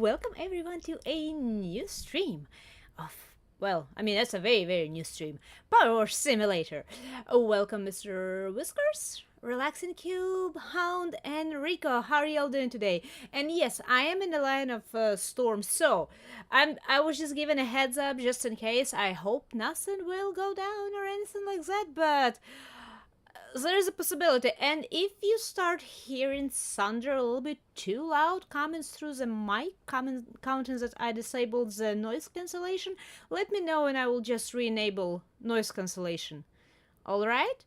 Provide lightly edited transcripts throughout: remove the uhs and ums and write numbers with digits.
welcome everyone to a new stream of, well, I mean, that's a very, very new stream. Power Wash Simulator. Welcome, Mr. Whiskers, Relaxing Cube, Hound, and Rico. How are y'all doing today? And yes, I am in the line of storm, so I was just given a heads up just in case. I hope nothing will go down or anything like that, but there's a possibility. And if you start hearing thunder a little bit too loud coming through the mic, counting that I disabled the noise cancellation, let me know and I will just re-enable noise cancellation. All right?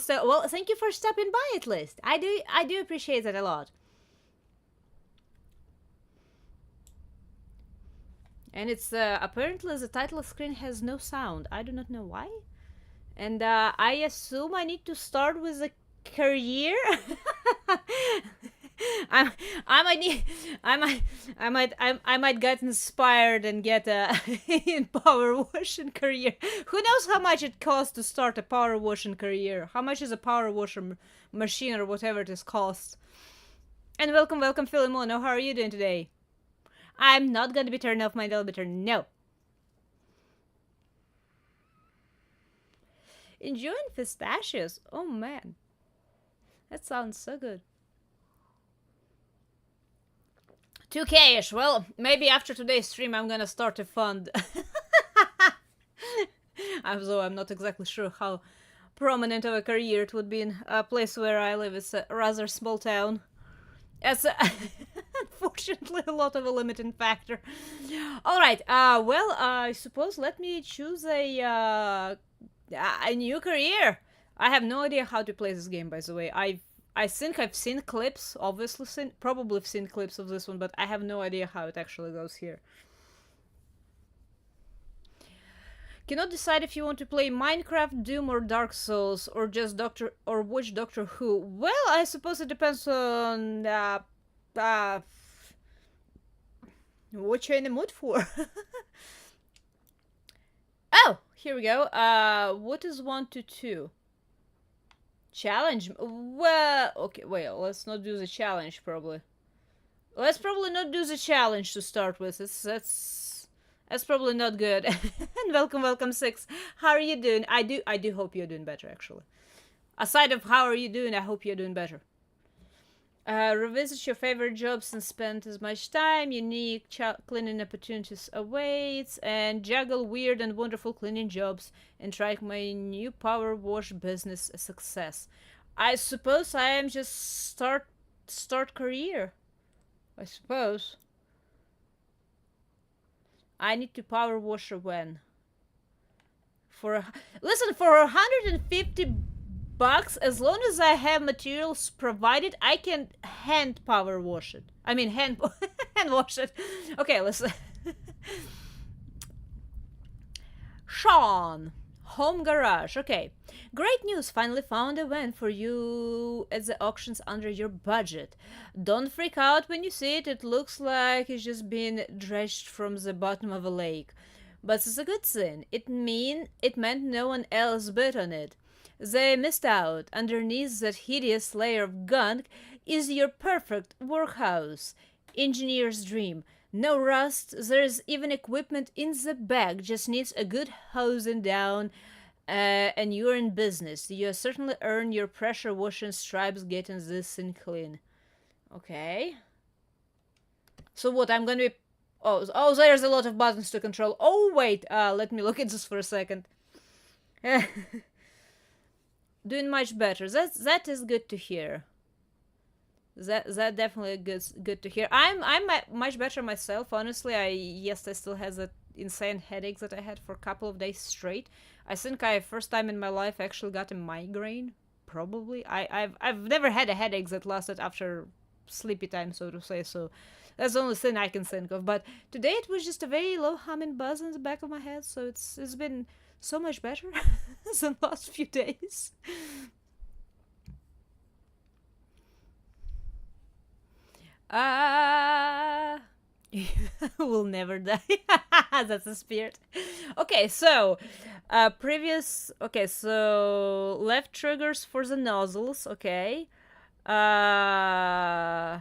Well, thank you for stopping by at least. I do appreciate that a lot. And it's apparently the title screen has no sound. I do not know why. And I assume I need to start with a career. I might get inspired and get a in power washing career. Who knows how much it costs to start a power washing career? How much is a power washer machine or whatever it is cost? And welcome, Philomono. How are you doing today? I'm not gonna be turning off my elevator, no. Enjoying pistachios? Oh man. That sounds so good. 2K-ish. Well, maybe after today's stream I'm gonna start a fund. Although I'm not exactly sure how prominent of a career it would be in a place where I live. It's a rather small town. As unfortunately a lot of a limiting factor. Alright, well, I suppose let me choose a new career. I have no idea how to play this game, by the way. I think I've seen clips, probably seen clips of this one, but I have no idea how it actually goes here. Cannot decide if you want to play Minecraft, Doom, or Dark Souls, or just watch Doctor Who. Well, I suppose it depends on what you're in the mood for. Oh, here we go. What is 1 to 2? Challenge. Well, okay. Well, let's not do the challenge. Probably. Let's probably not do the challenge to start with. That's probably not good. And welcome, Six. How are you doing? I do hope you're doing better, actually. Aside of how are you doing, I hope you're doing better. Revisit your favorite jobs and spend as much time. Unique cleaning opportunities awaits. And juggle weird and wonderful cleaning jobs. And try my new power wash business a success. I suppose I am just start career. I suppose. I need to power wash when? Listen, for 150 bucks, as long as I have materials provided, I can hand power wash it. I mean, hand wash it. Okay, listen. Sean. Home garage. Okay. Great news. Finally found a van for you at the auctions under your budget. Don't freak out when you see it. It looks like it's just been dredged from the bottom of a lake. But it's a good thing. It meant no one else bid on it. They missed out. Underneath that hideous layer of gunk is your perfect workhouse. Engineer's dream. No rust, there's even equipment in the bag, just needs a good hosing down, and you're in business. You certainly earn your pressure washing stripes getting this thing clean. Okay. So what, I'm gonna be... Oh, there's a lot of buttons to control. Oh, wait, let me look at this for a second. Doing much better. That is good to hear. That definitely good to hear. I'm much better myself, honestly. I still have that insane headache that I had for a couple of days straight. I think first time in my life actually got a migraine. Probably. I've never had a headache that lasted after sleepy time, so to say. So that's the only thing I can think of. But today it was just a very low humming buzz in the back of my head. So it's been so much better than the last few days. Will never die. That's a spirit. Okay, so Previous. Okay, so left triggers for the nozzles. Okay. Uh,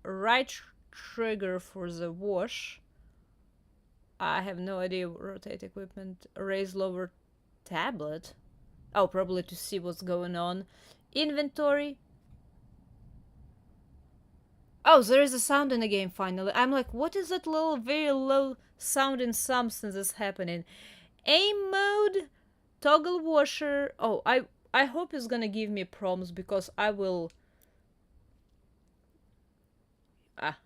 right trigger for the wash. I have no idea. Rotate equipment. Raise lower tablet. Oh, probably to see what's going on. Inventory. Oh, there is a sound in the game finally. I'm like, what is that little very low sounding something that's happening? Aim mode, toggle washer. Oh, I hope it's gonna give me prompts because I will. Ah,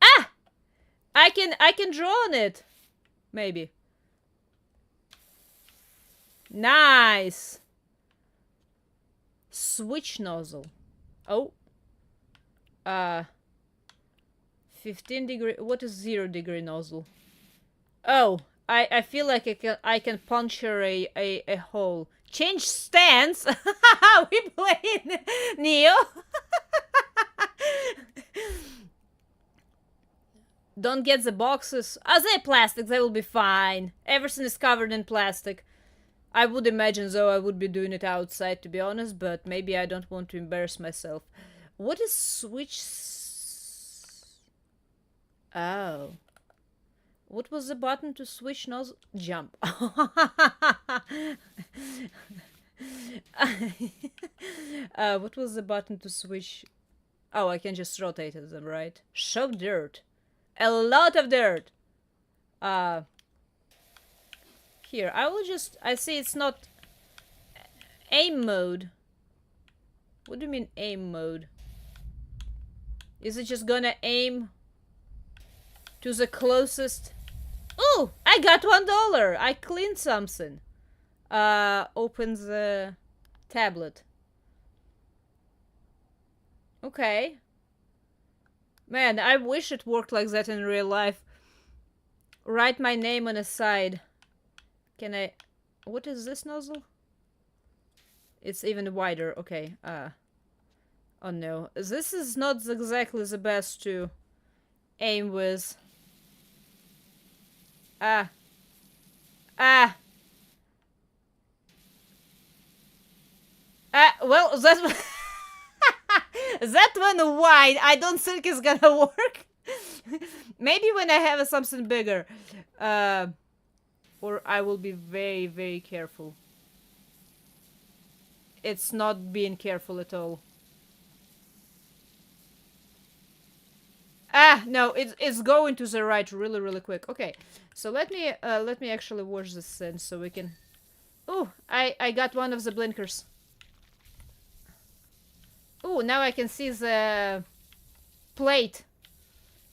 ah! I can draw on it. Maybe. Nice. Switch nozzle. Oh. Uh. 15 degree. What is 0 degree nozzle? Oh, I feel like I can puncture a hole. Change stance. We playing Neo. Don't get the boxes. Ah, they're plastic. They will be fine. Everything is covered in plastic. I would imagine, though, I would be doing it outside, to be honest, but maybe I don't want to embarrass myself. What is switch? Oh. What was the button to switch nozzle? Jump. What was the button to switch? Oh, I can just rotate them, right? Show dirt. A lot of dirt. Uh, Here, I will just... I see it's not... Aim mode. What do you mean aim mode? Is it just gonna aim to the closest... Oh, I got $1. I cleaned something. Open the tablet. Okay. Man, I wish it worked like that in real life. Write my name on a side. Can I... What is this nozzle? It's even wider. Okay. Oh no. This is not exactly the best to aim with. Ah. Well, that that one wide, I don't think it's gonna work. Maybe when I have something bigger. Or I will be very, very careful. It's not being careful at all. Ah, no, it's going to the right really, really quick. Okay, so let me actually wash this in so we can... Oh, I got one of the blinkers. Oh, now I can see the plate.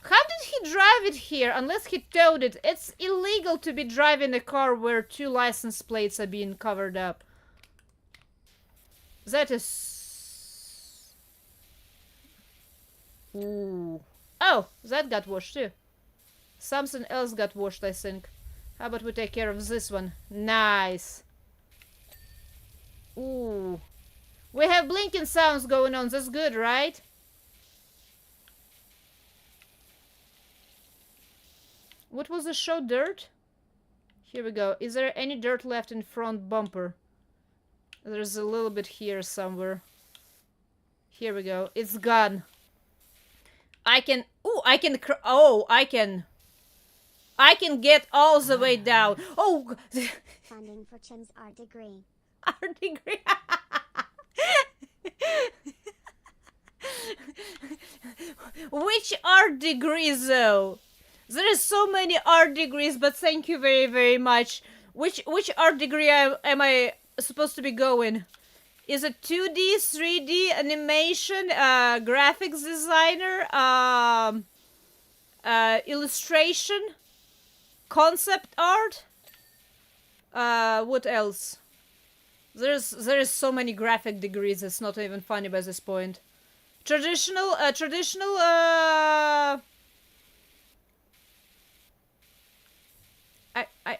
How did he drive it here? Unless he towed it. It's illegal to be driving a car where 2 license plates are being covered up. That is... Ooh. Oh, that got washed too. Something else got washed, I think. How about we take care of this one? Nice. Ooh. We have blinking sounds going on. That's good, right? What was the show dirt? Here we go. Is there any dirt left in front bumper? There's a little bit here somewhere. Here we go. It's gone. I can... Oh, I can... Oh, I can get all the way down. Oh! Funding for Chim's art degree. Art degree. Which art degrees, though? There is so many art degrees, but thank you very, very much. Which art degree am I supposed to be going? Is it 2D, 3D, animation, graphics designer, illustration, concept art? What else? There is so many graphic degrees. It's not even funny by this point. Traditional.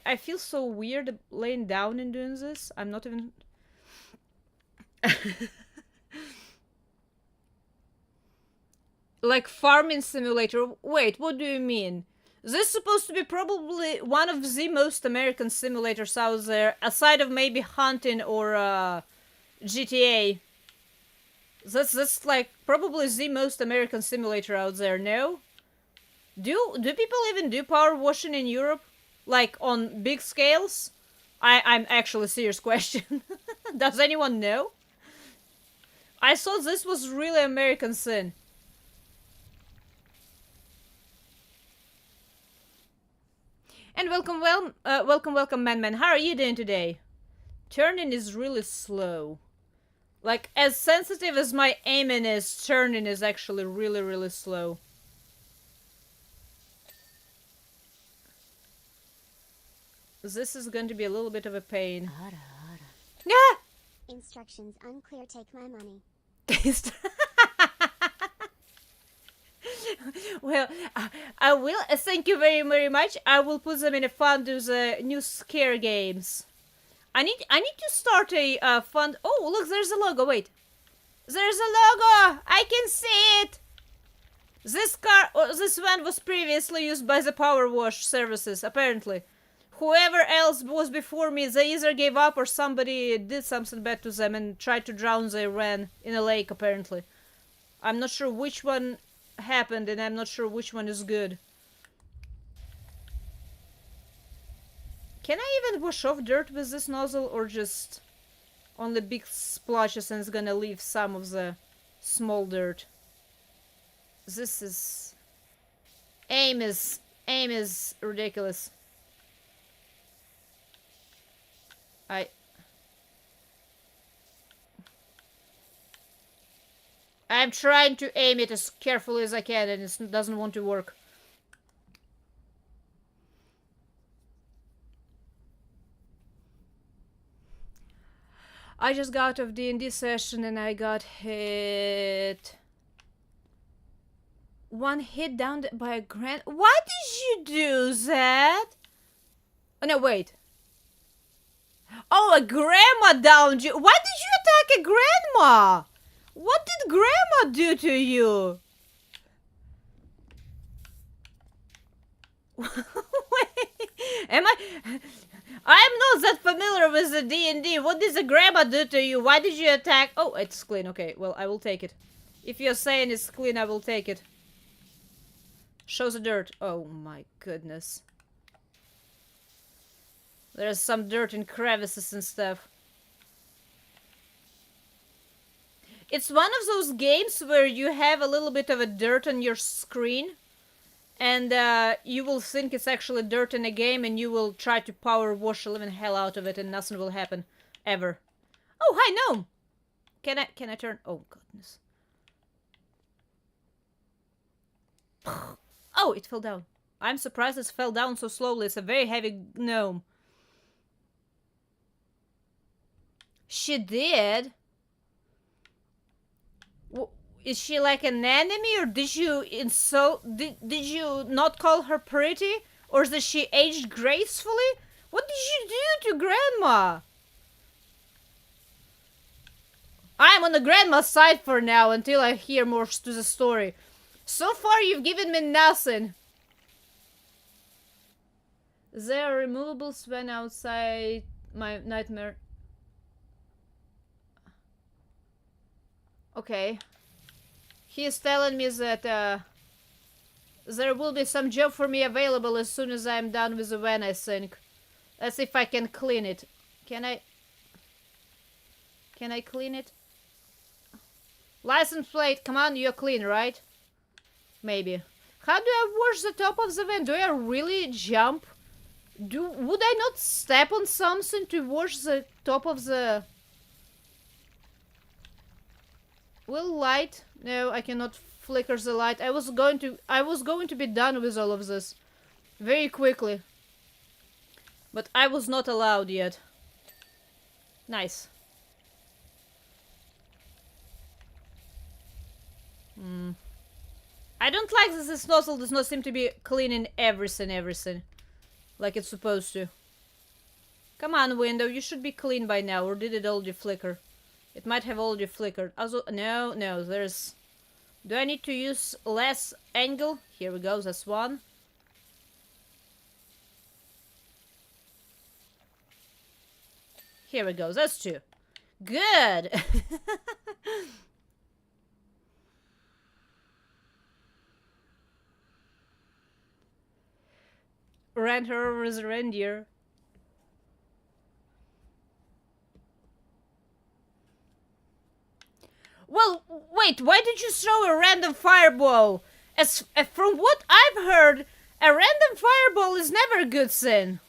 I feel so weird laying down and doing this. I'm not even... Like farming simulator. Wait, what do you mean? This is supposed to be probably one of the most American simulators out there, aside of maybe hunting or GTA. That's like probably the most American simulator out there. No? Do people even do power washing in Europe, like on big scales? I'm actually a serious question. Does anyone know? I thought this was really American sin. And welcome, man. How are you doing today? Turning is really slow. Like, as sensitive as my aiming is, turning is actually really, really slow. This is going to be a little bit of a pain. Yeah! Instructions unclear. Take my money. Well, I will. Thank you very, very much. I will put them in a fund of the new scare games. I need to start a fund. Oh, look, there's a logo. Wait, there's a logo. I can see it. This van was previously used by the power wash services. Apparently, whoever else was before me, they either gave up or somebody did something bad to them and tried to drown their van in a lake. Apparently, I'm not sure which one happened, and I'm not sure which one is good. Can I even wash off dirt with this nozzle, or just only big splotches and it's gonna leave some of the small dirt? This is... aim is ridiculous. I'm trying to aim it as carefully as I can, and it doesn't want to work. I just got out of D&D session and I got hit. One hit down by a grand... Why did you do that? Oh, no, wait. Oh, a grandma downed you. Why did you attack a grandma? What did grandma do to you? Wait, am I'm not that familiar with the D&D. What did the grandma do to you? Why did you attack? Oh, it's clean. Okay, well, I will take it. If you're saying it's clean, I will take it. Show the dirt. Oh my goodness. There's some dirt in crevices and stuff. It's one of those games where you have a little bit of a dirt on your screen, and you will think it's actually dirt in a game, and you will try to power wash the living hell out of it, and nothing will happen ever. Oh, hi, gnome. Can I turn? Oh goodness. Oh, it fell down. I'm surprised it fell down so slowly. It's a very heavy gnome. She did. Is she like an enemy, or did you insult? Did you not call her pretty, or that she aged gracefully? What did you do to Grandma? I'm on the Grandma's side for now until I hear more to the story. So far, you've given me nothing. There are removables when outside my nightmare. Okay. He is telling me that there will be some job for me available as soon as I'm done with the van, I think. Let's see if I can clean it. Can I clean it? License plate, come on, you're clean, right? Maybe. How do I wash the top of the van? Do I really jump? Would I not step on something to wash the top of the... Will light? No, I cannot flicker the light. I was going to be done with all of this very quickly. But I was not allowed yet. Nice. I don't like that this nozzle does not seem to be cleaning everything. Like it's supposed to. Come on, window, you should be clean by now, or did it already flicker? It might have already flickered. Also, no, there's... Do I need to use less angle? Here we go, that's one. Here we go. That's 2. Good. Ran her over as a reindeer. Well, wait, why did you throw a random fireball? As from what I've heard, a random fireball is never a good thing.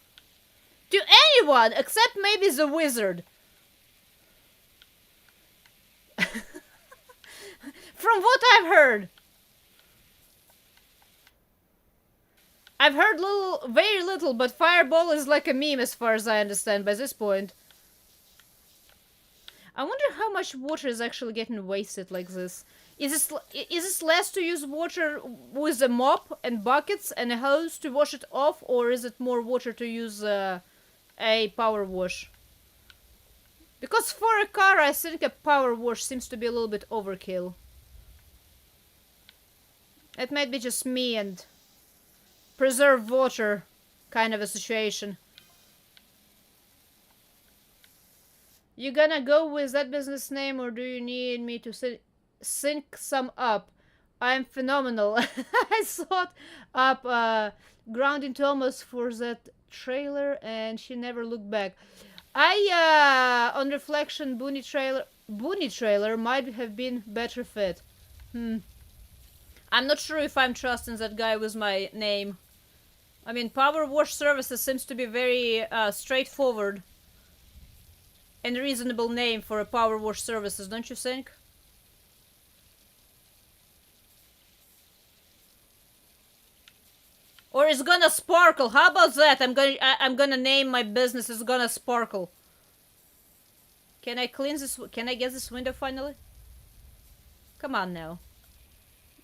To anyone, except maybe the wizard. From what I've heard. I've heard very little, but fireball is like a meme as far as I understand by this point. I wonder how much water is actually getting wasted like this. Is this less to use water with a mop and buckets and a hose to wash it off, or is it more water to use a power wash? Because for a car, I think a power wash seems to be a little bit overkill. It might be just me and preserve water kind of a situation. You gonna go with that business name, or do you need me to sync some up? I'm phenomenal. I thought up Grounding Thomas for that trailer and she never looked back. On reflection, Booney trailer might have been better fit. I'm not sure if I'm trusting that guy with my name. I mean, Power Wash Services seems to be very straightforward and reasonable name for a Power Wash Services, don't you think? Or it's gonna sparkle. How about that? I'm gonna name my business. It's gonna sparkle. Can I clean this? Can I get this window finally? Come on now.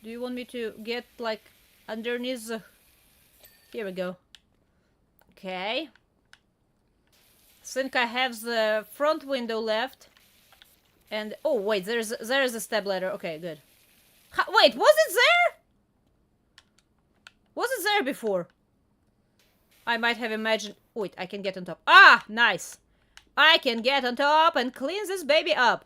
Do you want me to get like underneath the... Here we go. Okay. Think I have the front window left. And oh wait, there's a step ladder. Okay, good. Wait, was it there? Was it there before? I might have imagined... Wait, I can get on top. Ah, nice. I can get on top and clean this baby up.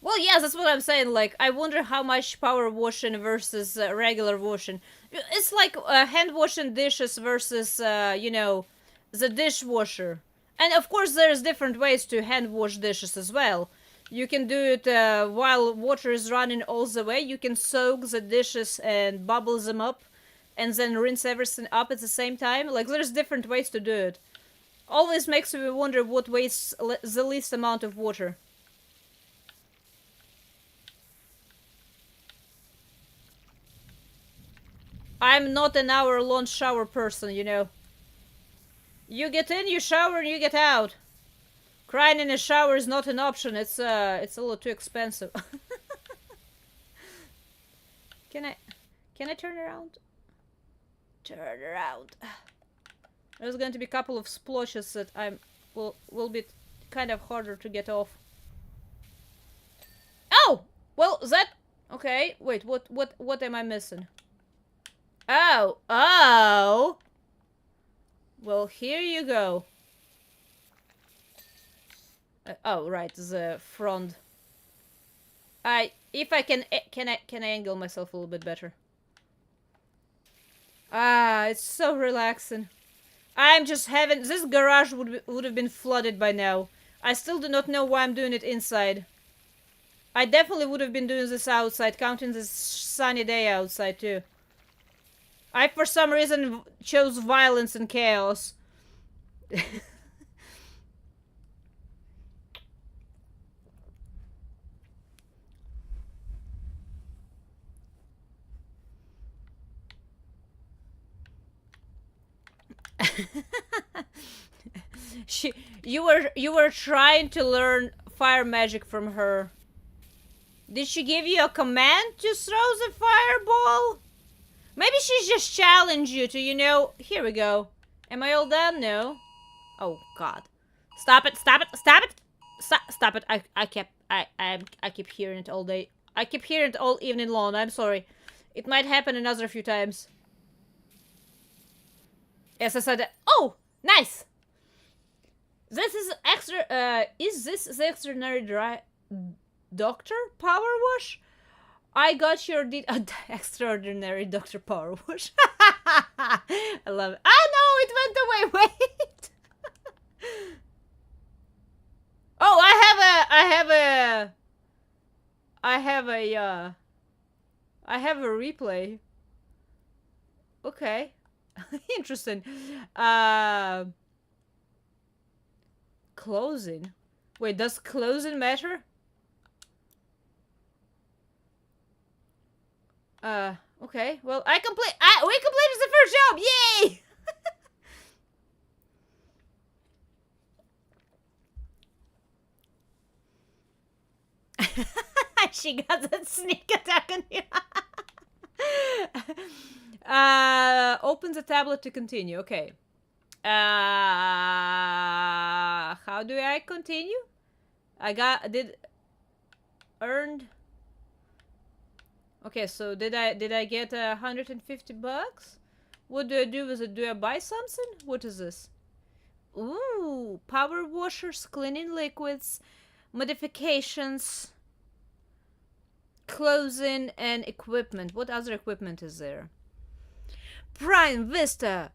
Well, yeah, that's what I'm saying. Like, I wonder how much power washing versus regular washing. It's like hand washing dishes versus, you know, the dishwasher. And of course, there's different ways to hand wash dishes as well. You can do it while water is running all the way. You can soak the dishes and bubble them up and then rinse everything up at the same time. Like, there's different ways to do it. Always makes me wonder what wastes the least amount of water. I'm not an hour-long shower person, you know. You get in, you shower, and you get out. Crying in a shower is not an option. It's a little too expensive. Can I turn around? Turn around. There's going to be a couple of splotches that will be kind of harder to get off. Oh! Well, that... Okay, wait, what am I missing? Oh! Oh! Well, here you go. Oh, right, the front. If I can I angle myself a little bit better? Ah, it's so relaxing. I'm just having... This garage would have been flooded by now. I still do not know why I'm doing it inside. I definitely would have been doing this outside, counting this sunny day outside too. I, for some reason, chose violence and chaos. You were trying to learn fire magic from her. Did she give you a command to throw the fireball? Maybe she's just challenged you to, you know... Here we go. Am I all done? No. Oh, God. Stop it, stop it, stop it! Stop it. I keep hearing it all day. I keep hearing it all evening long. I'm sorry. It might happen another few times. Yes, I said that. Oh, nice. This is extra. Is this the extraordinary doctor power wash? I got your extraordinary Doctor Power Wash. I love it. Ah, no, it went away. Wait. Oh, I have a replay. Okay. Interesting. Uh, Closing. Wait, does closing matter? Okay. Well, we completed the first job. Yay! She got that sneak attack on you. Open the tablet to continue. Okay. How do I continue? Did earned. Okay, so did I get $150? What do I do with it? Do I buy something? What is this? Ooh, power washers, cleaning liquids, modifications, clothing, and equipment. What other equipment is there? Prime Vista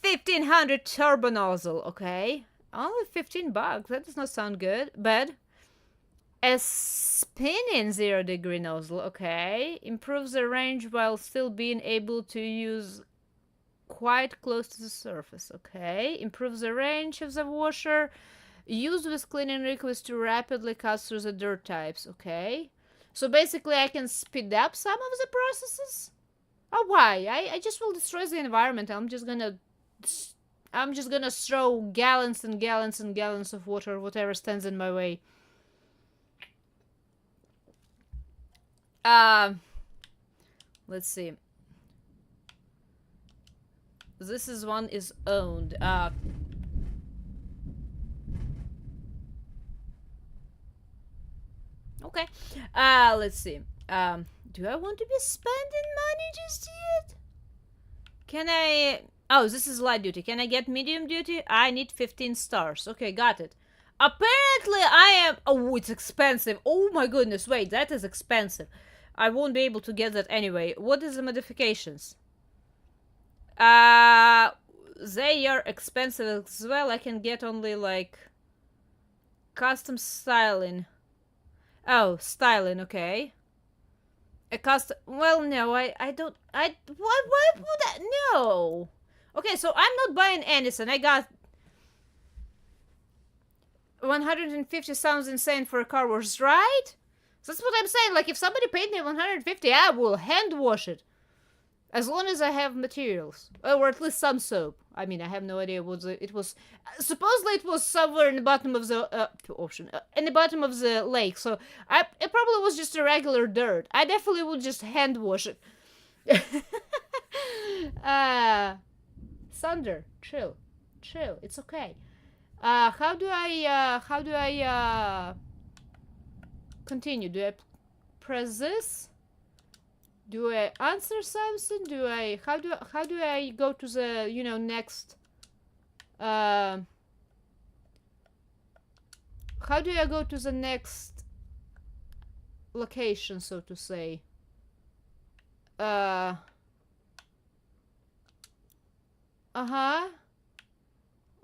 1500 turbo nozzle. Okay, only $15. That does not sound good. Bad. A spinning 0-degree nozzle. Okay, improves the range while still being able to use quite close to the surface. Okay, improves the range of the washer. Used with cleaning liquids to rapidly cut through the dirt types. Okay, so basically I can speed up some of the processes. Oh, why? I just will destroy the environment. I'm just gonna throw gallons and gallons and gallons of water, whatever stands in my way. Let's see. This is one is owned. Okay. Let's see. Do I want to be spending money just yet? Can I... Oh, this is light duty. Can I get medium duty? I need 15 stars. Okay, got it. Apparently I am... Oh, it's expensive. Oh my goodness, wait, that is expensive. I won't be able to get that anyway. What is the modifications? They are expensive as well. I can get only like custom styling. Oh, styling, okay. A custom... Well, no, I don't... Why would I... No! Okay, so I'm not buying anything. I got... 150 sounds insane for a car wash, right? That's what I'm saying. Like, if somebody paid me 150, I will hand wash it. As long as I have materials. Or at least some soap. I mean, I have no idea what it was. Supposedly it was somewhere in the bottom of the ocean. In the bottom of the lake. So, it probably was just a regular dirt. I definitely would just hand wash it. Thunder. Chill. Chill. It's okay. How do I continue? Do I press this? Do I answer something? How do I go to the, next, how do I go to the next location, so to say?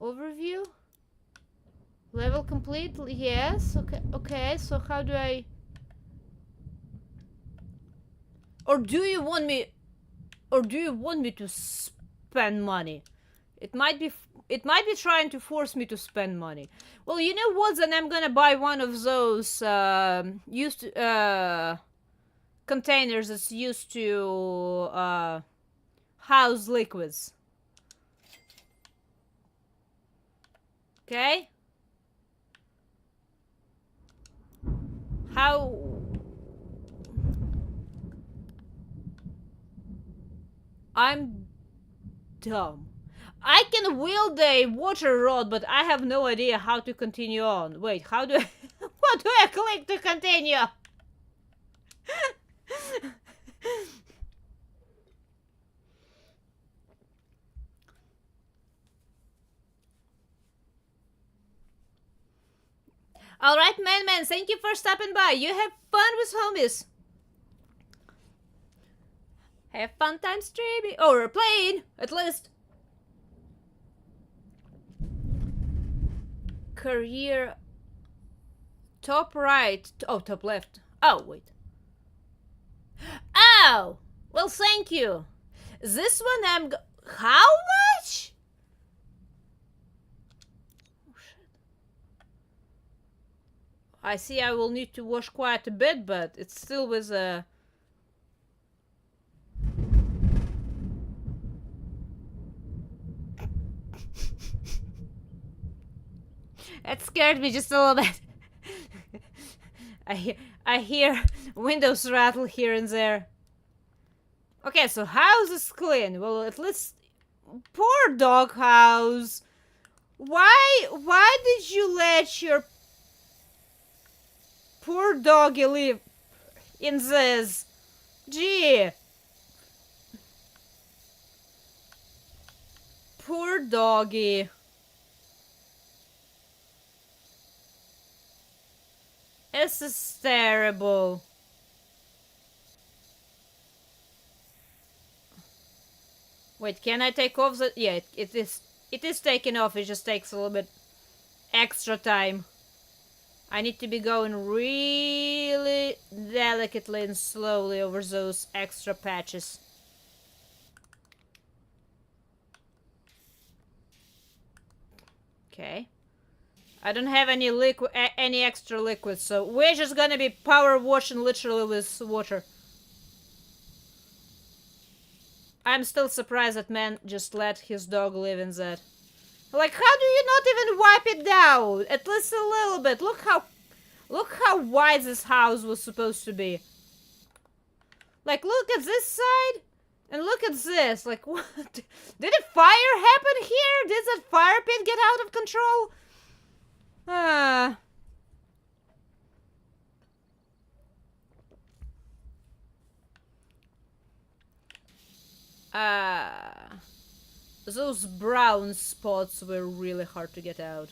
Overview? Level complete? Yes. Okay, so how do I... Or do you want me to spend money? It might be trying to force me to spend money. Well, you know what? Then I'm gonna buy one of those containers that's used to house liquids. Okay? How... I'm dumb. I can wield a water rod, but I have no idea how to continue on. Wait, how do I... What do I click to continue? Alright, man, thank you for stopping by. You have fun with homies. Have fun time streaming. Or playing, at least. Career. Top right. Oh, top left. Oh, wait. Oh! Well, thank you. This one how much? Oh, shit. I see I will need to wash quite a bit, but it's still with a... That scared me just a little bit. I hear windows rattle here and there. Okay, so house is clean. Well, at least... Poor dog house. Why did you let your poor doggy live in this? Gee. Poor doggy. This is terrible. Wait, can I take off the... Yeah, it is taken off. It just takes a little bit extra time. I need to be going really delicately and slowly over those extra patches. Okay. I don't have any any extra liquid, so we're just gonna be power washing literally with water. I'm still surprised that man just let his dog live in that. Like, how do you not even wipe it down? At least a little bit. Look how wide this house was supposed to be. Like, look at this side and look at this. Like, what? Did a fire happen here? Did that fire pit get out of control? Those brown spots were really hard to get out.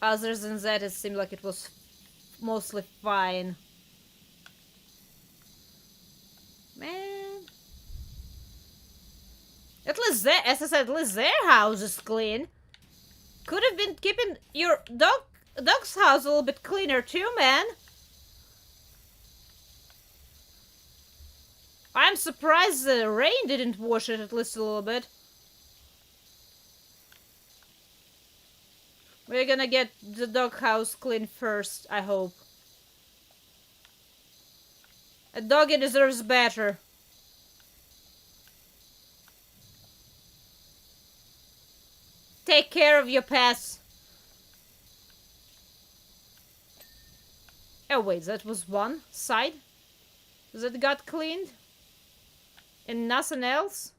Other than that, it seemed like it was mostly fine. Man. At least as I said, at least their house is clean. Could have been keeping your dog's house a little bit cleaner too, man. I'm surprised the rain didn't wash it at least a little bit. We're gonna get the dog house clean first, I hope. A doggy deserves better. Take care of your pets. Oh wait, that was one side that got cleaned? And nothing else?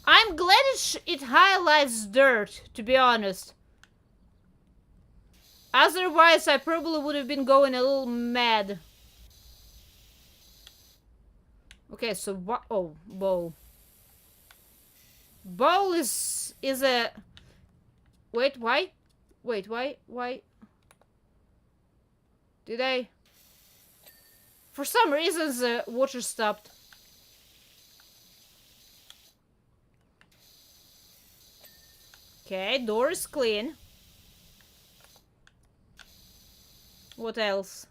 I'm glad it highlights dirt, to be honest. Otherwise, I probably would have been going a little mad. Okay, so what? Oh, bowl. Bowl is a... Wait, why? Wait, why? Did I... For some reason, the water stopped. Okay, door is clean. What else?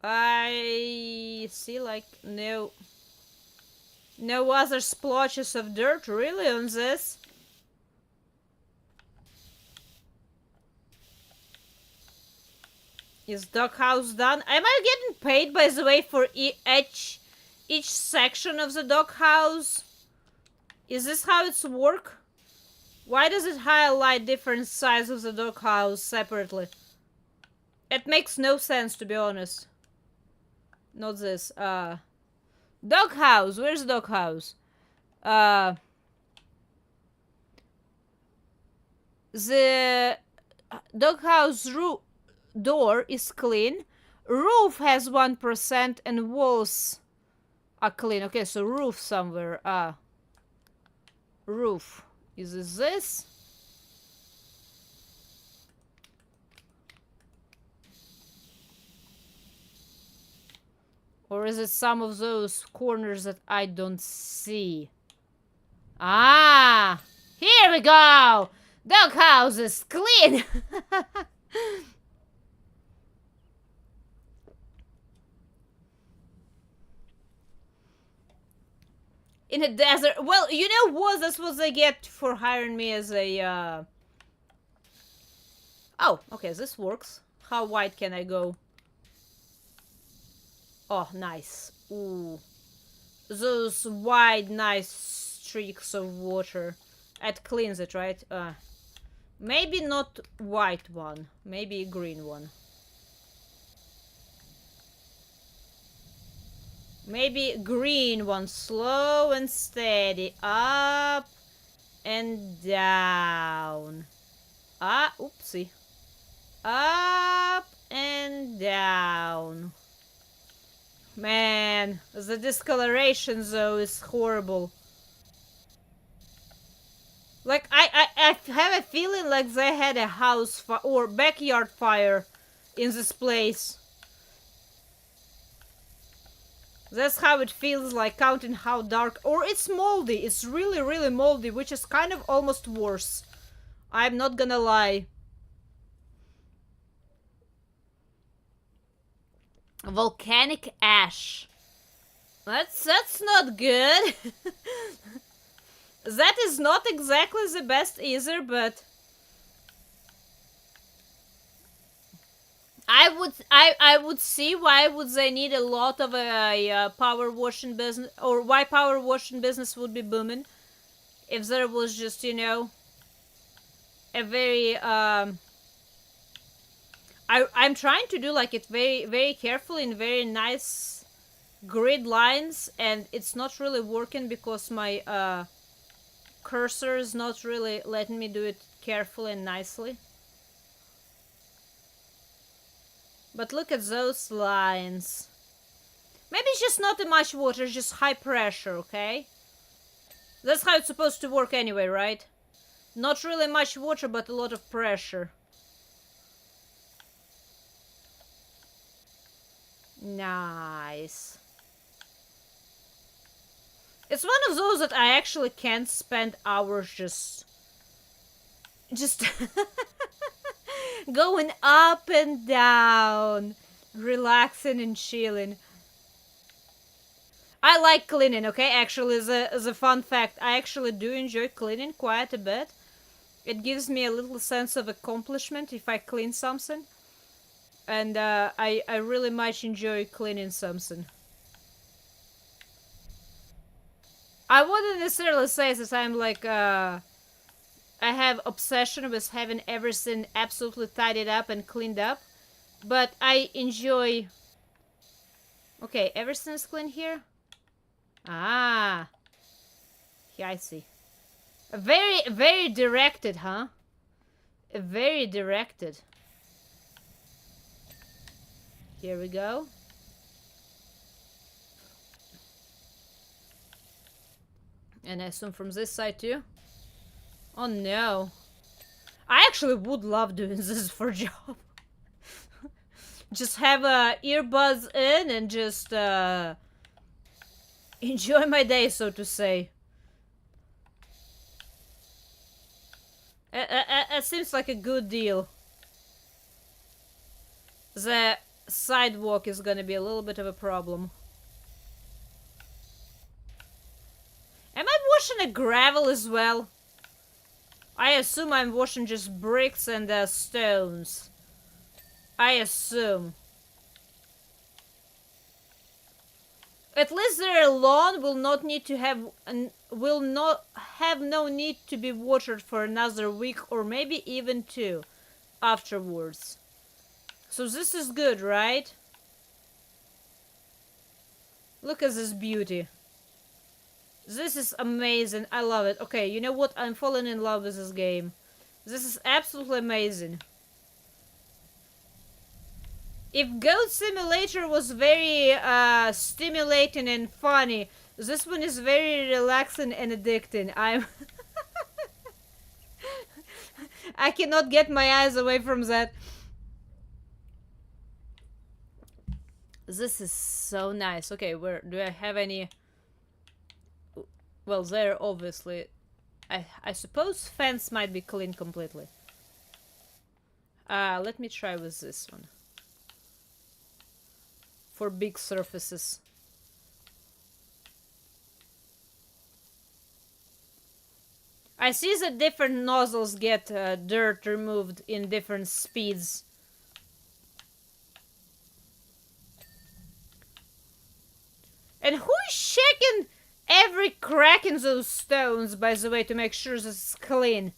I see like no other splotches of dirt really on this. Is dog house done? Am I getting paid, by the way, for each section of the dog house? Is this how it's work? Why does it highlight different sides of the dog house separately? It makes no sense, to be honest. Not this. Dog house. Where's the dog house? The Doghouse door is clean. Roof has 1% and walls are clean. Okay, so roof somewhere. Roof. Is it this? Or is it some of those corners that I don't see? Ah! Here we go! Doghouse is clean! In a desert. Well, you know what? That's what they get for hiring me as a, Oh, okay, this works. How wide can I go? Oh, nice. Ooh. Those wide, nice streaks of water. It cleans it, right? Maybe not white one. Maybe green one. Maybe green one. Slow and steady. Up and down. Oopsie. Up and down. Man, the discoloration though is horrible. Like, I have a feeling like they had a house fire or backyard fire in this place. That's how it feels like, counting how dark. Or it's moldy. It's really, really moldy, which is kind of almost worse. I'm not gonna lie. Volcanic ash. That's not good. That is not exactly the best either, but I would see why would they need a lot of a power washing business, or why power washing business would be booming if there was just, you know, a very I'm trying to do like it very, very carefully in very nice grid lines, and it's not really working because my cursor is not really letting me do it carefully and nicely. But look at those lines. Maybe it's just not that much water, it's just high pressure, okay? That's how it's supposed to work anyway, right? Not really much water, but a lot of pressure. Nice. It's one of those that I actually can't spend hours just going up and down, relaxing and chilling. I like cleaning, okay? Actually, as a fun fact, I actually do enjoy cleaning quite a bit. It gives me a little sense of accomplishment if I clean something. And I really much enjoy cleaning something. I wouldn't necessarily say that I'm like, I have obsession with having everything absolutely tidied up and cleaned up. But I enjoy... Okay, everything's clean here? Ah. Yeah, I see. Very, very directed, huh? Very directed. Here we go. And I assume from this side too? Oh no. I actually would love doing this for a job. Just have earbuds in and just enjoy my day, so to say. It seems like a good deal. The sidewalk is gonna be a little bit of a problem. Am I washing a gravel as well? I assume I'm washing just bricks and stones. I assume. At least their lawn will not need to have will not have no need to be watered for another week or maybe even two afterwards. So this is good, right? Look at this beauty. This is amazing. I love it. Okay, you know what? I'm falling in love with this game. This is absolutely amazing. If Goat Simulator was very stimulating and funny, this one is very relaxing and addicting. I cannot get my eyes away from that. This is so nice. Okay, where do I have any? Well, there obviously. I suppose fence might be clean completely. Let me try with this one. For big surfaces. I see that different nozzles get dirt removed in different speeds. And who is checking every crack in those stones, by the way, to make sure this is clean?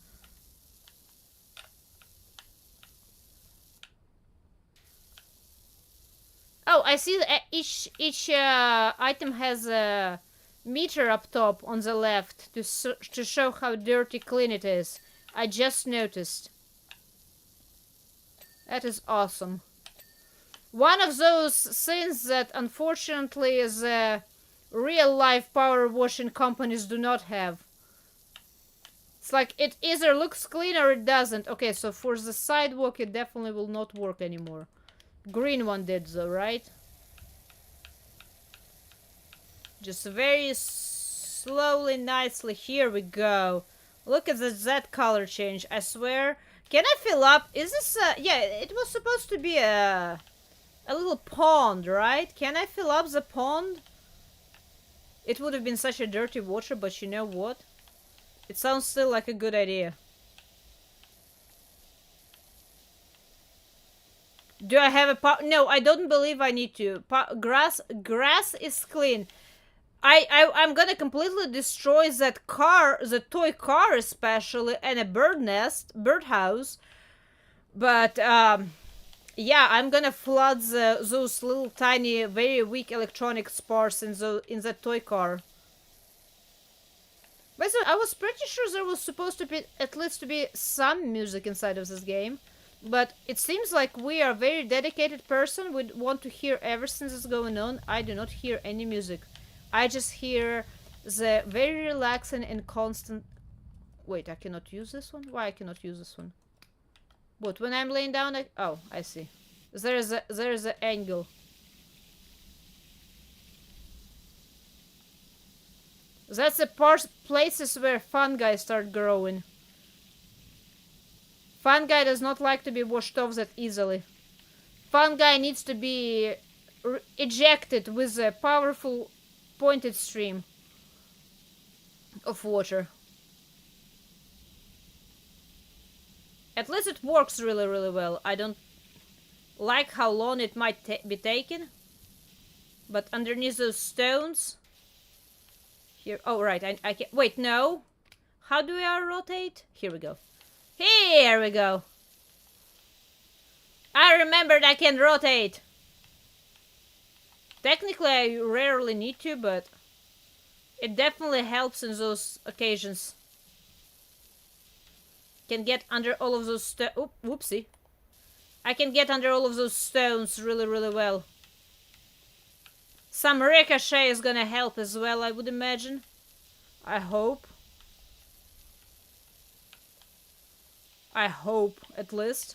Oh, I see that each item has a meter up top on the left to show how dirty clean it is. I just noticed. That is awesome. One of those things that unfortunately the real life power washing companies do not have. It's like it either looks clean or it doesn't. Okay, so for the sidewalk it definitely will not work anymore. Green one did though, right? Just very slowly, nicely. Here we go. Look at that color change. I swear. Can I fill up? Is this yeah, it was supposed to be a little pond, right? Can I fill up the pond? It would have been such a dirty water, but you know what? It sounds still like a good idea. Do I have a No, I don't believe I need to. Grass is clean. I'm gonna completely destroy that car, the toy car especially, and a birdhouse. But yeah, I'm gonna flood those little tiny, very weak electronic parts in that toy car. By the way, I was pretty sure there was supposed to be at least to be some music inside of this game, but it seems like we are a very dedicated person. We want to hear everything that's going on. I do not hear any music. I just hear the very relaxing and constant. Wait, I cannot use this one. Why I cannot use this one? What, when I'm laying down? Oh, I see. There is an angle. That's the places where fungi start growing. Fungi does not like to be washed off that easily. Fungi needs to be ejected with a powerful pointed stream of water. At least it works really, really well. I don't like how long it might be taken. But underneath those stones... Here, oh right, I can... Wait, no. How do I rotate? Here we go. Here we go. I remembered I can rotate. Technically, I rarely need to, but it definitely helps in those occasions. Can get under all of those whoopsie. I can get under all of those stones really, really well. Some ricochet is gonna help as well, I would imagine. I hope. I hope, at least.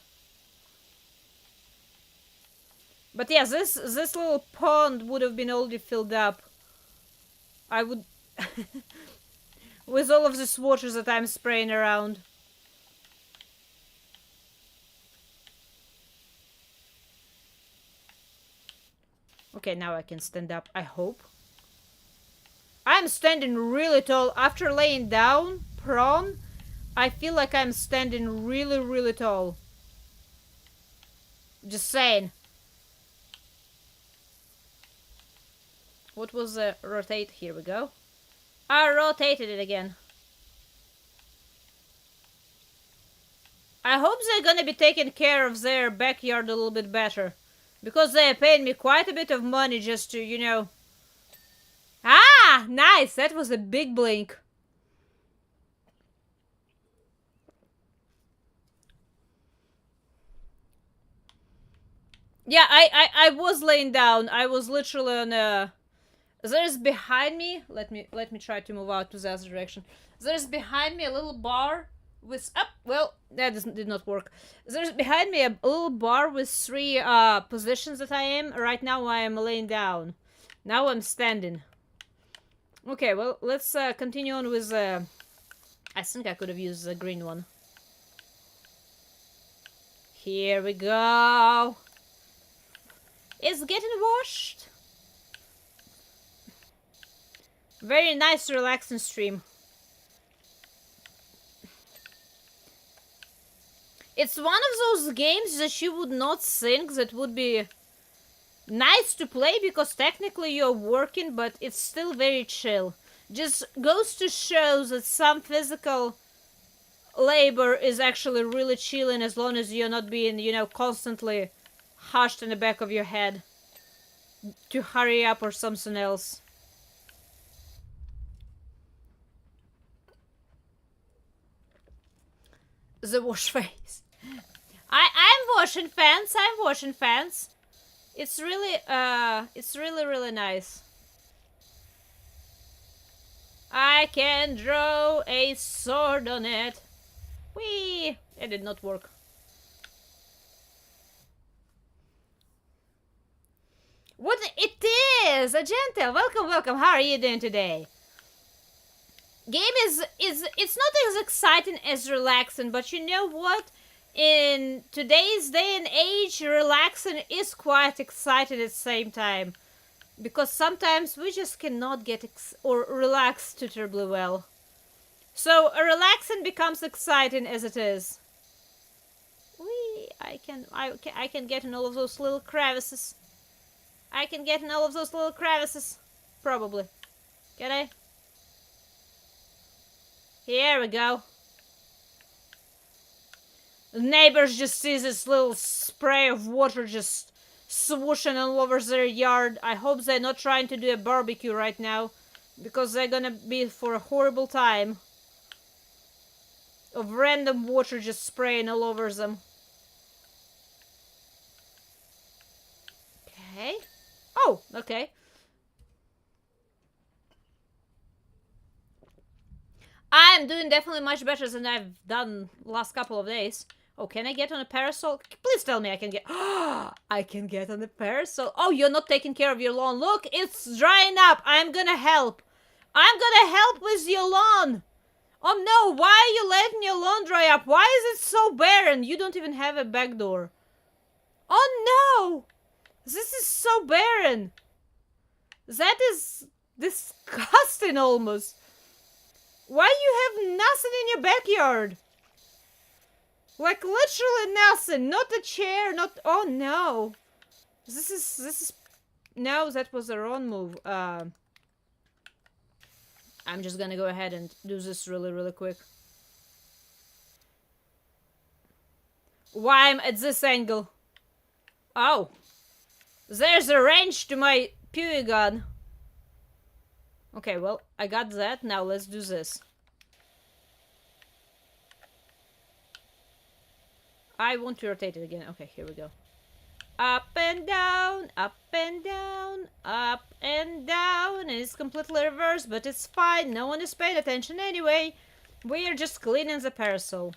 But yeah, this little pond would have been already filled up. I would... with all of this water that I'm spraying around. Okay, now I can stand up, I hope. I'm standing really tall. After laying down, prone, I feel like I'm standing really, really tall. Just saying. What was the rotate? Here we go. I rotated it again. I hope they're gonna be taking care of their backyard a little bit better. Because they are paying me quite a bit of money just to, you know... Ah! Nice! That was a big blink. Yeah, I was laying down. I was literally on a. There's behind me. Let me try to move out to the other direction. There's behind me a little bar with up. Well, that did not work. There's behind me a little bar with three positions that I am. Right now I am laying down. Now I'm standing. Okay, well let's continue on with. I think I could have used the green one. Here we go. It's getting washed. Very nice, relaxing stream. It's one of those games that you would not think that would be nice to play because technically you're working, but it's still very chill. Just goes to show that some physical labor is actually really chilling as long as you're not being, constantly hushed in the back of your head to hurry up or something else. The wash face. I'm washing fans. I'm washing fans. It's really nice. I can draw a sword on it. Whee! It did not work. What it is? A gentle. Welcome, welcome. How are you doing today? Game is it's not as exciting as relaxing, but you know what? In today's day and age, relaxing is quite exciting at the same time. Because sometimes we just cannot get or relax too terribly well. So relaxing becomes exciting as it is. Whee! I can get in all of those little crevices. I can get in all of those little crevices. Probably. Can I? Here we go. The neighbors just see this little spray of water just swooshing all over their yard. I hope they're not trying to do a barbecue right now, because they're gonna be for a horrible time of random water just spraying all over them. Okay. Oh, okay. I'm doing definitely much better than I've done last couple of days. Oh, can I get on a parasol? Please tell me I can get... I can get on a parasol. Oh, you're not taking care of your lawn. Look, it's drying up. I'm gonna help. I'm gonna help with your lawn. Oh no, why are you letting your lawn dry up? Why is it so barren? You don't even have a back door. Oh no! This is so barren. That is disgusting almost. Why you have nothing in your backyard? Like literally nothing. Not a chair, not... Oh no. This is... No, that was the wrong move. I'm just gonna go ahead and do this really quick. Why I'm at this angle? Oh. There's a range to my PUI gun. Okay, well, I got that. Now let's do this. I want to rotate it again. Okay, here we go. Up and down, up and down, up and down. And it's completely reversed, but it's fine. No one is paying attention anyway. We are just cleaning the parasol.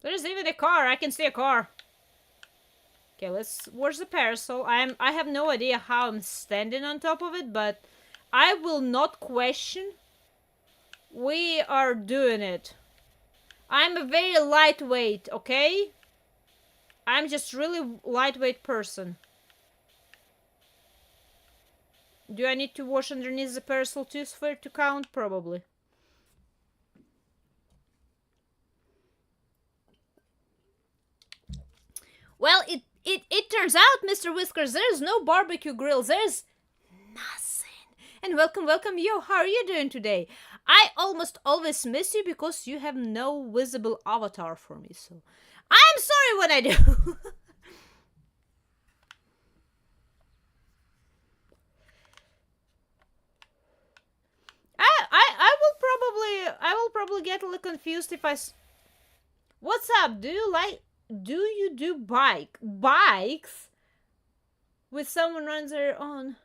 There's even a car. I can see a car. Okay, where's the parasol? I have no idea how I'm standing on top of it, but I will not question. We are doing it. I'm a very lightweight, okay? I'm just really lightweight person. Do I need to wash underneath the parasol too for it to count? Probably. Well, it turns out, Mr. Whiskers, there's no barbecue grill. There's nothing. And welcome, yo, how are you doing today? I almost always miss you because you have no visible avatar for me, so I'm sorry when I do. I will I will probably get a little confused if What's up? Do you do bikes with someone runs their own?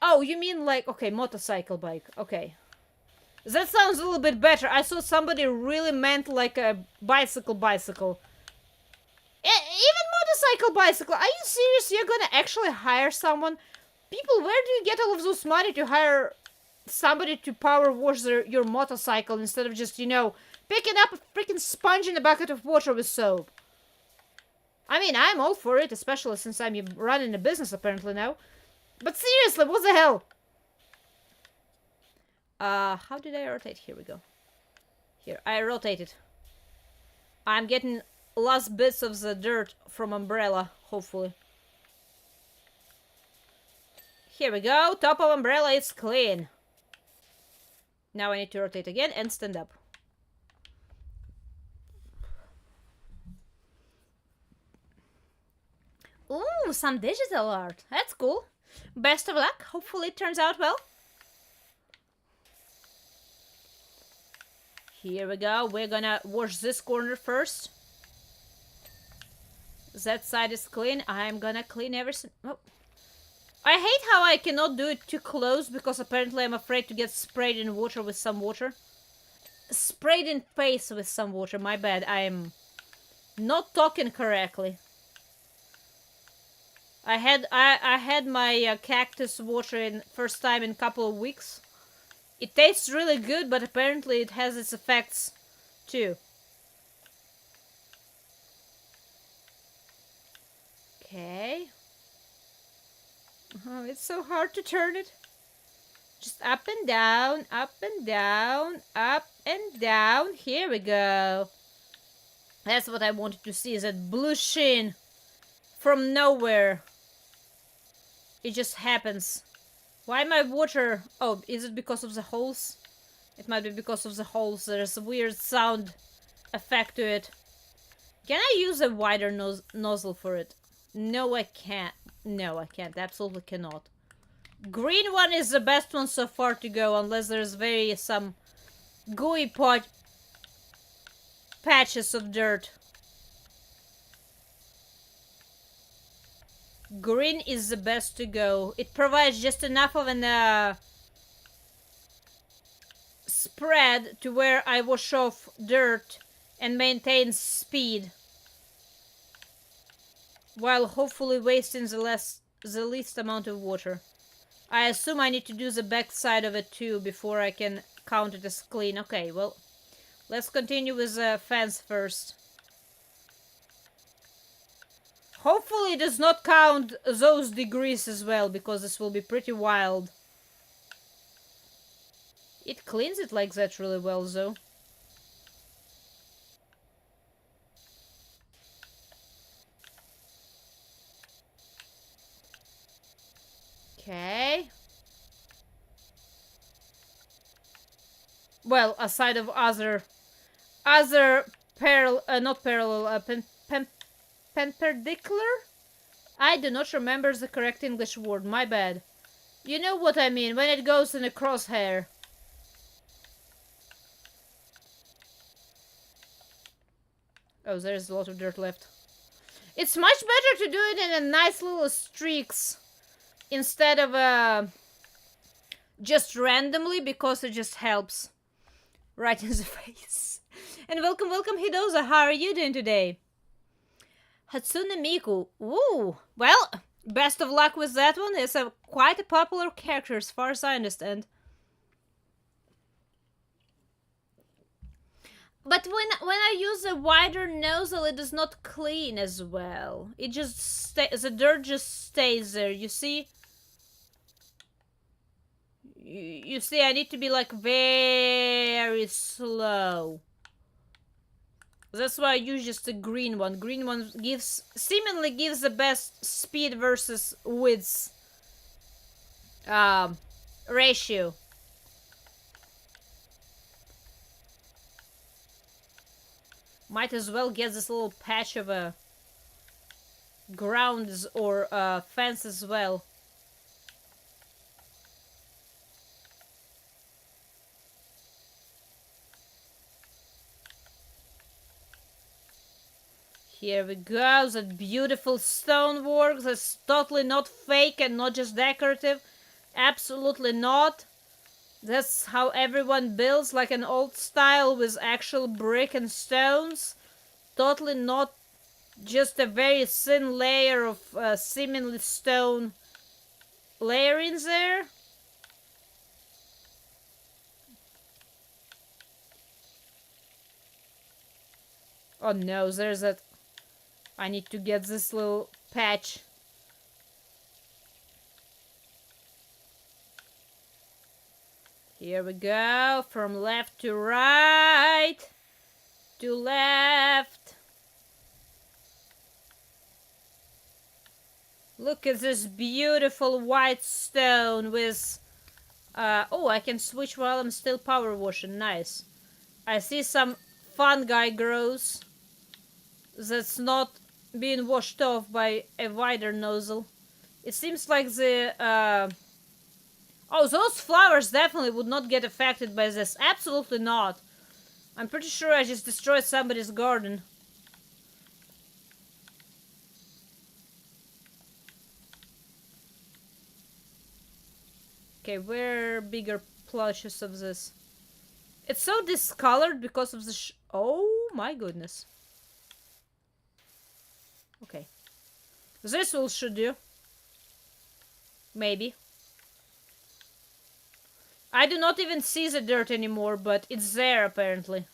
Oh, you mean like, okay, motorcycle bike. Okay. That sounds a little bit better. I thought somebody really meant like a bicycle. Even bicycle. Are you serious? You're gonna actually hire someone? People, where do you get all of those money to hire somebody to power wash your motorcycle instead of just, picking up a freaking sponge in a bucket of water with soap? I mean, I'm all for it, especially since I'm running a business apparently now. But seriously, what the hell? How did I rotate? Here we go. Here, I rotated. I'm getting last bits of the dirt from umbrella, hopefully. Here we go. Top of umbrella is clean. Now I need to rotate again and stand up. Ooh, some digital art. That's cool. Best of luck. Hopefully it turns out well. Here we go. We're gonna wash this corner first. That side is clean. I'm gonna clean everything. Oh. I hate how I cannot do it too close because apparently I'm afraid to get sprayed in water with some water. Sprayed in face with some water. My bad. I'm not talking correctly. I had my cactus water in first time in a couple of weeks. It tastes really good, but apparently it has its effects too. Okay. Oh, it's so hard to turn it. Just up and down, up and down, up and down. Here we go. That's what I wanted to see, is that blue sheen from nowhere. It just happens. Why my water... Oh, is it because of the holes? It might be because of the holes. There's a weird sound effect to it. Can I use a wider nozzle for it? No, I can't. No, I can't. Absolutely cannot. Green one is the best one so far to go, unless there's some gooey patches of dirt. Green is the best to go. It provides just enough of an spread to where I wash off dirt and maintains speed, while hopefully wasting the least amount of water. I assume I need to do the back side of it too before I can count it as clean. Okay, well, let's continue with the fence first. Hopefully it does not count those degrees as well, because this will be pretty wild. It cleans it like that really well, though. Okay. Well, aside of other perpendicular? I do not remember the correct English word, my bad. You know what I mean, when it goes in a crosshair. Oh, there's a lot of dirt left. It's much better to do it in a nice little streaks instead of just randomly, because it just helps right in the face. And welcome Hidoza, how are you doing today? Hatsune Miku. Ooh, well, best of luck with that one. It's quite a popular character as far as I understand. But when I use a wider nozzle, it does not clean as well. It just the dirt just stays there. You see? You see, I need to be like very slow. That's why I use just the green one. Green one seemingly gives the best speed versus width ratio. Might as well get this little patch of a grounds or fence as well. Here we go, that beautiful stonework that's totally not fake and not just decorative. Absolutely not. That's how everyone builds, like an old style with actual brick and stones. Totally not just a very thin layer of seemingly stone layering there. Oh no, there's that. I need to get this little patch. Here we go, from left to right, to left. Look at this beautiful white stone with... oh, I can switch while I'm still power washing, nice. I see some fungi grows that's not being washed off by a wider nozzle. It seems like the... oh, those flowers definitely would not get affected by this. Absolutely not. I'm pretty sure I just destroyed somebody's garden. Okay, where are bigger plushes of this? It's so discolored because of the oh my goodness. Okay. This will should do. Maybe. I do not even see the dirt anymore, but it's there apparently.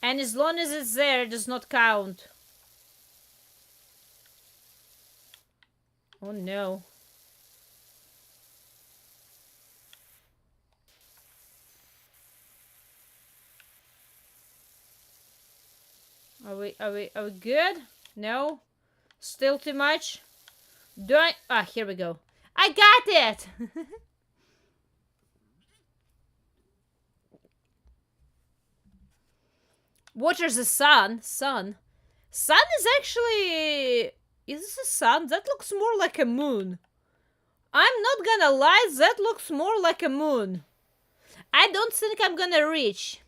And as long as it's there, it does not count. Oh no. Are we good? No? Still too much? Do I... ah, here we go. I got it! Water the sun. Sun. Sun is actually... Is this a sun? That looks more like a moon. I'm not gonna lie, that looks more like a moon. I don't think I'm gonna reach.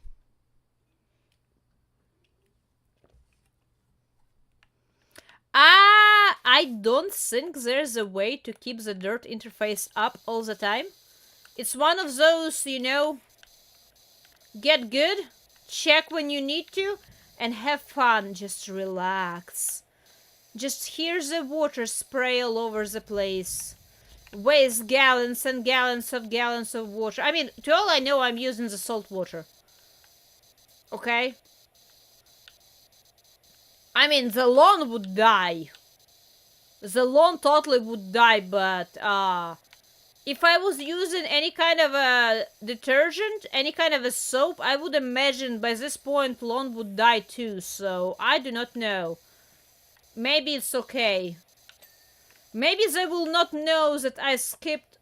I don't think there's a way to keep the dirt interface up all the time. It's one of those, you know, get good, check when you need to, and have fun. Just relax. Just hear the water spray all over the place. Waste gallons and gallons of water. I mean, to all I know, I'm using the salt water. Okay? I mean, the lawn would die. The lawn totally would die, but if I was using any kind of a detergent, any kind of a soap, I would imagine by this point lawn would die too, so I do not know. Maybe it's okay. Maybe they will not know that I skipped...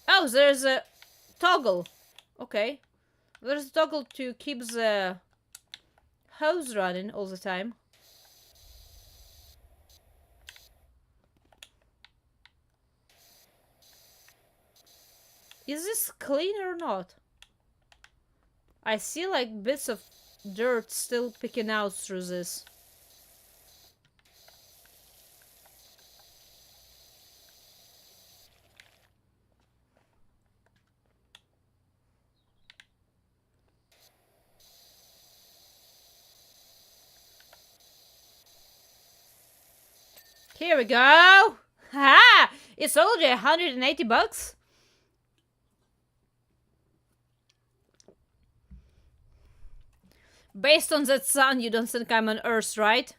Oh, there's a toggle. Okay. There's a toggle to keep the hose running all the time. Is this clean or not? I see like bits of dirt still picking out through this. Here we go! Ha! It's already 180 bucks. Based on that sun, you don't think I'm on Earth, right?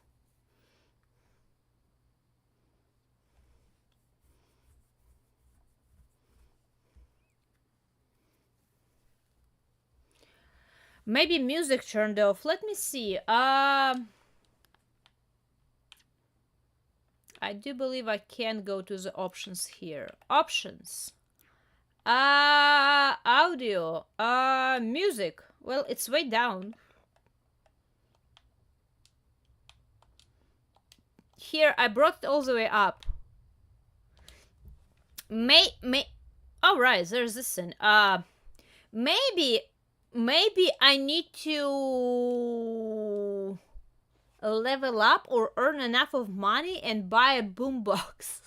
Maybe music turned off. Let me see. I do believe I can go to the options here. Options. Audio. Music. Well, it's way down. Here, I brought it all the way up. Oh, right, there's this thing. Maybe Maybe I need to level up or earn enough of money and buy a boombox.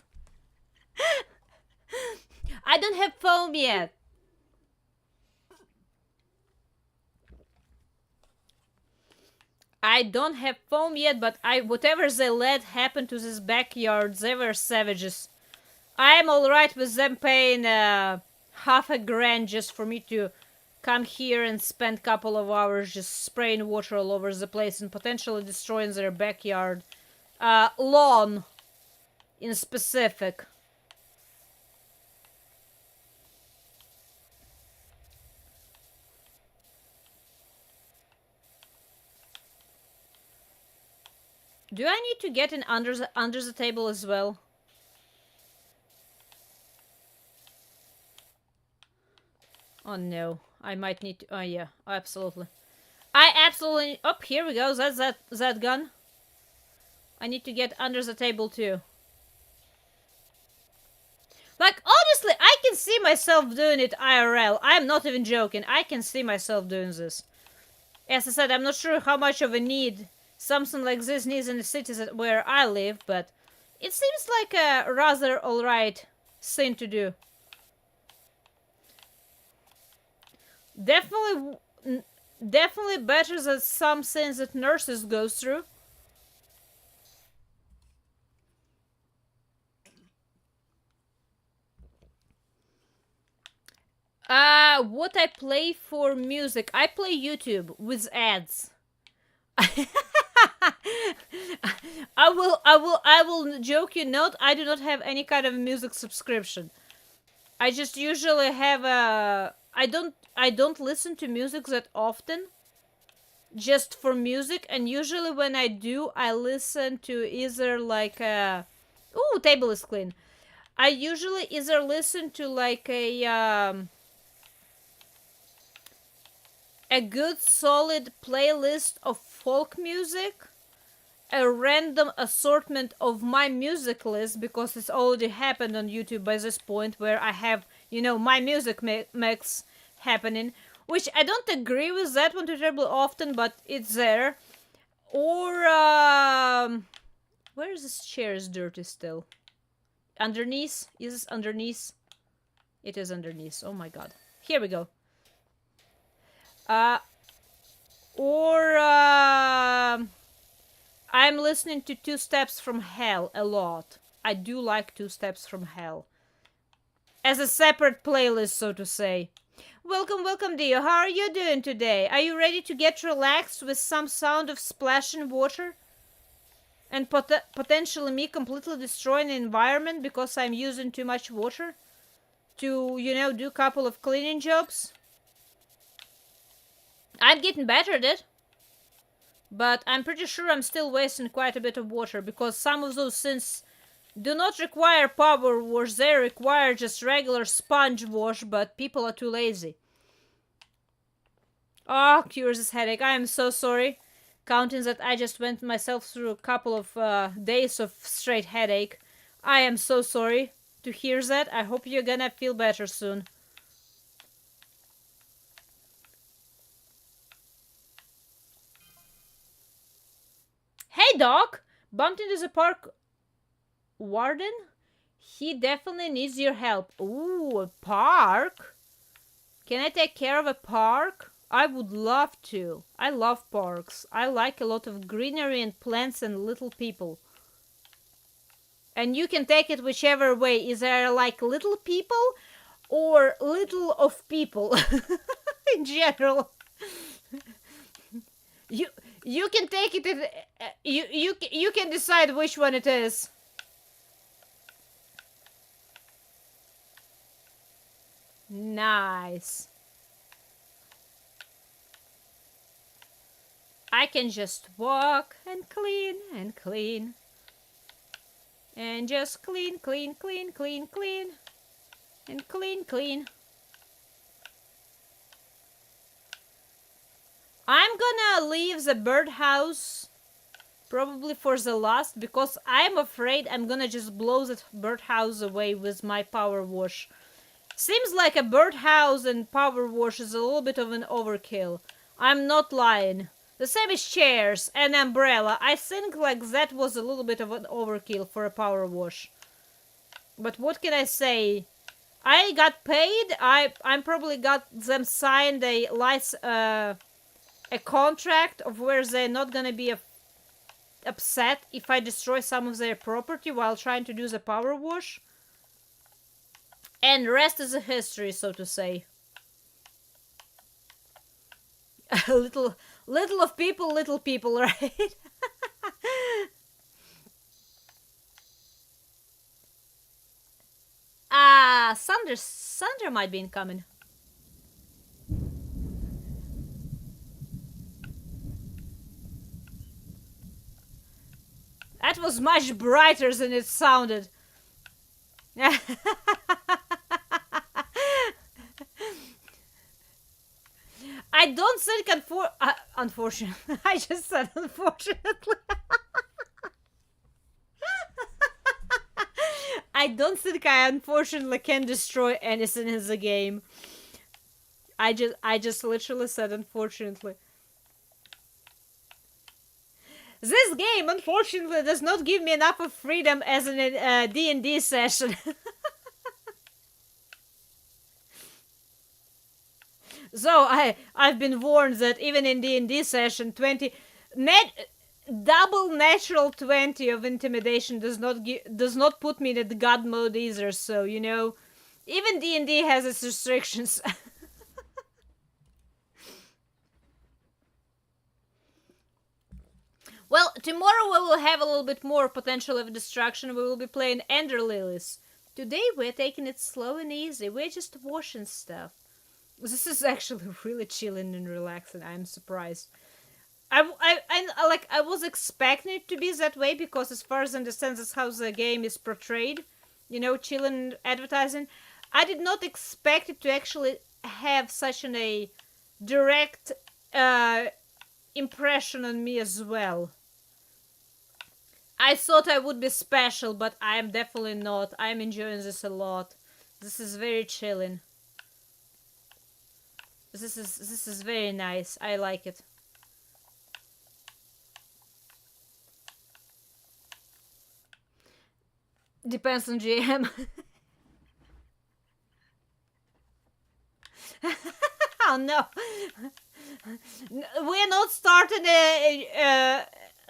I don't have foam yet. I don't have foam yet, but whatever they let happen to this backyard, they were savages. I'm alright with them paying half a grand just for me to come here and spend a couple of hours just spraying water all over the place and potentially destroying their backyard. Lawn in specific. Do I need to get in under the table as well? Oh no, I might need to. Oh yeah, absolutely. I absolutely. Oh, here we go. That's that gun. I need to get under the table too. Like honestly, I can see myself doing it IRL. I'm not even joking. I can see myself doing this. As I said, I'm not sure how much of a need something like this needs in the cities where I live, but it seems like a rather alright thing to do. Definitely better than some things that nurses go through. What I play for music? I play YouTube with ads. I will joke you not. I do not have any kind of music subscription. I just usually have a. I don't listen to music that often. Just for music, and usually when I do, I listen to either like a. Ooh, table is clean. I usually either listen to like a good solid playlist of folk music, a random assortment of my music list because it's already happened on YouTube by this point where I have, my music mix happening, which I don't agree with that one terribly often, but it's there. Or, where is this chair is dirty still? Underneath? Is this underneath? It is underneath. Oh my god. Here we go. I'm listening to Two Steps from Hell a lot. I do like Two Steps from Hell. As a separate playlist, so to say. Welcome, Dio. How are you doing today? Are you ready to get relaxed with some sound of splashing water? And potentially me completely destroying the environment because I'm using too much water? To, do a couple of cleaning jobs? I'm getting better at it. But I'm pretty sure I'm still wasting quite a bit of water because some of those things do not require power wash. They require just regular sponge wash, but people are too lazy. Oh, cures this headache. I am so sorry. Counting that I just went myself through a couple of days of straight headache. I am so sorry to hear that. I hope you're gonna feel better soon. Hey, Doc! Bumped into the park warden? He definitely needs your help. Ooh, a park? Can I take care of a park? I would love to. I love parks. I like a lot of greenery and plants and little people. And you can take it whichever way. Is there like little people or little of people in general? You can take it. You can decide which one it is. Nice. I can just walk and clean and clean. And just clean, clean, clean, clean, clean. And clean, clean. I'm gonna leave the birdhouse probably for the last because I'm afraid I'm gonna just blow the birdhouse away with my power wash. Seems like a birdhouse and power wash is a little bit of an overkill. I'm not lying. The same as chairs and umbrella. I think like that was a little bit of an overkill for a power wash. But what can I say? I got paid. I probably got them signed a contract of where they're not gonna be upset if I destroy some of their property while trying to do the power wash. And rest is a history, so to say. little of people, little people, right? Thunder might be incoming. That was much brighter than it sounded. I don't think unfortunately. I just said unfortunately. I don't think I unfortunately can destroy anything in the game. I just literally said unfortunately. This game unfortunately does not give me enough of freedom as in a D&D session. So I've been warned that even in D&D session 20 double natural 20 of intimidation does not put me in the god mode either, so you know, even D&D has its restrictions. Well, tomorrow we will have a little bit more potential of destruction. We will be playing Ender Lilies. Today we're taking it slow and easy. We're just washing stuff. This is actually really chilling and relaxing. I'm surprised. I was expecting it to be that way because, as far as I understand, that's how the game is portrayed. You know, chilling advertising. I did not expect it to actually have such a direct impression on me as well. I thought I would be special, but I am definitely not. I am enjoying this a lot. This is very chilling. This is very nice. I like it. Depends on GM. Oh no. We're not starting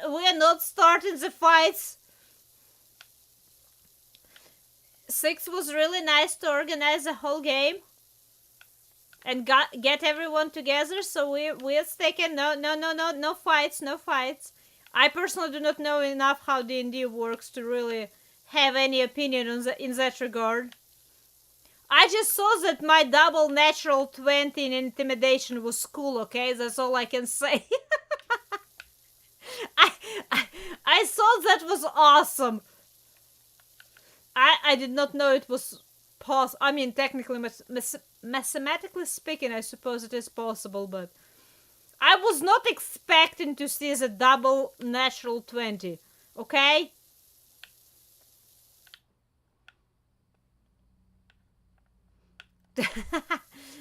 we're not starting the fights. 6 was really nice to organize the whole game and get everyone together, so we're sticking. No fights, no fights. I personally do not know enough how D&D works to really have any opinion on in that regard. I just saw that my double natural 20 in intimidation was cool, okay? That's all I can say. I thought that was awesome. I did not know it was possible. I mean, technically, mathematically speaking, I suppose it is possible, but I was not expecting to see the double natural 20, okay?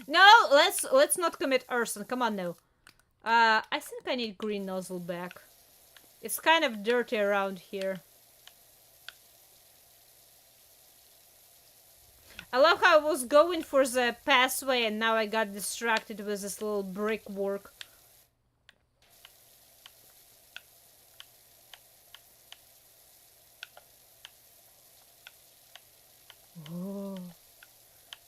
No, let's not commit arson. Come on now. I think I need green nozzle back. It's kind of dirty around here. I love how I was going for the pathway and now I got distracted with this little brickwork. Oh.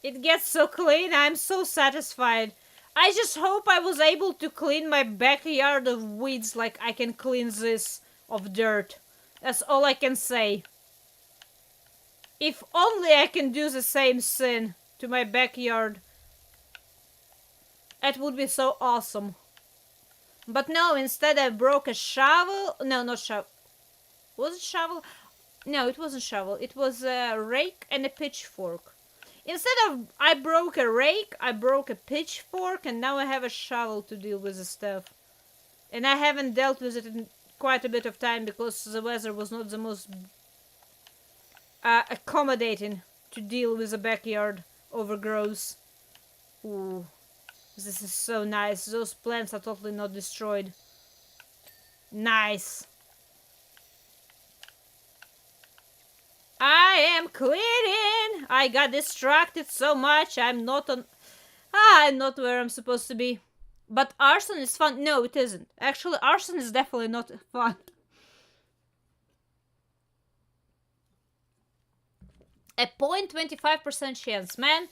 It gets so clean. I'm so satisfied. I just hope I was able to clean my backyard of weeds like I can clean this of dirt. That's all I can say. If only I can do the same thing to my backyard. That would be so awesome. But no, instead I broke a shovel. No, not shovel. Was it shovel? No, it wasn't shovel. It was a rake and a pitchfork. Instead of I broke a rake, I broke a pitchfork, and now I have a shovel to deal with the stuff. And I haven't dealt with it in quite a bit of time because the weather was not the most accommodating to deal with the backyard overgrows. Ooh, this is so nice. Those plants are totally not destroyed. Nice. I am cleaning. I got distracted so much. I'm not on. I'm not where I'm supposed to be. But arson is fun. No, it isn't. Actually, arson is definitely not fun. A 0.25% chance, man.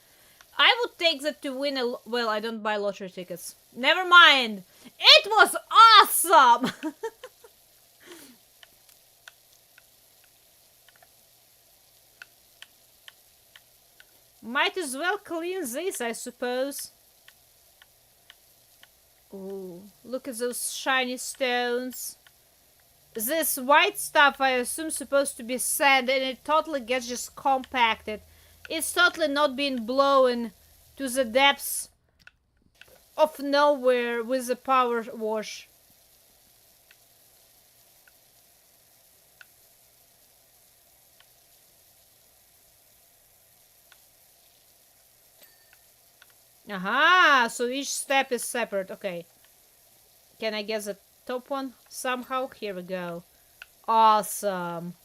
I would take that to win a. Well, I don't buy lottery tickets. Never mind. It was awesome. Might as well clean this, I suppose. Ooh, look at those shiny stones. This white stuff, I assume, supposed to be sand, and it totally gets just compacted. It's totally not being blown to the depths of nowhere with the power wash. Aha! So each step is separate. Okay. Can I get the top one somehow? Here we go. Awesome.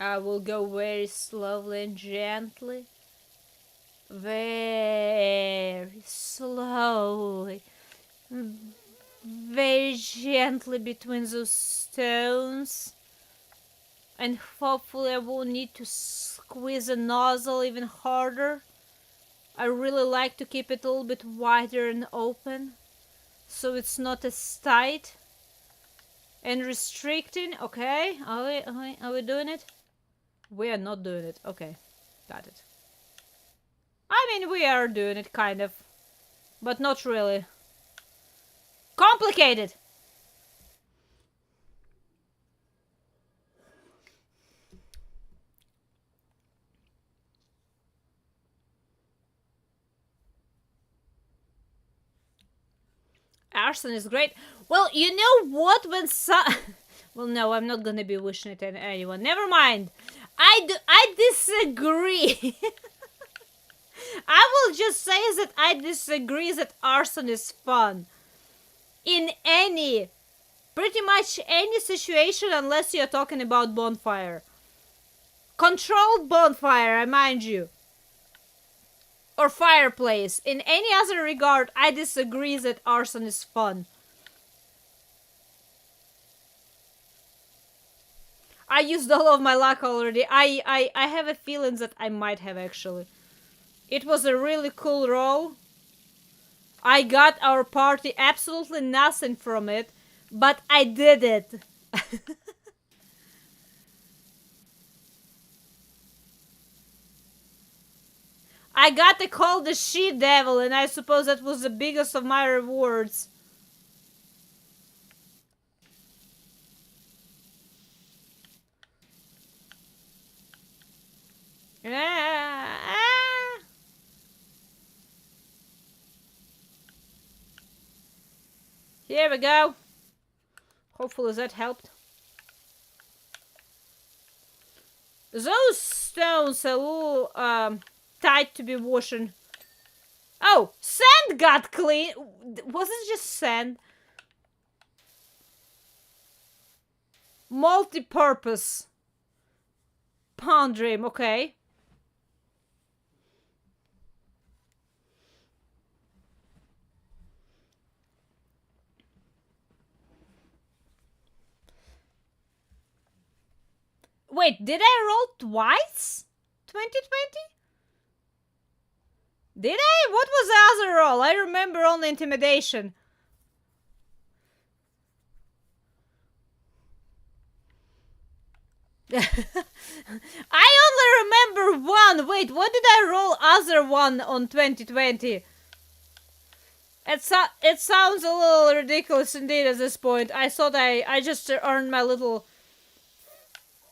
I will go very slowly and gently. Very slowly. Very gently between those stones. And hopefully I won't need to squeeze the nozzle even harder. I really like to keep it a little bit wider and open, so it's not as tight and restricting. Okay, are we doing it? We are not doing it. Okay, got it. I mean, we are doing it, kind of, but not really. Complicated! Arson is great. Well, you know what? When well, no, I'm not gonna be wishing it on anyone. Never mind. I disagree. I will just say that I disagree that arson is fun. In pretty much any situation, unless you're talking about bonfire. Controlled bonfire, I mind you. Or fireplace. In any other regard, I disagree that arson is fun. I used all of my luck already. I have a feeling that I might have, actually. It was a really cool roll. I got our party absolutely nothing from it, but I did it. I got to call the she-devil, and I suppose that was the biggest of my rewards. Here we go. Hopefully that helped. Those stones are a little tight to be washing. Oh, sand got clean. Was it just sand? Multi-purpose pond dream. Okay. Wait, did I roll twice? 2020? Did I? What was the other roll? I remember only intimidation. I only remember one. Wait, what did I roll other one on 2020? It sounds a little ridiculous indeed at this point. I thought I just earned my little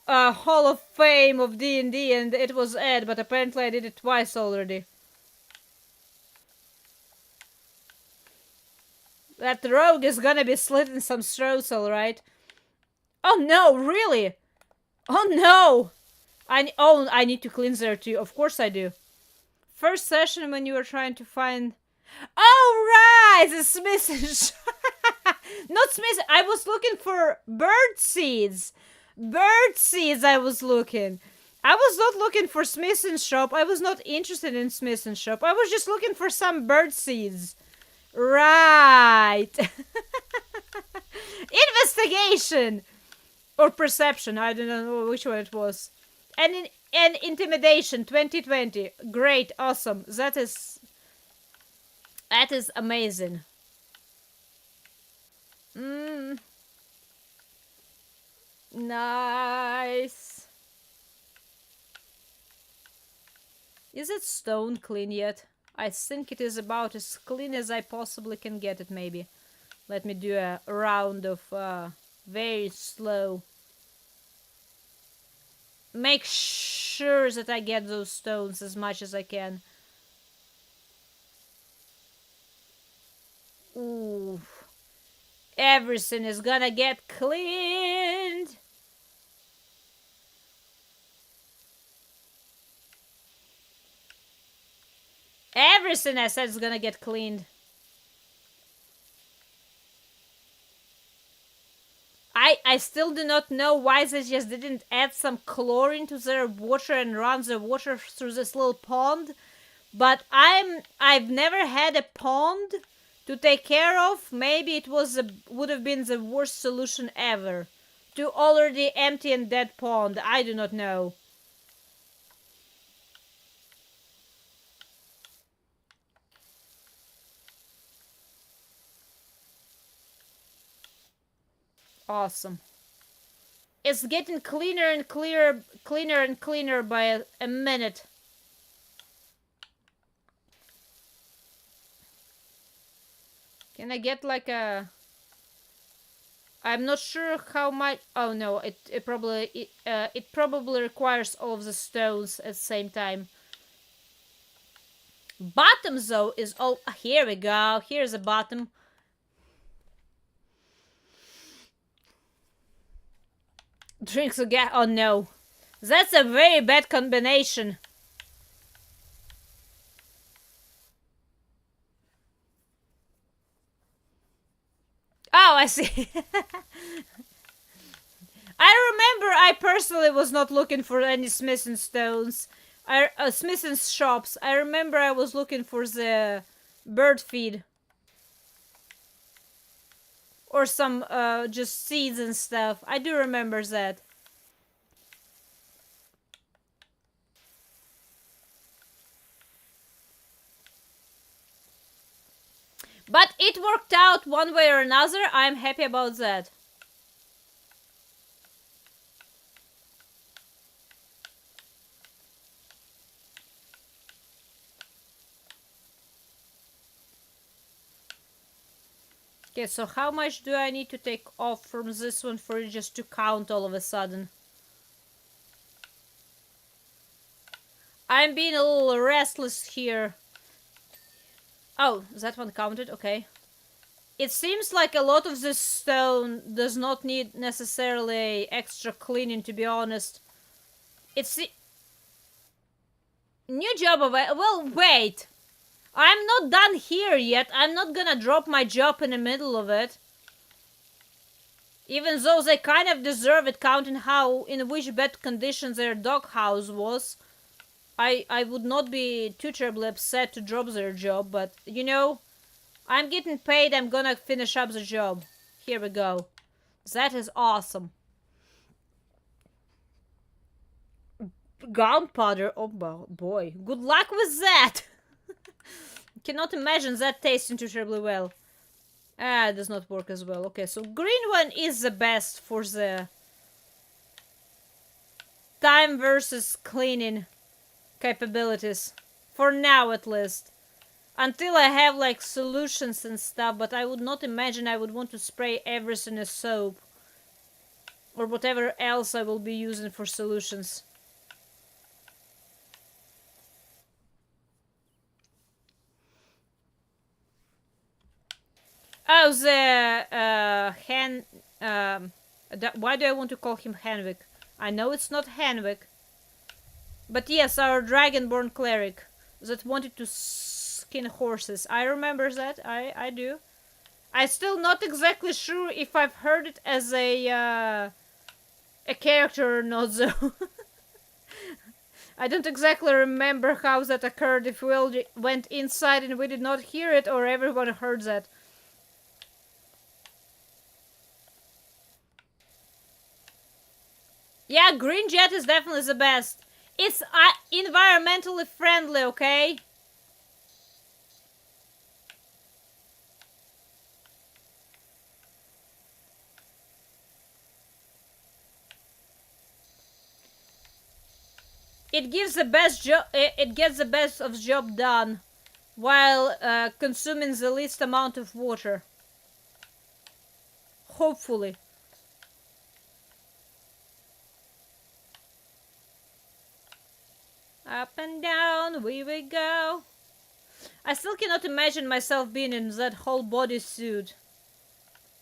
Hall of Fame of D&D and it was Ed, but apparently I did it twice already. That rogue is gonna be slitting some throats, alright. Oh no, really? Oh no! I need to cleanse there too. Of course I do. First session when you were trying to find. Oh right, the Smith and not Smith. I was looking for bird seeds. Bird seeds. I was looking. I was not looking for Smith and Shop. I was not interested in Smith and Shop. I was just looking for some bird seeds. Right. Investigation or perception. I don't know which one it was. And intimidation 2020. Great, awesome. That is amazing. Nice. Is it stone clean yet? I think it is about as clean as I possibly can get it, maybe. Let me do a round of very slow. Make sure that I get those stones as much as I can. Ooh. Everything is gonna get cleaned. Everything I said is gonna get cleaned. I still do not know why they just didn't add some chlorine to their water and run the water through this little pond. But I've never had a pond to take care of. Maybe it would have been the worst solution ever. To already empty and dead pond. I do not know. Awesome. It's getting cleaner and cleaner by a minute. Can I get like a... I'm not sure how much... Oh no, it probably requires all of the stones at the same time. Bottom though is all... Here we go. Here's the bottom. Drinks again. Oh no. That's a very bad combination. Oh, I see. I remember I personally was not looking for any Smith and Stones. Smith and Shops. I remember I was looking for the bird feed. Or some just seeds and stuff. I do remember that. But it worked out one way or another. I'm happy about that. Okay, so how much do I need to take off from this one for it just to count all of a sudden? I'm being a little restless here. Oh, that one counted? Okay. It seems like a lot of this stone does not need necessarily extra cleaning, to be honest. It's... New job of... Well, wait! I'm not done here yet. I'm not gonna drop my job in the middle of it. Even though they kind of deserve it, counting how, in which bad condition their doghouse was. I would not be too terribly upset to drop their job, but, you know, I'm getting paid, I'm gonna finish up the job. Here we go. That is awesome. Gunpowder, oh boy. Good luck with that! Cannot imagine that tasting too terribly well. Ah, it does not work as well. Okay, so green one is the best for the time versus cleaning capabilities. For now, at least. Until I have, like, solutions and stuff, but I would not imagine I would want to spray everything as soap. Or whatever else I will be using for solutions. Oh, the why do I want to call him Henrik? I know it's not Henwick. But yes, our dragonborn cleric that wanted to skin horses. I remember that. I do. I'm still not exactly sure if I've heard it as a character or not, though. I don't exactly remember how that occurred, if we all went inside and we did not hear it, or everyone heard that. Yeah, green jet is definitely the best. It's environmentally friendly, okay? It gives the best job. It gets the best of job done, while consuming the least amount of water. Hopefully. Up and down we will go. I still cannot imagine myself being in that whole bodysuit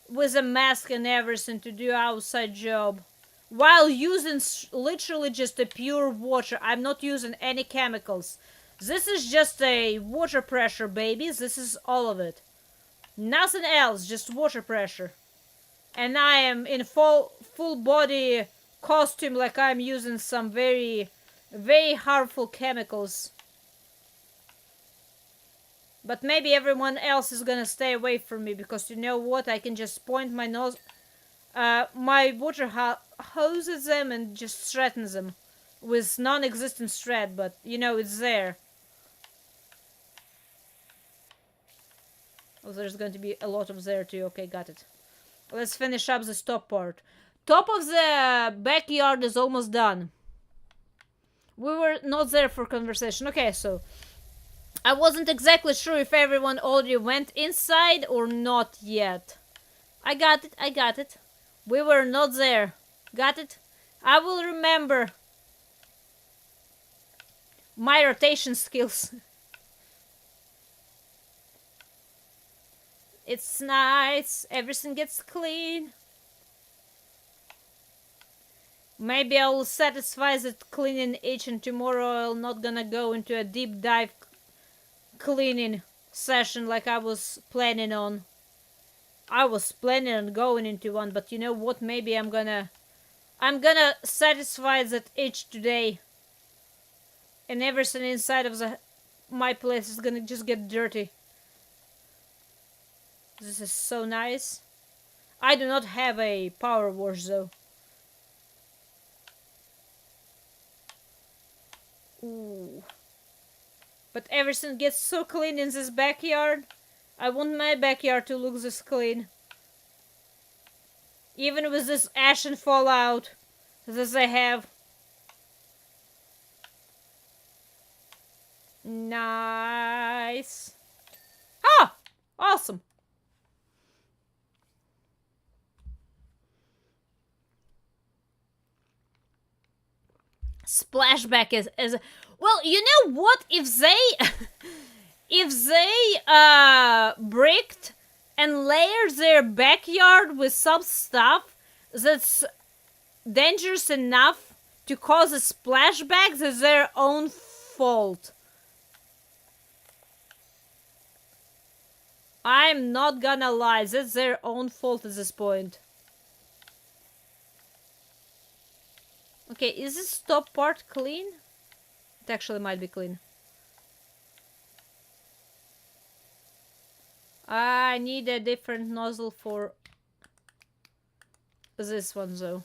with a mask and everything to do outside job, while using literally just a pure water. I'm not using any chemicals. This is just a water pressure, baby. This is all of it. Nothing else, just water pressure. And I am in full body costume, like I'm using some very, very harmful chemicals. But maybe everyone else is gonna stay away from me, because you know what? I can just point my nose, my water hose at them and just threaten them with non-existent threat. But you know it's there. Oh, there's going to be a lot of there too. Okay, got it. Let's finish up this top part. Top of the backyard is almost done. We were not there for conversation. Okay, so I wasn't exactly sure if everyone already went inside or not yet. I got it, I got it. We were not there. Got it? I will remember my rotation skills. It's nice. Everything gets clean. Maybe I will satisfy that cleaning itch, and tomorrow I'm not gonna go into a deep dive cleaning session like I was planning on. I was planning on going into one, but you know what? Maybe I'm gonna satisfy that itch today, and everything inside of my place is gonna just get dirty. This is so nice. I do not have a power wash though. Ooh. But everything gets so clean in this backyard. I want my backyard to look this clean. Even with this ash and fallout that I have. Nice. Ah! Awesome. Splashback is well, you know what? If they if they bricked and layered their backyard with some stuff that's dangerous enough to cause a splashback, that's their own fault. I'm not gonna lie, that's their own fault at this point. Okay, is this top part clean? It actually might be clean. I need a different nozzle for this one though.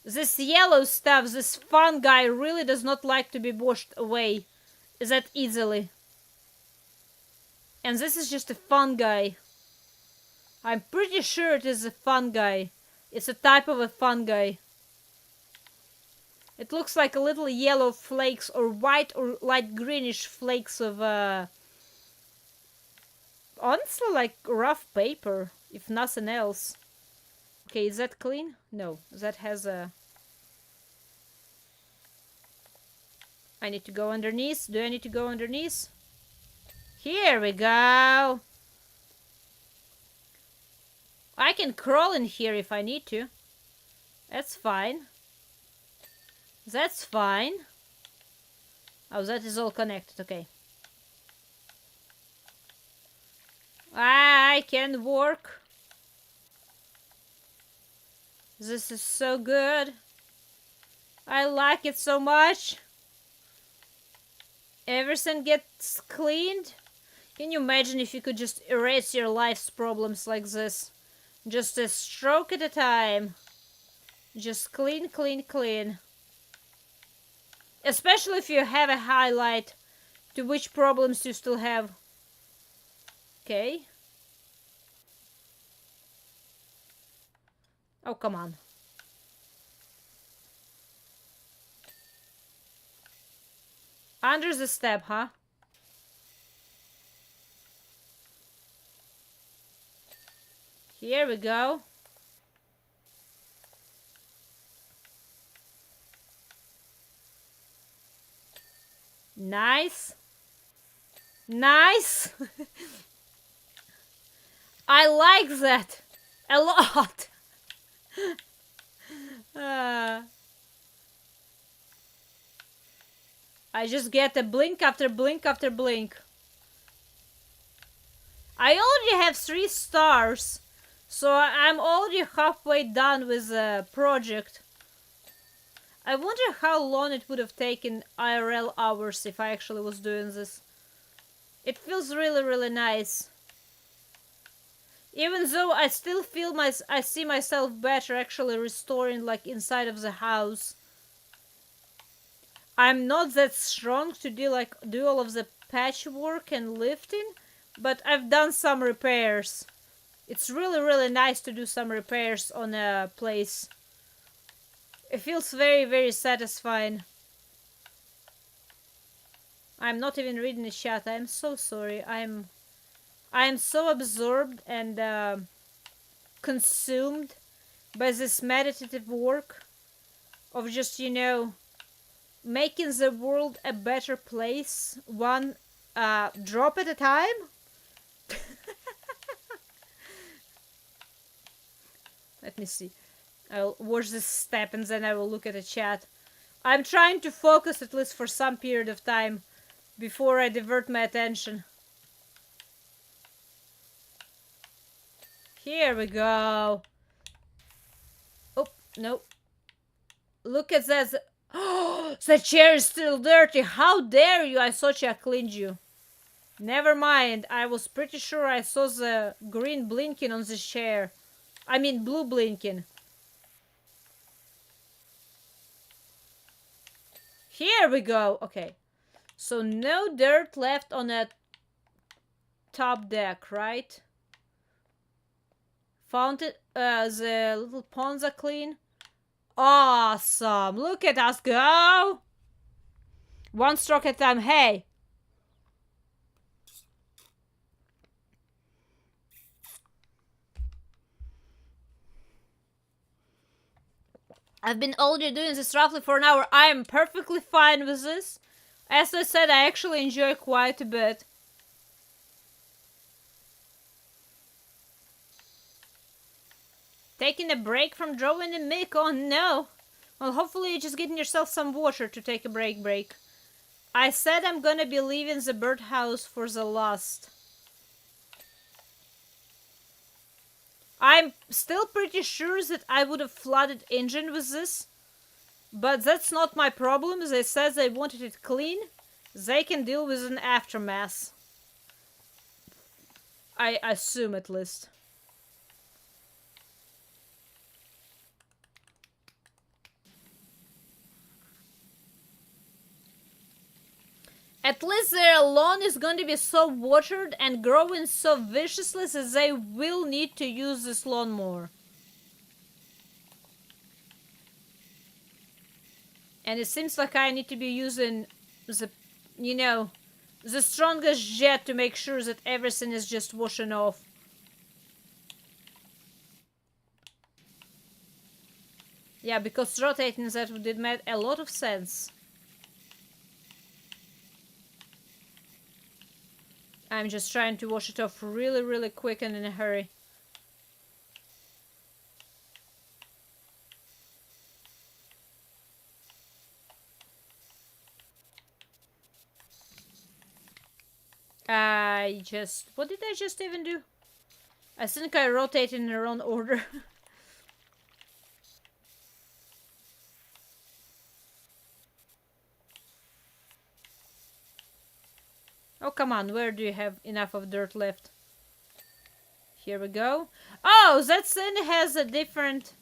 This yellow stuff, this fungi really does not like to be washed away that easily. And this is just a fungi. I'm pretty sure it is a fungi. It's a type of a fungi. It looks like a little yellow flakes or white or light greenish flakes of honestly like rough paper, if nothing else. Okay, is that clean? No, that has a... I need to go underneath. Do I need to go underneath? Here we go. I can crawl in here if I need to. That's fine. That's fine. Oh, that is all connected, okay. I can work. This is so good. I like it so much. Everything gets cleaned. Can you imagine if you could just erase your life's problems like this? Just a stroke at a time. Just clean, clean, clean. Especially if you have a highlight to which problems you still have. Okay. Oh, come on. Under the step, huh? Here we go. Nice. Nice. I like that a lot. I just get a blink after blink after blink. I already have 3 stars, so I'm already halfway done with the project. I wonder how long it would have taken IRL hours if I actually was doing this. It feels really, really nice. Even though I still feel I see myself better actually restoring like inside of the house. I'm not that strong to do all of the patchwork and lifting, but I've done some repairs. It's really, really nice to do some repairs on a place. It feels very, very satisfying. I'm not even reading the chat. I'm so sorry. I'm so absorbed and consumed by this meditative work of just, you know, making the world a better place, one drop at a time. Let me see. I'll watch this step and then I will look at the chat. I'm trying to focus at least for some period of time before I divert my attention. Here we go. Oh, no. Look at that. Oh, the chair is still dirty. How dare you? I thought I cleaned you. Never mind. I was pretty sure I saw the green blinking on this chair. I mean blue blinking. Here we go. Okay. So no dirt left on that top deck, right? Found it. The little ponds are clean. Awesome. Look at us go. One stroke at a time. Hey. I've been already doing this roughly for an hour. I am perfectly fine with this. As I said, I actually enjoy quite a bit. Taking a break from drawing a mic? Oh no. Well, hopefully you're just getting yourself some water to take a break. I said I'm gonna be leaving the birdhouse for the last. I'm still pretty sure that I would have flooded engine with this. But that's not my problem. They said they wanted it clean. They can deal with an aftermath. I assume at least. At least their lawn is going to be so watered and growing so viciously that they will need to use this lawnmower. And it seems like I need to be using the, you know, the strongest jet to make sure that everything is just washing off. Yeah, because rotating that did make a lot of sense. I'm just trying to wash it off really, really quick and in a hurry. What did I just even do? I think I rotated in the wrong order. Oh, come on, where do you have enough of dirt left? Here we go. Oh, that thing has a different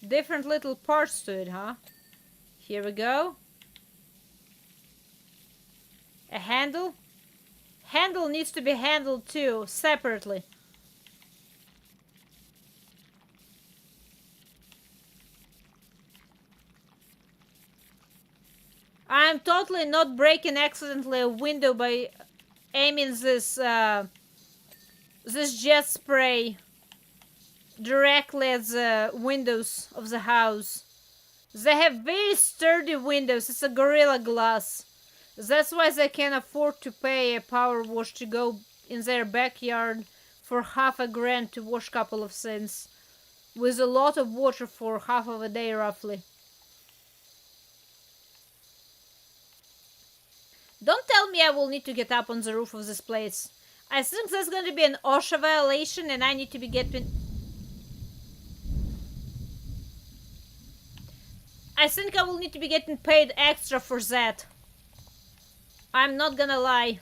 little parts to it, huh? Here we go. A handle. Handle needs to be handled too, separately. I'm totally not breaking accidentally a window by aiming this jet spray directly at the windows of the house. They have very sturdy windows. It's a Gorilla Glass. That's why they can afford to pay a power wash to go in their backyard for half a grand to wash a couple of things. With a lot of water for half of a day roughly. Don't tell me I will need to get up on the roof of this place. I think there's going to be an OSHA violation and I need to be getting... I think I will need to be getting paid extra for that. I'm not gonna lie.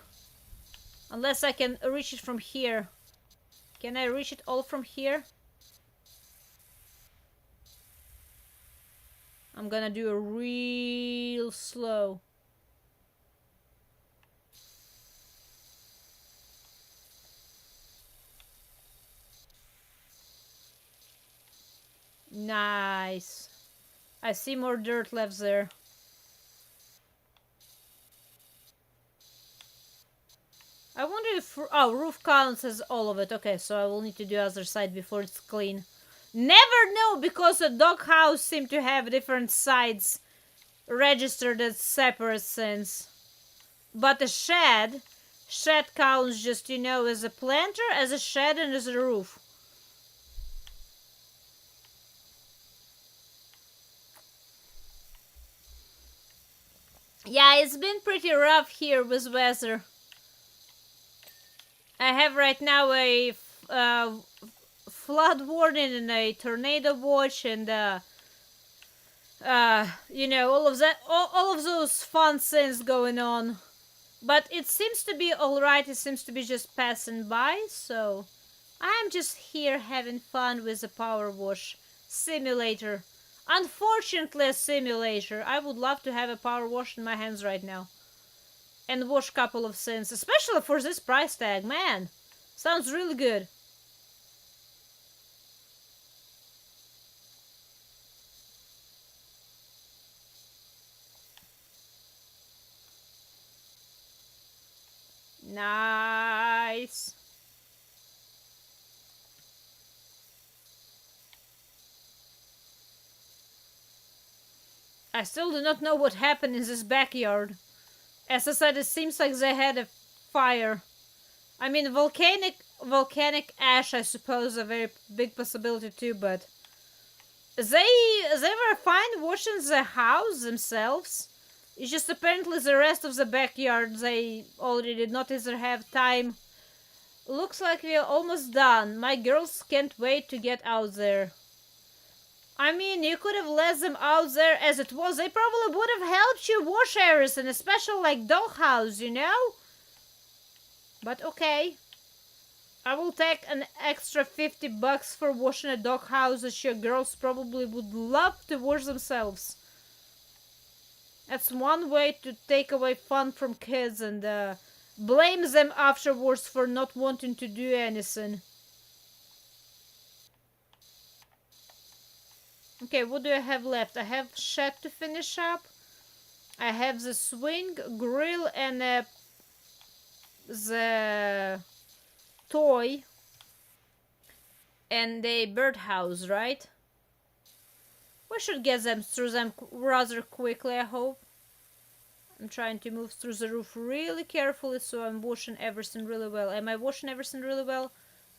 Unless I can reach it from here. Can I reach it all from here? I'm gonna do a real slow. Nice. I see more dirt left there. I wonder if... Oh, roof counts as all of it. Okay, so I will need to do other side before it's clean. Never know, because the doghouse seem to have different sides registered as separate things. But a shed counts just, you know, as a planter, as a shed, and as a roof. Yeah, it's been pretty rough here with weather. I have right now a flood warning and a tornado watch and you know, all of that, all of those fun things going on. But it seems to be alright, it seems to be just passing by, so I'm just here having fun with the power wash simulator. Unfortunately, a simulator. I would love to have a power wash in my hands right now. And wash a couple of things, especially for this price tag, man. Sounds really good. Nice. I still do not know what happened in this backyard. As I said, it seems like they had a fire. I mean, volcanic ash, I suppose, a very big possibility too, but they were fine washing the house themselves. It's just apparently the rest of the backyard they already did not either have time. Looks like we're almost done. My girls can't wait to get out there. I mean, you could have let them out there as it was. They probably would have helped you wash everything, especially like doghouse, you know? But okay. I will take an extra $50 for washing a doghouse that your girls probably would love to wash themselves. That's one way to take away fun from kids and blame them afterwards for not wanting to do anything. Okay, what do I have left? I have shed to finish up. I have the swing, grill, and the toy and a birdhouse, right? We should get them through them rather quickly, I hope. I'm trying to move through the roof really carefully, so I'm washing everything really well. Am I washing everything really well?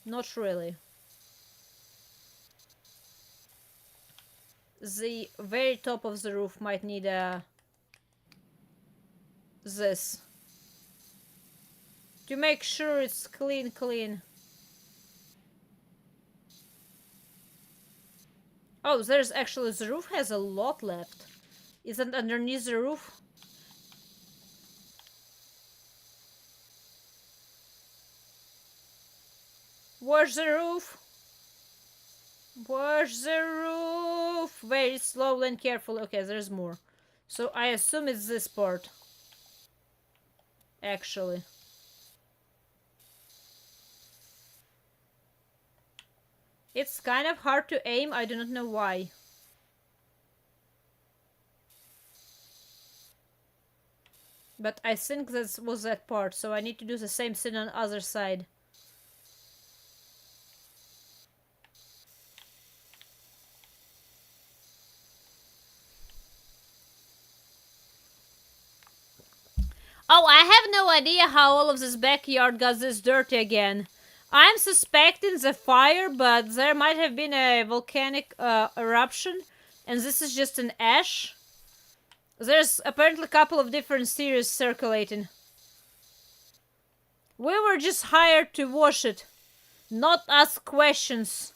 Not really. The very top of the roof might need this. To make sure it's clean. Oh, there's actually, the roof has a lot left. Isn't underneath the roof? Where's the roof? Where's the roof? Very slowly and carefully. Okay, there's more. So I assume it's this part. Actually. It's kind of hard to aim. I do not know why. But I think that was that part. So I need to do the same thing on the other side. Oh, I have no idea how all of this backyard got this dirty again. I'm suspecting the fire, but there might have been a volcanic eruption, and this is just an ash. There's apparently a couple of different theories circulating. We were just hired to wash it, not ask questions.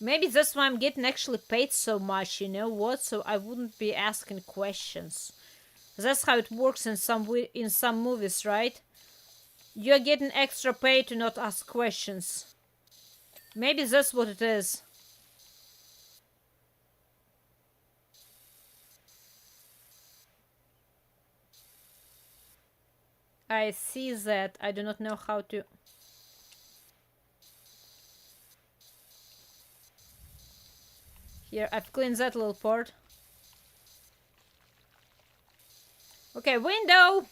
Maybe that's why I'm getting actually paid so much, you know what? So I wouldn't be asking questions. That's how it works in some movies, right? You're getting extra pay to not ask questions. Maybe that's what it is. I see that. I do not know how to... Here, I've cleaned that little part. Okay, window!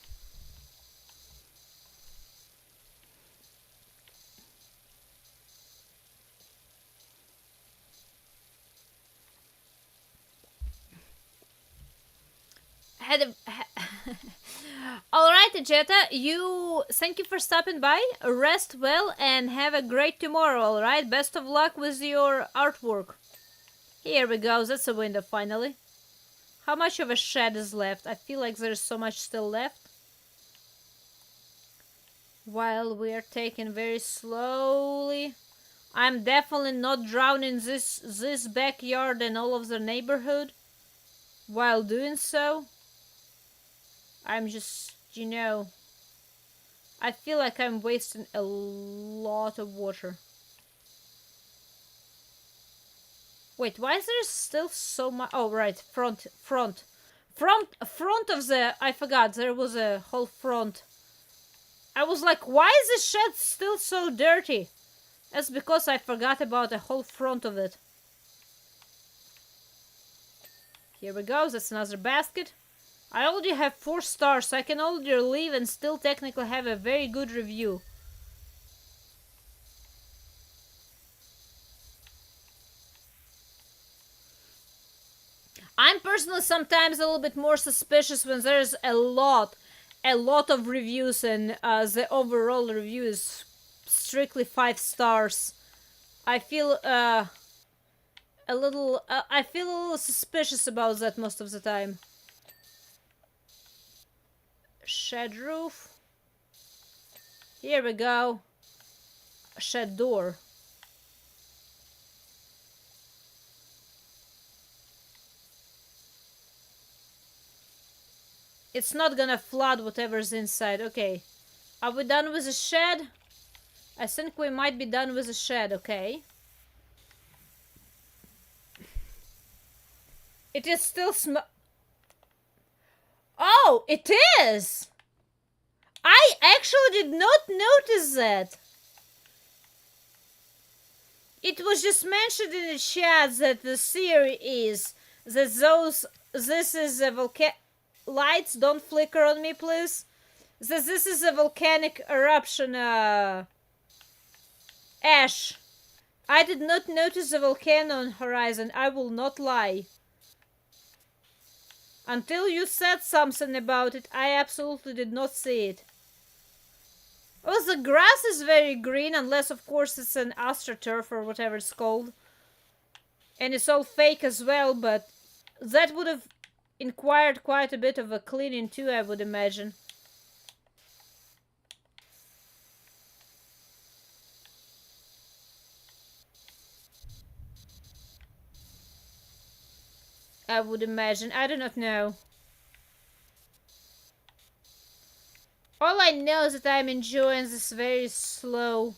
Alright, Jetta, thank you for stopping by. Rest well and have a great tomorrow, alright? Best of luck with your artwork. Here we go, that's a window finally. How much of a shed is left? I feel like there's so much still left. While we are taking very slowly. I'm definitely not drowning this backyard and all of the neighborhood. While doing so, I'm just, you know, I feel like I'm wasting a lot of water. Wait, why is there still so much? Oh, right, front of the, I forgot, there was a whole front. I was like, why is the shed still so dirty? That's because I forgot about the whole front of it. Here we go, that's another basket. I already have 4 stars, so I can already leave and still technically have a very good review. I'm personally sometimes a little bit more suspicious when there's a lot of reviews and the overall review is strictly 5 stars. I feel a little suspicious about that most of the time. Shed roof. Here we go. Shed door. It's not gonna flood whatever's inside. Okay. Are we done with the shed? I think we might be done with the shed, okay. It is still Oh, it is! I actually did not notice that. It was just mentioned in the chat that the theory is that this is a lights don't flicker on me, please. That this is a volcanic eruption, ash. I did not notice the volcano on horizon, I will not lie. Until you said something about it, I absolutely did not see it. Oh, the grass is very green, unless of course it's an astroturf or whatever it's called. And it's all fake as well, but that would have required quite a bit of a cleaning too, I would imagine. I would imagine. I do not know. All I know is that I'm enjoying this very slow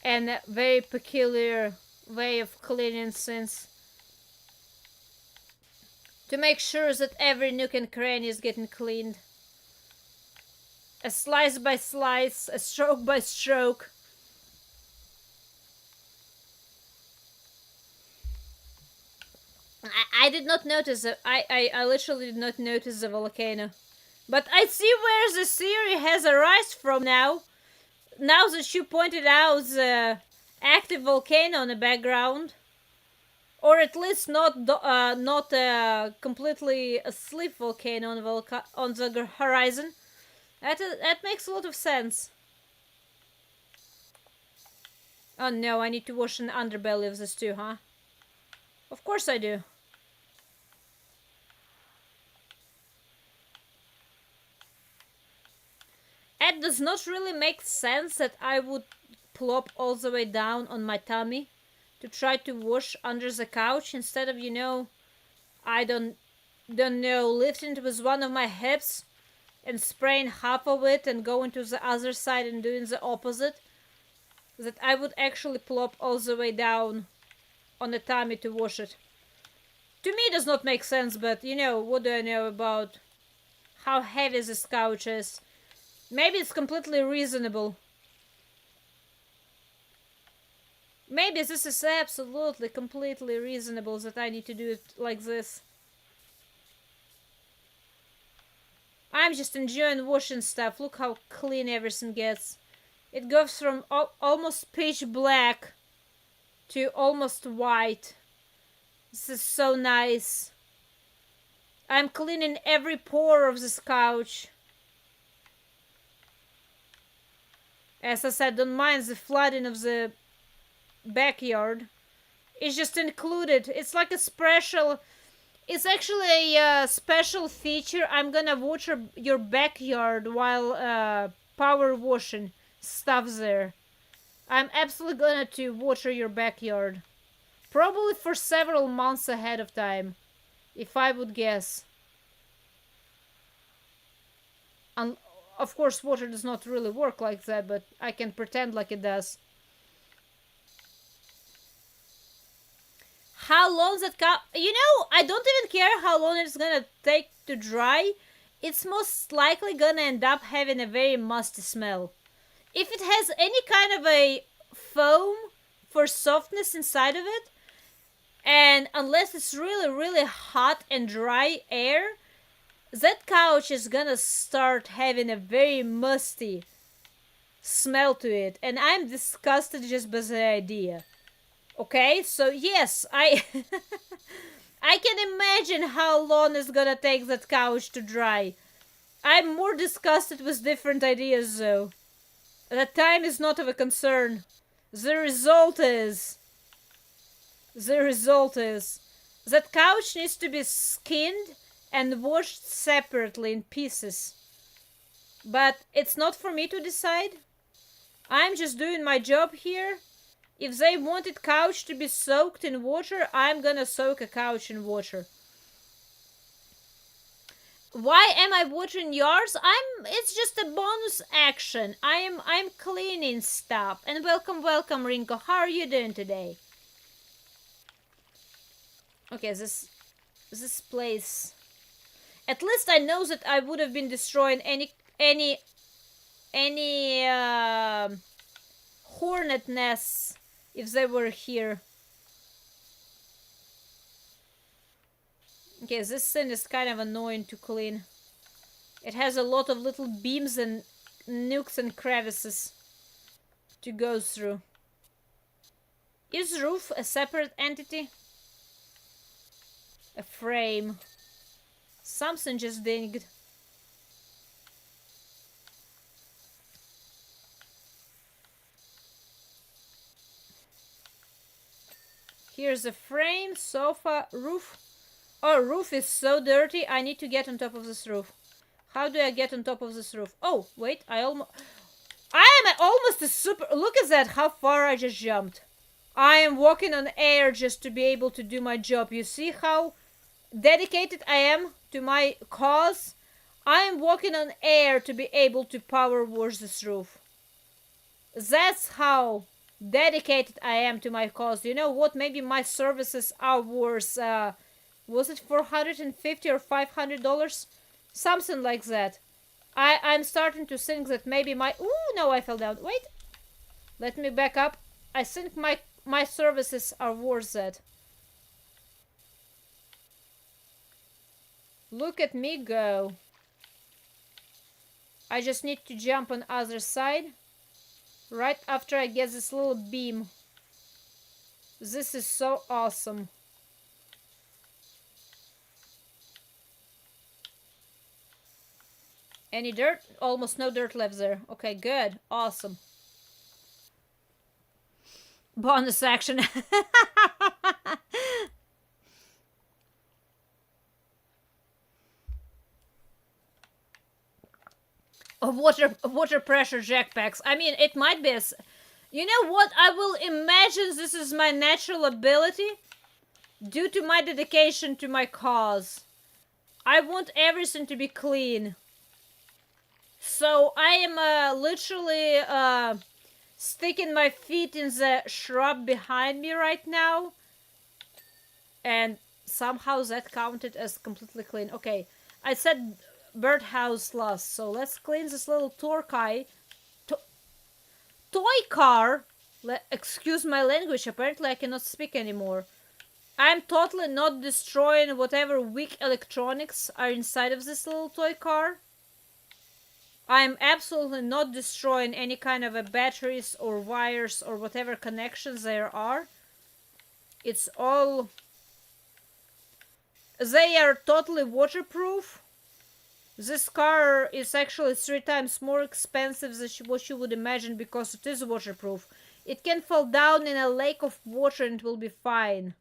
and very peculiar way of cleaning things. To make sure that every nook and cranny is getting cleaned. A slice by slice, a stroke by stroke. I did not notice it. I literally did not notice the volcano. But I see where the theory has arisen from now. Now that you pointed out the active volcano in the background. Or at least not a completely asleep volcano on the horizon. That makes a lot of sense. Oh no, I need to wash an underbelly of this too, huh? Of course I do. It does not really make sense that I would plop all the way down on my tummy to try to wash under the couch instead of, I don't know, lifting it with one of my hips and spraying half of it and going to the other side and doing the opposite. That I would actually plop all the way down on the tummy to wash it. To me it does not make sense, but what do I know about how heavy this couch is? Maybe it's completely reasonable. Maybe this is absolutely, completely reasonable that I need to do it like this. I'm just enjoying washing stuff. Look how clean everything gets. It goes from almost pitch black to almost white. This is so nice. I'm cleaning every pore of this couch. As I said, don't mind the flooding of the backyard. It's just included. It's like a special... It's actually a special feature. I'm gonna water your backyard while power washing stuff there. I'm absolutely gonna to water your backyard. Probably for several months ahead of time, if I would guess. Of course, water does not really work like that, but I can pretend like it does. How long that I don't even care how long it's gonna take to dry. It's most likely gonna end up having a very musty smell. If it has any kind of a foam for softness inside of it, and unless it's really, really hot and dry air, that couch is gonna start having a very musty smell to it, and I'm disgusted just by the idea. Okay, so yes, I I can imagine how long it's gonna take that couch to dry. I'm more disgusted with different ideas though. That time is not of a concern. The result is that couch needs to be skinned and washed separately in pieces. But it's not for me to decide. I'm just doing my job here. If they wanted couch to be soaked in water, I'm gonna soak a couch in water. Why am I watering yours? It's just a bonus action. I'm cleaning stuff. And welcome, Rinko. How are you doing today? Okay, this place. At least I know that I would have been destroying any hornet nests if they were here. Okay, this thing is kind of annoying to clean. It has a lot of little beams and nooks and crevices to go through. Is roof a separate entity? A frame. Something just dinged. Here's a frame, sofa, roof. Oh, roof is so dirty. I need to get on top of this roof. How do I get on top of this roof? Oh, wait, I am almost a super... Look at that, how far I just jumped. I am walking on air just to be able to do my job. You see how dedicated I am to my cause. I am walking on air to be able to power wash this roof. That's how dedicated I am to my cause. You know what? Maybe my services are worth, was it $450 or $500? Something like that. I'm starting to think that maybe my... Ooh, no, I fell down. Wait. Let me back up. I think my services are worth that. Look at me go. I just need to jump on other side. Right after I get this little beam. This is so awesome. Any dirt? Almost no dirt left there. Okay, good. Awesome. Bonus action. Water pressure jetpacks. I mean, it might be you know what? I will imagine this is my natural ability due to my dedication to my cause. I want everything to be clean. So I am literally sticking my feet in the shrub behind me right now. And somehow that counted as completely clean. Okay, I said birdhouse last, so let's clean this little toy car. Excuse my language, apparently I cannot speak anymore. I'm totally not destroying whatever weak electronics are inside of this little toy car. I'm absolutely not destroying any kind of batteries or wires or whatever connections there are. It's all... They are totally waterproof. This car is actually 3 times more expensive than what you would imagine because it is waterproof. It can fall down in a lake of water and it will be fine.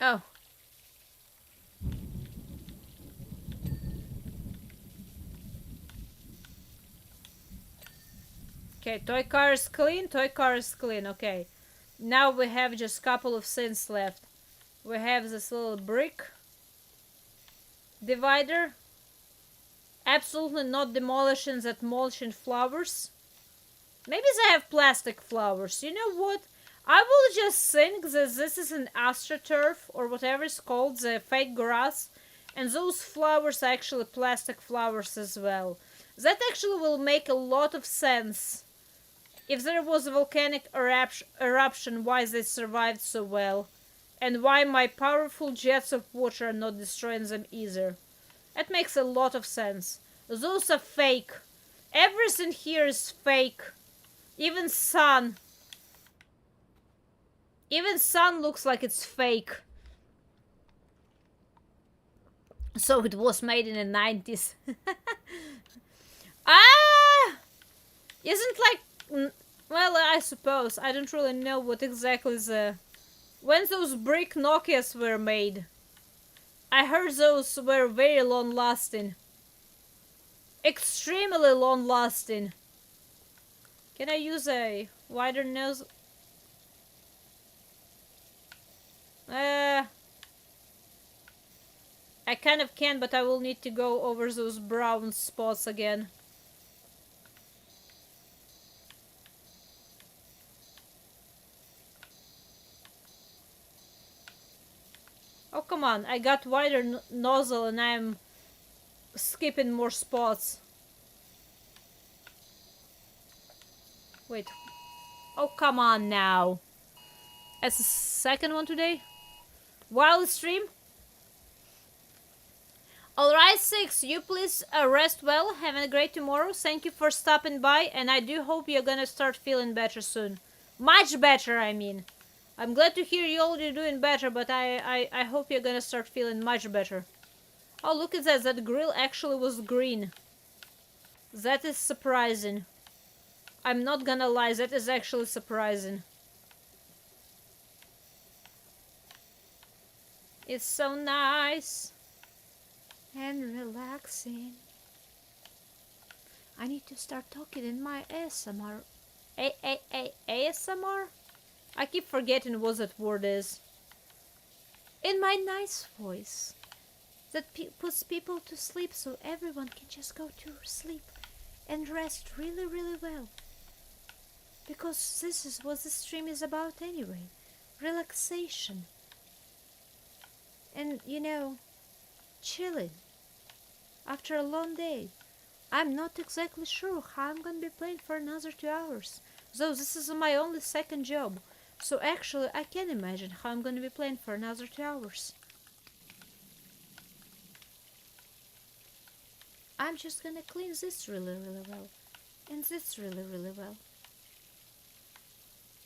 Oh. Okay, toy car is clean, toy car is clean, okay. Now we have just a couple of things left. We have this little brick divider. Absolutely not demolishing that mulching flowers. Maybe they have plastic flowers. You know what? I will just think that this is an astroturf or whatever it's called, the fake grass. And those flowers are actually plastic flowers as well. That actually will make a lot of sense. If there was a volcanic eruption, why they survived so well. And why my powerful jets of water are not destroying them either. That makes a lot of sense. Those are fake. Everything here is fake. Even sun. Even sun looks like it's fake. So it was made in the 90s. Ah! Isn't like... Well, I suppose. I don't really know what exactly the... When those brick Nokias were made. I heard those were very long-lasting. Extremely long-lasting. Can I use a wider nose? I kind of can, but I will need to go over those brown spots again. Oh, come on. I got wider nozzle and I'm skipping more spots. Wait. Oh, come on now. That's the second one today? Wild stream? Alright, 6. You please rest well. Have a great tomorrow. Thank you for stopping by. And I do hope you're gonna start feeling better soon. Much better, I mean. I'm glad to hear you're doing better, but I hope you're gonna start feeling much better. Oh, look at that. That grill actually was green. That is surprising. I'm not gonna lie. That is actually surprising. It's so nice. and relaxing. I need to start talking in my ASMR. ASMR? I keep forgetting what that word is. In my nice voice. That puts people to sleep so everyone can just go to sleep and rest really, really well. Because this is what the stream is about anyway. Relaxation. And, chilling. After a long day. I'm not exactly sure how I'm gonna be playing for another 2 hours. Though this is my only second job. So actually I can imagine how I'm gonna be playing for another 2 hours. I'm just gonna clean this really, really well. And this really, really well.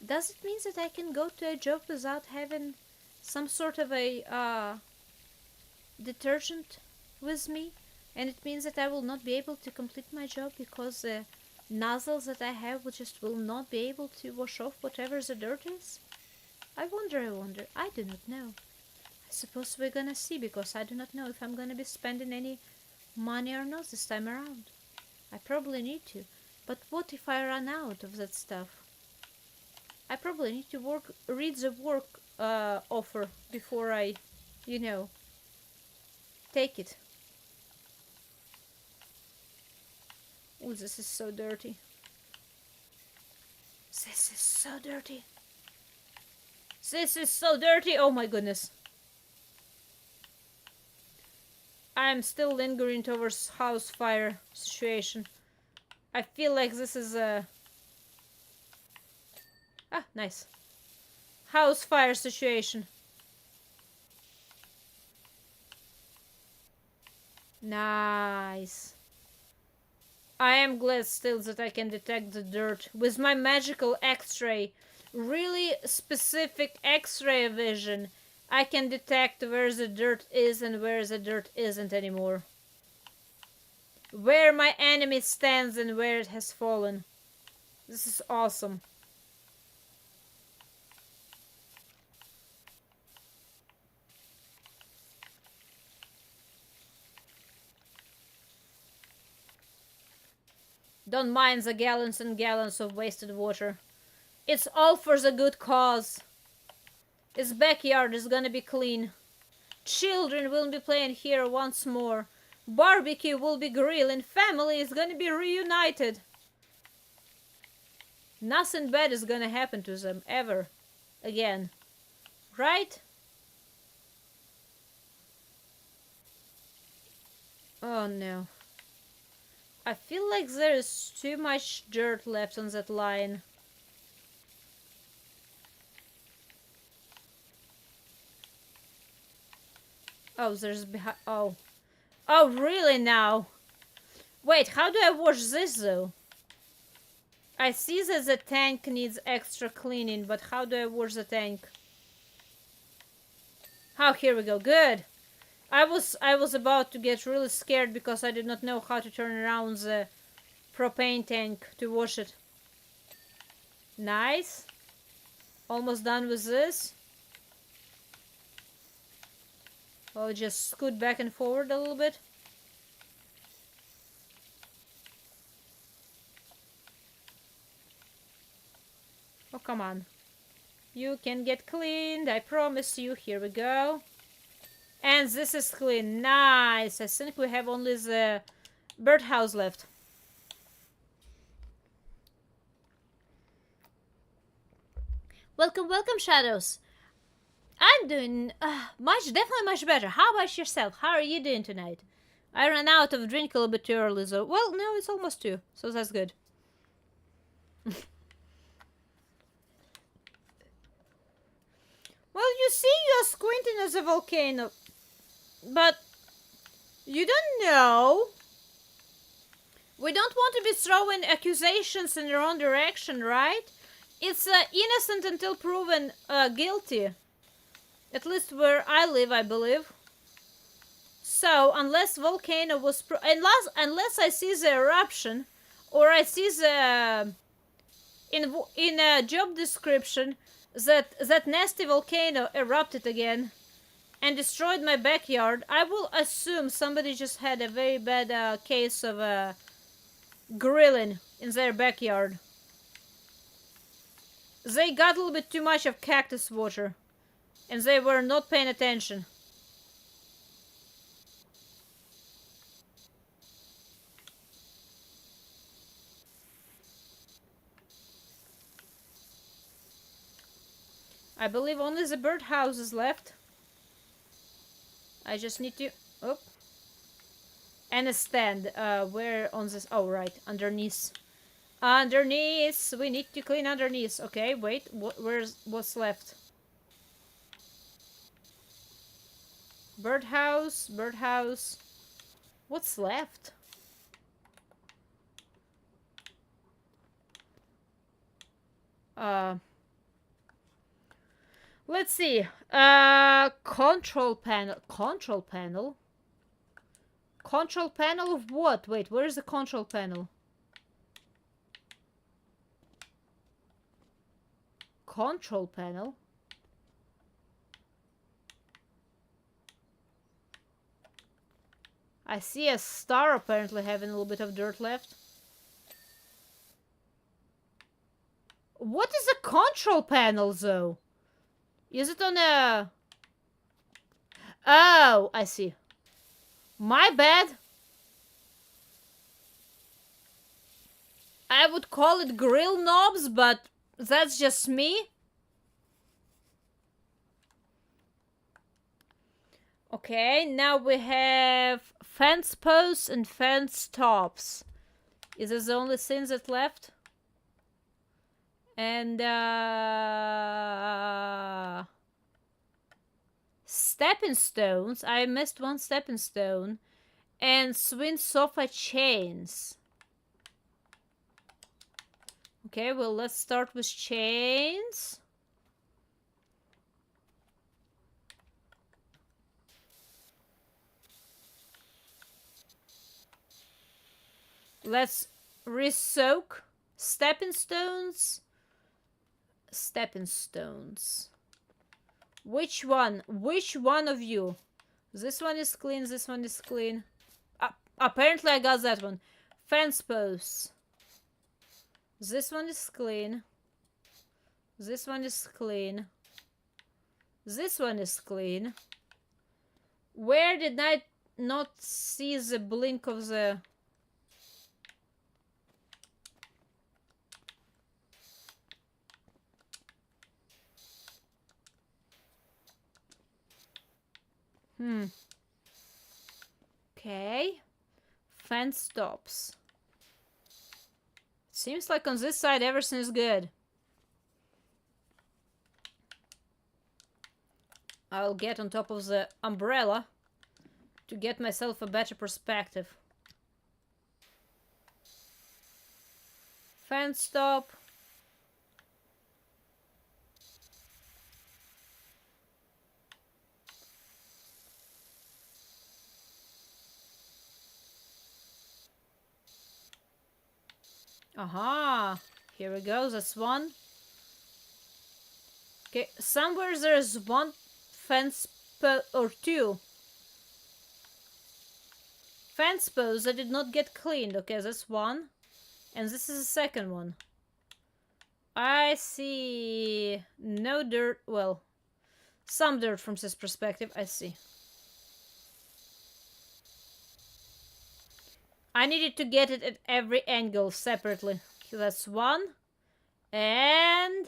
Does it mean that I can go to a job without having some sort of a detergent with me? And it means that I will not be able to complete my job because the nozzles that I have will not be able to wash off whatever the dirt is? I wonder. I do not know. I suppose we're gonna see because I do not know if I'm gonna be spending any money or not this time around. I probably need to. But what if I run out of that stuff? I probably need to read the work offer before I, take it. Oh, this is so dirty. This is so dirty. This is so dirty. Oh my goodness. I am still lingering towards house fire situation. I feel like this is a... Ah, nice. House fire situation. Nice. I am glad still that I can detect the dirt with my magical X-ray. Really specific X-ray vision. I can detect where the dirt is and where the dirt isn't anymore. Where my enemy stands and where it has fallen. This is awesome. Don't mind the gallons and gallons of wasted water. It's all for the good cause. His backyard is gonna be clean. Children will be playing here once more. Barbecue will be grilling. Family is gonna be reunited. Nothing bad is gonna happen to them ever again. Right? Oh no. I feel like there is too much dirt left on that line. Oh, there's behind. Oh. Oh, really now? Wait, how do I wash this though? I see that the tank needs extra cleaning, but how do I wash the tank? Oh, here we go. Good. I was about to get really scared because I did not know how to turn around the propane tank to wash it. Nice. Almost done with this. I'll just scoot back and forward a little bit. Oh, come on. You can get cleaned, I promise you. Here we go. And this is clean. Nice. I think we have only the birdhouse left. Welcome, welcome, Shadows. I'm doing definitely much better. How about yourself? How are you doing tonight? I ran out of drink a little bit too early, so... Well, no, it's almost 2, so that's good. Well, you see, you're squinting at the volcano. But you don't know. We don't want to be throwing accusations in the wrong direction, right? It's innocent until proven guilty. At least where I live, I believe. So, unless volcano was... unless I see the eruption, or I see the... in a job description, that nasty volcano erupted again, and destroyed my backyard, I will assume somebody just had a very bad case of grilling in their backyard. They got a little bit too much of cactus water, and they were not paying attention. I believe only the birdhouse is left. I just need to... Oh. And a stand. Where on this... Oh, right. Underneath. Underneath! We need to clean underneath. Okay, wait. What's left? Birdhouse. Birdhouse. What's left? Let's see. Control panel. Control panel? Control panel of what? Wait, where is the control panel? Control panel? I see a star apparently having a little bit of dirt left. What is a control panel, though? Is it on a... Oh, I see. My bad. I would call it grill knobs, but that's just me. Okay, now we have fence posts and fence tops. Is this the only thing that's left? And stepping stones. I missed one stepping stone. And swing sofa chains. Okay, well, let's start with chains. Let's re-soak stepping stones. Stepping stones. Which one? Which one of you? This one is clean, this one is clean. Apparently I got that one. Fence posts. This one is clean. This one is clean. This one is clean. Where did I not see the blink of the... Okay. Fence tops. Seems like on this side everything is good. I'll get on top of the umbrella to get myself a better perspective. Fence top. Aha! Here we go, that's one. Okay, somewhere there's one fence or two fence posts that did not get cleaned. Okay, that's one. And this is the second one. I see no dirt. Well, some dirt from this perspective, I see. I needed to get it at every angle separately. That's one. And...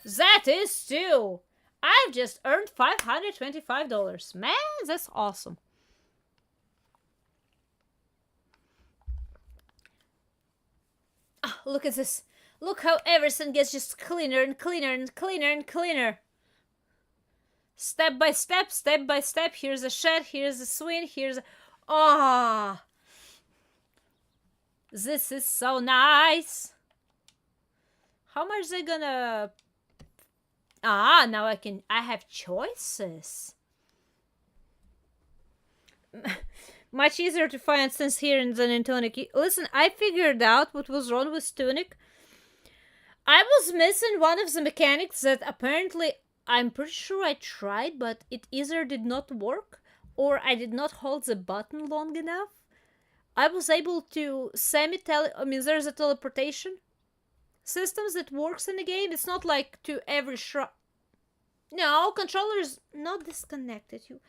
that is two! I've just earned $525. Man, that's awesome. Ah, look at this. Look how everything gets just cleaner and cleaner and cleaner and cleaner. Step by step, step by step. Here's a shed, here's a swing, here's a... Ah! This is so nice. How much they gonna... Ah, now I have choices. Much easier to find things here than in Tunic. Listen, I figured out what was wrong with Tunic. I was missing one of the mechanics that apparently I'm pretty sure I tried, but it either did not work or I did not hold the button long enough. I was able to I mean, there's a teleportation systems that works in the game. It's not like to every shrine. No, controller's not disconnected. You.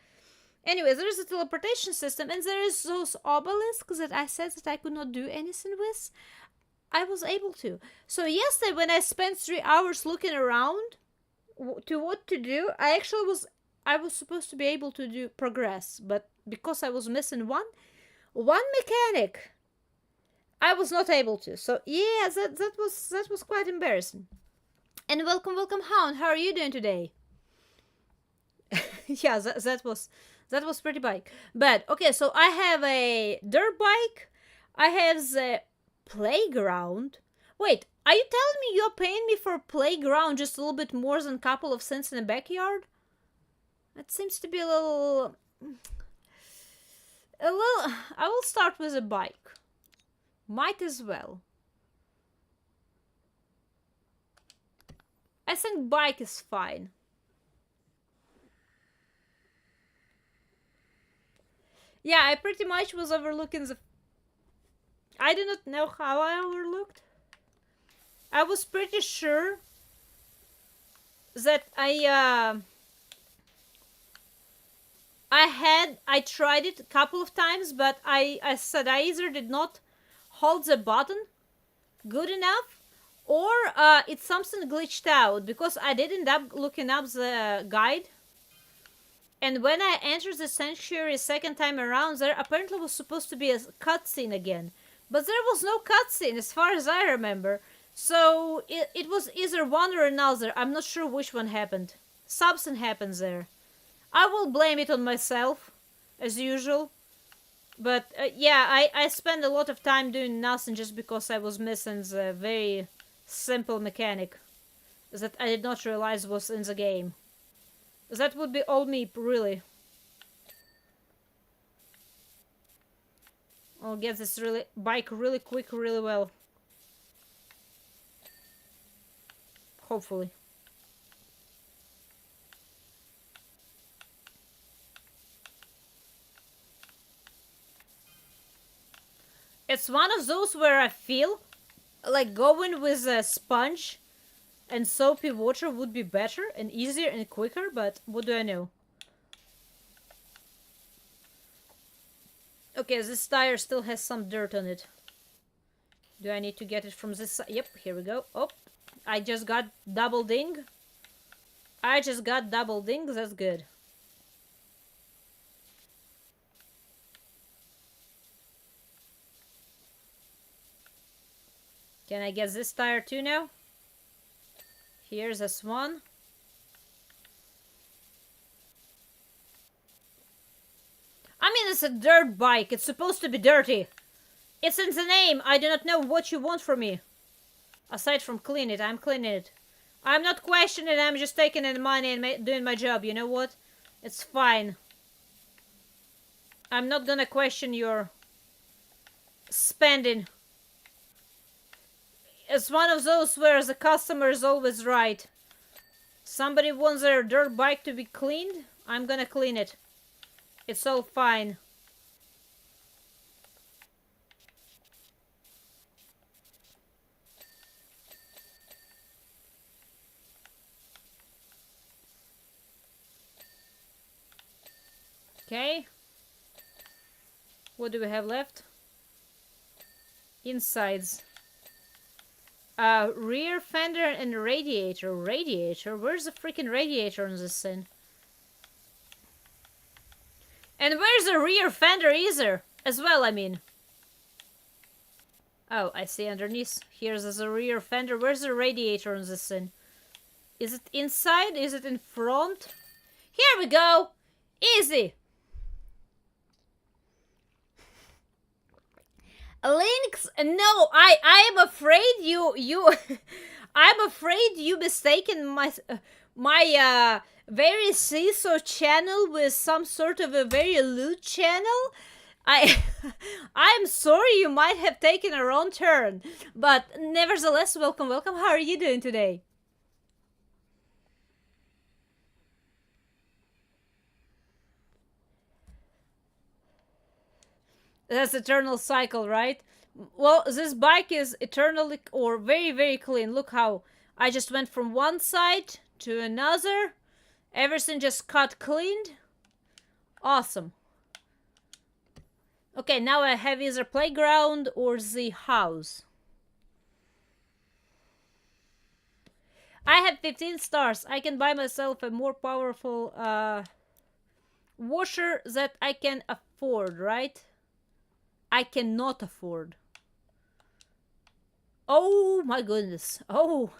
Anyway, there's a teleportation system, and there is those obelisks that I said that I could not do anything with. I was able to. So yesterday, when I spent 3 hours looking around to what to do, I was supposed to be able to do progress, but because I was missing one mechanic, I was not able to. So yeah, that was quite embarrassing. And welcome, Hound. How are you doing today? Yeah, that was pretty bike. But okay, so I have a dirt bike. I have the playground. Wait, are you telling me you're paying me for playground just a little bit more than a couple of cents in the backyard? That seems to be a little. I will start with a bike. Might as well. I think bike is fine. Yeah, I pretty much was overlooking the. I do not know how I overlooked. I was pretty sure that I tried it a couple of times, but I said I either did not hold the button good enough, or it's something glitched out, because I did end up looking up the guide. And when I entered the sanctuary a second time around, there apparently was supposed to be a cutscene again. But there was no cutscene as far as I remember. So it was either one or another. I'm not sure which one happened. Something happens there. I will blame it on myself, as usual. But yeah, I spent a lot of time doing nothing just because I was missing the very simple mechanic that I did not realize was in the game. That would be all me, really. I'll get this bike really quick, really well. Hopefully. It's one of those where I feel like going with a sponge and soapy water would be better and easier and quicker, but what do I know? Okay, this tire still has some dirt on it. Do I need to get it from this side? Yep, here we go. Oh, I just got double ding. I just got double ding, that's good. Can I get this tire too now? Here's this one. I mean, it's a dirt bike. It's supposed to be dirty. It's in the name. I do not know what you want from me. Aside from clean it, I'm cleaning it. I'm not questioning it. I'm just taking in money and doing my job. You know what? It's fine. I'm not gonna question your spending. It's one of those where the customer is always right. Somebody wants their dirt bike to be cleaned, I'm gonna clean it. It's all fine. Okay. What do we have left? Insides. Rear fender and radiator. Radiator? Where's the freaking radiator on this thing? And where's the rear fender either? As well, I mean. Oh, I see underneath. Here's the rear fender. Where's the radiator on this thing? Is it inside? Is it in front? Here we go! Easy! Links? No, I'm afraid you I'm afraid you mistaken my very seesaw channel with some sort of a very loot channel. I'm sorry, you might have taken a wrong turn, but nevertheless, welcome. How are you doing today? That's eternal cycle, right? Well, this bike is eternally or very, very clean. Look how I just went from one side to another. Everything just cut cleaned. Awesome. Okay, now I have either playground or the house. I have 15 stars. I can buy myself a more powerful washer that I can afford, right? I cannot afford. Oh my goodness. Oh.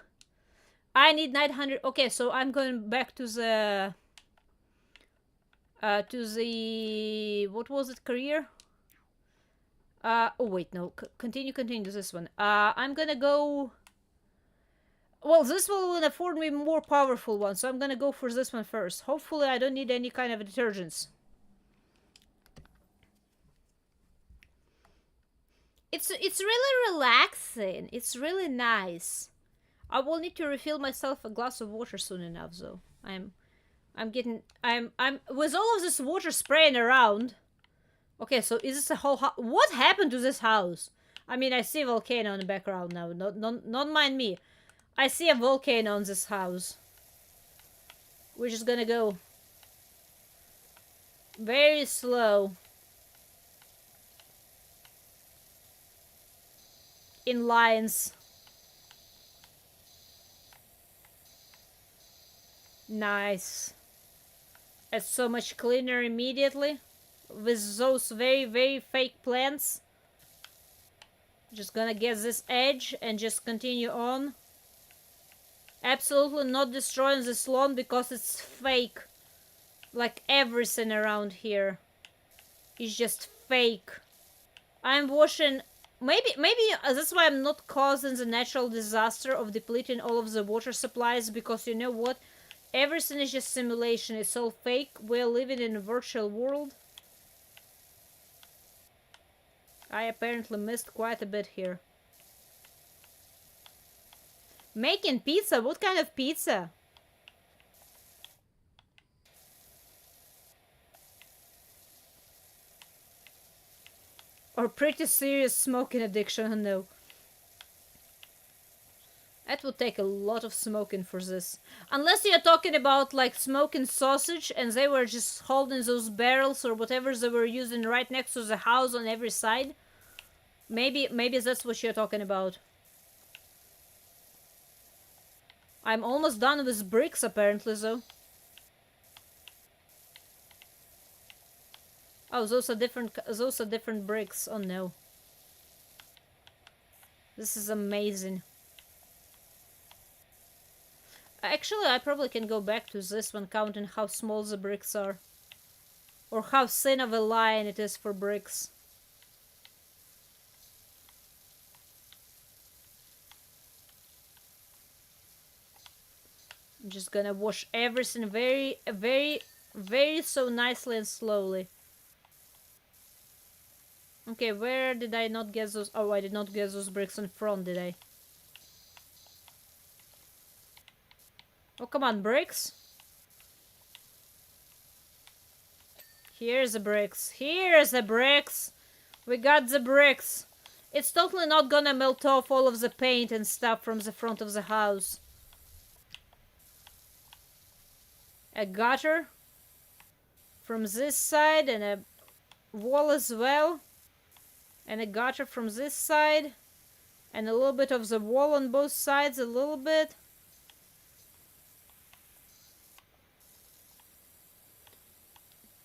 I need 900. Okay, so I'm going back to the what was it, career? Oh wait, no. Continue this one. I'm gonna go. Well, this one will afford me more powerful one, so I'm gonna go for this one first. Hopefully I don't need any kind of detergents. It's really relaxing. It's really nice. I will need to refill myself a glass of water soon enough, though. I'm with all of this water spraying around. Okay, so is this a whole house? What happened to this house? I mean, I see a volcano in the background now. Not mind me. I see a volcano on this house. We're just gonna go very slow. In lines. Nice. It's so much cleaner immediately. With those very, very fake plants. Just gonna get this edge and just continue on. Absolutely not destroying this lawn because it's fake. Like everything around here is just fake. I'm washing. Maybe that's why I'm not causing the natural disaster of depleting all of the water supplies, because you know what? Everything is just simulation. It's all fake. We're living in a virtual world. I apparently missed quite a bit here. Making pizza? What kind of pizza? Or pretty serious smoking addiction? No. That would take a lot of smoking for this. Unless you're talking about like smoking sausage and they were just holding those barrels or whatever they were using right next to the house on every side. Maybe that's what you're talking about. I'm almost done with bricks apparently though. Oh, those are different bricks. Oh no. This is amazing. Actually, I probably can go back to this one, counting how small the bricks are. Or how thin of a line it is for bricks. I'm just gonna wash everything very, very, very so nicely and slowly. Okay, where did I not get those? Oh, I did not get those bricks in front, did I? Oh, come on, bricks. Here's the bricks. Here's the bricks. We got the bricks. It's totally not gonna melt off all of the paint and stuff from the front of the house. A gutter from this side and a wall as well. And a gutter from this side. And a little bit of the wall on both sides, a little bit.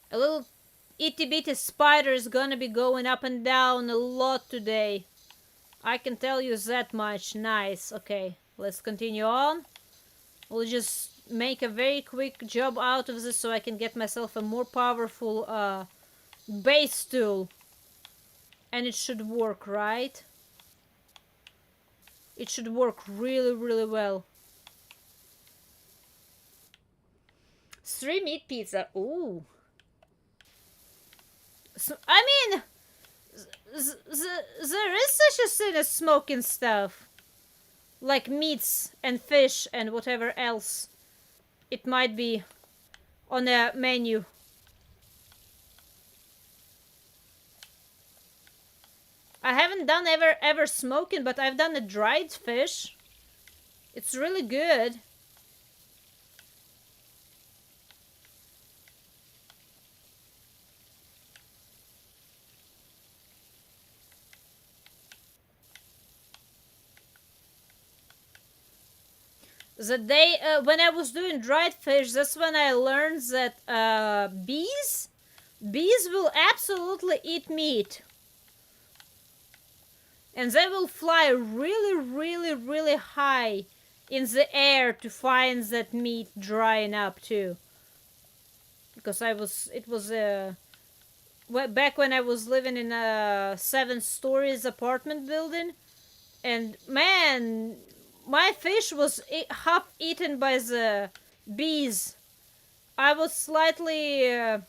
A little itty bitty spider is gonna be going up and down a lot today. I can tell you that much. Nice. Okay, let's continue on. We'll just make a very quick job out of this so I can get myself a more powerful base tool. And it should work, right? It should work really, really well. 3 meat pizza. Ooh. So, I mean, there is such a thing as smoking stuff. Like meats and fish and whatever else it might be on a menu. I haven't done ever smoking, but I've done a dried fish. It's really good. The day when I was doing dried fish, that's when I learned that bees will absolutely eat meat. And they will fly really, really, really high in the air to find that meat drying up too. Because it was back when I was living in a 7 stories apartment building, and man, my fish was half eaten by the bees. I was slightly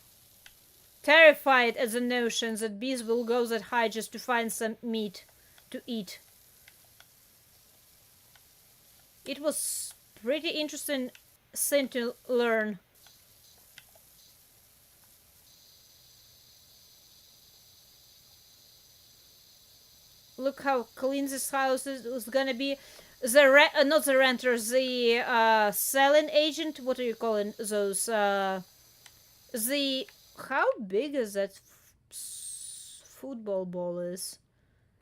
terrified at the notion that bees will go that high just to find some meat to eat. It was pretty interesting thing to learn. Look how clean this house is gonna be. Not the renter, the selling agent. What are you calling those? The how big is that football ball is?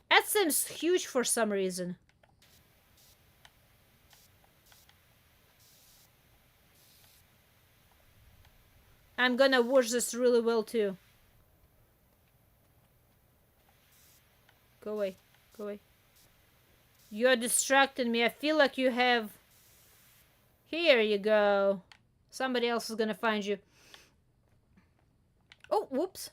That seems huge for some reason. I'm gonna wash this really well too. Go away. Go away. You're distracting me. I feel like you have... Here you go. Somebody else is gonna find you. Oh, whoops.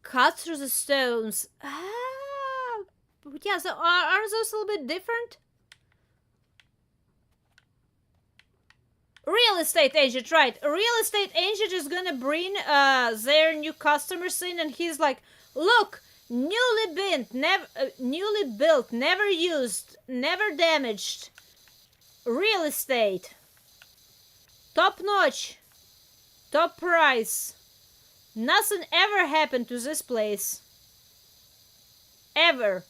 Cut through the stones. Yeah, so are those a little bit different? Real estate agent, right. A real estate agent is gonna bring their new customers in, and he's like, look, newly built, never used, never damaged. Real estate. Top notch. Top price. Nothing ever happened to this place. Ever.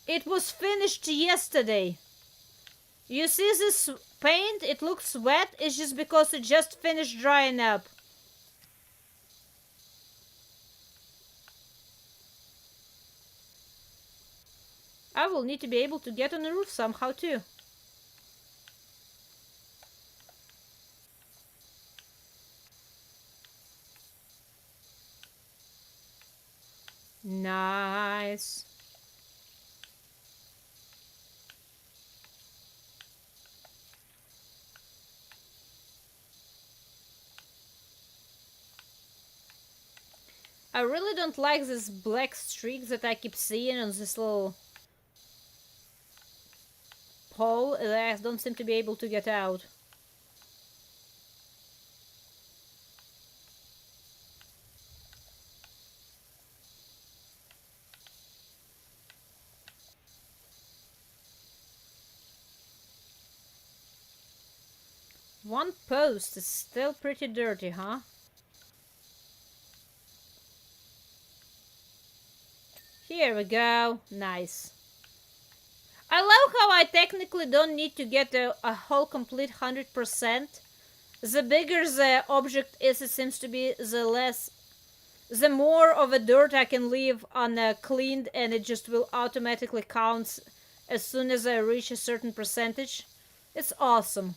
It was finished yesterday. You see this paint? It looks wet. It's just because it just finished drying up. I will need to be able to get on the roof somehow too. Nice. I really don't like this black streak that I keep seeing on this little pole that I don't seem to be able to get out. One post is still pretty dirty, huh? Here we go. Nice. I love how I technically don't need to get a whole complete 100%. The bigger the object is, it seems to be, the more of a dirt I can leave uncleaned, and it just will automatically count as soon as I reach a certain percentage. It's awesome.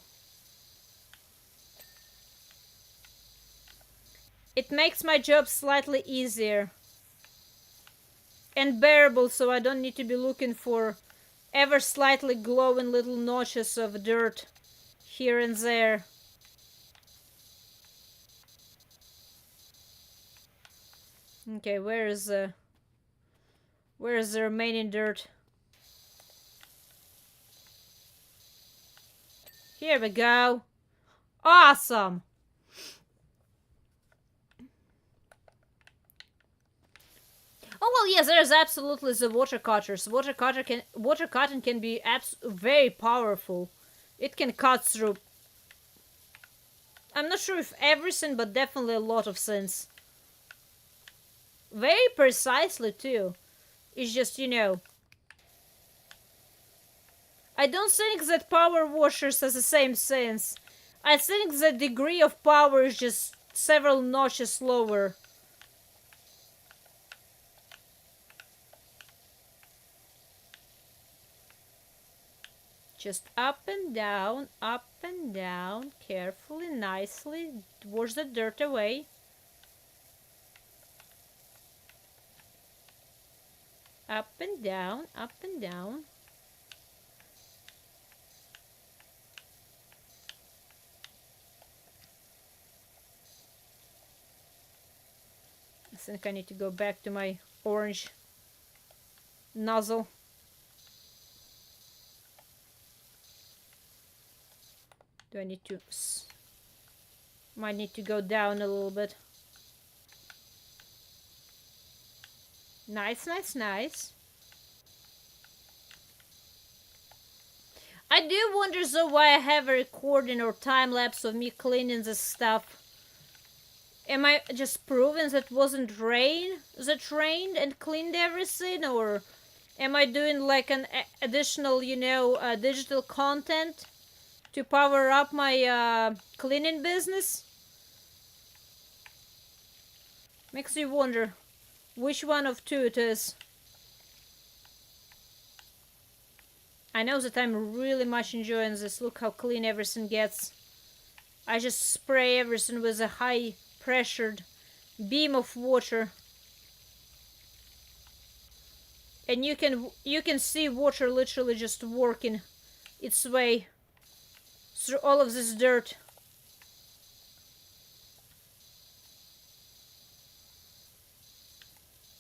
It makes my job slightly easier and bearable, so I don't need to be looking for ever slightly glowing little notches of dirt here and there. Okay, where is the remaining dirt? Here we go. Awesome. Oh well, yes, there's absolutely the water cutters. Water cutting can be very powerful. It can cut through I'm not sure if everything, but definitely a lot of things. Very precisely too. It's just, I don't think that power washers has the same sense. I think the degree of power is just several notches lower. Just up and down, carefully, nicely. Wash the dirt away. Up and down, up and down. I think I need to go back to my orange nozzle. Do I need to... Might need to go down a little bit. Nice, nice, nice. I do wonder though why I have a recording or time lapse of me cleaning this stuff. Am I just proving that it wasn't rain that rained and cleaned everything, or am I doing like an additional, digital content to power up my cleaning business? Makes you wonder which one of two it is. I know that I'm really much enjoying this. Look how clean everything gets. I just spray everything with a high pressured beam of water. And you can see water literally just working its way through all of this dirt.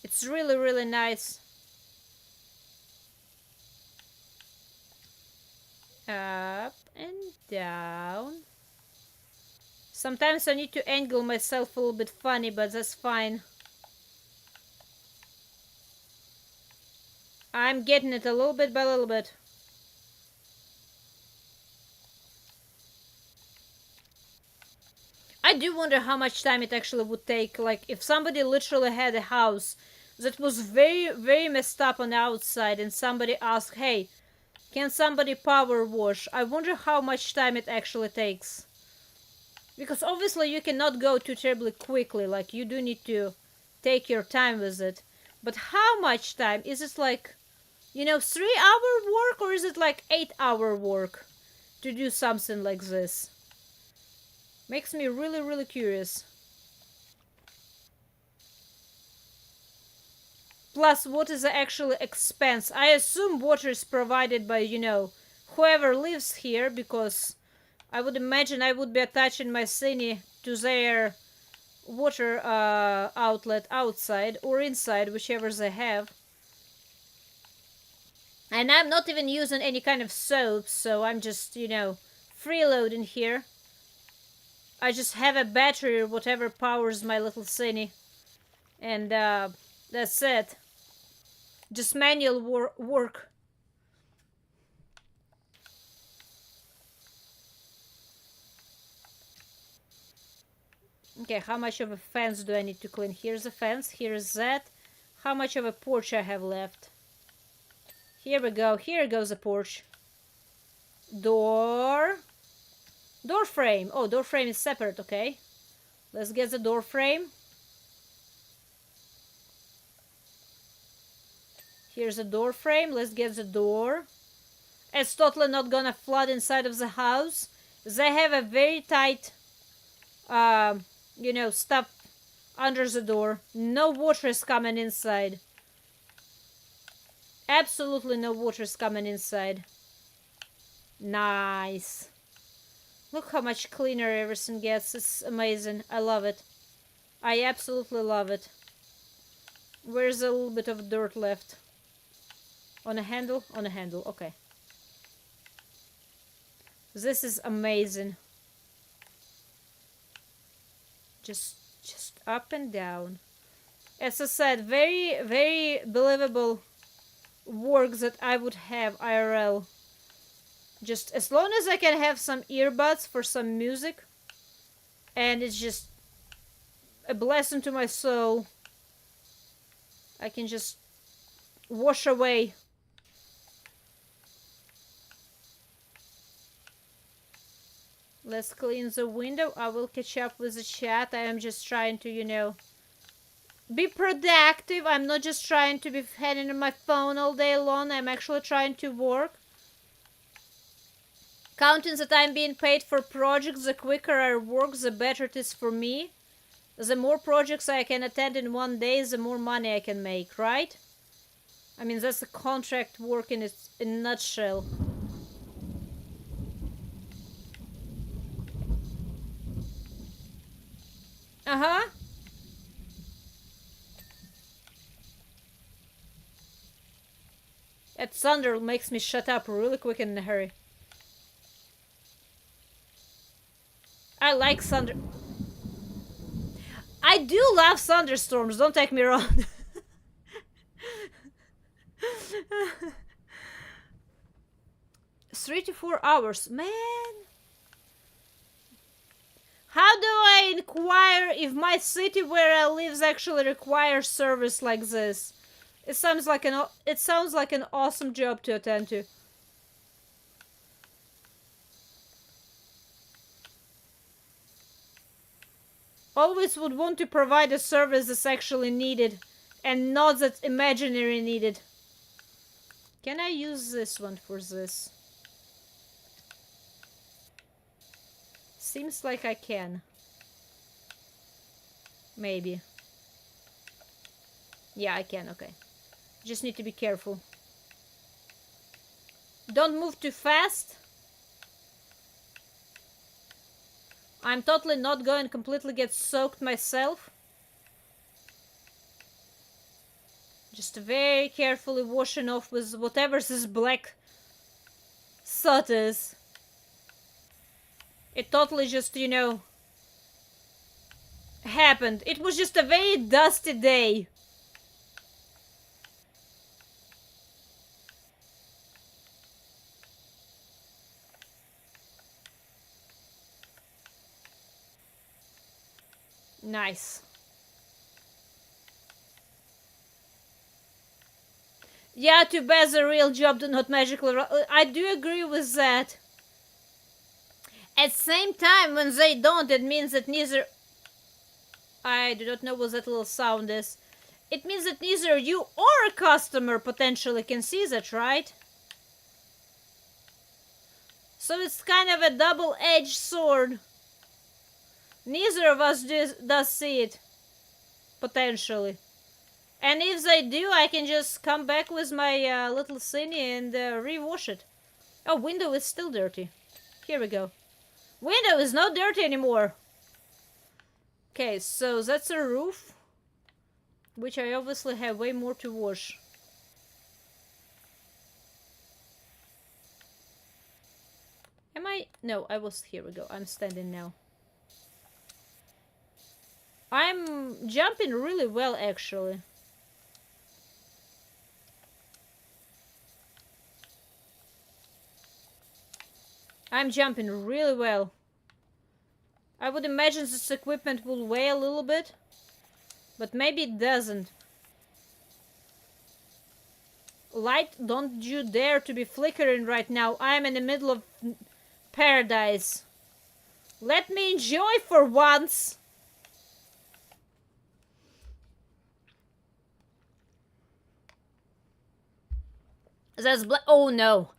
It's really, really nice. Up and down. Sometimes I need to angle myself a little bit funny, but that's fine. I'm getting it a little bit by little bit. I do wonder how much time it actually would take. Like, if somebody literally had a house that was very, very messed up on the outside and somebody asked, hey, can somebody power wash? I wonder how much time it actually takes. Because obviously you cannot go too terribly quickly. Like, you do need to take your time with it. But how much time? Is it like, 3-hour work, or is it like 8-hour work to do something like this? Makes me really, really curious. Plus, what is the actual expense? I assume water is provided by, whoever lives here, because I would imagine I would be attaching my cine to their water outlet outside or inside, whichever they have. And I'm not even using any kind of soap, so I'm just, freeloading here. I just have a battery or whatever powers my little cine. And that's it. Just manual work. Okay, how much of a fence do I need to clean? Here's a fence, here's that. How much of a porch I have left? Here we go, here goes the porch. Door frame. Oh, door frame is separate, okay. Let's get the door frame. Here's the door frame. Let's get the door. It's totally not gonna flood inside of the house. They have a very tight, stuff under the door. No water is coming inside. Absolutely no water is coming inside. Nice. Look how much cleaner everything gets. It's amazing. I love it. I absolutely love it. Where's a little bit of dirt left? On a handle? On a handle, okay. This is amazing. Just up and down. As I said, very, very believable work that I would have IRL. Just as long as I can have some earbuds for some music, And it's just a blessing to my soul. I can just wash away. Let's clean the window. I will catch up with the chat. I am just trying to, be productive. I'm not just trying to be heading on my phone all day long. I'm actually trying to work. Counting that I'm being paid for projects, the quicker I work, the better it is for me. The more projects I can attend in one day, the more money I can make, right? I mean, that's a contract work in a nutshell. Uh-huh. That thunder makes me shut up really quick and in a hurry. I like thunder. I do love thunderstorms, don't take me wrong. 3 to 4 hours. Man. How do I inquire if my city where I live actually requires service like this? It sounds like an awesome job to attend to. Always would want to provide a service that's actually needed and not that imaginary needed. Can I use this one for this? Seems like I can. Maybe. Yeah, I can, okay. Just need to be careful. Don't move too fast. I'm totally not going to completely get soaked myself. Just very carefully washing off with whatever this black soot is. It totally just, happened. It was just a very dusty day. Nice. Yeah, too bad the real job do not magically... I do agree with that. At the same time, when they don't, it means that neither... I do not know what that little sound is. It means that neither you or a customer potentially can see that, right? So it's kind of a double-edged sword. Neither of us does see it. Potentially. And if they do, I can just come back with my little thingy and re-wash it. Oh, window is still dirty. Here we go. Window is not dirty anymore. Okay, so that's a roof. Which I obviously have way more to wash. Am I? No, I was... Here we go. I'm standing now. I'm jumping really well, actually. I'm jumping really well. I would imagine this equipment will weigh a little bit, but maybe it doesn't. Light, don't you dare to be flickering right now. I'm in the middle of paradise. Let me enjoy for once. That's black. Oh no.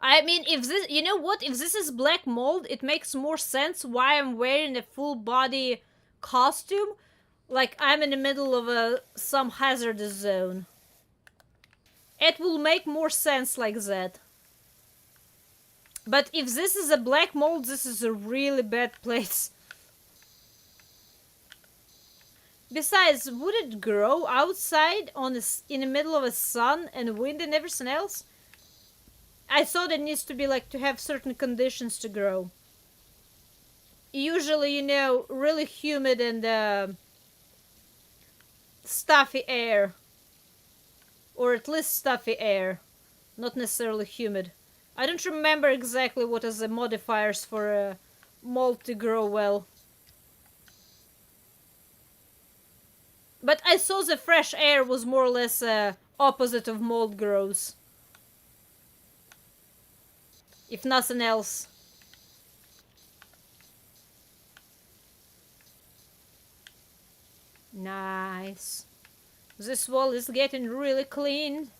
I mean, if this, you know what? If this is black mold, it makes more sense why I'm wearing a full body costume. Like I'm in the middle of some hazardous zone. It will make more sense like that. But if this is a black mold, this is a really bad place. Besides, would it grow outside in the middle of a sun and wind and everything else? I thought it needs to be like to have certain conditions to grow. Usually, you know, really humid and stuffy air. Or at least stuffy air. Not necessarily humid. I don't remember exactly what are the modifiers for mold to grow well. But I saw the fresh air was more or less opposite of mold growth. If nothing else. Nice. This wall is getting really clean.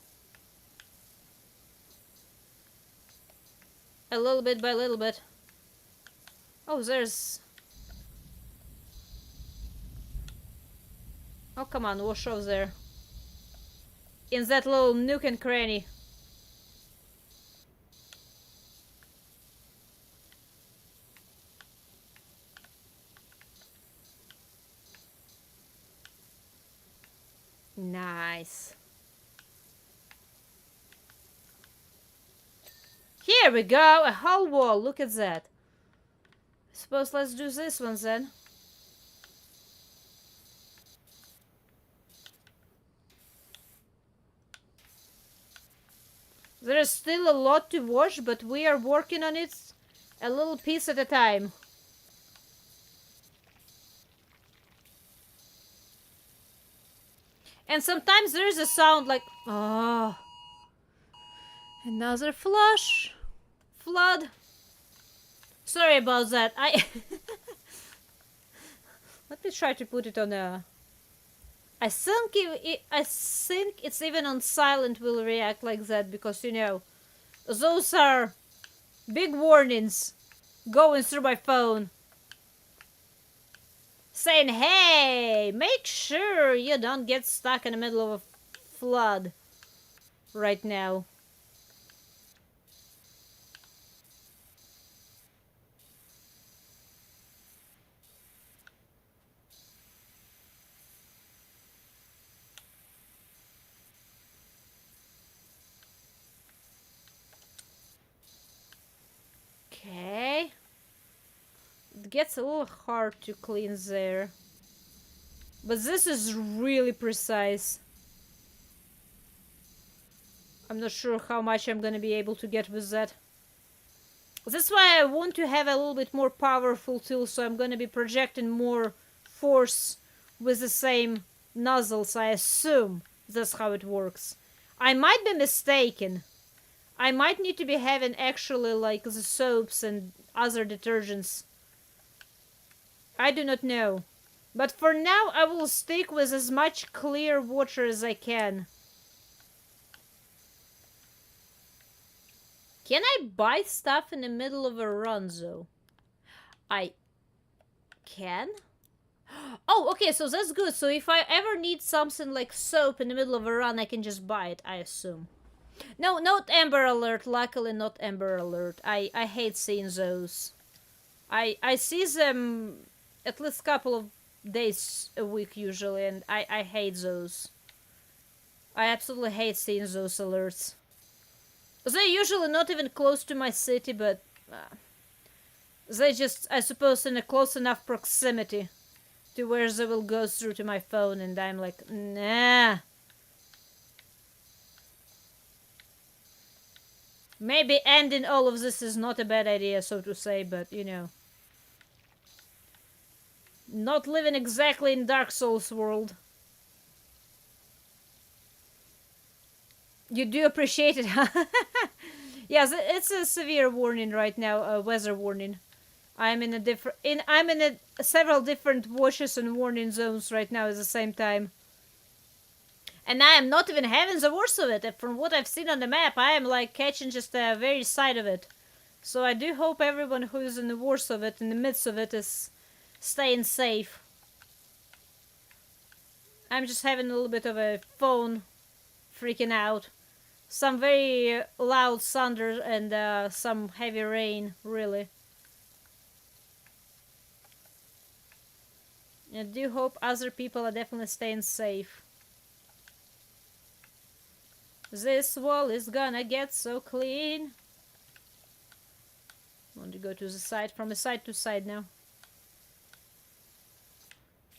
A little bit by little bit. Oh, there's... Oh, come on, wash off there. In that little nook and cranny. Nice. Here we go, a whole wall, look at that. Suppose let's do this one then. There is still a lot to wash, but we are working on it a little piece at a time. And sometimes there is a sound like, oh, another flush. Flood. Sorry about that. Let me try to put it on a... I think it's even on silent will react like that because, you know, those are big warnings going through my phone. Saying, hey, make sure you don't get stuck in the middle of a flood right now. Okay. It gets a little hard to clean there. But this is really precise. I'm not sure how much I'm gonna be able to get with that. That's why I want to have a little bit more powerful tool, so I'm gonna be projecting more force with the same nozzles, I assume. That's how it works. I might be mistaken. I might need to be having actually like the soaps and other detergents. I do not know. But for now I will stick with as much clear water as I can. Can I buy stuff in the middle of a run though? I can? Oh, okay, so that's good. So if I ever need something like soap in the middle of a run, I can just buy it, I assume. No, not Amber Alert. Luckily, not Amber Alert. I hate seeing those. I see them at least a couple of days a week usually, and I hate those. I absolutely hate seeing those alerts. They're usually not even close to my city, but they just, I suppose, in a close enough proximity to where they will go through to my phone, and I'm like, nah. Maybe ending all of this is not a bad idea, so to say, but, you know. Not living exactly in Dark Souls world. You do appreciate it, huh? Yes, it's a severe warning right now, a weather warning. I'm in several different washes and warning zones right now at the same time. And I am not even having the worst of it. From what I've seen on the map, I am like catching just the very side of it. So I do hope everyone who is in the worst of it, in the midst of it, is staying safe. I'm just having a little bit of a phone freaking out. Some very loud thunder and some heavy rain, really. I do hope other people are definitely staying safe. This wall is gonna get so clean. I want to go to the side, from the side to side now.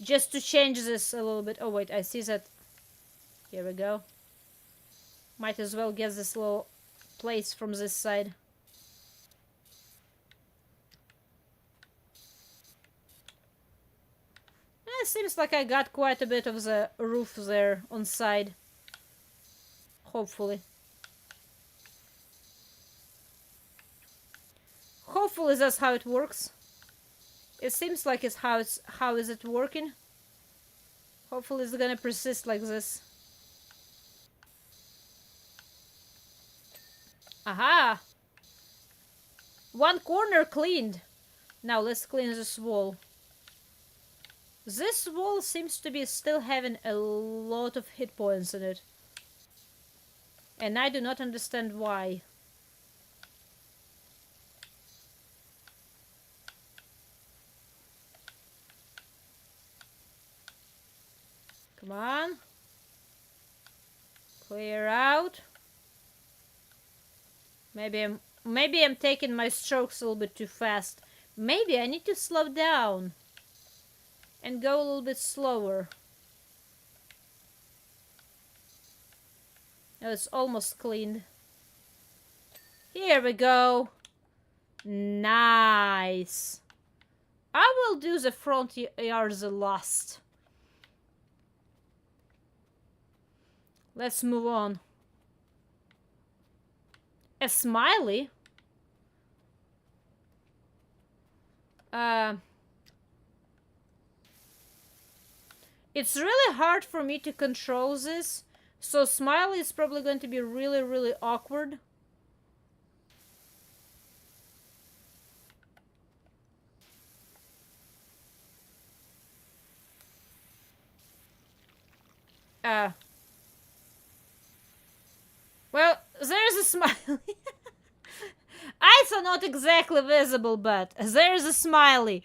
Just to change this a little bit. Oh wait, I see that. Here we go. Might as well get this little place from this side. It seems like I got quite a bit of the roof there on side. Hopefully. Hopefully that's how it works. It seems like it's how is it working? Hopefully it's gonna persist like this. Aha! One corner cleaned. Now let's clean this wall. This wall seems to be still having a lot of hit points in it. And I do not understand why. Come on. Clear out. Maybe I'm taking my strokes a little bit too fast. Maybe I need to slow down and go a little bit slower. Oh, it's almost cleaned. Here we go. Nice. I will do the front yard the last. Let's move on. A smiley? It's really hard for me to control this, so smiley is probably going to be really, really awkward. Well, there's a smiley. Eyes are not exactly visible, but there's a smiley.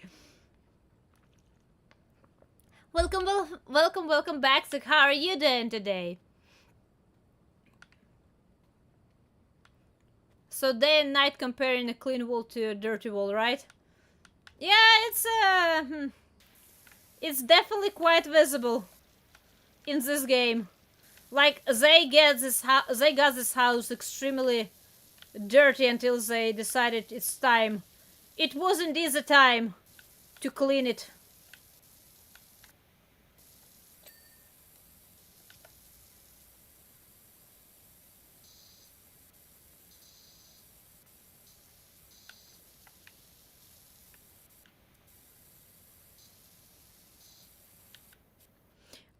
Welcome back. So how are you doing today? So day and night comparing a clean wall to a dirty wall, right? Yeah, it's definitely quite visible in this game. Like they got this house extremely dirty until they decided it's time. It was indeed the time to clean it.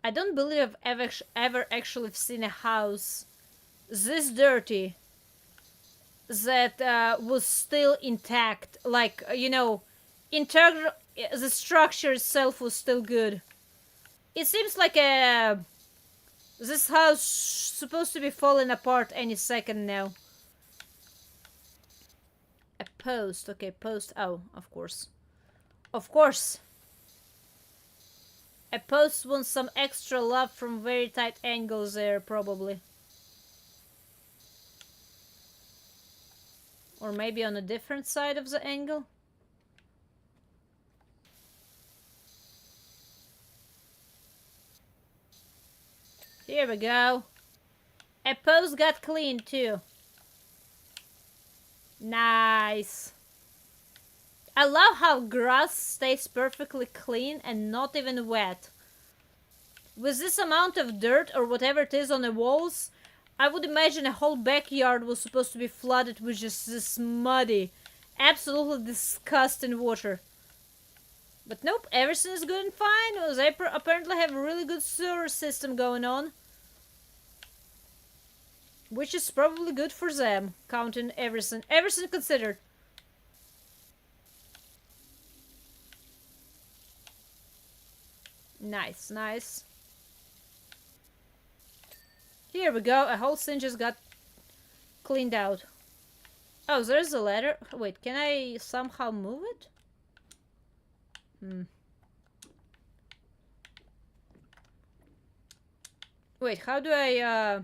I don't believe I've ever actually seen a house this dirty that was still intact. Like, you know, integral. The structure itself was still good. It seems like this house supposed to be falling apart any second now. A post. Okay, post. Oh, of course. Of course. A post wants some extra love from very tight angles there, probably. Or maybe on a different side of the angle. Here we go. A post got cleaned too. Nice. I love how grass stays perfectly clean and not even wet. With this amount of dirt or whatever it is on the walls, I would imagine a whole backyard was supposed to be flooded with just this muddy, absolutely disgusting water. But nope, everything is good and fine. Well, they apparently have a really good sewer system going on. Which is probably good for them, counting everything considered. Nice, nice. Here we go, a whole thing just got cleaned out. Oh, there's a ladder. Wait, can I somehow move it? Wait, how do I,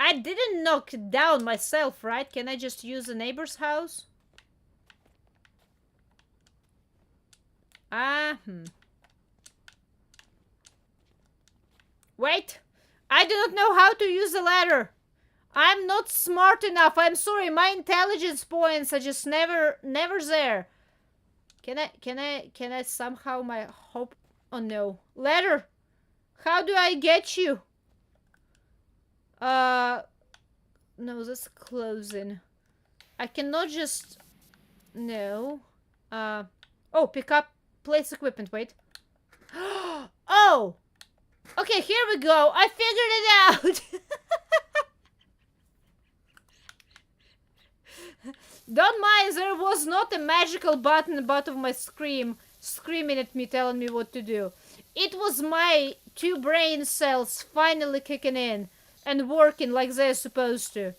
I didn't knock it down myself, right? Can I just use a neighbor's house? Wait! I do not know how to use the ladder! I'm not smart enough. I'm sorry. My intelligence points are just never there. Can I somehow my hope? Oh no. Ladder. How do I get you? No, that's closing. I cannot just... No. Oh, pick up. Place equipment. Wait. Oh! Okay, here we go. I figured it out. Don't mind, there was not a magical button at the bottom of my screaming at me, telling me what to do. It was my 2 brain cells finally kicking in and working like they're supposed to.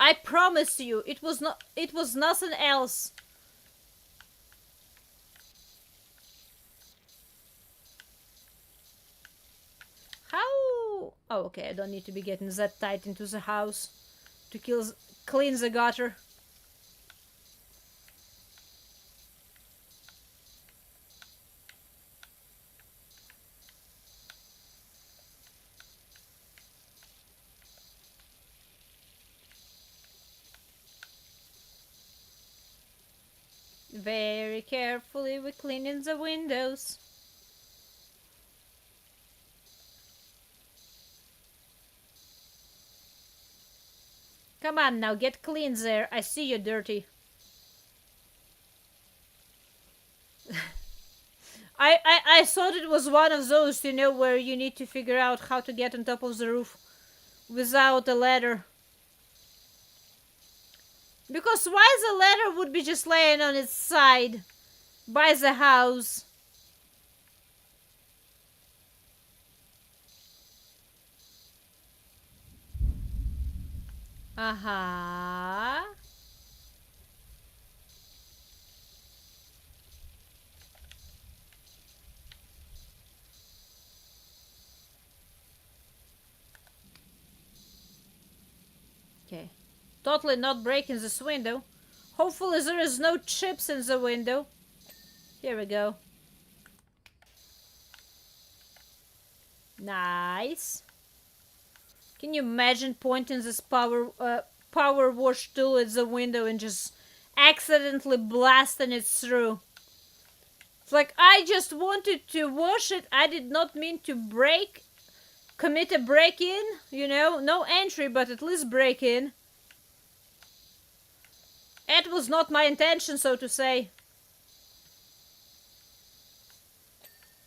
I promise you, it was nothing else. How? Oh, okay, I don't need to be getting that tight into the house to clean the gutter. Very carefully we're cleaning the windows. Come on now, get clean there. I see you're dirty. I thought it was one of those, you know, where you need to figure out how to get on top of the roof without a ladder. Because why the ladder would be just laying on its side by the house? Uh-huh. Okay. Totally not breaking this window. Hopefully there is no chips in the window. Here we go. Nice. Can you imagine pointing this power wash tool at the window and just accidentally blasting it through? It's like, I just wanted to wash it. I did not mean to commit a break-in, you know? No entry, but at least break-in. It was not my intention, so to say.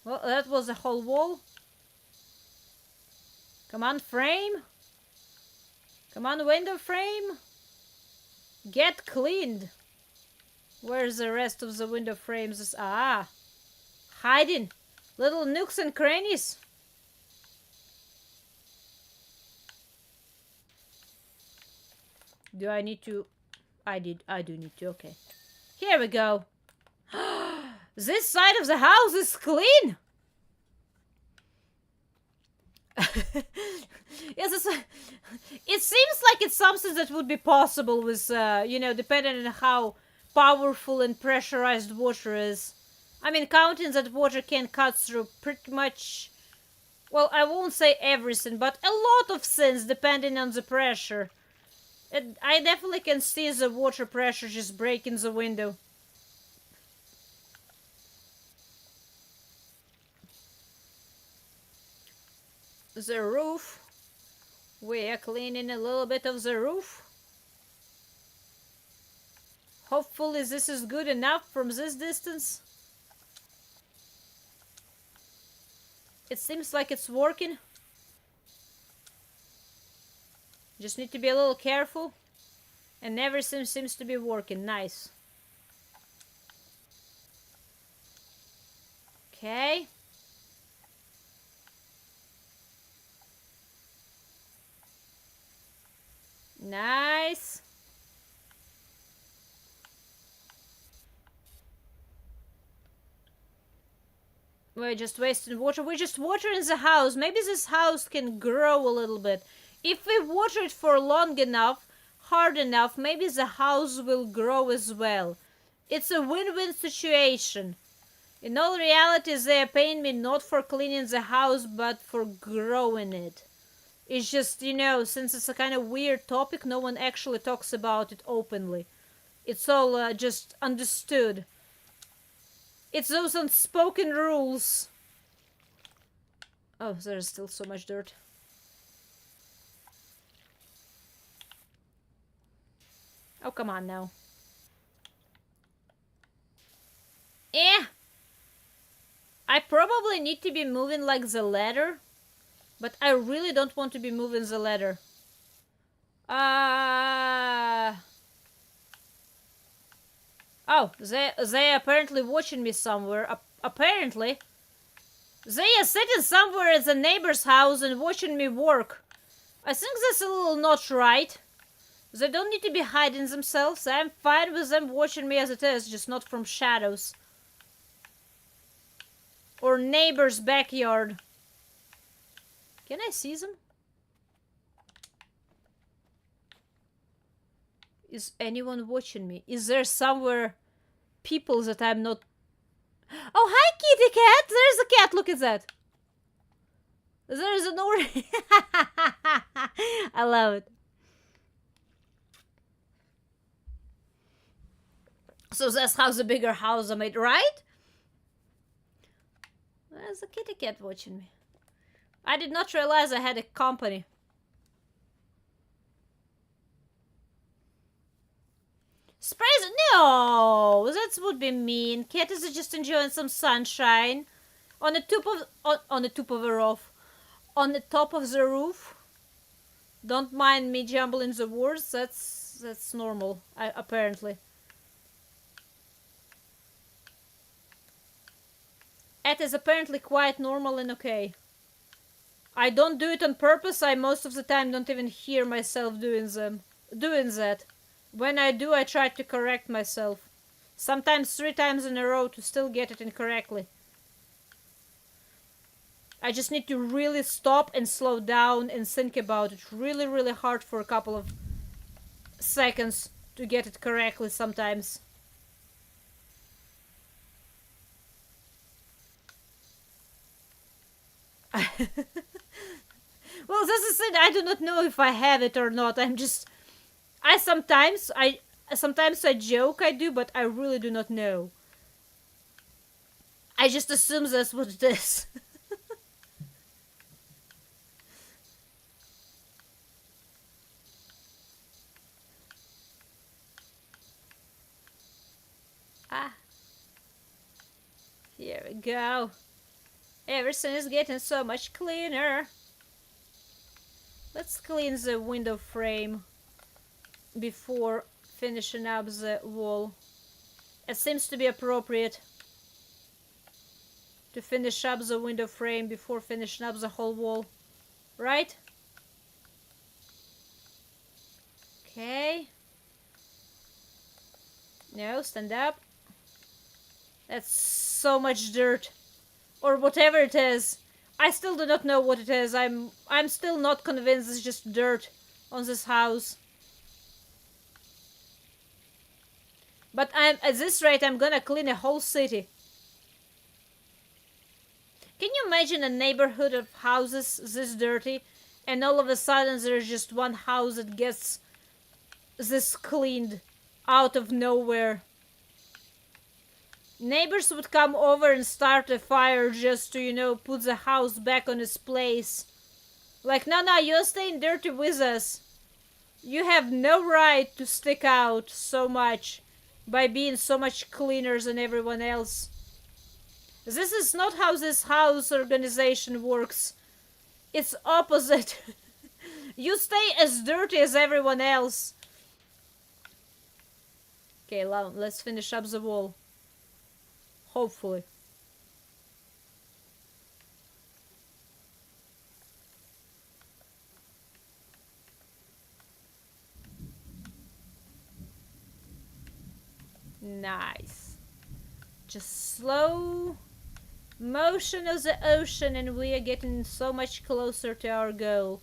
Well, that was a whole wall. Come on, frame. Come on, window frame. Get cleaned. Where's the rest of the window frames? Ah, hiding. Little nooks and crannies. Do I need to? I do need to, okay. Here we go. This side of the house is clean. Yes, it seems like it's something that would be possible with, you know, depending on how powerful and pressurized water is. I mean, counting that water can cut through pretty much, well, I won't say everything, but a lot of things depending on the pressure. I definitely can see the water pressure just breaking the window. The roof. We are cleaning a little bit of the roof. Hopefully this is good enough from this distance. It seems like it's working. Just need to be a little careful. And everything seems to be working. Nice. Okay. Nice. We're just wasting water. We're just watering the house. Maybe this house can grow a little bit. If we water it for long enough, hard enough, maybe the house will grow as well. It's a win-win situation. In all reality, they are paying me not for cleaning the house, but for growing it. It's just, since it's a kind of weird topic, no one actually talks about it openly. It's all just understood. It's those unspoken rules. Oh, there's still so much dirt. Oh, come on now. I probably need to be moving like the ladder, but I really don't want to be moving the ladder. Oh, they apparently watching me somewhere. Apparently. They are sitting somewhere at the neighbor's house and watching me work. I think that's a little not right. They don't need to be hiding themselves. I'm fine with them watching me as it is, just not from shadows. Or neighbor's backyard. Can I see them? Is anyone watching me? Is there somewhere people that I'm not... Oh, hi, kitty cat! There's a cat, look at that! There's an orange... I love it. So that's how the bigger house I made, right? There's a kitty cat watching me. I did not realize I had a company. Sprays? No, that would be mean. Cat is just enjoying some sunshine on the top of on the top of the roof. On the top of the roof. Don't mind me jumbling the words. That's normal. Apparently. It is apparently quite normal and okay. I don't do it on purpose. I most of the time don't even hear myself doing that. When I do, I try to correct myself. Sometimes 3 times in a row to still get it incorrectly. I just need to really stop and slow down and think about it really, really hard for a couple of seconds to get it correctly sometimes. Well, this is it. I do not know if I have it or not. Sometimes I joke I do, but I really do not know. I just assume that's what it is. Here we go. Everything is getting so much cleaner. Let's clean the window frame before finishing up the wall. It seems to be appropriate to finish up the window frame before finishing up the whole wall, right? Okay. No, stand up. That's so much dirt. Or whatever it is. I still do not know what it is. I'm still not convinced it's just dirt on this house. But at this rate, I'm gonna clean a whole city. Can you imagine a neighborhood of houses this dirty, and all of a sudden there's just one house that gets this cleaned out of nowhere? Neighbors would come over and start a fire just to, put the house back on its place. Like, no, you're staying dirty with us. You have no right to stick out so much by being so much cleaner than everyone else. This is not how this house organization works. It's opposite. You stay as dirty as everyone else. Okay, let's finish up the wall. Hopefully. Nice. Just slow Motion of the ocean, and we are getting so much closer to our goal.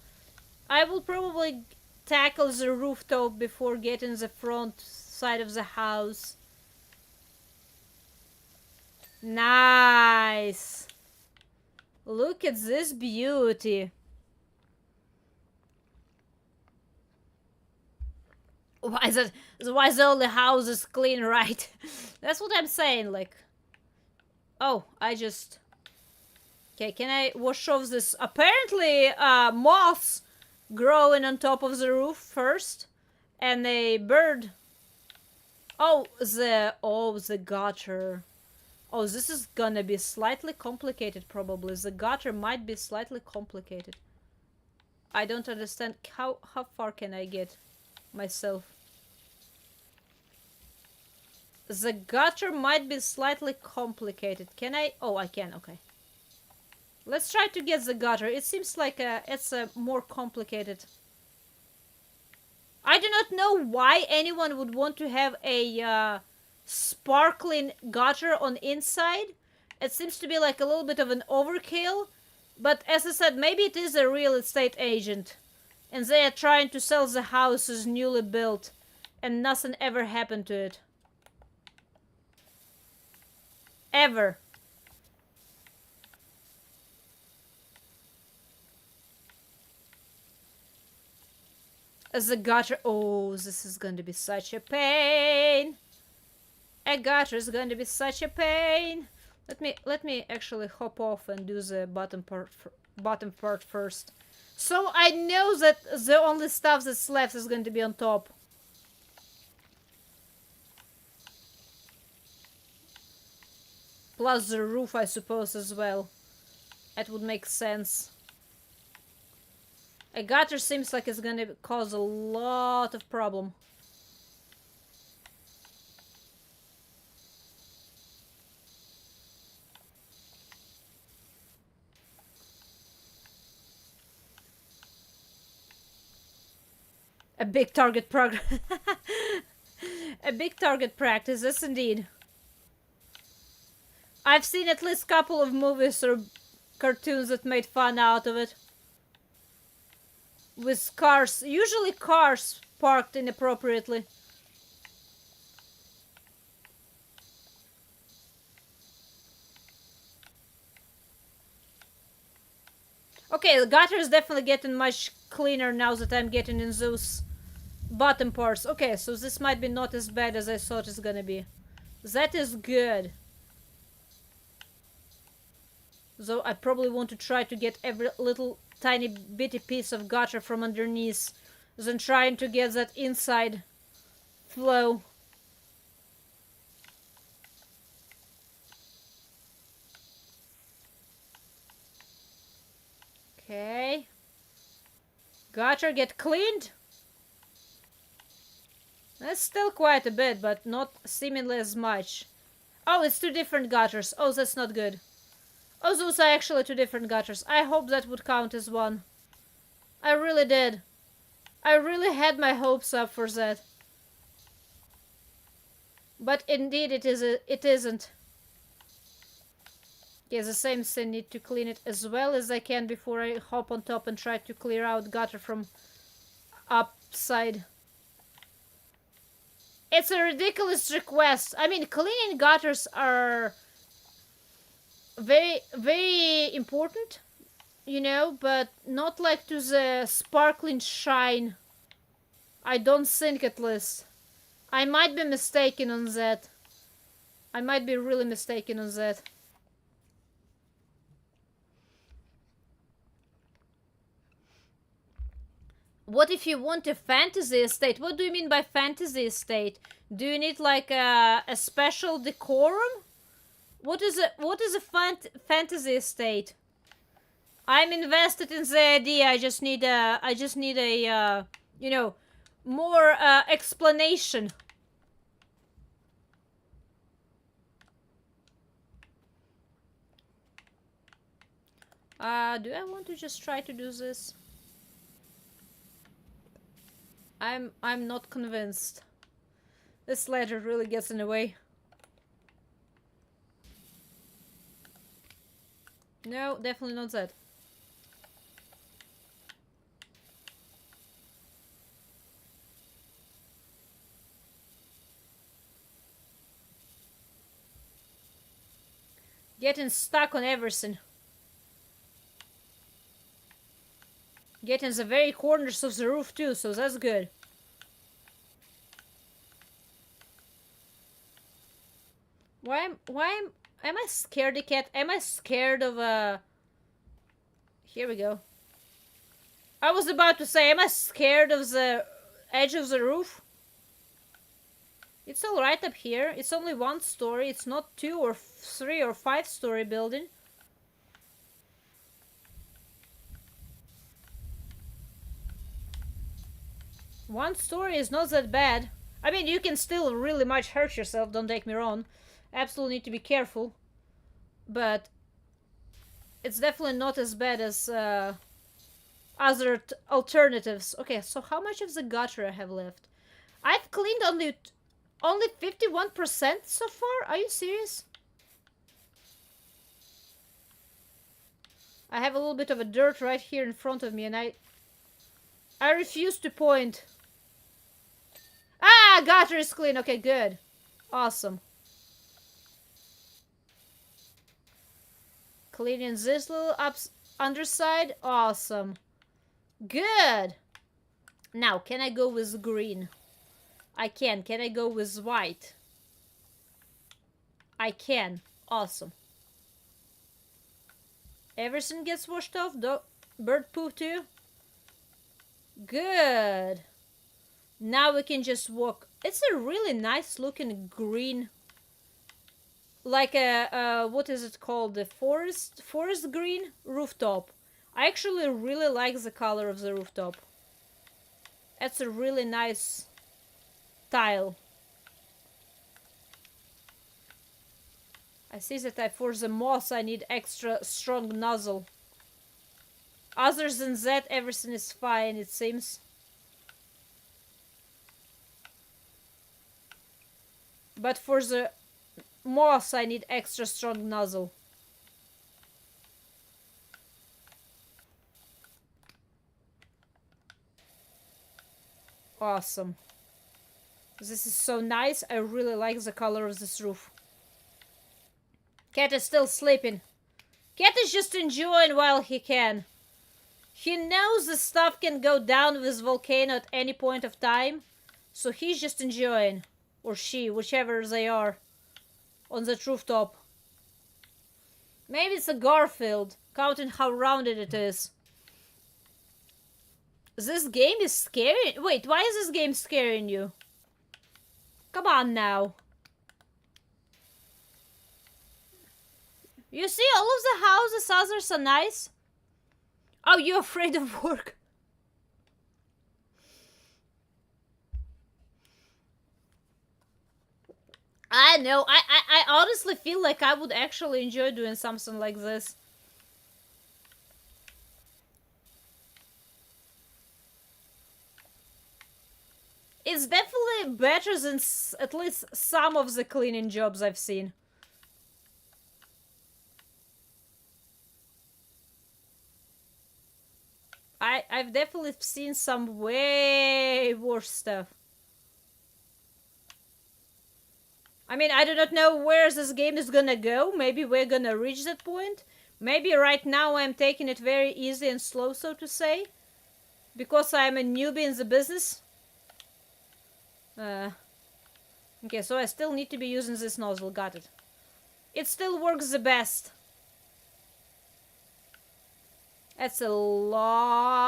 I will probably tackle the rooftop before getting the front side of the house. Nice! Look at this beauty. Why is all the house is clean, right? That's what I'm saying, like. Oh, I just... Okay, can I wash off this? Apparently, moths growing on top of the roof first. And a bird. Oh, the gutter. Oh, this is gonna be slightly complicated, probably. The gutter might be slightly complicated. I don't understand how far can I get myself. The gutter might be slightly complicated. Can I? Oh, I can. Okay. Let's try to get the gutter. It seems like it's a more complicated. I do not know why anyone would want to have a sparkling gutter on inside. It seems to be like a little bit of an overkill. But as I said, maybe it is a real estate agent. And they are trying to sell the houses newly built. And nothing ever happened to it. Ever. As a gutter. Oh, this is going to be such a pain. A gutter is going to be such a pain. Let me actually hop off and do the bottom part first. So I know that the only stuff that's left is going to be on top. Plus the roof, I suppose, as well. That would make sense. A gutter seems like it's gonna cause a lot of problem. A big target progress. A big target practice, yes indeed. I've seen at least a couple of movies or cartoons that made fun out of it. With cars, usually cars parked inappropriately. Okay, the gutter is definitely getting much cleaner now that I'm getting in those bottom parts. Okay, so this might be not as bad as I thought it's gonna be. That is good. So I probably want to try to get every little tiny bitty piece of gutter from underneath than trying to get that inside flow. Okay. Gutter get cleaned. That's still quite a bit, but not seemingly as much. Oh, it's two different gutters. Oh, that's not good. Oh, those are actually two different gutters. I hope that would count as one. I really did. I really had my hopes up for that. But indeed it isn't. Okay, the same thing, need to clean it as well as I can before I hop on top and try to clear out gutter from upside. It's a ridiculous request. I mean, cleaning gutters are very, very important, you know, but not like to the sparkling shine. I don't think, at least. I might be mistaken on that. I might be really mistaken on that. What if you want a fantasy estate? What do you mean by fantasy estate? Do you need like a special decorum? What is a fantasy estate? I'm invested in the idea. I just need a you know, more explanation. Do I want to just try to do this? I'm not convinced. This ladder really gets in the way. No, definitely not that. Getting stuck on everything. Getting the very corners of the roof too, so that's good. Am I scared of cat? Am I scared of Here we go. I was about to say, am I scared of the edge of the roof? It's all right up here. It's only one story. It's not 2 or 3 or 5 story building. One story is not that bad. I mean, you can still really much hurt yourself, don't take me wrong. Absolutely need to be careful. But it's definitely not as bad as other alternatives. Okay, so how much of the gutter I have left? I've cleaned only 51% so far? Are you serious? I have a little bit of a dirt right here in front of me and I refuse to point. Ah, gutter is clean. Okay, good. Awesome. Cleaning this little underside. Awesome. Good. Now, can I go with green? I can. Can I go with white? I can. Awesome. Everything gets washed off. Bird poop too. Good. Now we can just walk. It's a really nice looking green. Like a, what is it called? The forest green rooftop. I actually really like the color of the rooftop. That's a really nice tile. I see that for the moss I need extra strong nozzle. Other than that, everything is fine, it seems. But for the moss I need extra strong nozzle. Awesome. This is so nice. I really like the color of this roof. Cat is still sleeping. Cat is just enjoying while he can. He knows the stuff can go down with volcano at any point of time. So he's just enjoying. Or she, whichever they are. On that rooftop. Maybe it's a Garfield. Counting how rounded it is. This game is scary. Wait, why is this game scaring you? Come on now. You see, all of the houses, others are nice. Oh, you're afraid of work? I know. I honestly feel like I would actually enjoy doing something like this. It's definitely better than at least some of the cleaning jobs I've seen. I've definitely seen some way worse stuff. I mean, I do not know where this game is gonna go. Maybe we're gonna reach that point. Maybe right now I'm taking it very easy and slow, so to say. Because I'm a newbie in the business. Okay, so I still need to be using this nozzle. Got it. It still works the best. That's a lot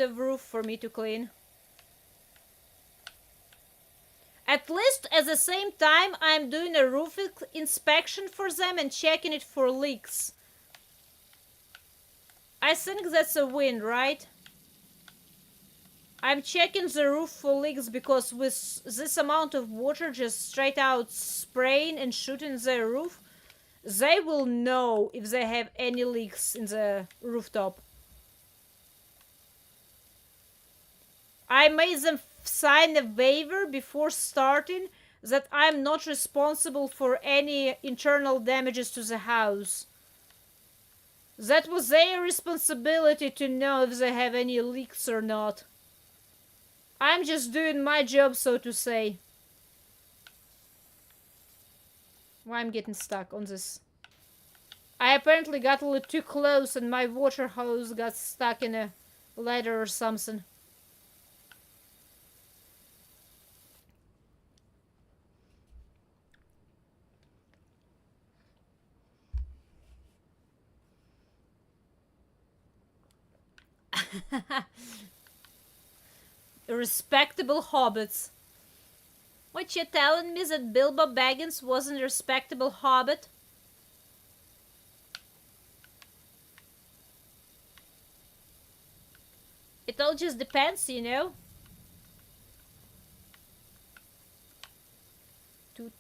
of roof for me to clean. At least at the same time I'm doing a roof inspection for them and checking it for leaks. I think that's a win, right? I'm checking the roof for leaks because with this amount of water just straight out spraying and shooting the roof, they will know if they have any leaks in the rooftop. I made them sign a waiver before starting that I'm not responsible for any internal damages to the house. That was their responsibility to know if they have any leaks or not. I'm just doing my job, so to say. Why I'm getting stuck on this? I apparently got a little too close and my water hose got stuck in a ladder or something. Respectable hobbits. What, you telling me that Bilbo Baggins wasn't a respectable hobbit? It all just depends, you know? Do.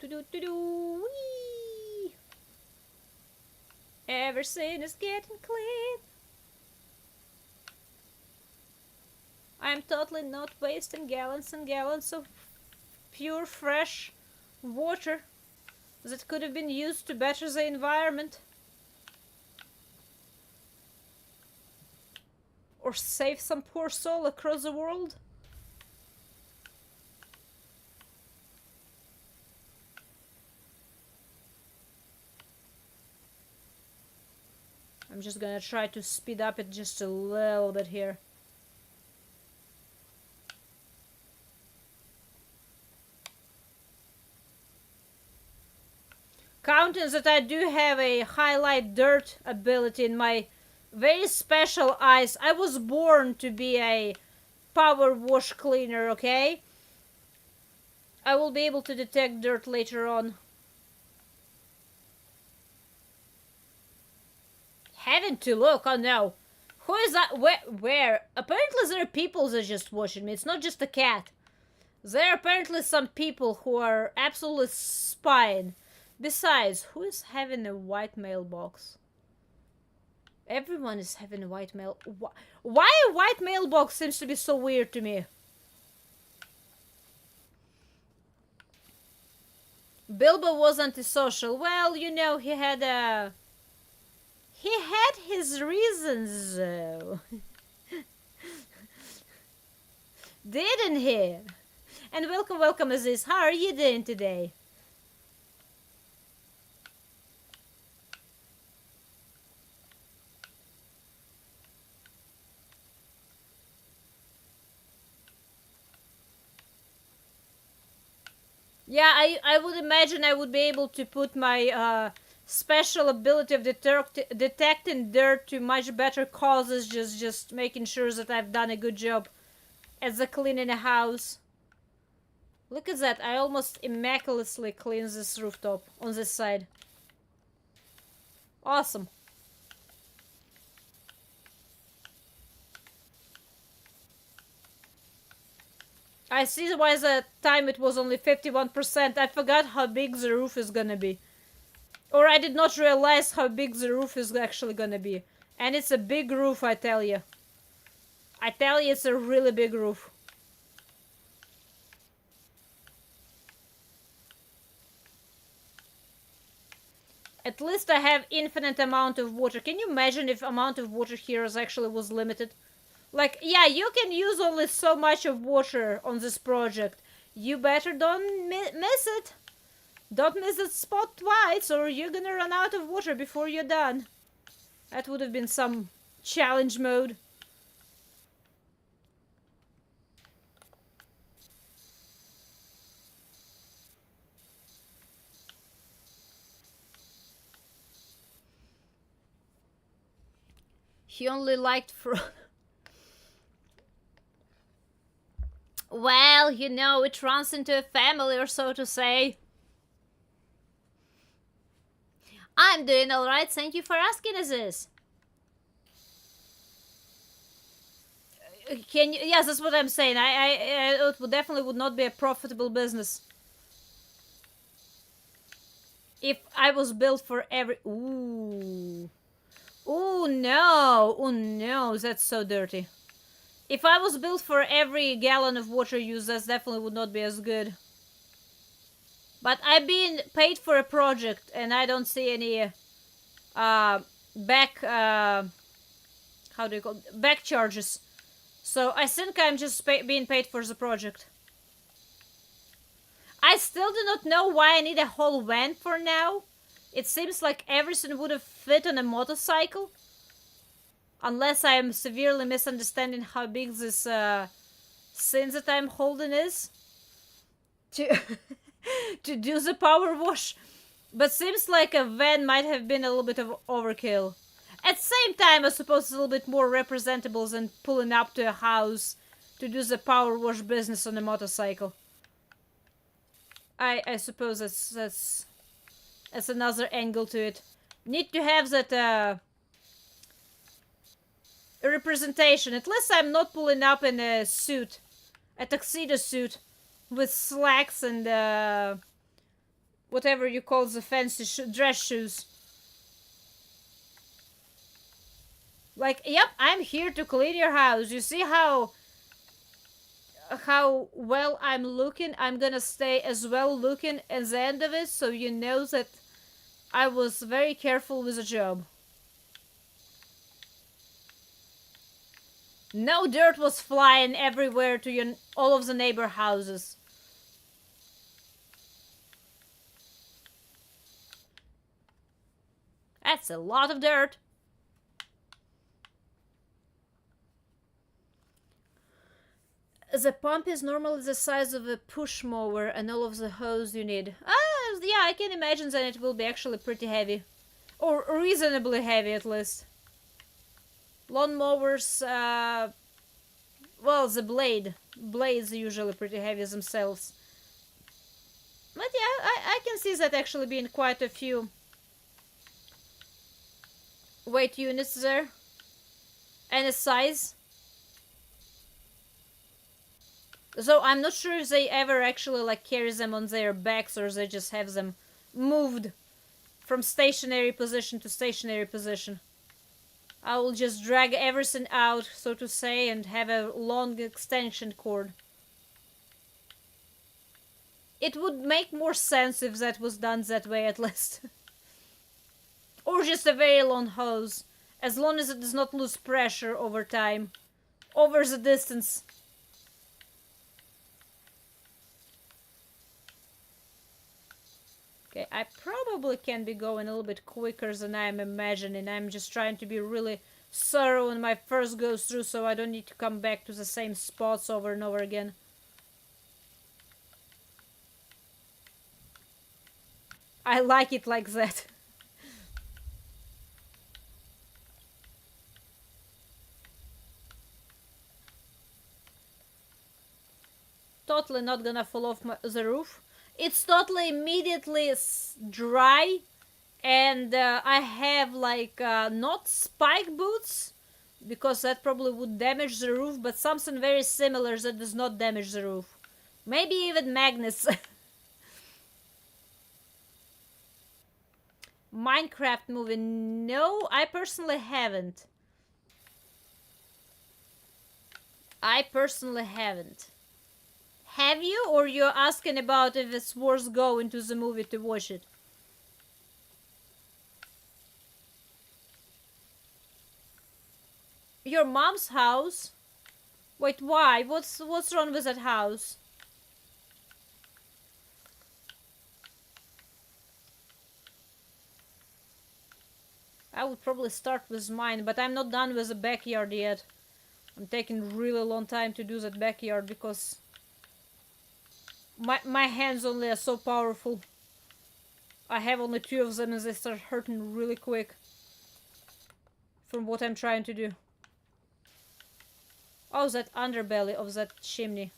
Wee. Everything is getting clean. I'm totally not wasting gallons and gallons of pure, fresh water that could have been used to better the environment. Or save some poor soul across the world. I'm just gonna try to speed up it just a little bit here. Counting that I do have a highlight dirt ability in my very special eyes. I was born to be a power wash cleaner, okay? I will be able to detect dirt later on. Having to look, oh no. Who is that? Where? Apparently there are people that are just watching me. It's not just a cat. There are apparently some people who are absolutely spying. Besides, who is having a white mailbox? Everyone is having a white mail. Why a white mailbox seems to be so weird to me? Bilbo was antisocial. Well, you know, he had his reasons, though. Didn't he? And welcome, Aziz. How are you doing today? Yeah, I would imagine I would be able to put my special ability of detecting dirt to much better causes, just making sure that I've done a good job at the cleaning a house. Look at that, I almost immaculately clean this rooftop on this side. Awesome. I see why the time it was only 51%. I forgot how big the roof is gonna be. Or I did not realize how big the roof is actually gonna be. And it's a big roof, I tell you. I tell you, it's a really big roof. At least I have infinite amount of water. Can you imagine if amount of water here is actually was limited? Like, yeah, you can use only so much of water on this project. You better don't miss it. Don't miss that spot twice or you're gonna run out of water before you're done. That would have been some challenge mode. He only liked Well, you know, it runs into a family, or so to say. I'm doing alright, thank you for asking us this. Can you? Yes, that's what I'm saying. It would definitely would not be a profitable business if I was built for every. Ooh, oh no, oh no, that's so dirty. If I was built for every gallon of water use, that definitely would not be as good. But I've been paid for a project, and I don't see any back how do you call it? Back charges. So I think I'm just being paid for the project. I still do not know why I need a whole van for now. It seems like everything would have fit on a motorcycle. Unless I am severely misunderstanding how big this thing that I'm holding is. To, to do the power wash. But seems like a van might have been a little bit of overkill. At the same time, I suppose it's a little bit more representable than pulling up to a house to do the power wash business on a motorcycle. I suppose that's another angle to it. Need to have that representation. At least I'm not pulling up in a suit, a tuxedo suit, with slacks and whatever you call the fancy dress shoes. Like, yep, I'm here to clean your house. You see how well I'm looking? I'm gonna stay as well looking at the end of it, so you know that I was very careful with the job. No dirt was flying everywhere to all of the neighbor houses. That's a lot of dirt. The pump is normally the size of a push mower and all of the hose you need. Yeah, I can imagine that it will be actually pretty heavy. Or reasonably heavy, at least. Lawn mowers, well, the blades are usually pretty heavy themselves. But yeah, I can see that actually being quite a few weight units there. And a size. So I'm not sure if they ever actually like carry them on their backs or they just have them moved from stationary position to stationary position. I will just drag everything out, so to say, and have a long extension cord. It would make more sense if that was done that way at least. Or just a very long hose, as long as it does not lose pressure over time, over the distance. Okay, I probably can be going a little bit quicker than I'm imagining. I'm just trying to be really thorough in my first go through so I don't need to come back to the same spots over and over again. I like it like that. Totally not gonna fall off the roof. It's totally immediately dry, and I have like not spike boots because that probably would damage the roof, but something very similar that does not damage the roof. Maybe even magnets. Minecraft movie? No, I personally haven't. I personally haven't. Have you, or you're asking about if it's worth going to the movie to watch it? Your mom's house? Wait, why? What's wrong with that house? I would probably start with mine, but I'm not done with the backyard yet. I'm taking really long time to do that backyard because my hands only are so powerful. I have only 2 of them and they start hurting really quick from what I'm trying to do. Oh, that underbelly of that chimney.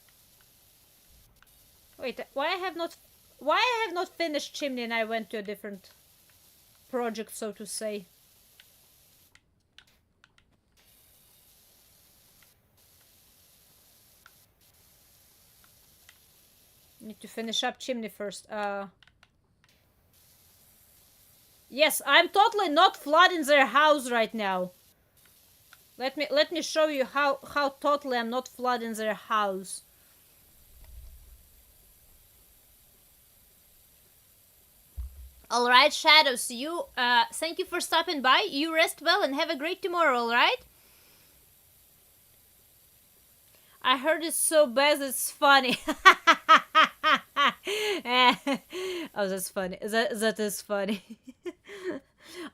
Wait, why I have not finished chimney and I went to a different project, so to say. Need to finish up chimney first. Yes, I'm totally not flooding their house right now. Let me show you how totally I'm not flooding their house. All right, Shadows. You thank you for stopping by. You rest well and have a great tomorrow. All right. I heard it's so bad it's funny. Oh, that's funny. That is funny.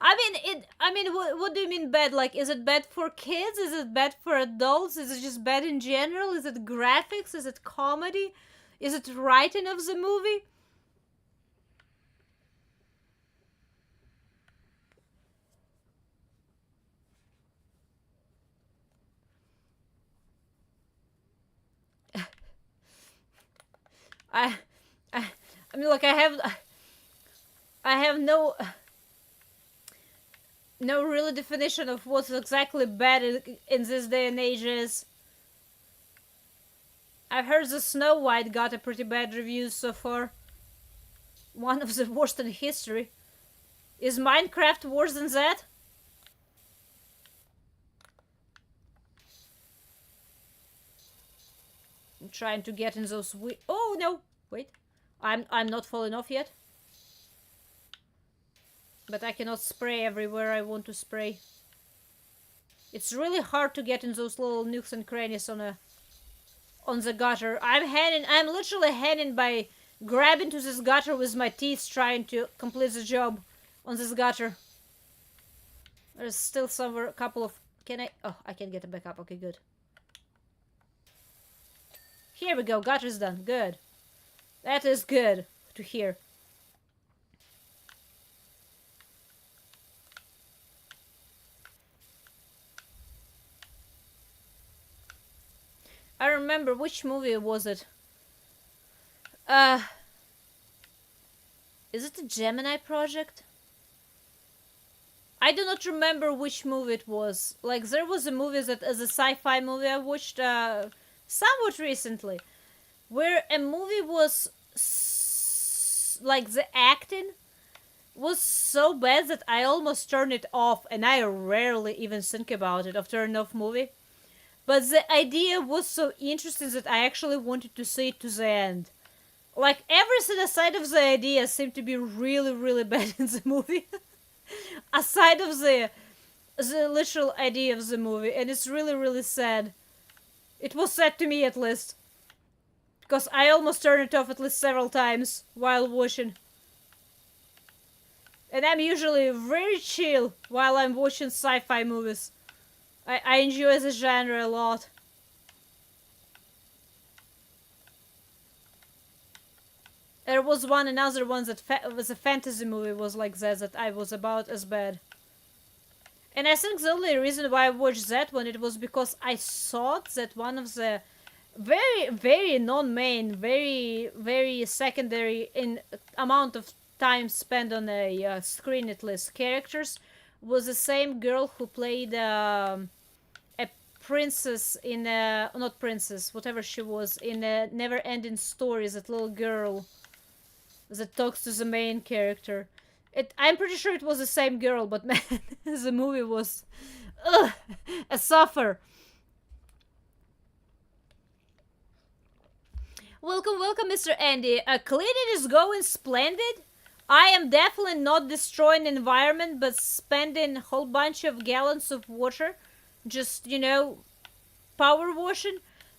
I mean, what do you mean bad? Like, is it bad for kids? Is it bad for adults? Is it just bad in general? Is it graphics? Is it comedy? Is it writing of the movie? I, I, I mean, like I have no real definition of what's exactly bad in this day and age is. I've heard the Snow White got a pretty bad reviews so far. One of the worst in history. Is Minecraft worse than that? I'm trying to get in those oh no! Wait. I'm not falling off yet. But I cannot spray everywhere I want to spray. It's really hard to get in those little nooks and crannies on the gutter. I'm literally hanging by grabbing to this gutter with my teeth trying to complete the job on this gutter. There's still somewhere a couple of oh, I can get it back up. Okay, good. Here we go, gutter's done. Good. That is good to hear. I remember which movie was it? Is it the Gemini Project? I do not remember which movie it was. Like, there was a movie that as a sci-fi movie I watched somewhat recently, where a movie was like the acting was so bad that I almost turned it off, and I rarely even think about it of turning off movie. But the idea was so interesting that I actually wanted to see it to the end. Like, everything aside of the idea seemed to be really, really bad in the movie. Aside of the literal idea of the movie, and it's really, really sad. It was sad to me, at least. Because I almost turned it off at least several times while watching. And I'm usually very chill while I'm watching sci-fi movies. I enjoy the genre a lot. There was another one that was a fantasy movie was like that I was about as bad. And I think the only reason why I watched that one, it was because I thought that one of the very, very non-main, very, very secondary in amount of time spent on a screen at least characters was the same girl who played a princess in not princess, whatever she was, in a Never-Ending Stories, that little girl that talks to the main character. I'm pretty sure it was the same girl, but man, the movie was a suffer. Welcome, welcome, Mr. Andy. Cleaning is going splendid. I am definitely not destroying the environment, but spending a whole bunch of gallons of water, just, you know, power washing.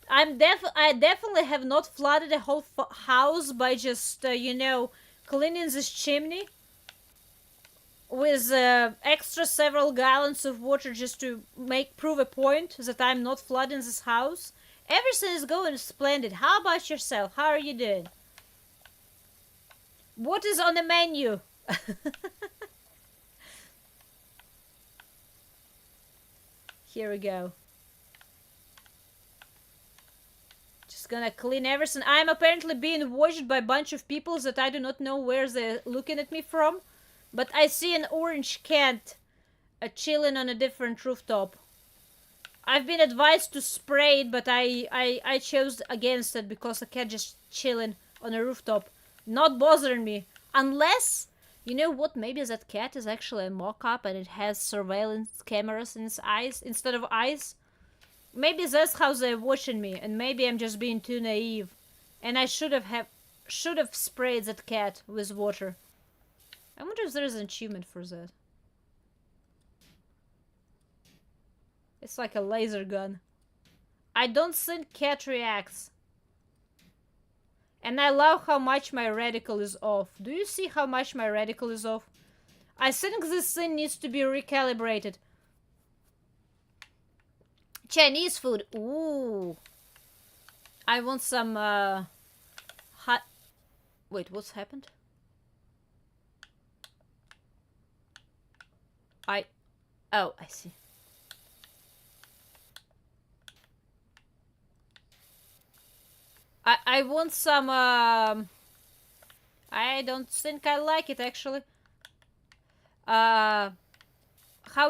I definitely have not flooded a whole house by just, you know, cleaning this chimney with extra several gallons of water just to prove a point that I'm not flooding this house. Everything is going splendid. How about yourself? How are you doing? What is on the menu? Here we go. Just gonna clean everything. I'm apparently being watched by a bunch of people that I do not know where they're looking at me from. But I see an orange cat chilling on a different rooftop. I've been advised to spray it, but I chose against it because a cat just chilling on a rooftop. Not bothering me. Unless, you know what, maybe that cat is actually a mock-up and it has surveillance cameras in its eyes instead of eyes. Maybe that's how they're watching me, and maybe I'm just being too naive. And I should have sprayed that cat with water. I wonder if there's an achievement for that. It's like a laser gun. I don't think cat reacts. And I love how much my reticle is off. Do you see how much my reticle is off? I think this thing needs to be recalibrated. Chinese food. Ooh. I want some hot... Wait, what's happened? Oh, I see. I want some I don't think I like it actually. How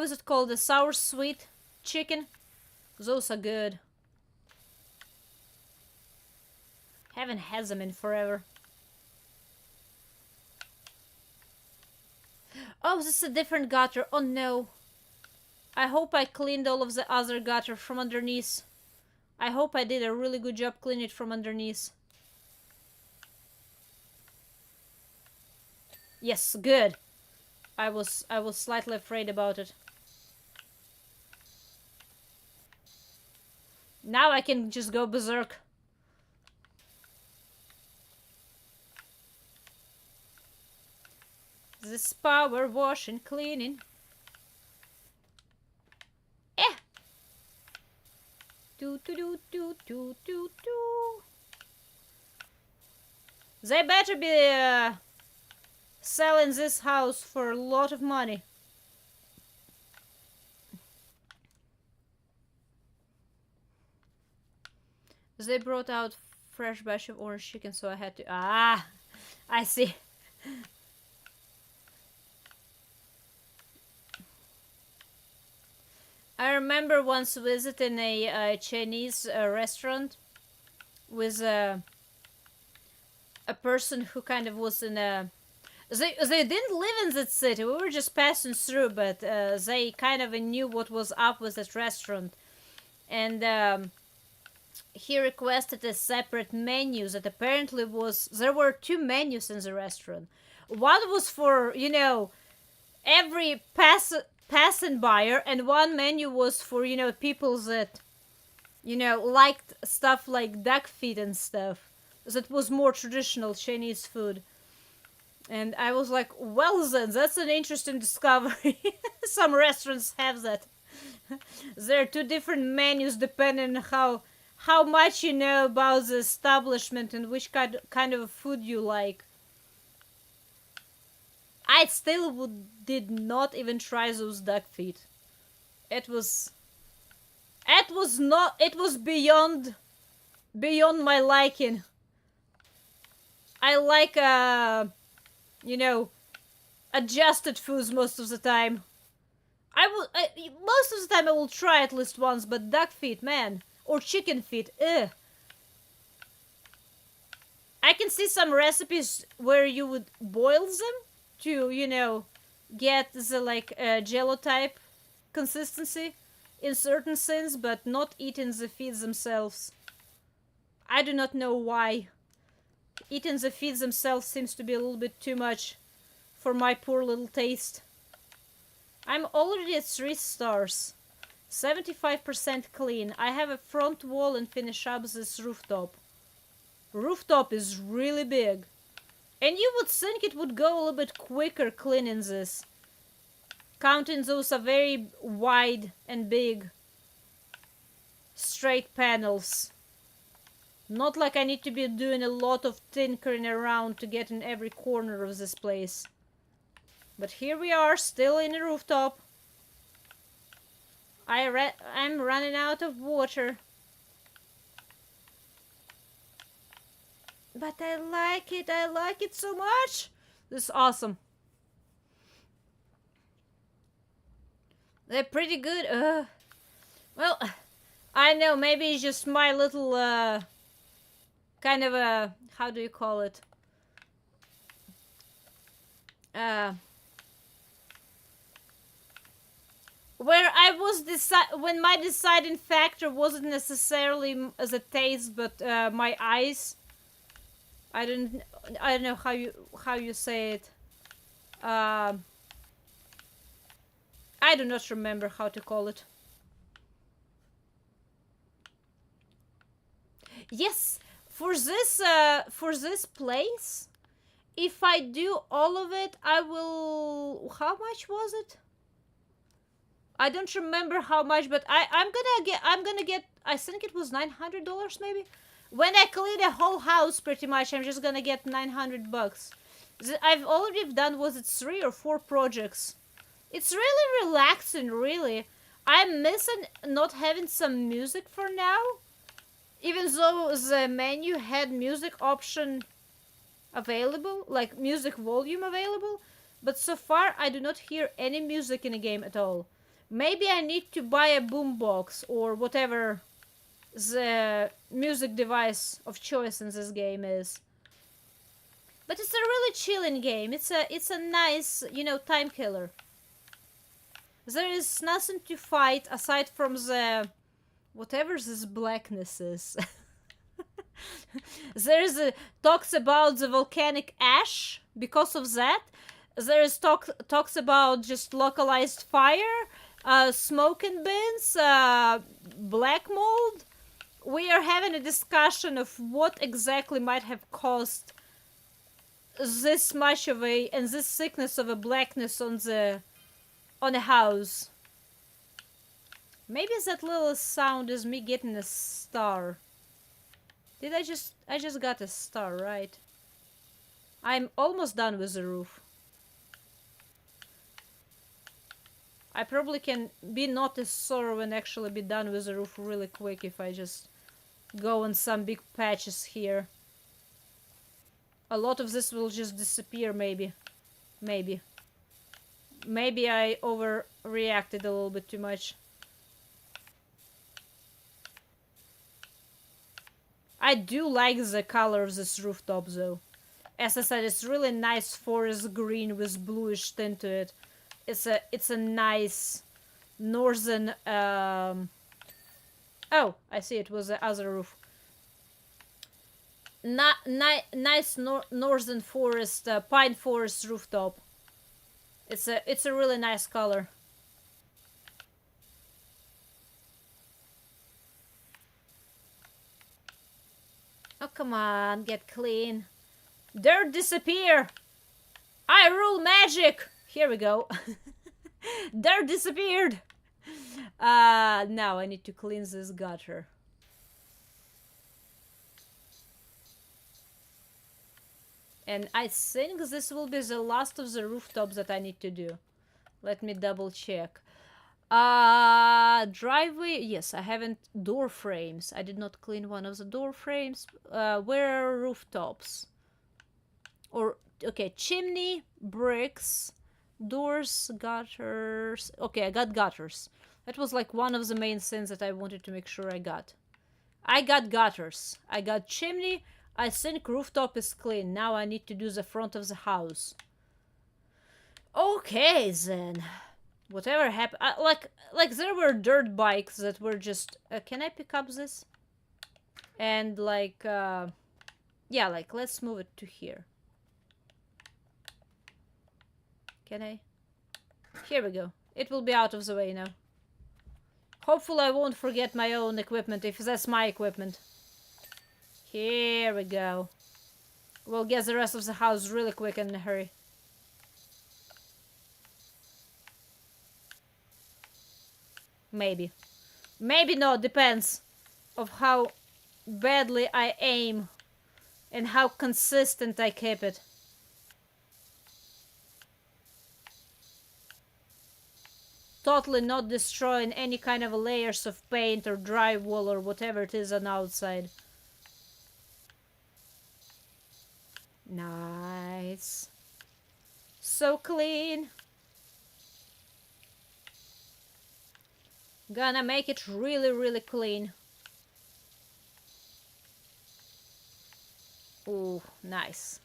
is it called? The sour sweet chicken? Those are good. Haven't had them in forever. Oh, this is a different gutter. Oh no. I hope I cleaned all of the other gutter from underneath. I hope I did a really good job cleaning it from underneath. Yes, good. I was slightly afraid about it. Now I can just go berserk. This power wash and cleaning. Eh! Do do do do do do do. They better be selling this house for a lot of money. They brought out fresh batch of orange chicken, so I had to... Ah! I see. I remember once visiting a Chinese restaurant with a person who kind of was in a... They didn't live in that city, we were just passing through, but they kind of knew what was up with that restaurant. And he requested a separate menu that apparently was... There were two menus in the restaurant. One was for, you know, every passing buyer, and one menu was for, you know, people that, you know, liked stuff like duck feet and stuff. That was more traditional Chinese food. And I was like, well then, that's an interesting discovery. Some restaurants have that. There are two different menus depending on how much you know about the establishment and which kind of food you like. I still did not even try those duck feet. It was beyond my liking. I like you know, adjusted foods most of the time. Most of the time I will try at least once, but duck feet, man, or chicken feet, ugh. I can see some recipes where you would boil them to, you know, get the like jello type consistency in certain things, but not eating the feet themselves. I do not know why. Eating the feet themselves seems to be a little bit too much for my poor little taste. I'm already at 3 stars. 75% clean. I have a front wall and finish up this rooftop. Rooftop is really big. And you would think it would go a little bit quicker cleaning this. Counting those are very wide and big straight panels. Not like I need to be doing a lot of tinkering around to get in every corner of this place. But here we are, still in the rooftop. I'm running out of water. But I like it so much. This is awesome. They're pretty good. Well, I know, maybe it's just my little, kind of a, how do you call it? Where I was when my deciding factor wasn't necessarily as a taste, but my eyes. I don't know how you say it. Um, I do not remember how to call it. Yes, for this place, if I do all of it, I will. How much was it? I don't remember how much, but I'm gonna get. I think it was $900 maybe. When I clean a whole house, pretty much, I'm just gonna get $900. I've already done, was it 3 or 4 projects? It's really relaxing, really. I'm missing not having some music for now. Even though the menu had music option available, like music volume available, but so far I do not hear any music in the game at all. Maybe I need to buy a boombox or whatever the music device of choice in this game is. But it's a really chilling game. It's a nice, time killer. There is nothing to fight aside from the whatever this blackness is. There's talks about the volcanic ash because of that. There is talks about just localized fire, smoking bins, black mold. We are having a discussion of what exactly might have caused this much of a and this thickness of a blackness on a house. Maybe that little sound is me getting a star. Did I just got a star, right? I'm almost done with the roof. I probably can be not as thorough and actually be done with the roof really quick if I just go on some big patches here. A lot of this will just disappear, maybe. Maybe. Maybe I overreacted a little bit too much. I do like the color of this rooftop though. As I said, it's really nice forest green with bluish tint to it. It's a nice northern oh, I see, it was the other roof. Nice northern forest, pine forest rooftop. It's a really nice color. Oh, come on, get clean. Dirt disappear! I rule magic! Here we go. Dirt disappeared! Now I need to clean this gutter. And I think this will be the last of the rooftops that I need to do. Let me double check. Driveway. Yes, I haven't. Door frames. I did not clean one of the door frames. Where are rooftops? Or, okay, chimney, bricks, doors, gutters. Okay, I got gutters. That was like one of the main things that I wanted to make sure I got. I got gutters. I got chimney. I think rooftop is clean. Now I need to do the front of the house. Okay, then. Whatever happened, like there were dirt bikes that were just. Can I pick up this? And like, yeah, like let's move it to here. Can I? Here we go. It will be out of the way now. Hopefully, I won't forget my own equipment if that's my equipment. Here we go. We'll get the rest of the house really quick and in a hurry. Maybe. Maybe not, depends of how badly I aim and how consistent I keep it. Totally not destroying any kind of layers of paint or drywall or whatever it is on outside. Nice. So clean. Gonna make it really, really clean. Ooh, nice.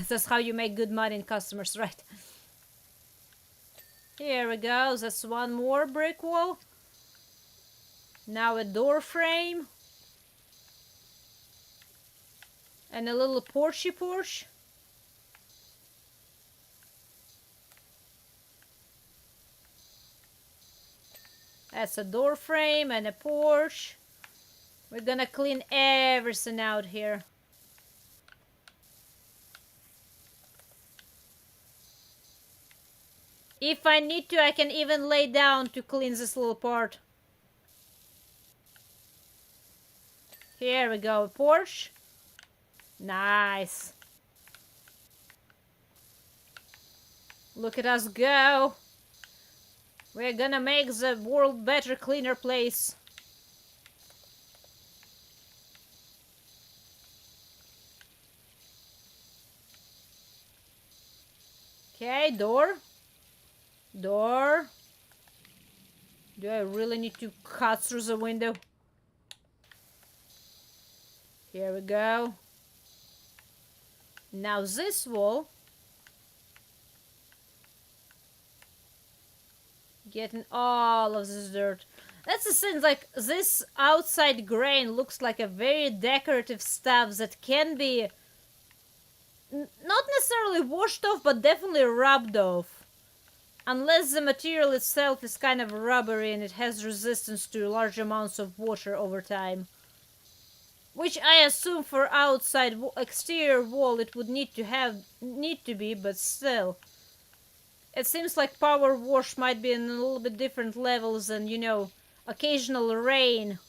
That's how you make good money in customers, right? Here we go. That's one more brick wall. Now a door frame. And a little porch. That's a door frame and a porch. We're gonna clean everything out here. If I need to, I can even lay down to clean this little part. Here we go, a porch. Nice. Look at us go. We're gonna make the world better, cleaner place. Okay, door. Door. Do I really need to cut through the window? Here we go. Now this wall. Getting all of this dirt. That's the thing, like, this outside grain looks like a very decorative stuff that can be not necessarily washed off, but definitely rubbed off. Unless the material itself is kind of rubbery and it has resistance to large amounts of water over time. Which I assume for outside exterior wall it would need to be, but still. It seems like power wash might be in a little bit different levels than, you know, occasional rain.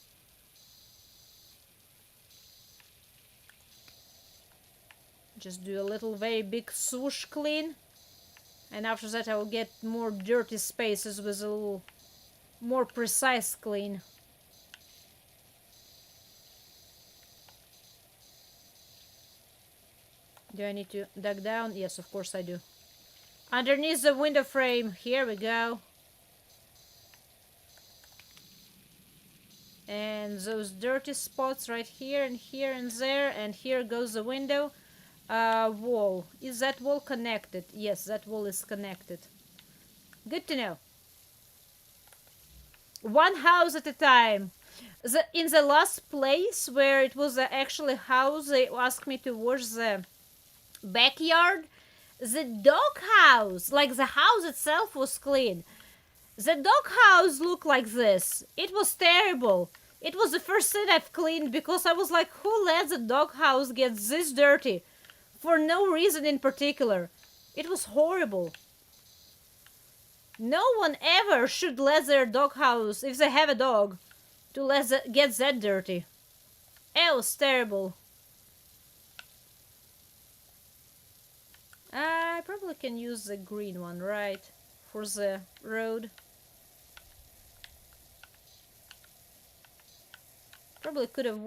Just do a little very big swoosh clean. And after that I will get more dirty spaces with a little more precise clean. Do I need to dig down? Yes, of course I do. Underneath the window frame, here we go. And those dirty spots right here and there, and here goes the window. Wall. Is that wall connected? Yes, that wall is connected. Good to know. One house at a time. In the last place where it was actually house, they asked me to wash the backyard. The dog house, like the house itself was clean. The dog house looked like this. It was terrible. It was the first thing I've cleaned because I was like, who let the dog house get this dirty? For no reason in particular. It was horrible. No one ever should let their dog house, if they have a dog, to get that dirty. It was terrible. I probably can use the green one, right? For the road. Probably could have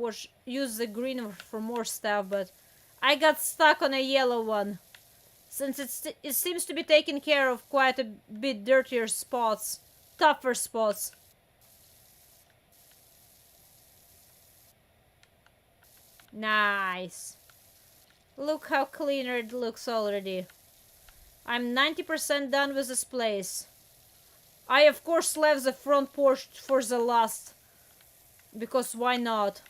used the green for more stuff, but I got stuck on a yellow one. Since it seems to be taking care of quite a bit dirtier spots. Tougher spots. Nice. Look how cleaner it looks already. I'm 90% done with this place. I of course left the front porch for the last. Because why not?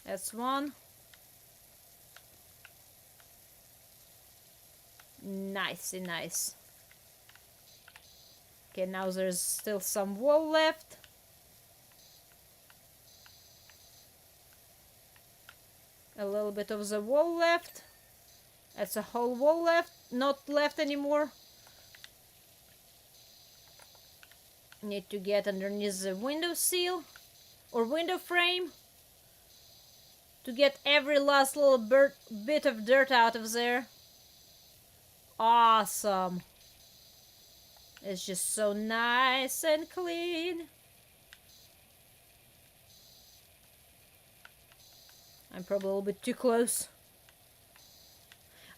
That's one. Nicey nice. Okay, now there's still some wall left. A little bit of the wall left. That's a whole wall left. Not left anymore. Need to get underneath the window sill. Or window frame. To get every last little bit of dirt out of there. Awesome. It's just so nice and clean. I'm probably a little bit too close.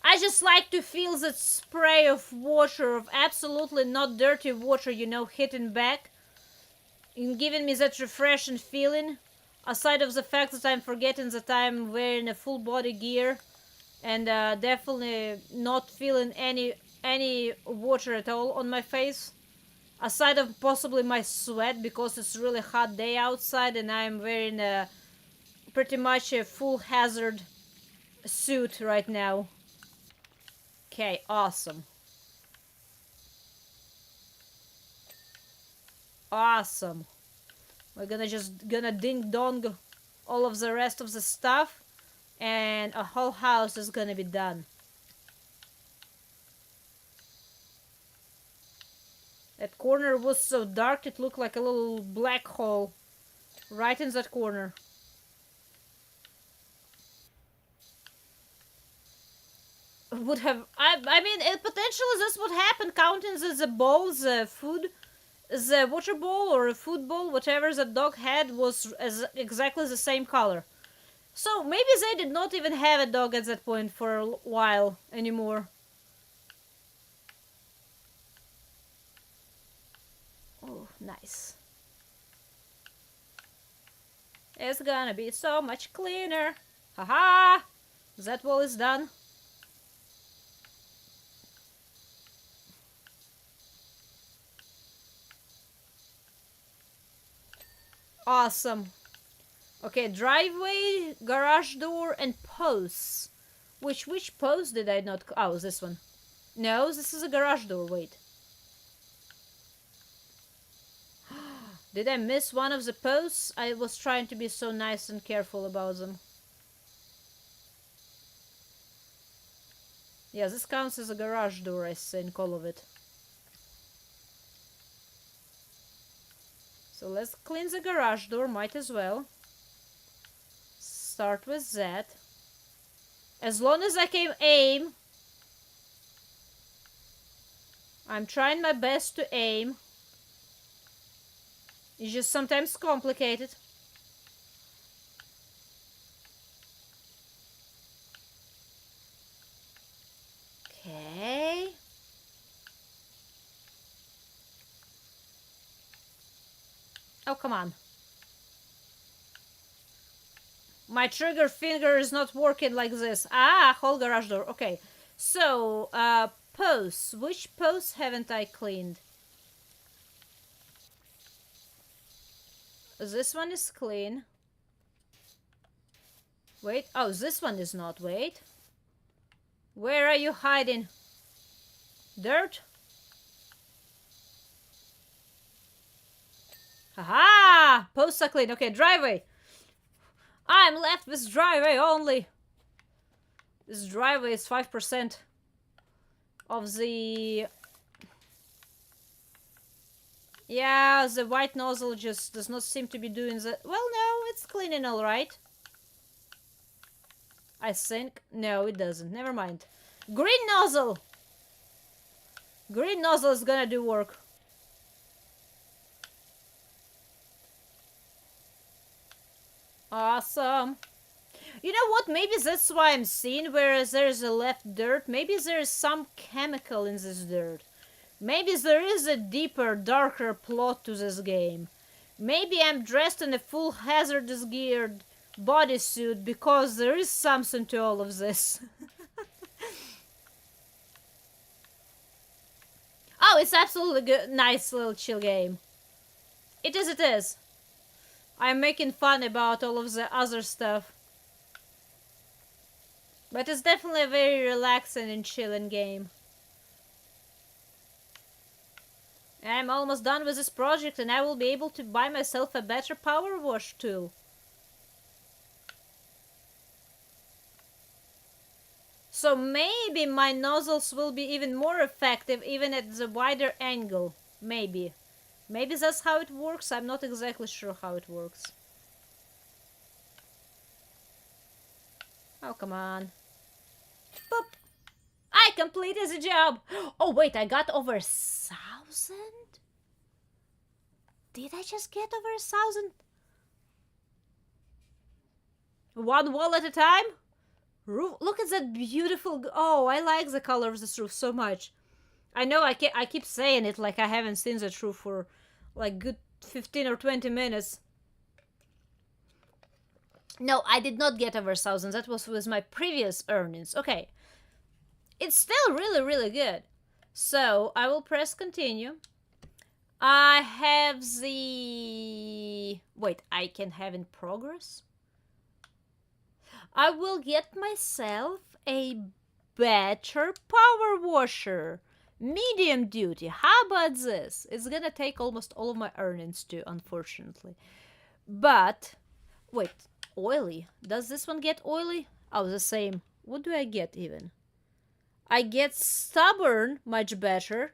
I just like to feel that spray of water, of absolutely not dirty water, you know, hitting back. And giving me that refreshing feeling. Aside of the fact that I'm forgetting that I'm wearing a full body gear. And definitely not feeling any water at all on my face. Aside of possibly my sweat because it's really hot day outside and I'm wearing a pretty much a full hazard suit right now. Okay, awesome. Awesome. We're gonna ding dong all of the rest of the stuff and a whole house is gonna be done. That corner was so dark it looked like a little black hole right in that corner. Would have I mean it potentially this would happen counting the bowl, the food, the water bowl or a food bowl, whatever the dog had was exactly the same color. So maybe they did not even have a dog at that point for a while anymore. Oh, nice. It's gonna be so much cleaner. Haha! That wall is done. Awesome. Okay, driveway, garage door, and posts. Which post did I not... Oh, this one. No, this is a garage door, wait. Did I miss one of the posts? I was trying to be so nice and careful about them. Yeah, this counts as a garage door, I think, all of it. So let's clean the garage door, might as well. Start with that. As long as I can aim. I'm trying my best to aim. It's just sometimes complicated. Okay. Oh, come on. My trigger finger is not working like this. Ah, whole garage door. Okay. So, posts. Which posts haven't I cleaned? This one is clean. Wait. Oh, this one is not. Wait. Where are you hiding? Dirt? Haha! Posts are clean. Okay, driveway. I'm left with driveway only. This driveway is 5% of the... Yeah, the white nozzle just does not seem to be doing the... Well, no, it's cleaning alright. I think. No, it doesn't. Never mind. Green nozzle! Green nozzle is gonna do work. Awesome. You know what? Maybe that's why I'm seeing whereas there's a left dirt. Maybe there's some chemical in this dirt. Maybe there is a deeper, darker plot to this game. Maybe I'm dressed in a full hazardous geared bodysuit because there is something to all of this. Oh, it's absolutely good. Nice little chill game. It is, it is. I'm making fun about all of the other stuff. But it's definitely a very relaxing and chilling game. I'm almost done with this project and I will be able to buy myself a better power wash tool. So maybe my nozzles will be even more effective even at the wider angle. Maybe. Maybe that's how it works. I'm not exactly sure how it works. Oh, come on. Boop. I completed the job. Oh, wait, I got over 1,000? Did I just get over 1,000? One wall at a time? Roof. Look at that beautiful... Oh, I like the color of this roof so much. I know I keep saying it like I haven't seen that roof for like good 15 or 20 minutes. No, I did not get over 1,000. That was with my previous earnings. Okay. It's still really, really good. So, I will press continue. I have the... Wait, I can have in progress? I will get myself a better power washer. Medium duty. How about this? It's gonna take almost all of my earnings too, unfortunately. But, wait, oily. Does this one get oily? Oh, the same. What do I get even? I get stubborn, much better.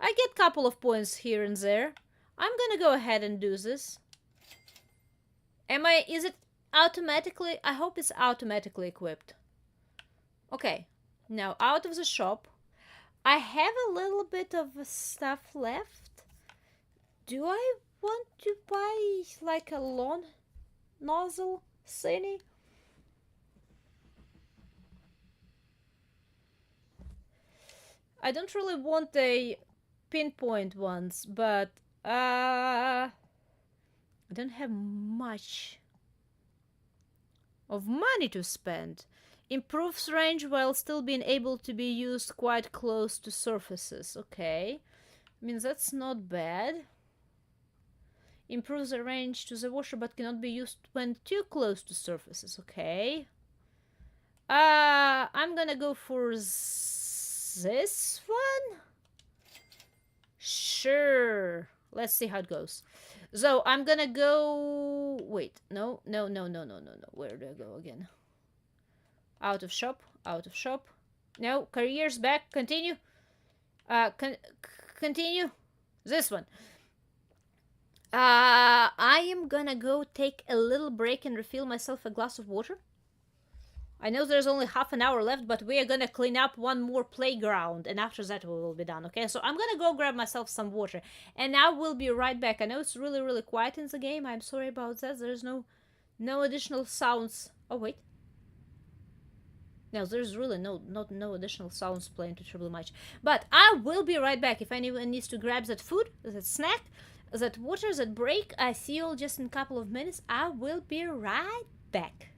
I get a couple of points here and there. I'm gonna go ahead and do this. Is it automatically? I hope it's automatically equipped. Okay, now out of the shop. I have a little bit of stuff left. Do I want to buy like a lawn nozzle thingy? I don't really want a pinpoint ones, but I don't have much of money to spend. Improves range while still being able to be used quite close to surfaces. Okay. I mean, that's not bad. Improves the range to the washer but cannot be used when too close to surfaces. Okay. I'm gonna go for this one. Sure. Let's see how it goes. So I'm gonna go... Wait, no. Where do I go again? Out of shop, out of shop. No, careers back, continue. Continue. This one. I am gonna go take a little break and refill myself a glass of water. I know there's only half an hour left, but we are gonna clean up one more playground, and after that we will be done, okay? So I'm gonna go grab myself some water, and I will be right back. I know it's really, really quiet in the game. I'm sorry about that. There's no additional sounds. Oh, wait. No, there's really no additional sounds playing too much. But I will be right back. If anyone needs to grab that food, that snack, that water, that break, I see you all just in a couple of minutes. I will be right back.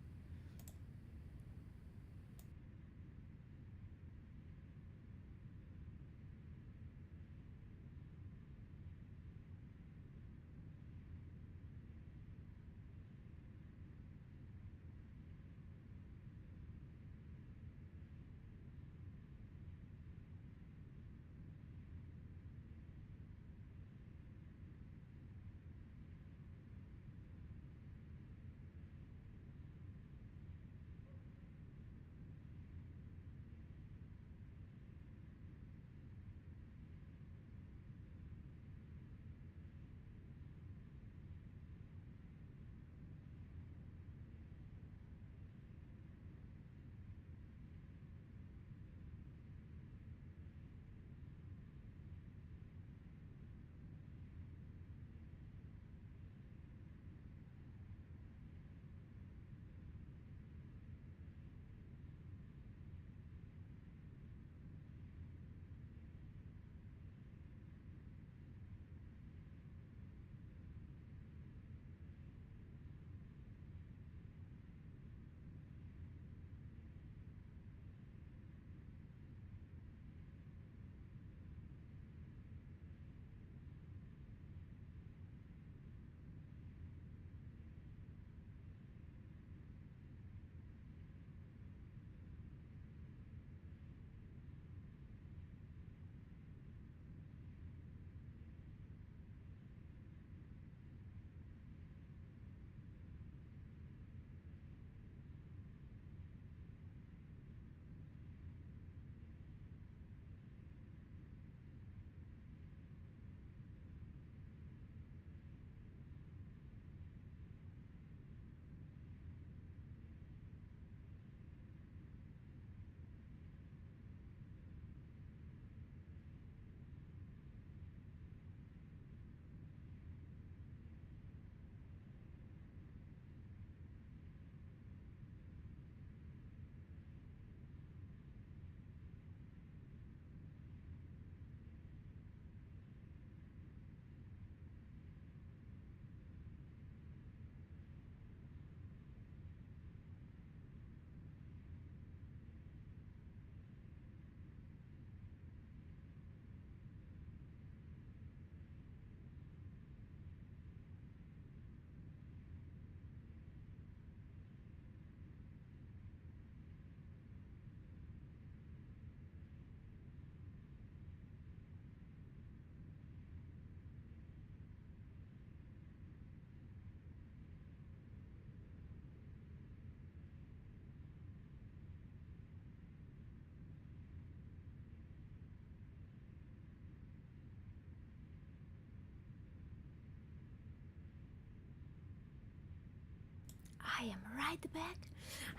I am right back.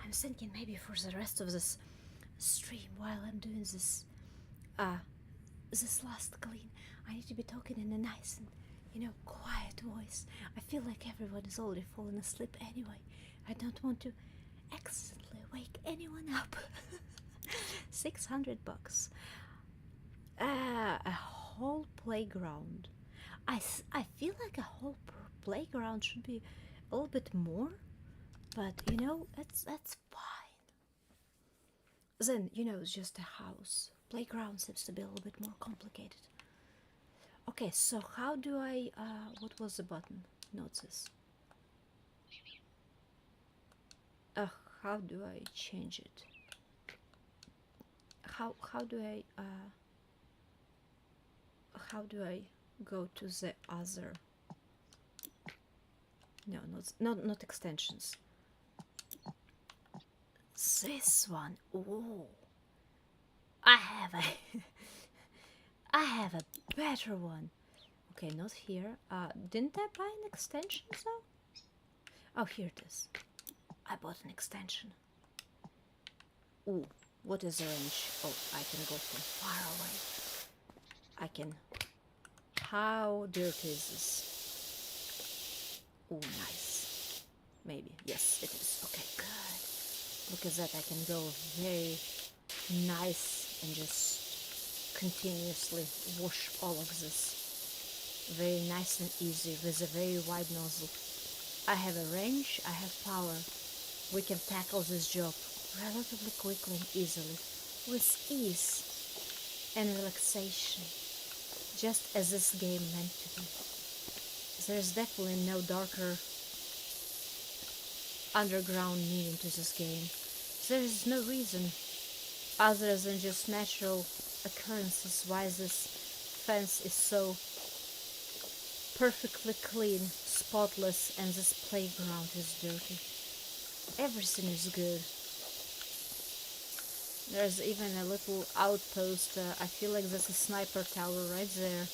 I'm thinking maybe for the rest of this stream while I'm doing uh this last clean, I need to be talking in a nice and quiet voice. I feel like everyone is already falling asleep anyway. I don't want to accidentally wake anyone up. $600. A whole playground. I feel like a whole playground should be a little bit more, but that's fine. Then it's just a house. Playground seems to be a little bit more complicated. Okay, so how do I what was the button? Notice. How do I change it? How do I go to the other? No, not extensions. This one. Oh, I have a I have a better one. Okay, not here. Didn't I buy an extension though? Oh, here it is. I bought an extension. Ooh, what is the range? Oh, I can go from far away. I can. How dirty is this? Ooh, nice. Maybe. Yes, it is. Okay, good. Look at that. I can go very nice and just continuously wash all of this. Very nice and easy with a very wide nozzle. I have a range, I have power. We can tackle this job relatively quickly and easily, with ease and relaxation, just as this game meant to be. There's definitely no darker underground meaning to this game. There is no reason other than just natural occurrences why this fence is so perfectly clean, spotless, and this playground is dirty. Everything is good. There's even a little outpost. I feel like there's a sniper tower right there.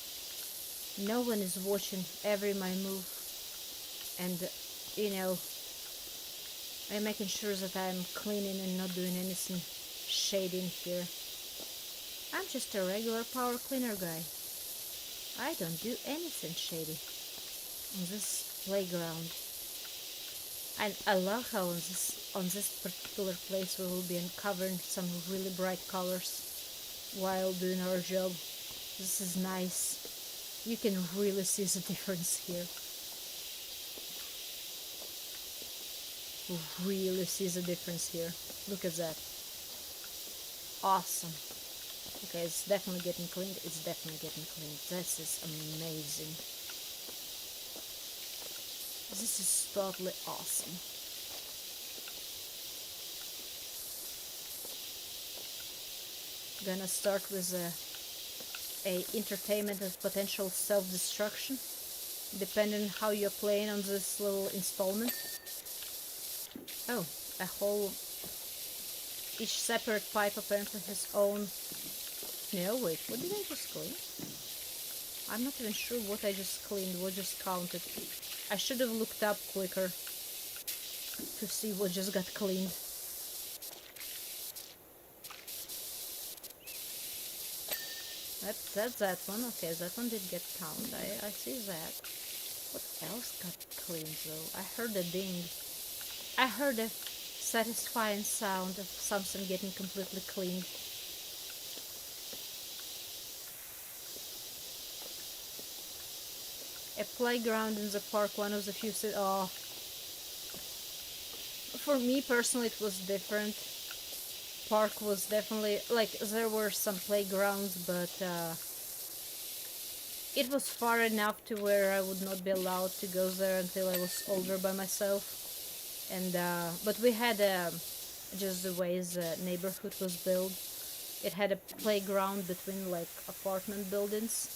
No one is watching every my move, and I'm making sure that I'm cleaning and not doing anything shady in here. I'm just a regular power cleaner guy. I don't do anything shady on this playground. And I love how on this particular place we will be uncovering some really bright colors while doing our job. This is nice. You can really see the difference here. Really see the difference here. Look at that. Awesome. Okay, it's definitely getting cleaned. It's definitely getting cleaned. This is amazing. This is totally awesome. Gonna start with a entertainment of potential self-destruction, depending how you're playing on this little installment. Oh, a whole... Each separate pipe apparently has own... No, wait, what did I just clean? I'm not even sure what I just cleaned, what just counted. I should have looked up quicker to see what just got cleaned. That's that one. Okay, that one did get counted. I see that. What else got cleaned though? I heard a ding. I heard a satisfying sound of something getting completely cleaned. A playground in the park, one of the few... Oh. For me personally it was different. Park was definitely... Like, there were some playgrounds, but it was far enough to where I would not be allowed to go there until I was older by myself. And but we had just the way the neighborhood was built, it had a playground between like apartment buildings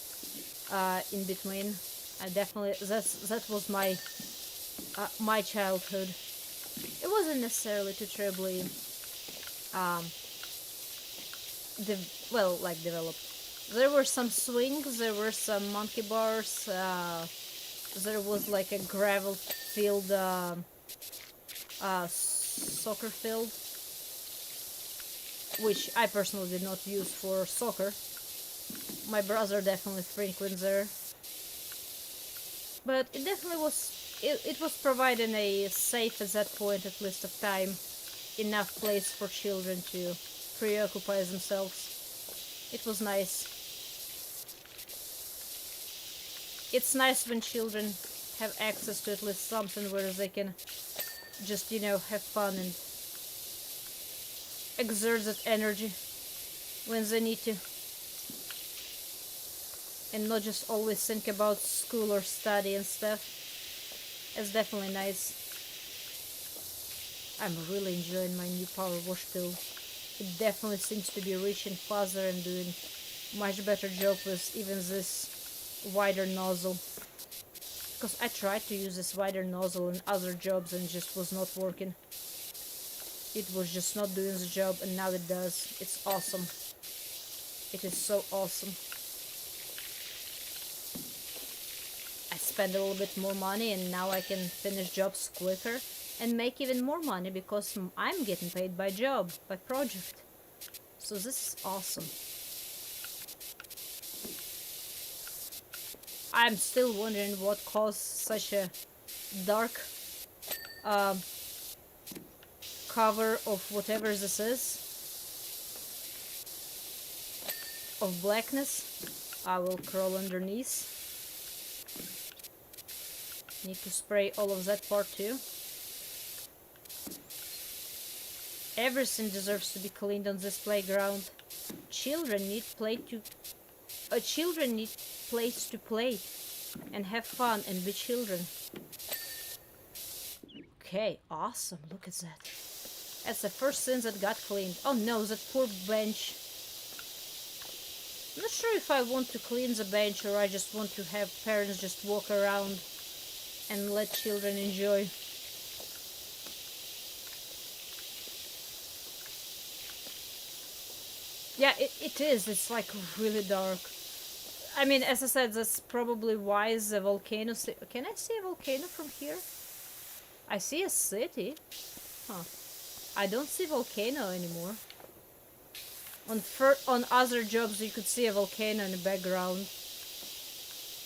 in between. I definitely... that was my childhood. It wasn't necessarily too terribly developed. There were some swings, there were some monkey bars, there was like a gravel field soccer field, which I personally did not use for soccer. My brother definitely frequents there, but it definitely was. It was providing a safe at that point, at least of time, enough place for children to preoccupy themselves. It was nice. It's nice when children have access to at least something where they can just, have fun and exert that energy when they need to. And not just always think about school or study and stuff. It's definitely nice. I'm really enjoying my new power wash tool. It definitely seems to be reaching faster and doing much better job with even this wider nozzle. Because I tried to use this wider nozzle in other jobs and it just was not working. It was just not doing the job, and now it does. It's awesome. It is so awesome. I spend a little bit more money and now I can finish jobs quicker and make even more money because I'm getting paid by job, by project. So this is awesome. I'm still wondering what caused such a dark cover of whatever this is, of blackness. I will crawl underneath. Need to spray all of that part too. Everything deserves to be cleaned on this playground. Children need children need place to play and have fun and be children. Okay, awesome. Look at that. That's the first thing that got cleaned. Oh no, that poor bench. I'm not sure if I want to clean the bench or I just want to have parents just walk around and let children enjoy. Yeah, it is. It's like really dark. I mean, as I said, that's probably why the volcano... Can I see a volcano from here? I see a city. Huh. I don't see volcano anymore. On other jobs you could see a volcano in the background.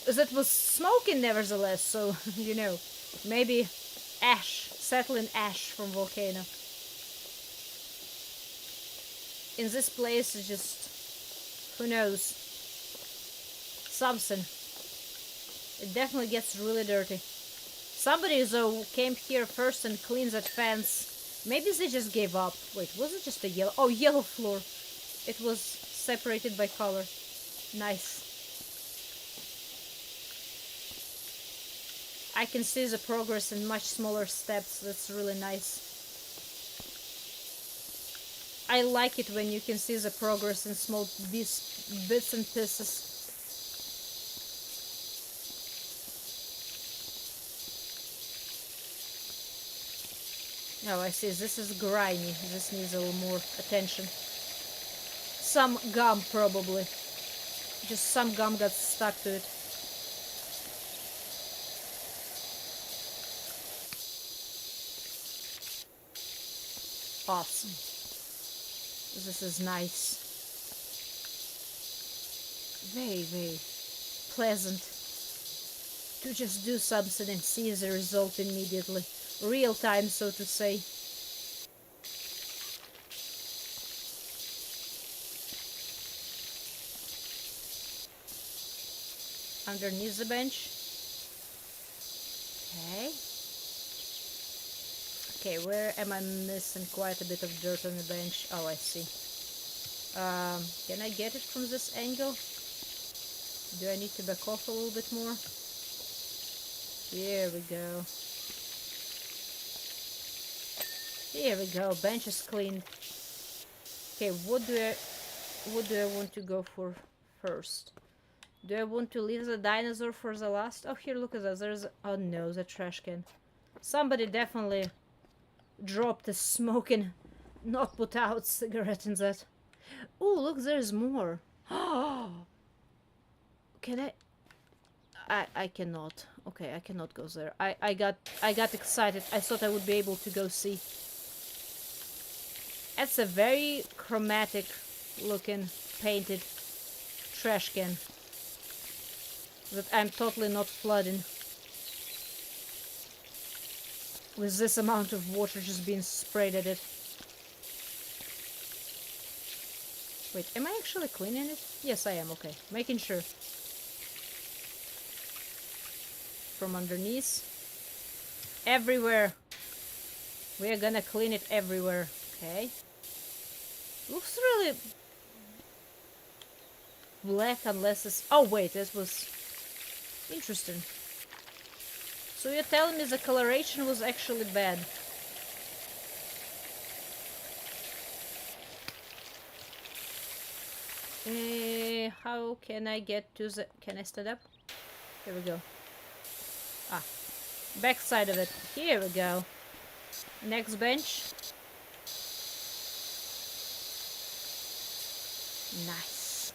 That was smoking nevertheless, so, maybe ash, settling ash from volcano. In this place, it's just, who knows, something. It definitely gets really dirty. Somebody, though, came here first and cleaned that fence. Maybe they just gave up. Wait, was it just a yellow? Oh, yellow floor. It was separated by color. Nice. I can see the progress in much smaller steps. That's really nice. I like it when you can see the progress in small bits and pieces. Oh, I see. This is grimy. This needs a little more attention. Some gum, probably. Just some gum got stuck to it. Awesome. This is nice. Very, very pleasant to just do something and see the result immediately. Real time, so to say. Underneath the bench. Okay. Okay, where am I missing quite a bit of dirt on the bench? Oh, I see. Can I get it from this angle? Do I need to back off a little bit more? Here we go. Here we go. Bench is cleaned. Okay, what do I want to go for first? Do I want to leave the dinosaur for the last? Oh, here, look at that. There's... Oh no, the trash can. Somebody definitely dropped a smoking, not put out cigarette in that. Oh, look, there's more. Oh, can I cannot. Okay, I cannot go there. I got excited. I thought I would be able to go see. That's a very chromatic looking painted trash can that I'm totally not flooding with this amount of water just being sprayed at it. Wait, am I actually cleaning it? Yes, I am. Okay, making sure. From underneath. Everywhere. We are gonna clean it everywhere. Okay. Looks really black unless it's... Oh, wait, this was interesting. So you're telling me the coloration was actually bad. How can I get to the... Can I stand up? Here we go. Ah, back side of it. Here we go. Next bench. Nice.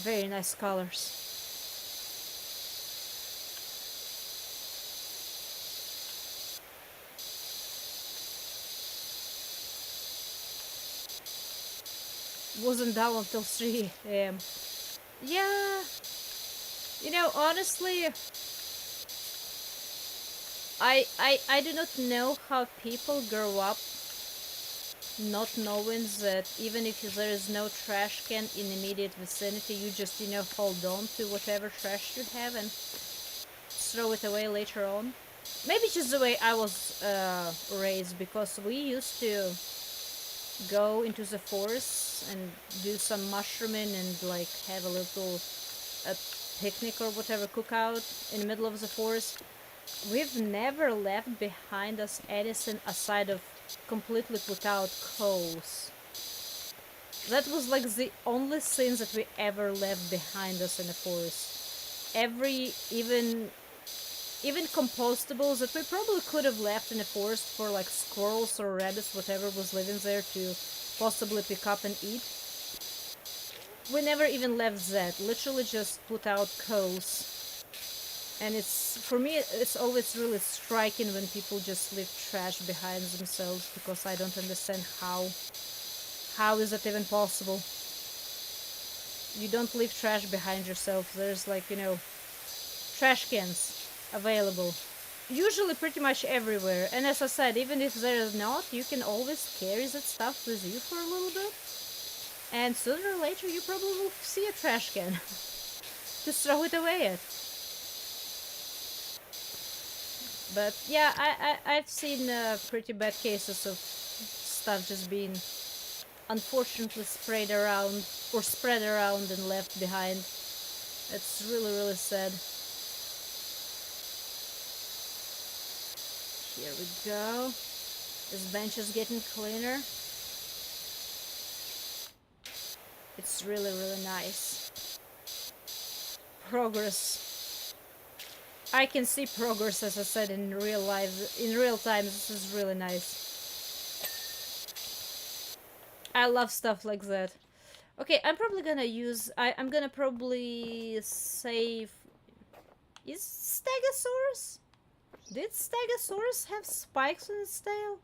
Very nice colors. Wasn't down until 3 a.m. Yeah. You know, honestly, I do not know how people grow up not knowing that even if there is no trash can in immediate vicinity, you just, you know, hold on to whatever trash you have and throw it away later on. Maybe just the way I was raised, because we used to go into the forest and do some mushrooming and like have a little picnic or whatever, cookout in the middle of the forest. We've never left behind us anything aside of completely put out coals. That was like the only thing that we ever left behind us in the forest. Even compostables that we probably could have left in the forest for like squirrels or rabbits, whatever was living there, to possibly pick up and eat. We never even left that. Literally just put out coals. And it's, for me, it's always really striking when people just leave trash behind themselves, because I don't understand how is that even possible? You don't leave trash behind yourself. There's like, you know, trash cans available. Usually pretty much everywhere. And as I said, even if there is not, you can always carry that stuff with you for a little bit. And sooner or later you probably will see a trash can to throw it away at. But yeah, I've seen pretty bad cases of stuff just being unfortunately sprayed around or spread around and left behind. It's really, really sad. Here we go. This bench is getting cleaner. It's really, really nice. Progress. I can see progress, as I said, in real life, in real time. This is really nice. I love stuff like that. Okay, I'm probably gonna use... I'm gonna probably save... Is Stegosaurus? Did Stegosaurus have spikes on its tail?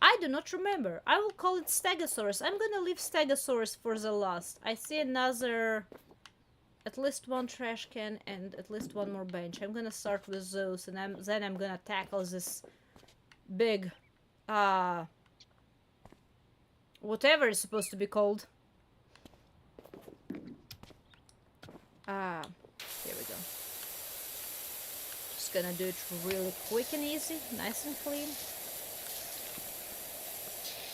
I do not remember. I will call it Stegosaurus. I'm gonna leave Stegosaurus for the last. I see another... At least one trash can and at least one more bench. I'm gonna start with those, and then I'm gonna tackle this big... whatever it's supposed to be called. Here we go. Just gonna do it really quick and easy, nice and clean.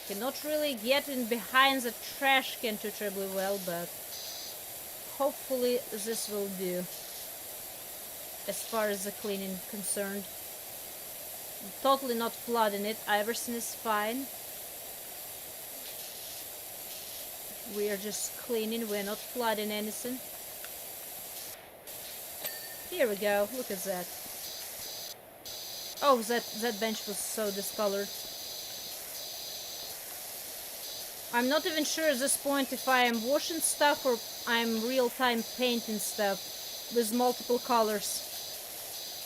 Cannot really get in behind the trash can too terribly well, but hopefully this will do as far as the cleaning concerned. Totally not flooding it, everything is fine. We are just cleaning, we're not flooding anything. Here we go, look at that. Oh, that bench was so discolored. I'm not even sure at this point if I am washing stuff or I'm real-time painting stuff. with multiple colors.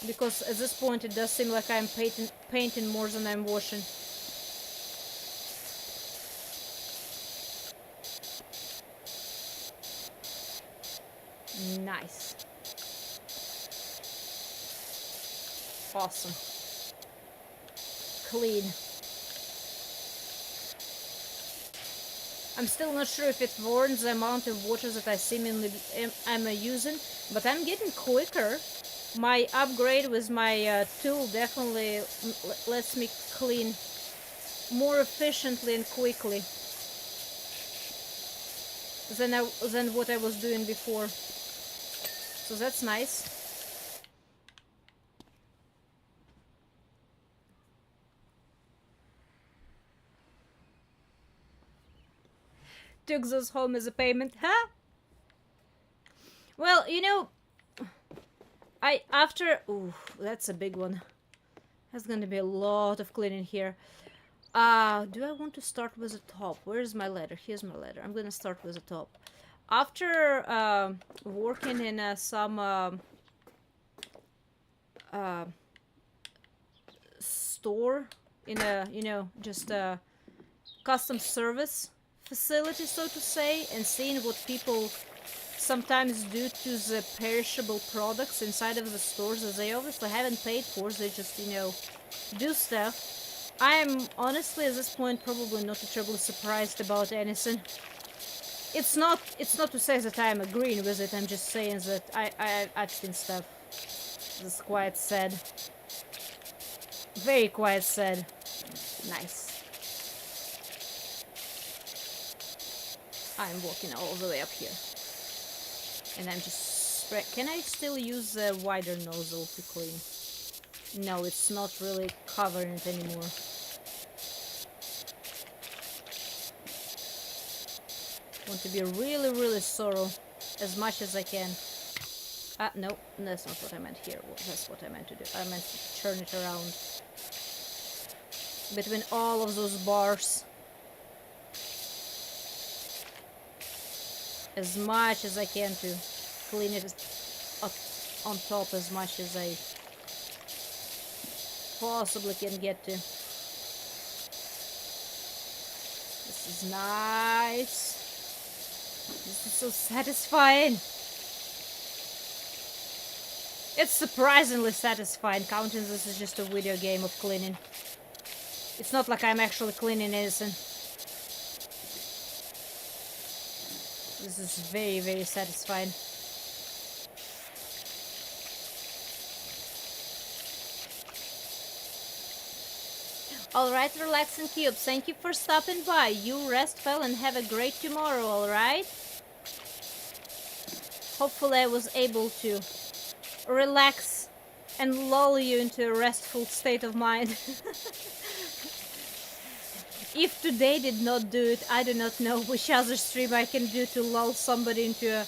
Because at this point it does seem like I'm painting more than I'm washing. Nice. Awesome. Clean. I'm still not sure if it warrants the amount of water that I seemingly am using, but I'm getting quicker. My upgrade with my tool definitely lets me clean more efficiently and quickly than what I was doing before. So that's nice. Took those home as a payment, huh? Well, you know, ooh, that's a big one. There's gonna be a lot of cleaning here. Do I want to start with the top? Where's my ladder? Here's my ladder. I'm gonna start with the top. After working in some store in a, just a custom service facility, so to say, and seeing what people sometimes do to the perishable products inside of the stores that they obviously haven't paid for, they just, do stuff. I am honestly at this point probably not terribly surprised about anything. It's not to say that I am agreeing with it, I'm just saying that I've seen stuff that's quite sad. Very quite sad. Nice. I'm walking all the way up here. And I'm just can I still use a wider nozzle to clean? No, it's not really covering it anymore. Want to be really, really thorough as much as I can. No, that's not what I meant here. That's what I meant to do. I meant to turn it around. Between all of those bars. As much as I can to clean it up on top as much as I possibly can get to. This is nice. This is so satisfying. It's surprisingly satisfying, counting this is just a video game of cleaning. It's not like I'm actually cleaning anything. This is very, very satisfying. Alright, relaxing cubes, thank you for stopping by. You rest well and have a great tomorrow, alright? Hopefully I was able to relax and lull you into a restful state of mind. If today did not do it, I do not know which other stream I can do to lull somebody into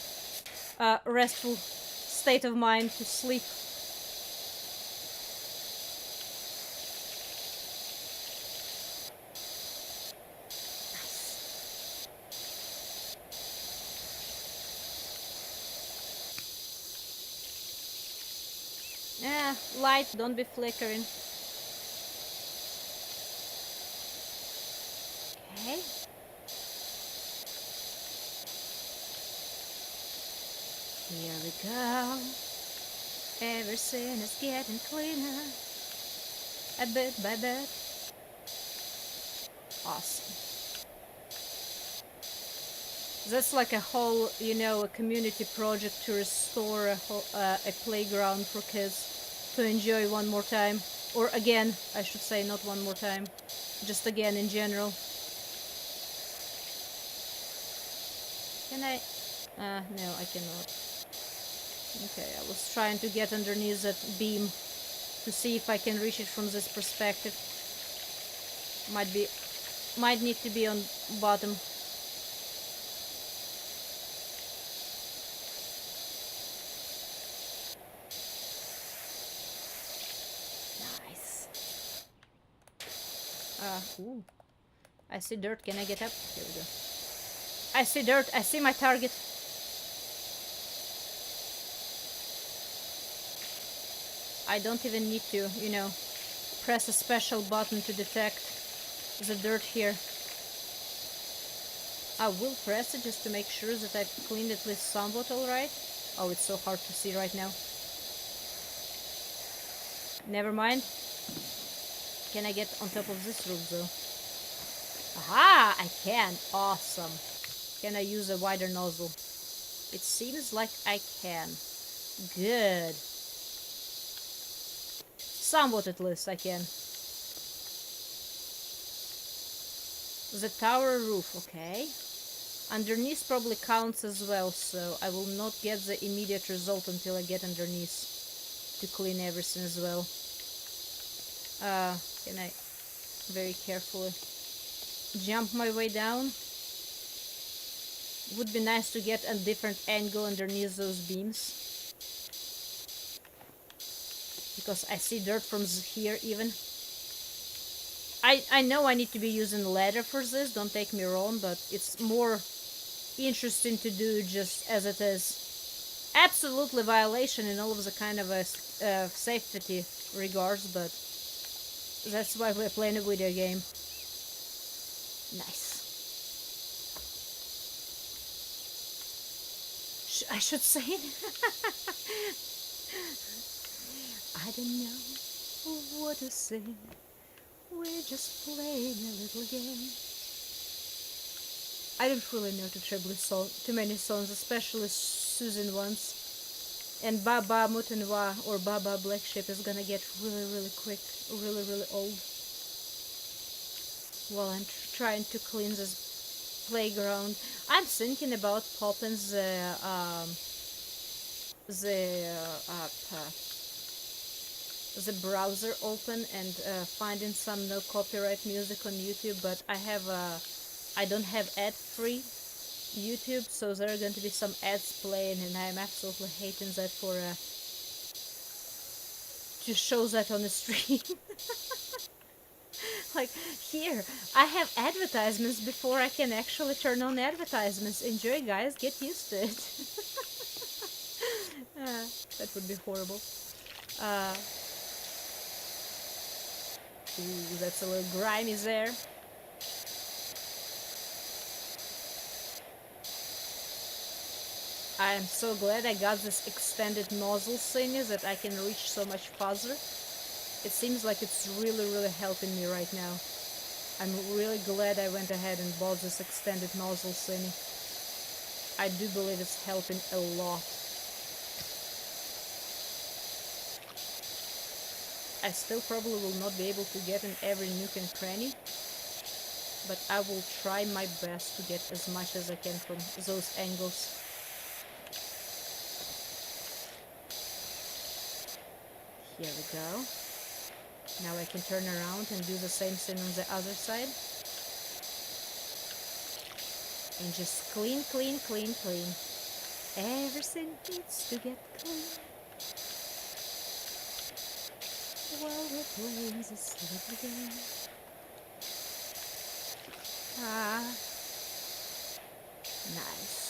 a restful state of mind to sleep. Yeah, light, don't be flickering. Okay. Here we go. Everything is getting cleaner. A bit by bit. Awesome. That's like a whole, a community project to restore a playground for kids to enjoy one more time. Or again, I should say, not one more time. Just again in general. Can I? No, I cannot. Okay, I was trying to get underneath that beam to see if I can reach it from this perspective. Might need to be on bottom. Nice. Ooh. I see dirt. Can I get up? Here we go. I see dirt. I see my target. I don't even need to, press a special button to detect the dirt here. I will press it just to make sure that I've cleaned at least somewhat alright. Oh, it's so hard to see right now. Never mind. Can I get on top of this roof though? Aha! I can. Awesome. Can I use a wider nozzle? It seems like I can. Good. Somewhat at least I can. The tower roof, okay. Underneath probably counts as well, so I will not get the immediate result until I get underneath to clean everything as well. Can I very carefully jump my way down? Would be nice to get a different angle underneath those beams. Because I see dirt from here even. I know I need to be using ladder for this, don't take me wrong, but it's more interesting to do just as it is. Absolutely violation in all of the kind of safety regards, but that's why we're playing a video game. Nice. I should say it. I don't know what to say. We're just playing a little game. I don't really know too many songs, especially Susan ones. And Baba Mutenwa or Baba Black Sheep is gonna get really quick, really old. While I'm trying to clean this playground. I'm thinking about popping the browser open and finding some no copyright music on YouTube, but I don't have ad-free YouTube, so there are going to be some ads playing, and I'm absolutely hating that to show that on the stream. Like, here, I have advertisements before I can actually turn on advertisements. Enjoy, guys, get used to it. That would be horrible. Ooh, that's a little grimy there. I am so glad I got this extended nozzle thingy that I can reach so much farther. It seems like it's really helping me right now. I'm really glad I went ahead and bought this extended nozzle thingy. I do believe it's helping a lot. I still probably will not be able to get in every nook and cranny, but I will try my best to get as much as I can from those angles. Here we go. Now I can turn around and do the same thing on the other side. And just clean. Everything needs to get clean. While we're playing this little game. Nice.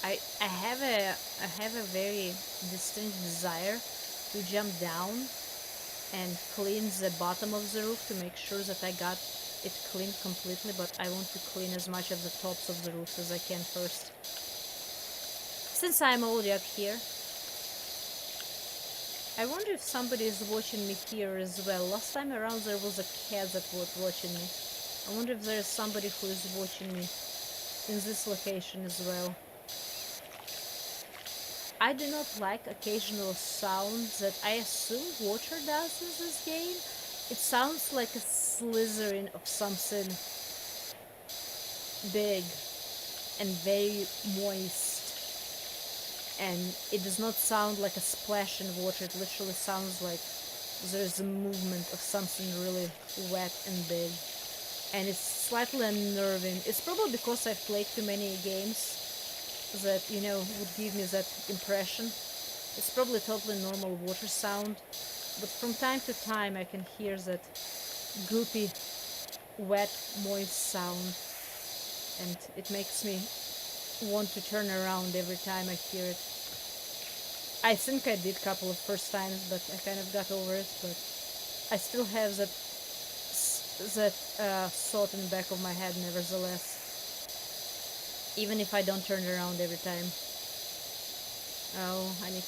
I have a very distinct desire to jump down and clean the bottom of the roof to make sure that I got it cleaned completely, but I want to clean as much of the tops of the roofs as I can first. Since I'm already up here, I wonder if somebody is watching me here as well. Last time around there was a cat that was watching me. I wonder if there is somebody who is watching me in this location as well. I do not like occasional sounds that I assume water does in this game. It sounds like a slithering of something big and very moist. And it does not sound like a splash in water. It literally sounds like there's a movement of something really wet and big. And it's slightly unnerving. It's probably because I've played too many games that, would give me that impression. It's probably totally normal water sound, but from time to time I can hear that goopy, wet, moist sound, and it makes me want to turn around every time I hear it. I think I did a couple of first times, but I kind of got over it. But I still have that thought in the back of my head, nevertheless, even if I don't turn around every time. Oh, I need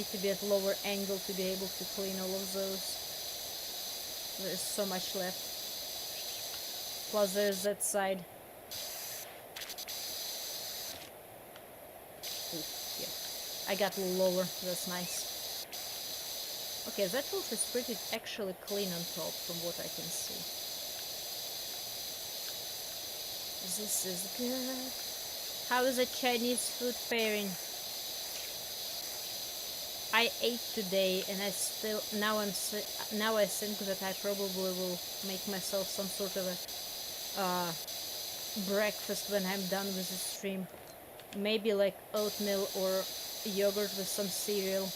to be at lower angle to be able to clean all of those. There's so much left. Plus, there's that side. Ooh, yeah. I got a little lower. That's nice. Okay, that roof is pretty actually clean on top from what I can see. This is good. How is the Chinese food faring? I ate today, and I still now I think that I probably will make myself some sort of a breakfast when I'm done with the stream. Maybe like oatmeal or yogurt with some cereal.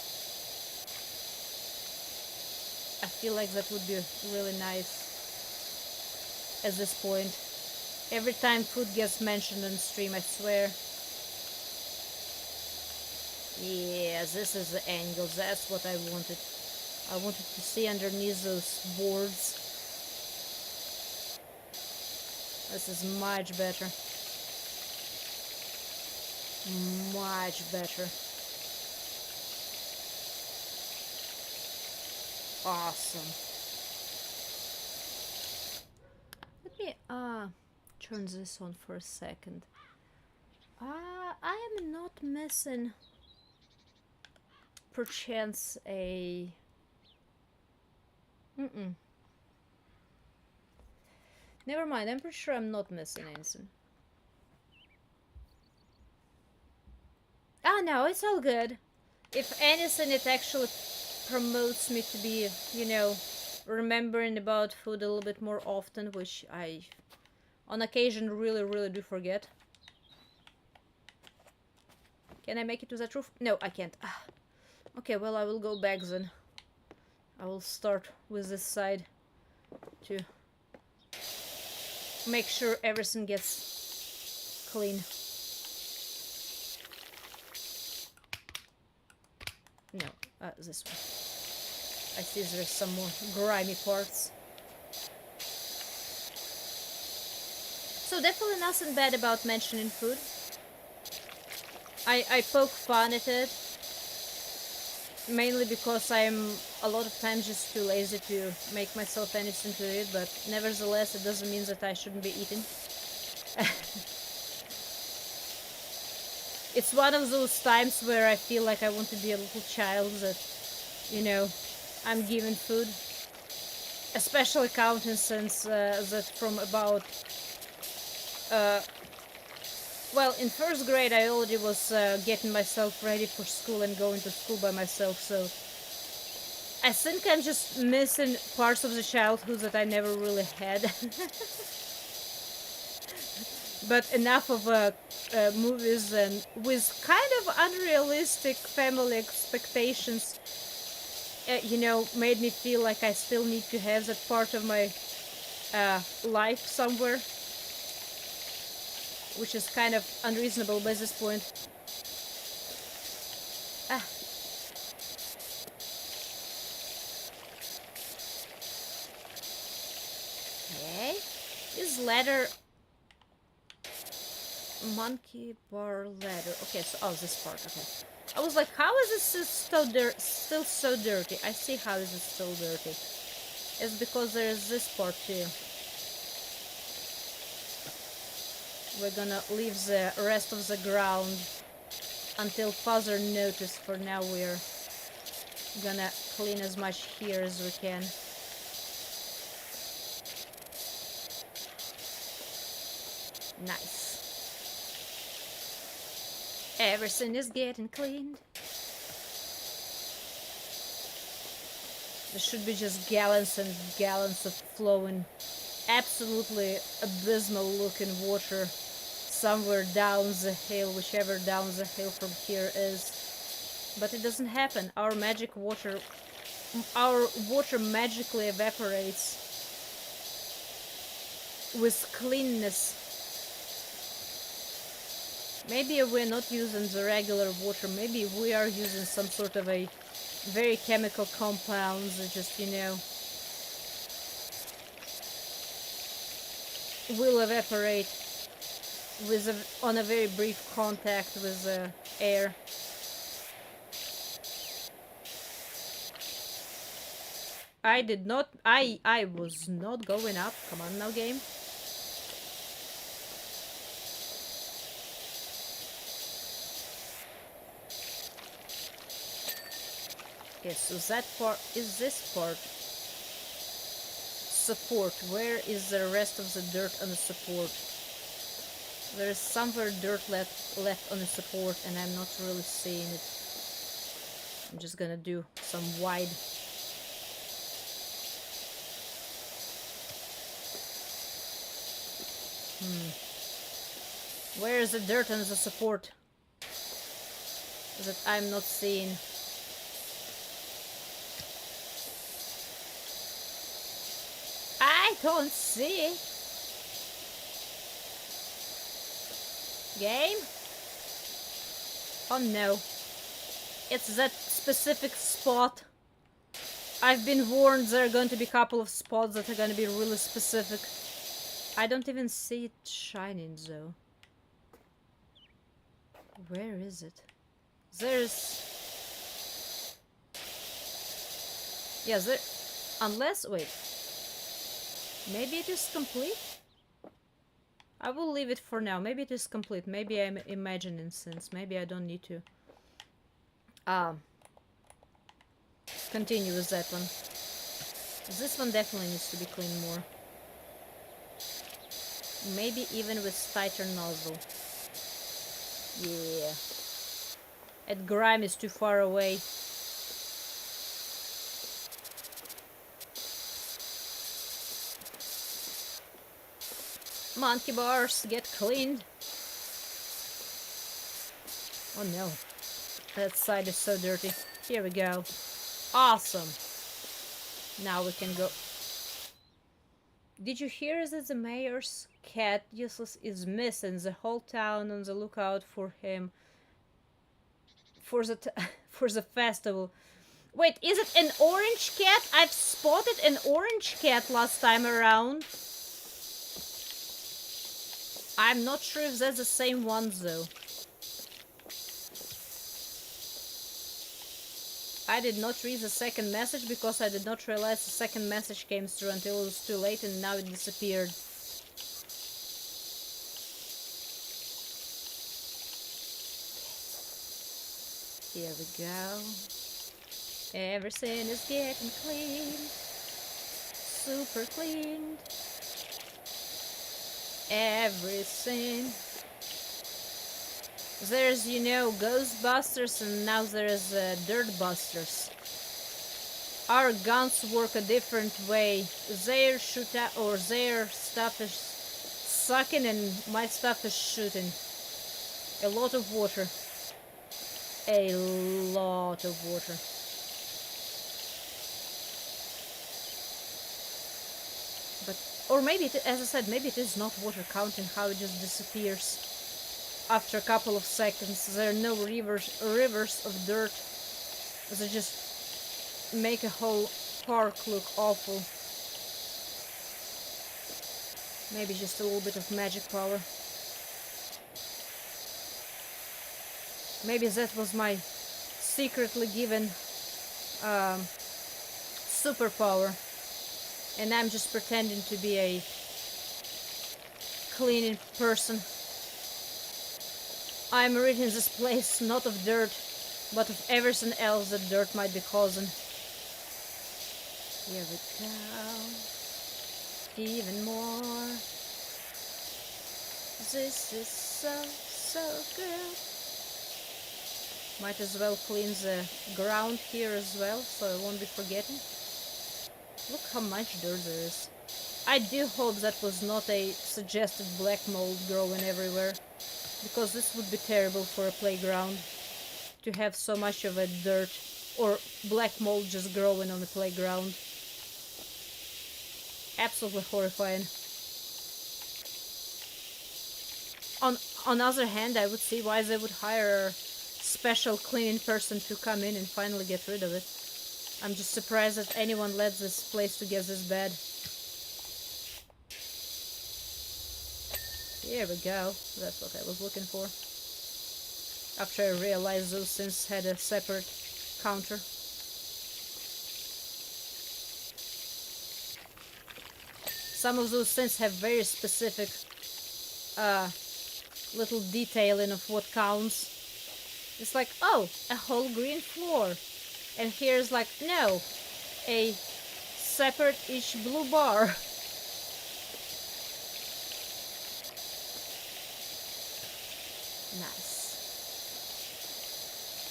I feel like that would be really nice at this point. Every time food gets mentioned on stream, I swear. Yeah, this is the angle. That's what I wanted. I wanted to see underneath those boards. This is much better. Much better. Awesome. Let me turn this on for a second. I am not missing perchance a never mind, I'm pretty sure I'm not missing anything. Ah, no, it's all good. If anything, it actually promotes me to be, remembering about food a little bit more often, which I, on occasion, really do forget. Can I make it to that roof? No, I can't. Okay, well, I will go back then. I will start with this side to make sure everything gets clean. No, this one. I see there's some more grimy parts. So definitely nothing bad about mentioning food. I poke fun at it, mainly because I'm a lot of times just too lazy to make myself anything to eat, but nevertheless it doesn't mean that I shouldn't be eating. It's one of those times where I feel like I want to be a little child that, I'm given food. Especially counting since that from about well, in first grade I already was getting myself ready for school and going to school by myself, so I think I'm just missing parts of the childhood that I never really had. But enough of movies and with kind of unrealistic family expectations, made me feel like I still need to have that part of my life somewhere, which is kind of unreasonable by this point. Okay, is ladder monkey bar ladder? Okay, so this part. Okay, I was like, how is this still so dirty? I see how is it still dirty. It's because there's this part too. We're gonna leave the rest of the ground until further notice. For now, we're gonna clean as much here as we can. Nice. Everything is getting cleaned. There should be just gallons and gallons of flowing, absolutely abysmal looking water somewhere down the hill, whichever down the hill from here is. But it doesn't happen. Our water magically evaporates with cleanness. Maybe we're not using the regular water. Maybe we are using some sort of a very chemical compounds that just, will evaporate with on a very brief contact with the air. I was not going up. Come on now, game. Okay, so that part is this part. Support. Where is the rest of the dirt on the support? There is somewhere dirt left on the support, and I'm not really seeing it. I'm just gonna do some wide. Where is the dirt on the support that I'm not seeing? I don't see it. Game? Oh no. It's that specific spot. I've been warned there are going to be a couple of spots that are going to be really specific. I don't even see it shining though. Where is it? There's... Yeah, there... Unless... Wait. Maybe it is complete? I will leave it for now. Maybe it is complete. Maybe I'm imagining things. Maybe I don't need to... continue with that one. This one definitely needs to be cleaned more. Maybe even with tighter nozzle. Yeah. And grime is too far away. Monkey bars, get cleaned. Oh no. That side is so dirty. Here we go. Awesome. Now we can go. Did you hear that the mayor's cat Useless is missing? The whole town on the lookout for him. For the for the festival. Wait, is it an orange cat? I've spotted an orange cat last time around. I'm not sure if that's the same one though. I did not read the second message because I did not realize the second message came through until it was too late and now it disappeared. Here we go. Everything is getting clean. Super cleaned. Everything. There's, Ghostbusters and now there's Dirtbusters. Our guns work a different way. Their their stuff is sucking and my stuff is shooting. A lot of water. A lot of water. Or maybe, as I said, maybe it is not water counting, how it just disappears. After a couple of seconds, there are no rivers of dirt. They just make a whole park look awful. Maybe just a little bit of magic power. Maybe that was my secretly given superpower. And I'm just pretending to be a cleaning person. I'm ridding this place not of dirt, but of everything else that dirt might be causing. Here we go. Even more. This is so good. Might as well clean the ground here as well, so I won't be forgetting. Look how much dirt there is. I do hope that was not a suggested black mold growing everywhere. Because this would be terrible for a playground. To have so much of a dirt or black mold just growing on the playground. Absolutely horrifying. On the other hand, I would see why they would hire a special cleaning person to come in and finally get rid of it. I'm just surprised that anyone let this place to get this bad. Here we go. That's what I was looking for. After I realized those things had a separate counter. Some of those things have very specific little detailing of what counts. It's like, oh, a whole green floor. And here's like, no, a separate each blue bar. Nice.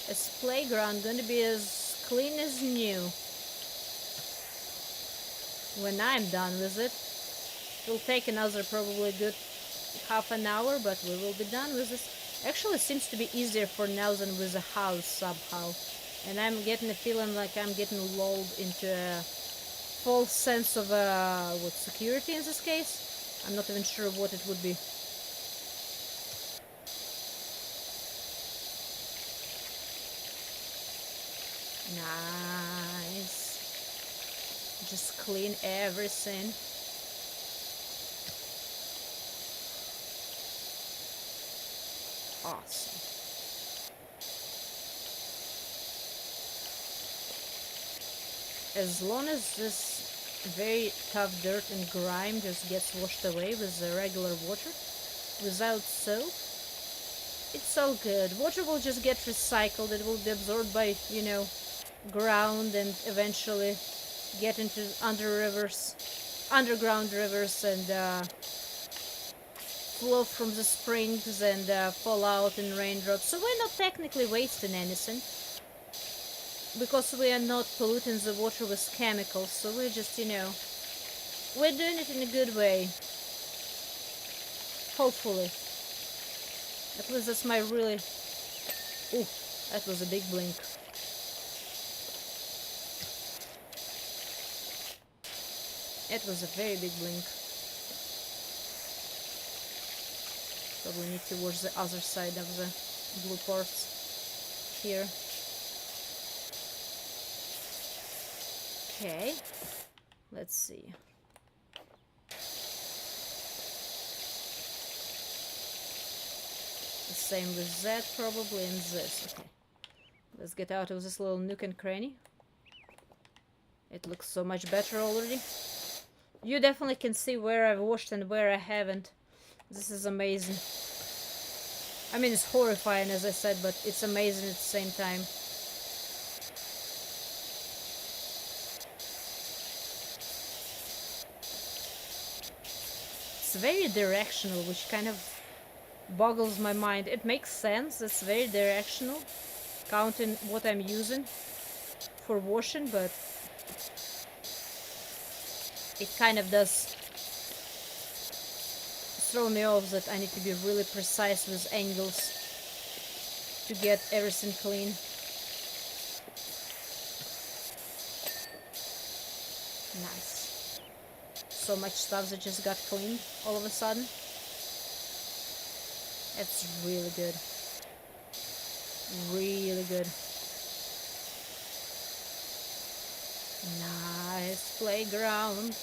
This playground gonna be as clean as new. When I'm done with it. It'll take another probably good half an hour, but we will be done with this. Actually, it seems to be easier for now than with a house somehow. And I'm getting a feeling like I'm getting lulled into a false sense of security in this case. I'm not even sure what it would be. Nice. Just clean everything. Awesome. As long as this very tough dirt and grime just gets washed away with the regular water, without soap, it's all good. Water will just get recycled. It will be absorbed by, ground and eventually get into underground rivers, and flow from the springs and fall out in raindrops. So we're not technically wasting anything because we are not polluting the water with chemicals. So we're just, we're doing it in a good way. Hopefully. At least that's my really... Ooh, that was a big blink. It was a very big blink. Probably need to watch the other side of the blue parts here. Okay, let's see. The same with that probably, and this. Okay, let's get out of this little nook and cranny. It looks so much better already. You definitely can see where I've washed and where I haven't. This is amazing. I mean, it's horrifying, as I said, but it's amazing at the same time. It's very directional, which kind of boggles my mind. It makes sense, it's very directional, counting what I'm using for washing, but it kind of does throw me off that I need to be really precise with angles to get everything clean. Nice. So much stuff that just got cleaned all of a sudden. It's really good. Really good. Nice playground.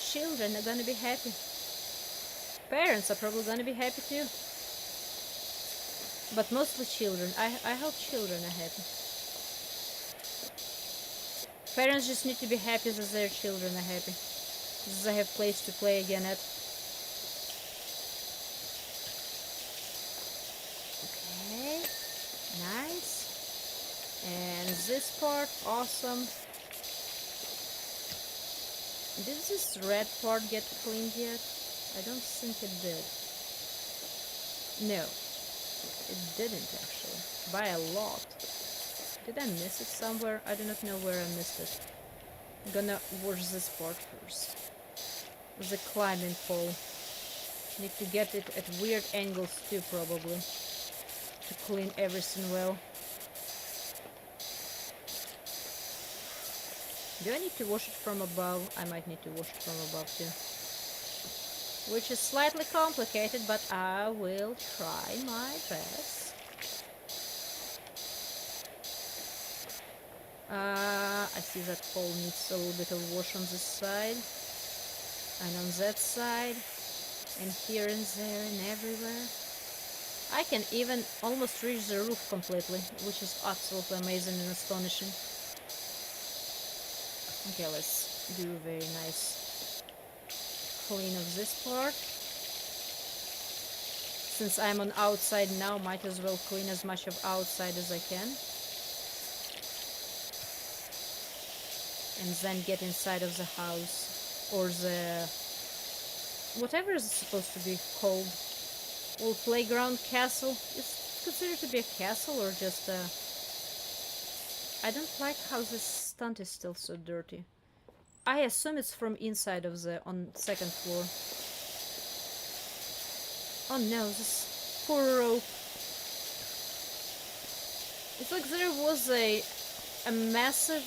Children are gonna be happy. Parents are probably gonna be happy too. But mostly children. I hope children are happy. Parents just need to be happy that their children are happy. That they have place to play again at. Okay. Nice. And this part, awesome. Did this red part get cleaned yet? I don't think it did. No, it didn't actually. By a lot. Did I miss it somewhere? I do not know where I missed it. I'm gonna wash this part first. The climbing pole. Need to get it at weird angles too, probably. To clean everything well. Do I need to wash it from above? I might need to wash it from above too. which is slightly complicated, but I will try my best. I see that pole needs a little bit of wash on this side, and on that side, and here and there and everywhere. I can even almost reach the roof completely, which is absolutely amazing and astonishing. Okay, let's do a very nice clean of this part. Since I'm on outside now, might as well clean as much of outside as I can. And then get inside of the house, or the whatever is supposed to be called. Well, playground castle. Is considered to be a castle or just a... I don't like how this stunt is still so dirty. I assume it's from inside of the on second floor. Oh no, this poor rope. It's like there was a massive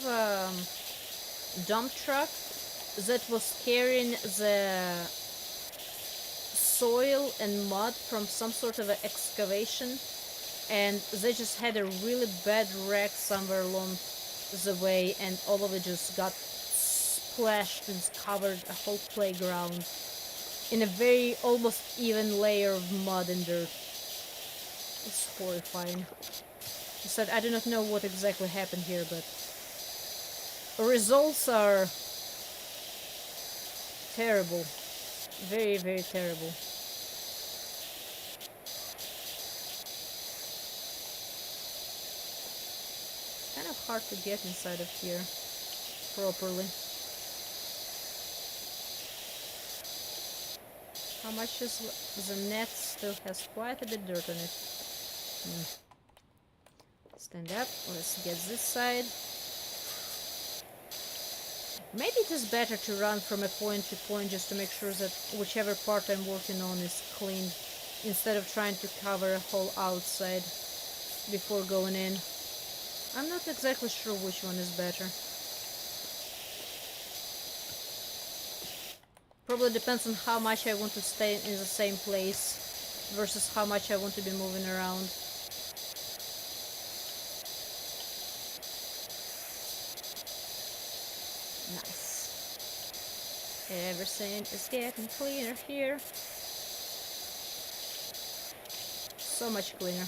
dump truck that was carrying the soil and mud from some sort of an excavation, and they just had a really bad wreck somewhere along the way, and all of it just got splashed and covered a whole playground in a very almost even layer of mud and dirt. It's horrifying. I said I do not know what exactly happened here, but results are terrible. Very, very terrible. Kind of hard to get inside of here properly. How much is the net? Still has quite a bit dirt on it. Stand up. Let's get this side. Maybe it is better to run from a point to point just to make sure that whichever part I'm working on is cleaned, instead of trying to cover a whole outside before going in. I'm not exactly sure which one is better. Probably depends on how much I want to stay in the same place versus how much I want to be moving around. Nice. Everything is getting cleaner here. So much cleaner.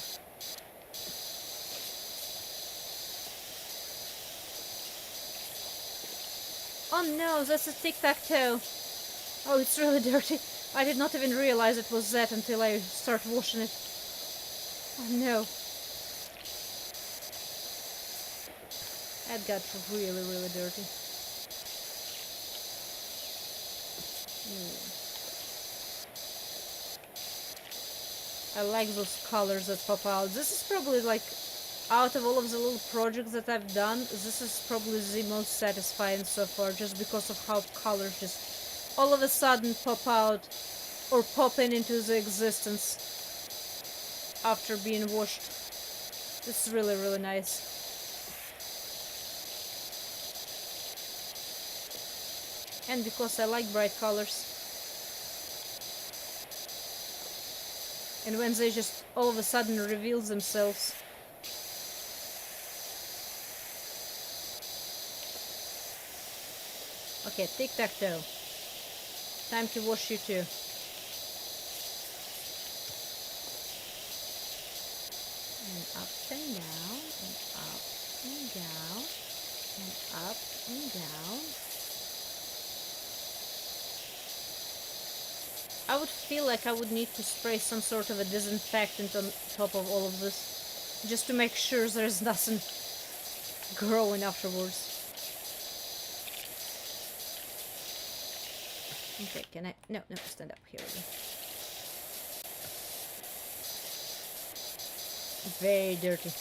Oh no, that's a tic-tac-toe. Oh, it's really dirty. I did not even realize it was that until I started washing it. Oh no. That got really, really dirty. I like those colors that pop out. This is probably like, out of all of the little projects that I've done, this is probably the most satisfying so far, just because of how colors just all of a sudden pop out or pop into the existence after being washed. It's really, really nice. And because I like bright colors. And when they just all of a sudden reveal themselves. Okay, tic-tac-toe. Time to wash you too. And up and down, and up and down, and up and down. I would feel like I would need to spray some sort of a disinfectant on top of all of this, just to make sure there's nothing growing afterwards. Okay, can I? No, stand up. Here we go. Very dirty.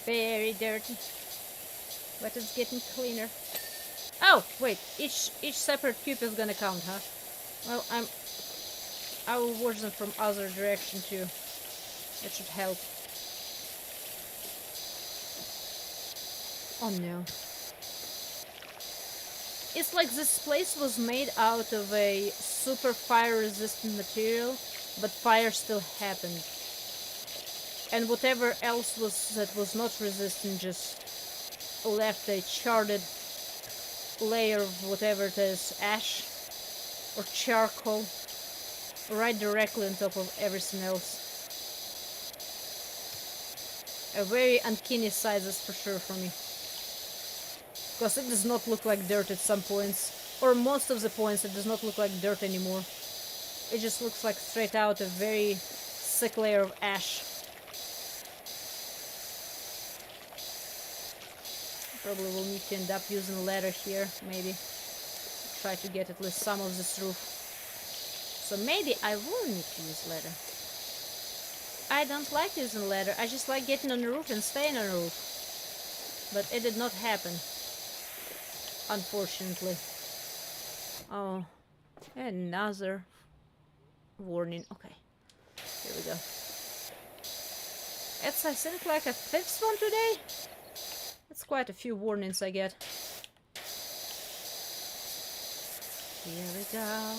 Very dirty. But it's getting cleaner. Oh, wait. Each separate cube is gonna count, huh? Well, I will wash them from other direction too. That should help. Oh no. It's like this place was made out of a super fire-resistant material, but fire still happened. And whatever else was that was not resistant just left a charred layer of whatever it is, ash or charcoal, right directly on top of everything else. A very uncanny sight, that's for sure for me. Because it does not look like dirt at some points. Or most of the points it does not look like dirt anymore. It just looks like straight out a very thick layer of ash. Probably will need to end up using a ladder here, maybe. Try to get at least some of this roof. So maybe I will need to use ladder. I don't like using ladder, I just like getting on the roof and staying on the roof. But it did not happen. Unfortunately. Oh, another warning. Okay, here we go. It's, I think, like a fifth one today. That's quite a few warnings I get. Here we go.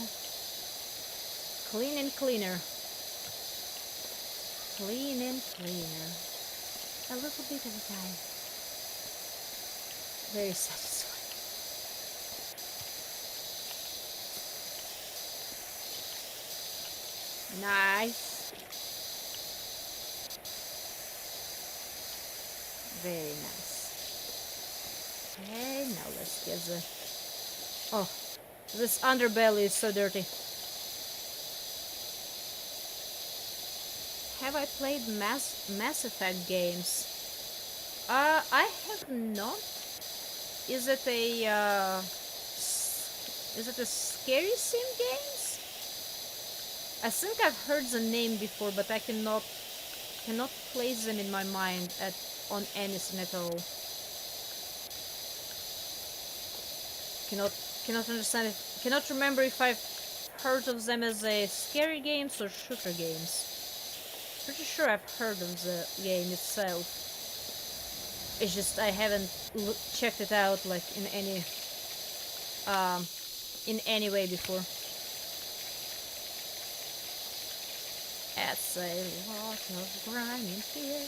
Clean and cleaner. Clean and cleaner. A little bit at a time. Very satisfying. Nice. Very nice. Okay, now let's get the... Oh, this underbelly is so dirty. Have I played Mass Effect games? I have not. Is it a Scary Sim games? I think I've heard the name before, but I cannot place them in my mind on anything at all. Cannot understand it. Cannot remember if I've heard of them as a scary games or shooter games. Pretty sure I've heard of the game itself. It's just I haven't checked it out like in any way before. That's a lot of grime in here.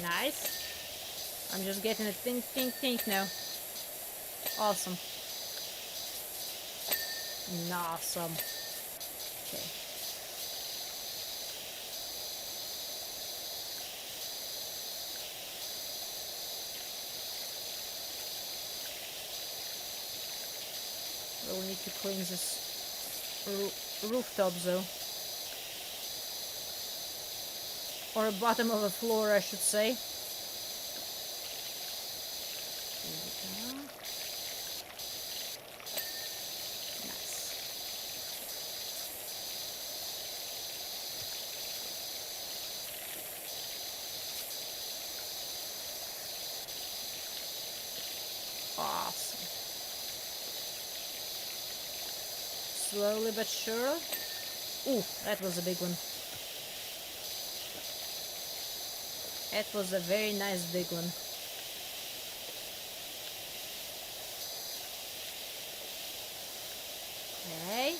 Nice. I'm just getting a think now. Awesome. Awesome. Okay. We'll need to clean this rooftop though. Or bottom of the floor, I should say. Awesome. Slowly but sure. Ooh, that was a big one. That was a very nice big one. Okay.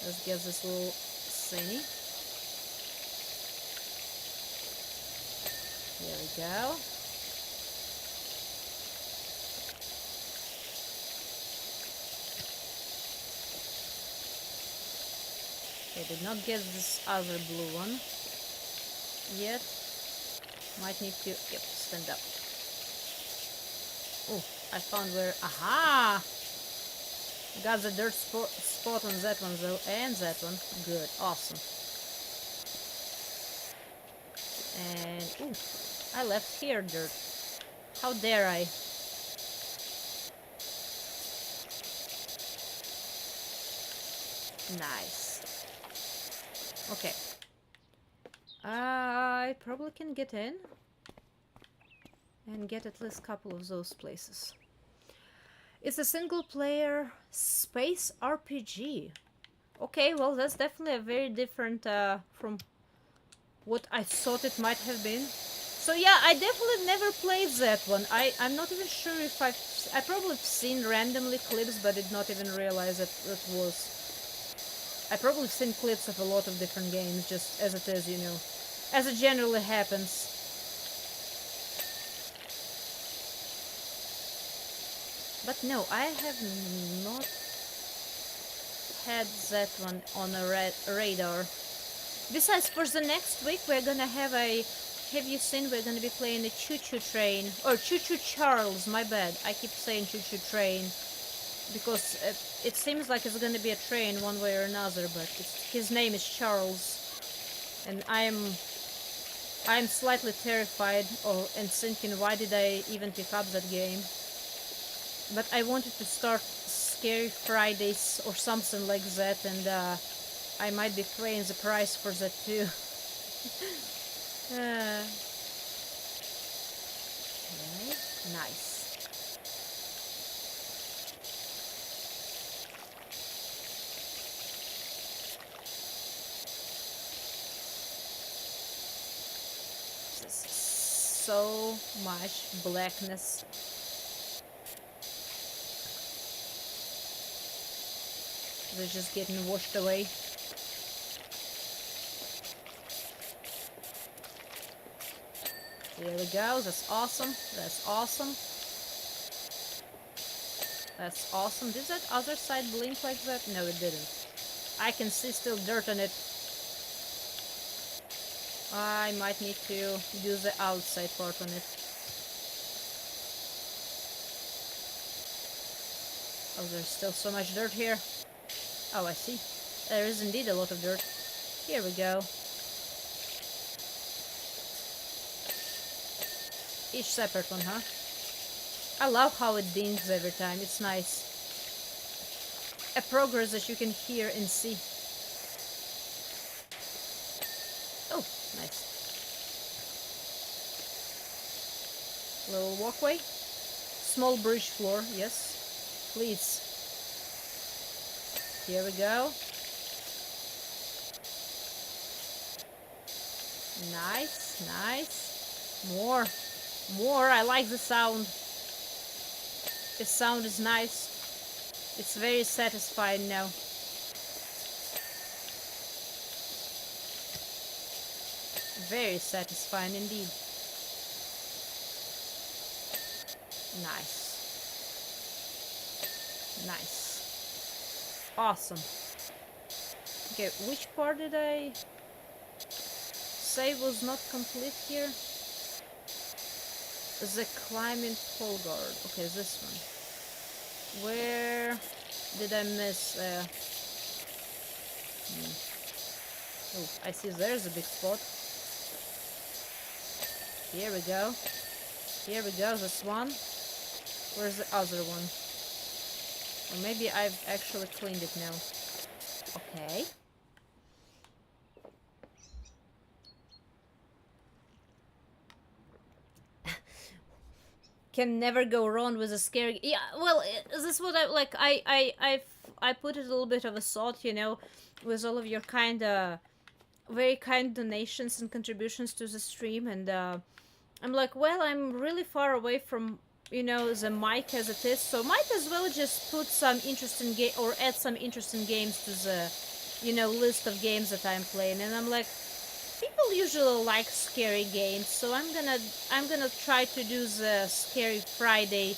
Let's get this little thingy. Here we go. I did not get this other blue one yet. Might need to, yep, stand up. Oh, I found where, aha! Got the dirt spot on that one though, and that one. Good, awesome. And, ooh, I left here dirt. How dare I? Nice. Okay. I probably can get in and get at least a couple of those places. It's a single player space RPG. Okay, well, that's definitely a very different from what I thought it might have been. So yeah, I definitely never played that one. I'm not even sure if I probably seen randomly clips, but did not even realize that it was. I probably seen clips of a lot of different games, just as it is, as it generally happens. But no, I have not had that one on a radar. Besides, for the next week, we're gonna have a. Have you seen? We're gonna be playing a Choo Choo Train or Choo Choo Charles. My bad. I keep saying Choo Choo Train because it seems like it's gonna be a train one way or another. But his name is Charles, and I'm slightly terrified and thinking, why did I even pick up that game? But I wanted to start Scary Fridays or something like that, and I might be paying the price for that too. Okay, nice. This is so much blackness. They're just getting washed away. Here we go. That's awesome. That's awesome. That's awesome. Did that other side blink like that? No, it didn't. I can see still dirt on it. I might need to use the outside part on it. Oh, there's still so much dirt here. Oh, I see. There is indeed a lot of dirt. Here we go. Each separate one, huh? I love how it dings every time. It's nice. A progress that you can hear and see. Oh, nice. Little walkway. Small bridge floor, yes. Please. Here we go. Nice, nice. More. More. I like the sound. The sound is nice. It's very satisfying now. Very satisfying indeed. Nice. Nice. Awesome. Okay, which part did I say was not complete here? The climbing pole guard. Okay, this one. Where did I miss? Oh, I see there's a big spot. Here we go. Here we go, this one. Where's the other one? Or maybe I've actually cleaned it now. Okay. Can never go wrong with a scary. Yeah, well, this is what I like. I put a little bit of a thought, with all of your very kind donations and contributions to the stream, and I'm like, well, I'm really far away from the mic as it is, so might as well just put some interesting game or add some interesting games to the list of games that I'm playing, and I'm like, people usually like scary games, so I'm gonna try to do the Scary Friday,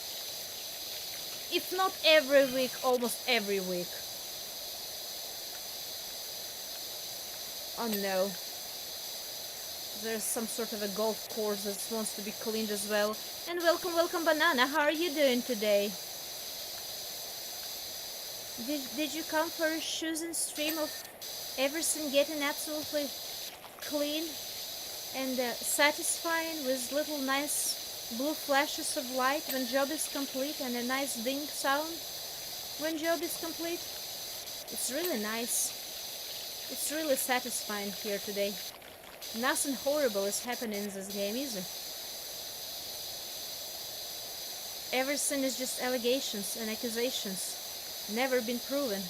if not every week, almost every week. Oh no. There's some sort of a golf course that wants to be cleaned as well. And welcome, Banana. How are you doing today? Did you come for a choosing stream of everything getting absolutely clean and satisfying with little nice blue flashes of light when job is complete and a nice ding sound when job is complete? It's really nice. It's really satisfying here today. Nothing horrible is happening in this game either. Everything is just allegations and accusations, never been proven.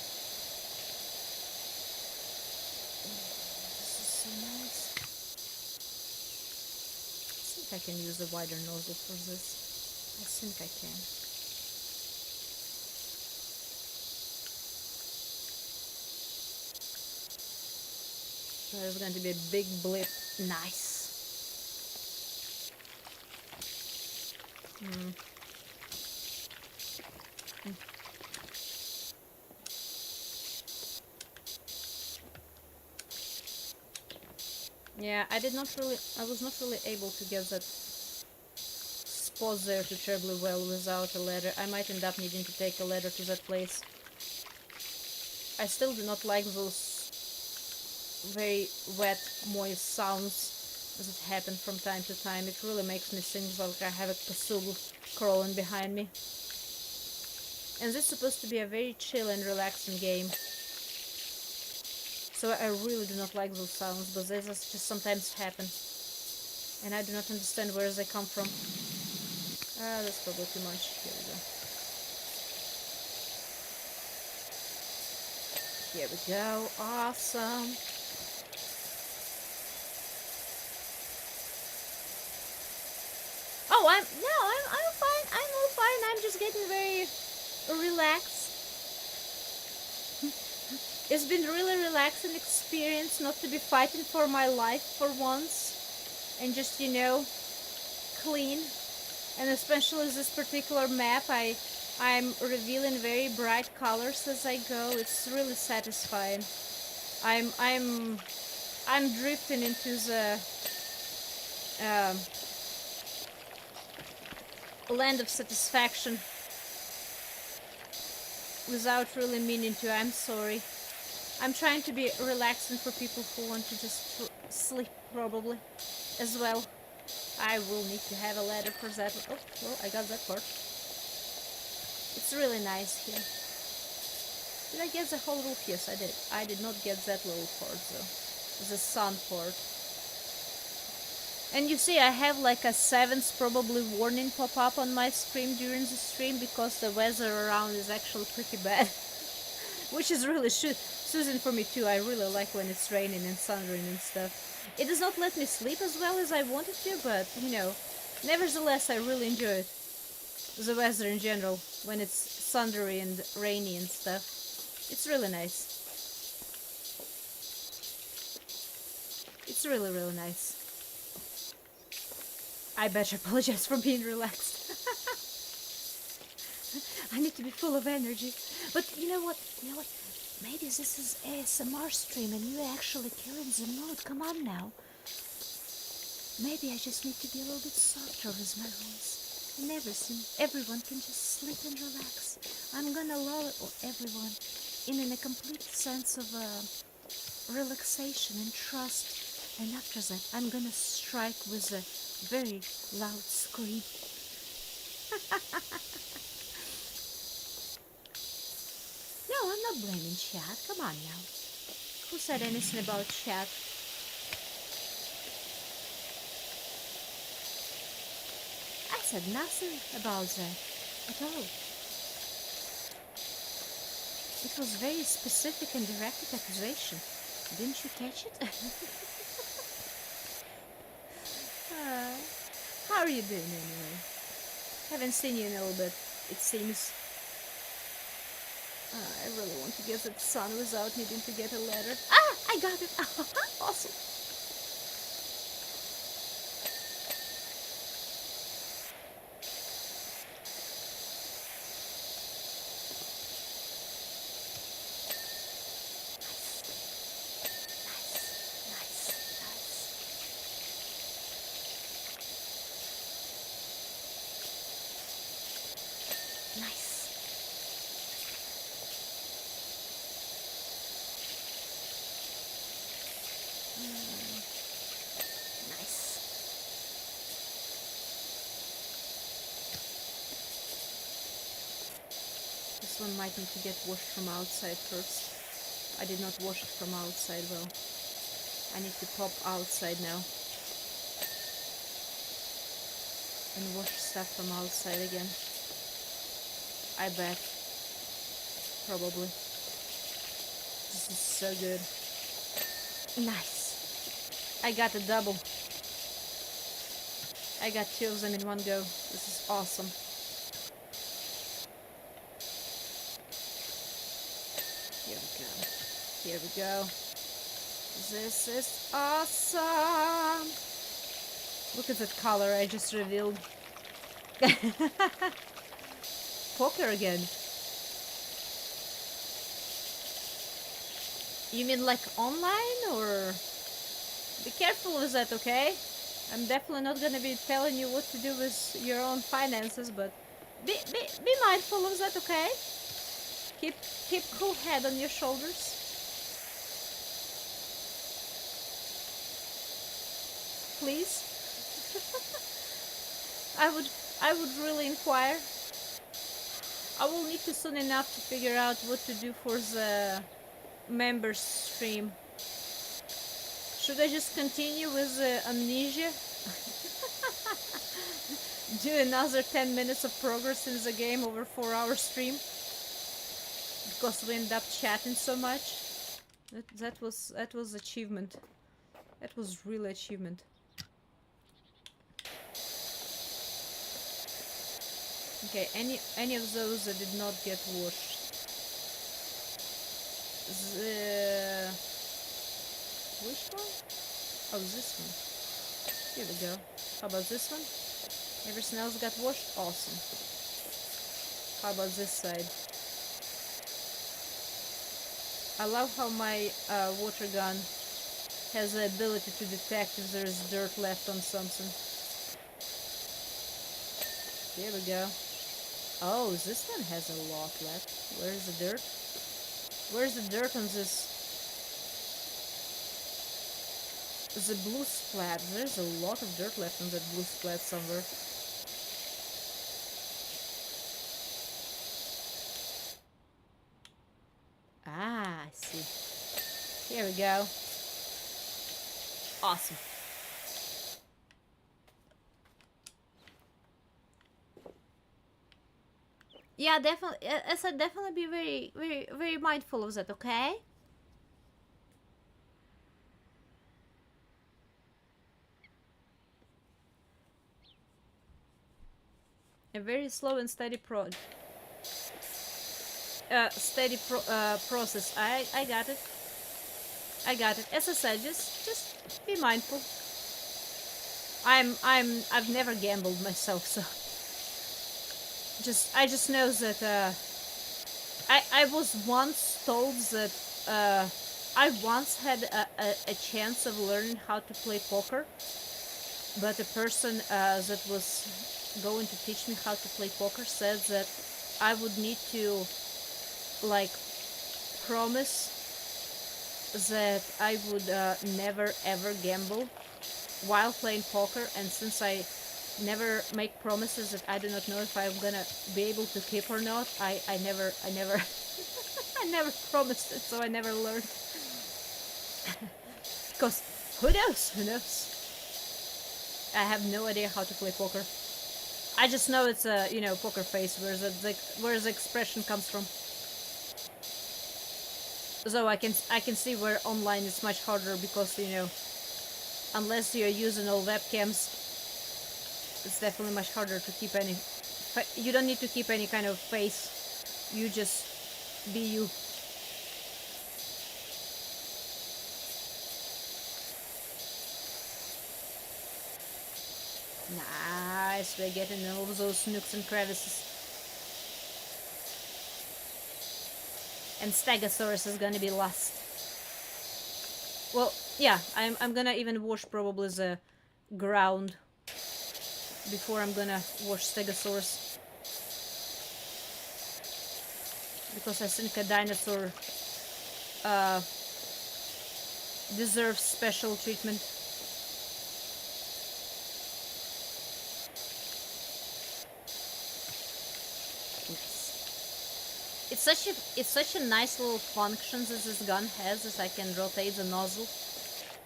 I can use a wider nozzle for this. I think I can. So there's going to be a big blip. Nice. Yeah, I was not really able to get that spot there to terribly well without a ladder. I might end up needing to take a ladder to that place. I still do not like those very wet, moist sounds that happen from time to time. It really makes me think like I have a Cthulhu crawling behind me. And this is supposed to be a very chill and relaxing game. So I really do not like those sounds, but they just sometimes happen. And I do not understand where they come from. Ah, that's probably too much. Here we go. Here we go. Awesome. Oh, I'm fine. I'm all fine. I'm just getting very relaxed. It's been really relaxing experience not to be fighting for my life for once, and just clean. And especially this particular map, I'm revealing very bright colors as I go. It's really satisfying. I'm drifting into the um, land of satisfaction without really meaning to. I'm sorry. I'm trying to be relaxing for people who want to just sleep, probably, as well. I will need to have a ladder for that. Oh, well, I got that part. It's really nice here. Did I get the whole roof? Yes, I did. I did not get that little part, though. The sun part. And you see, I have like a 7th probably warning pop up on my stream during the stream because the weather around is actually pretty bad. Which is really soothing for me too. I really like when it's raining and thundering and stuff. It does not let me sleep as well as I wanted to, but nevertheless I really enjoy it. The weather in general, when it's thundery and rainy and stuff. It's really nice. It's really, really nice. I better apologize for being relaxed. I need to be full of energy. But you know what? Maybe this is ASMR stream and you're actually killing the mood. Come on now. Maybe I just need to be a little bit softer with my voice. And everyone can just sleep and relax. I'm gonna lull everyone in a complete sense of relaxation and trust. And after that, I'm gonna strike with a very loud scream. No, I'm not blaming chat. Come on now. Who said anything about chat? I said nothing about that at all. It was very specific and directed accusation. Didn't you catch it? How are you doing anyway? Haven't seen you in a little bit, it seems. I really want to get that sun without needing to get a ladder. Ah! I got it! Awesome! This one might need to get washed from outside first. I did not wash it from outside well. I need to pop outside now. And wash stuff from outside again. I bet. Probably. This is so good. Nice. I got a double. I got two of them in one go. This is awesome. Here we go. Here we go. This is awesome. Look at that color I just revealed. Poker again. You mean like online or? Be careful with that, okay? I'm definitely not gonna be telling you what to do with your own finances, but be mindful of that, okay? Keep keep cool head on your shoulders. Please. I would really inquire. I will need to soon enough to figure out what to do for the members stream. Should I just continue with amnesia? Do another 10 minutes of progress in the game over 4 hour stream? Because we end up chatting so much? That was achievement. That was real achievement. Okay, any of those that did not get washed. Which one? Oh, this one. Here we go. How about this one? Everything else got washed? Awesome. How about this side? I love how my water gun has the ability to detect if there is dirt left on something. There we go. Oh, this one has a lot left. Where's the dirt? Where's the dirt on this? The blue splat. There's a lot of dirt left on that blue splat somewhere. Ah, I see. Here we go. Awesome. Yeah, definitely. I said definitely be very mindful of that, okay? A very slow and steady process. I got it. I got it. As I said, just be mindful. I've never gambled myself, so I just know that I was once told that I once had a chance of learning how to play poker, but the person that was going to teach me how to play poker said that I would need to like promise that I would never ever gamble while playing poker, and since I never make promises that I do not know if I'm gonna be able to keep or not, I never I never promised it, so I never learned. Because who knows? Who knows? I have no idea how to play poker. I just know it's a poker face where the expression comes from. So I can see where online is much harder because unless you're using all webcams, it's definitely much harder to keep any. You don't need to keep any kind of face. You just be you. Nice, we're getting all of those nooks and crevices. And Stegosaurus is gonna be last. Well, yeah, I'm gonna even wash probably the ground before I'm gonna wash Stegosaurus. Because I think a dinosaur deserves special treatment. It's such a nice little function that this gun has, as I can rotate the nozzle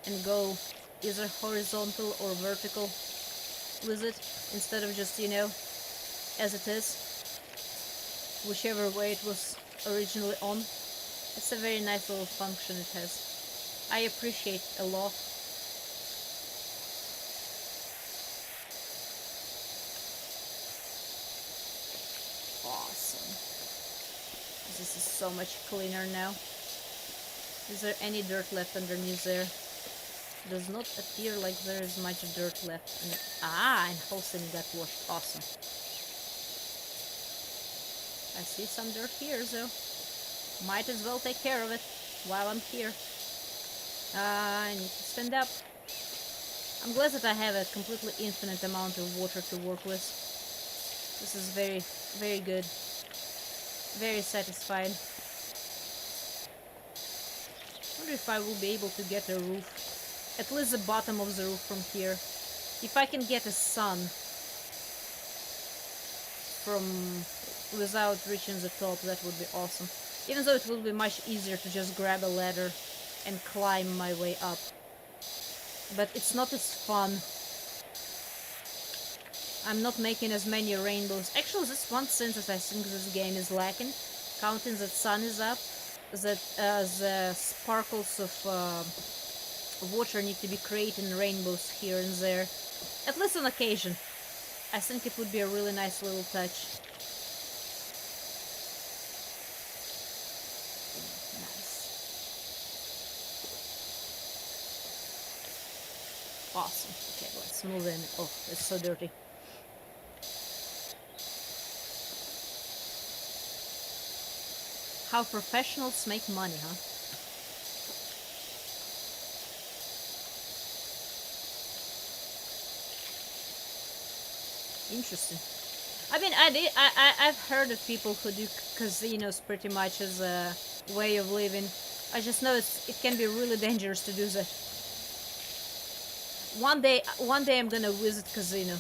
and go either horizontal or vertical with it instead of just as it is, whichever way it was originally on. It's a very nice little function it has. I appreciate a lot. Awesome. This is so much cleaner now. Is there any dirt left underneath there? Does not appear like there is much dirt left. And whole thing got washed. Awesome. I see some dirt here, though. Might as well take care of it while I'm here. I need to stand up. I'm glad that I have a completely infinite amount of water to work with. This is very, very good. Very satisfying. I wonder if I will be able to get a roof. At least the bottom of the roof from here. If I can get a sun from without reaching the top, that would be awesome. Even though it will be much easier to just grab a ladder and climb my way up. But it's not as fun. I'm not making as many rainbows. Actually, that's one thing that I think this game is lacking. Counting that sun is up, that the sparkles of water need to be creating rainbows here and there. At least on occasion. I think it would be a really nice little touch. Awesome. Okay, let's move in. Oh, it's so dirty. How professionals make money, huh? Interesting. I mean, I've heard of people who do casinos pretty much as a way of living. I just know it can be really dangerous to do that. One day I'm gonna visit casino.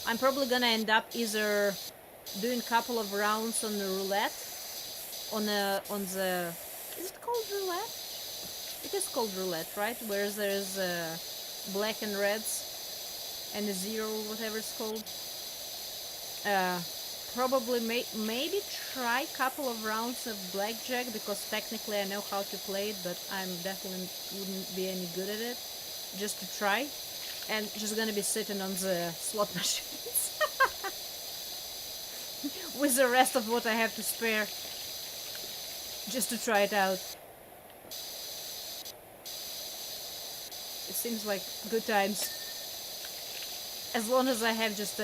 I'm probably gonna end up either doing a couple of rounds on the roulette, on the is it called roulette? It is called roulette, right? Where there's black and reds and a zero, whatever it's called. Probably maybe try a couple of rounds of blackjack, because technically I know how to play it, but I'm definitely wouldn't be any good at it. Just to try, and just gonna be sitting on the slot machines with the rest of what I have to spare, just to try it out. It seems like good times, as long as I have just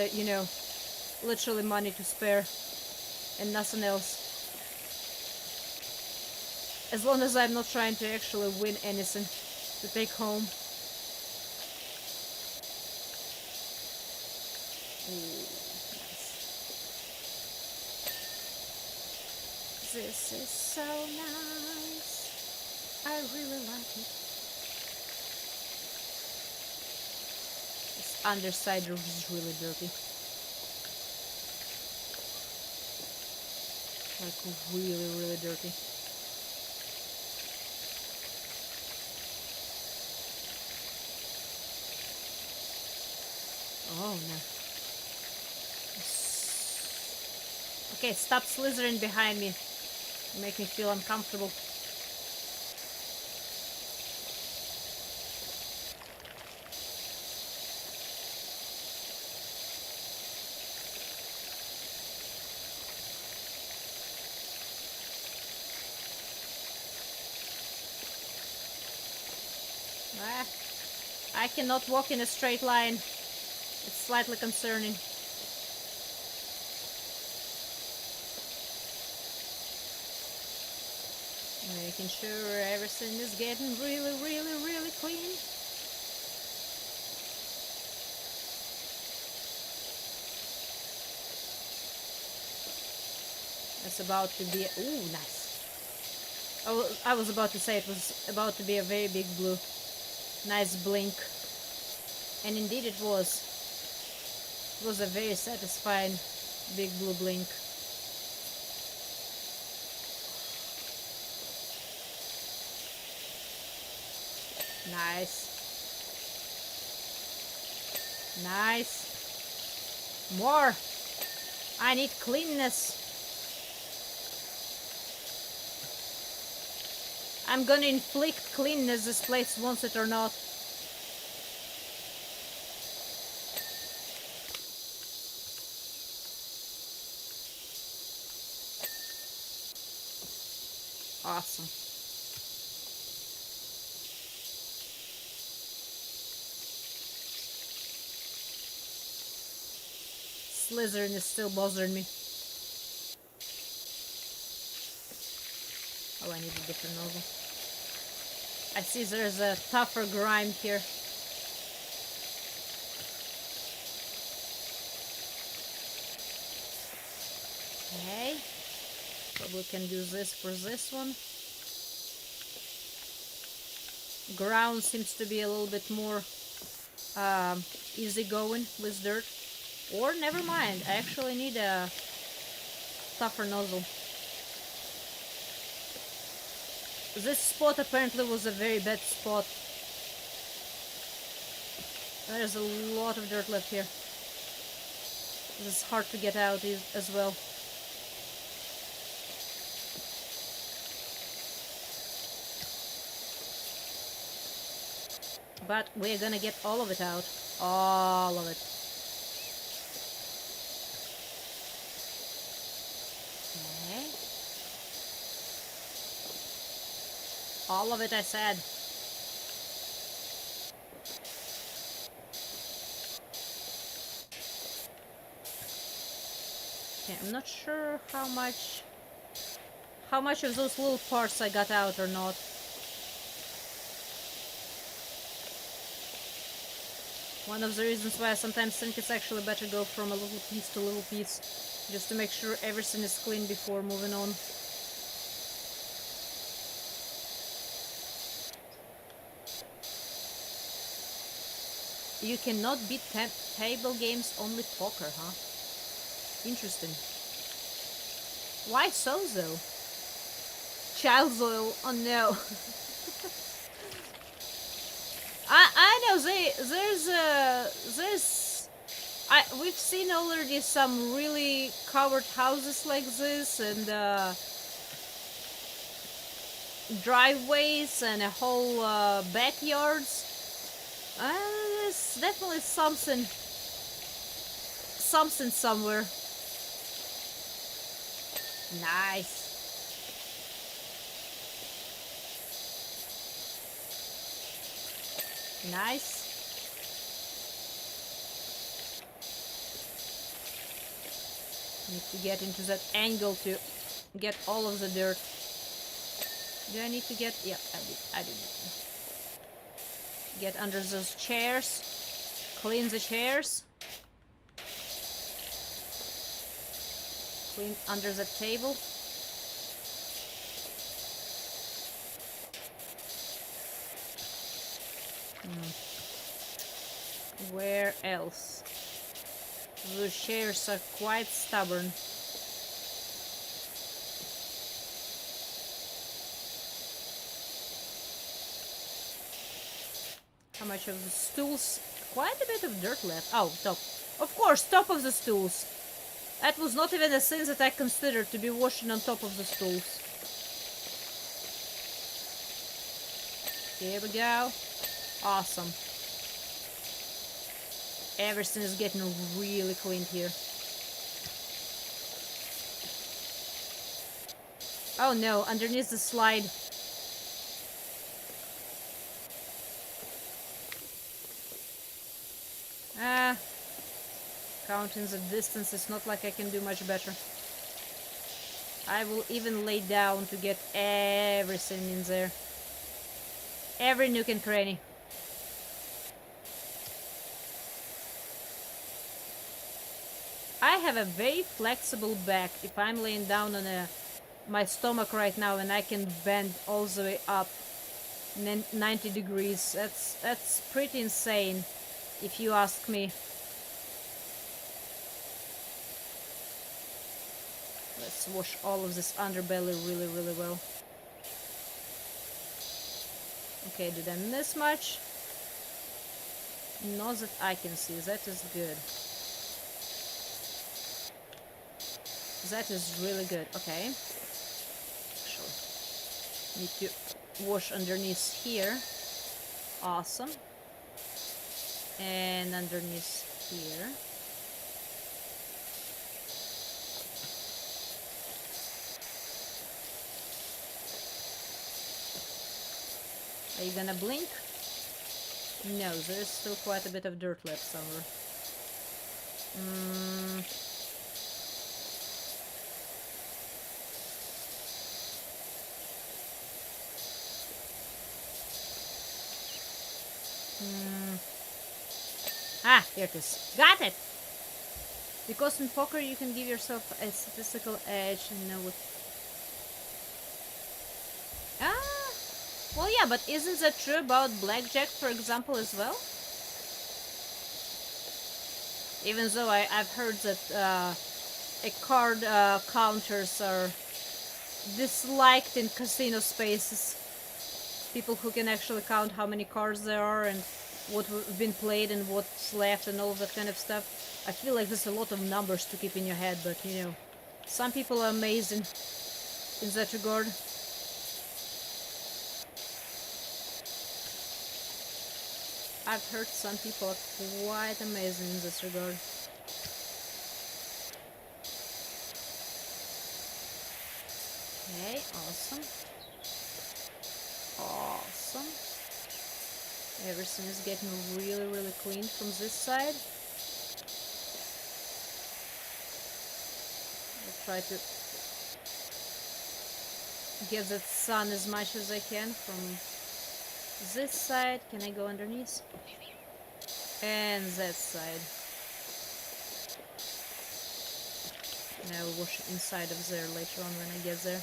literally money to spare and nothing else. As long as I'm not trying to actually win anything to take home. Ooh, nice. This is so nice. I really like it. This underside roof is really dirty. Like really, really dirty. Oh no. Okay, stop slithering behind me. You make me feel uncomfortable. I cannot walk in a straight line. It's slightly concerning. Making sure everything is getting really, really, really clean. It's about to be... Ooh, nice. I was about to say it was about to be a very big blue. Nice blink. And indeed it was. It was a very satisfying big blue blink. Nice. Nice. More. I need cleanness. I'm gonna inflict cleanness this place wants it or not. Awesome. Slytherin is still bothering me. Oh, I need a different nozzle. I see there's a tougher grime here. Okay. Probably can do this for this one. Ground seems to be a little bit more easy going with dirt. Or never mind, I actually need a tougher nozzle. This spot apparently was a very bad spot. There's a lot of dirt left here. This is hard to get out as well. But we're gonna get all of it out. All of it. Okay. All of it, I said. Okay, I'm not sure how much of those little parts I got out or not. One of the reasons why I sometimes think it's actually better go from a little piece to little piece, just to make sure everything is clean before moving on. You cannot beat table games, only poker, huh? Interesting. Why so, though? Child's oil, oh no. I know we've seen already some really covered houses like this, and driveways and a whole backyards. There's definitely something somewhere. Nice. Nice. Need to get into that angle to get all of the dirt. Do I need to get... Yeah, I do need to get under those chairs. Clean the chairs. Clean under the table. Where else? The chairs are quite stubborn. How much of the stools? Quite a bit of dirt left. Oh, top. Of course, top of the stools. That was not even a sin that I considered, to be washing on top of the stools. Here we go. Awesome. Everything is getting really clean here. Oh no, underneath the slide. Counting the distance, it's not like I can do much better. I will even lay down to get everything in there. Every nook and cranny. I have a very flexible back. If I'm laying down on my stomach right now, and I can bend all the way up 90 degrees. That's pretty insane, if you ask me. Let's wash all of this underbelly really, really well. Okay, did I miss much? Not that I can see. That is good. That is really good. Okay. Actually, need to wash underneath here. Awesome. And underneath here. Are you gonna blink? No, there is still quite a bit of dirt left somewhere. Ah, here it is. Got it! Because in poker you can give yourself a statistical edge and know what... Ah! Well, yeah, but isn't that true about blackjack, for example, as well? Even though I've heard that a card counters are disliked in casino spaces. People who can actually count how many cards there are and what have been played and what's left and all of that kind of stuff. I feel like there's a lot of numbers to keep in your head, but you know, some people are amazing in that regard. I've heard some people are quite amazing in this regard. Okay, awesome. Awesome. Everything is getting really, really clean from this side. I'll try to get that sun as much as I can from this side. Can I go underneath? And that side. And I will wash inside of there later on when I get there.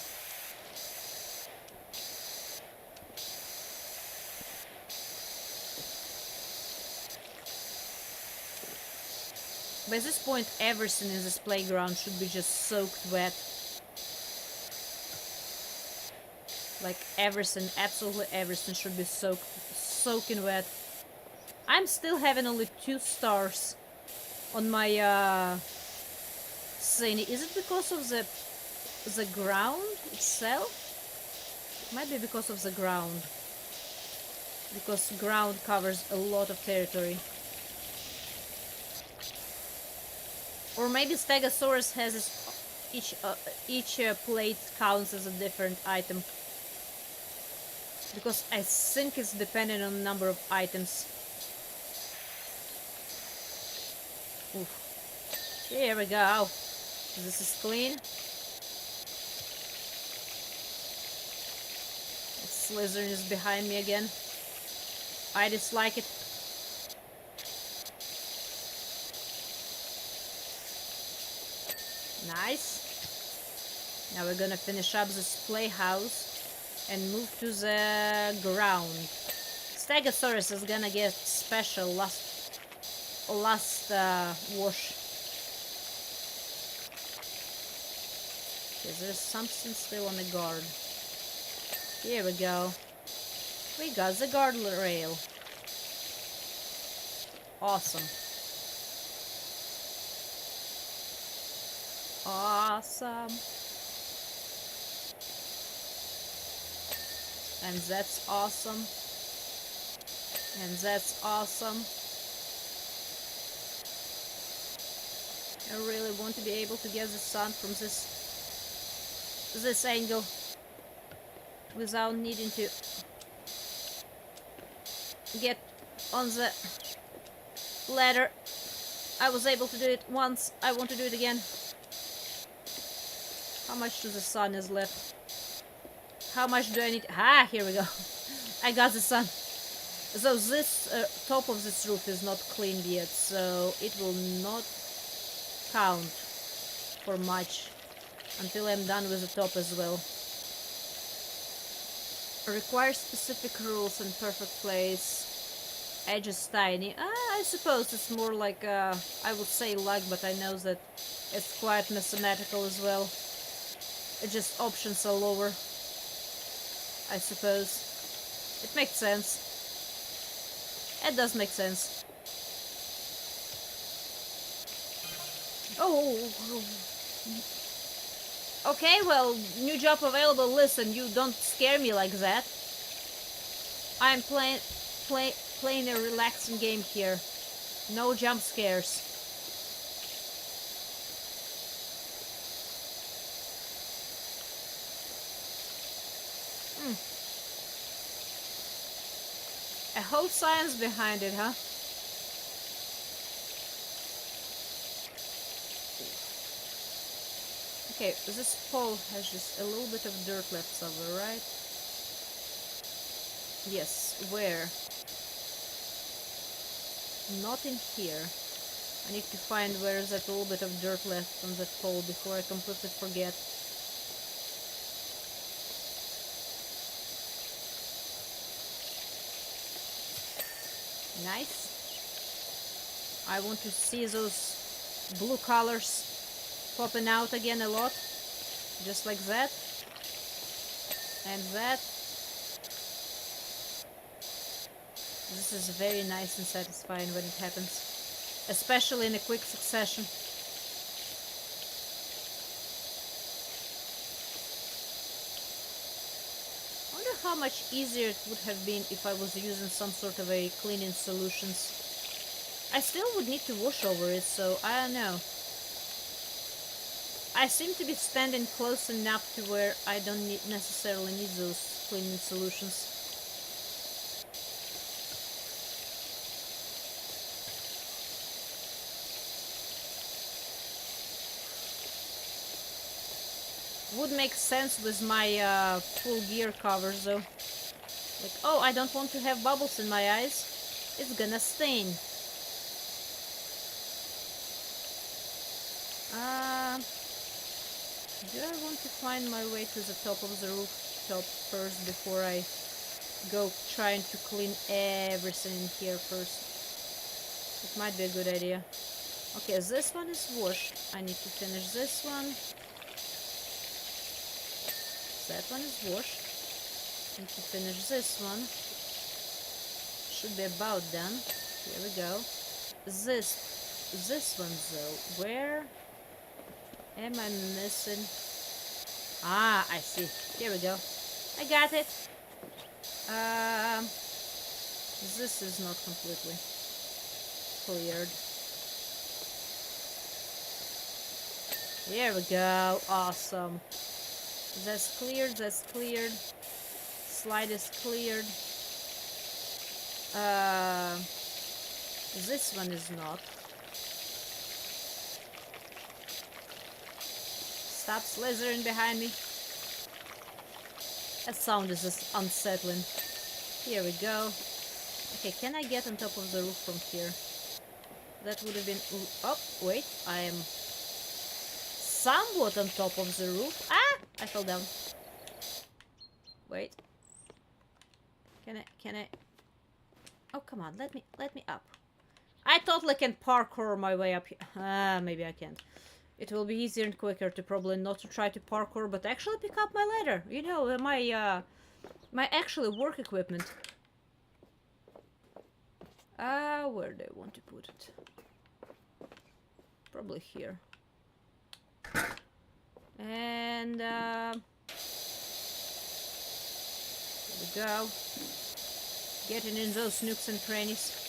By this point, everything in this playground should be just soaked wet. Like everything, absolutely everything should be soaking wet. I'm still having only 2 stars on my thing. Is it because of the ground itself? Might be because of the ground. Because ground covers a lot of territory. Or maybe Stegosaurus has each plate counts as a different item. Because I think it's dependent on the number of items. Oof. Here we go. This is clean. Slytherin is behind me again. I dislike it. Nice. Now we're gonna finish up this playhouse and move to the ground. Stegosaurus is gonna get special last wash. Okay, there's something still on the guard. Here we go. We got the guardrail. Awesome. Awesome. And that's awesome. And that's awesome. I really want to be able to get the sun from this angle without needing to get on the ladder. I was able to do it once. I want to do it again. How much to the sun is left? How much do I need? Ah, here we go. I got the sun. So this top of this roof is not cleaned yet, so it will not count for much until I'm done with the top as well. Requires specific rules and perfect place. Edge is tiny. I suppose it's more like I would say luck, but I know that it's quite mathematical as well. It just options are lower, I suppose. It makes sense. It does make sense. Oh. Okay, well, new job available. Listen, you don't scare me like that. I'm playing a relaxing game here. No jump scares. A whole science behind it, huh? Okay, this pole has just a little bit of dirt left over, right? Yes, where? Not in here. I need to find where is that little bit of dirt left on that pole before I completely forget. Nice. I want to see those blue colors popping out again a lot. Just like that. And that. This is very nice and satisfying when it happens. Especially in a quick succession. I wonder how much easier it would have been if I was using some sort of a cleaning solutions. I still would need to wash over it, so I don't know. I seem to be standing close enough to where I don't necessarily need those cleaning solutions. Would make sense with my full gear covers though. Like, oh, I don't want to have bubbles in my eyes. It's gonna stain. Do I want to find my way to the top of the rooftop first before I go trying to clean everything in here first? It might be a good idea. Okay, this one is washed. I need to finish this one. That one is washed. Need to finish this one. Should be about done. Here we go. This one though, where am I missing? Ah, I see. Here we go. I got it. This is not completely cleared. There we go. Awesome. That's cleared. That's cleared. Slide is cleared. This one is not. Stop slithering behind me. That sound is just unsettling. Here we go. Okay, can I get on top of the roof from here? That would have been... Oh, wait. I am somewhat on top of the roof. Ah! I fell down. Wait. Can I... Oh, come on. Let me up. I totally can parkour my way up here. Ah, maybe I can't. It will be easier and quicker to probably not to try to parkour, but actually pick up my ladder. You know, my actually work equipment. Where do I want to put it? Probably here. And, there we go. Getting in those nooks and crannies.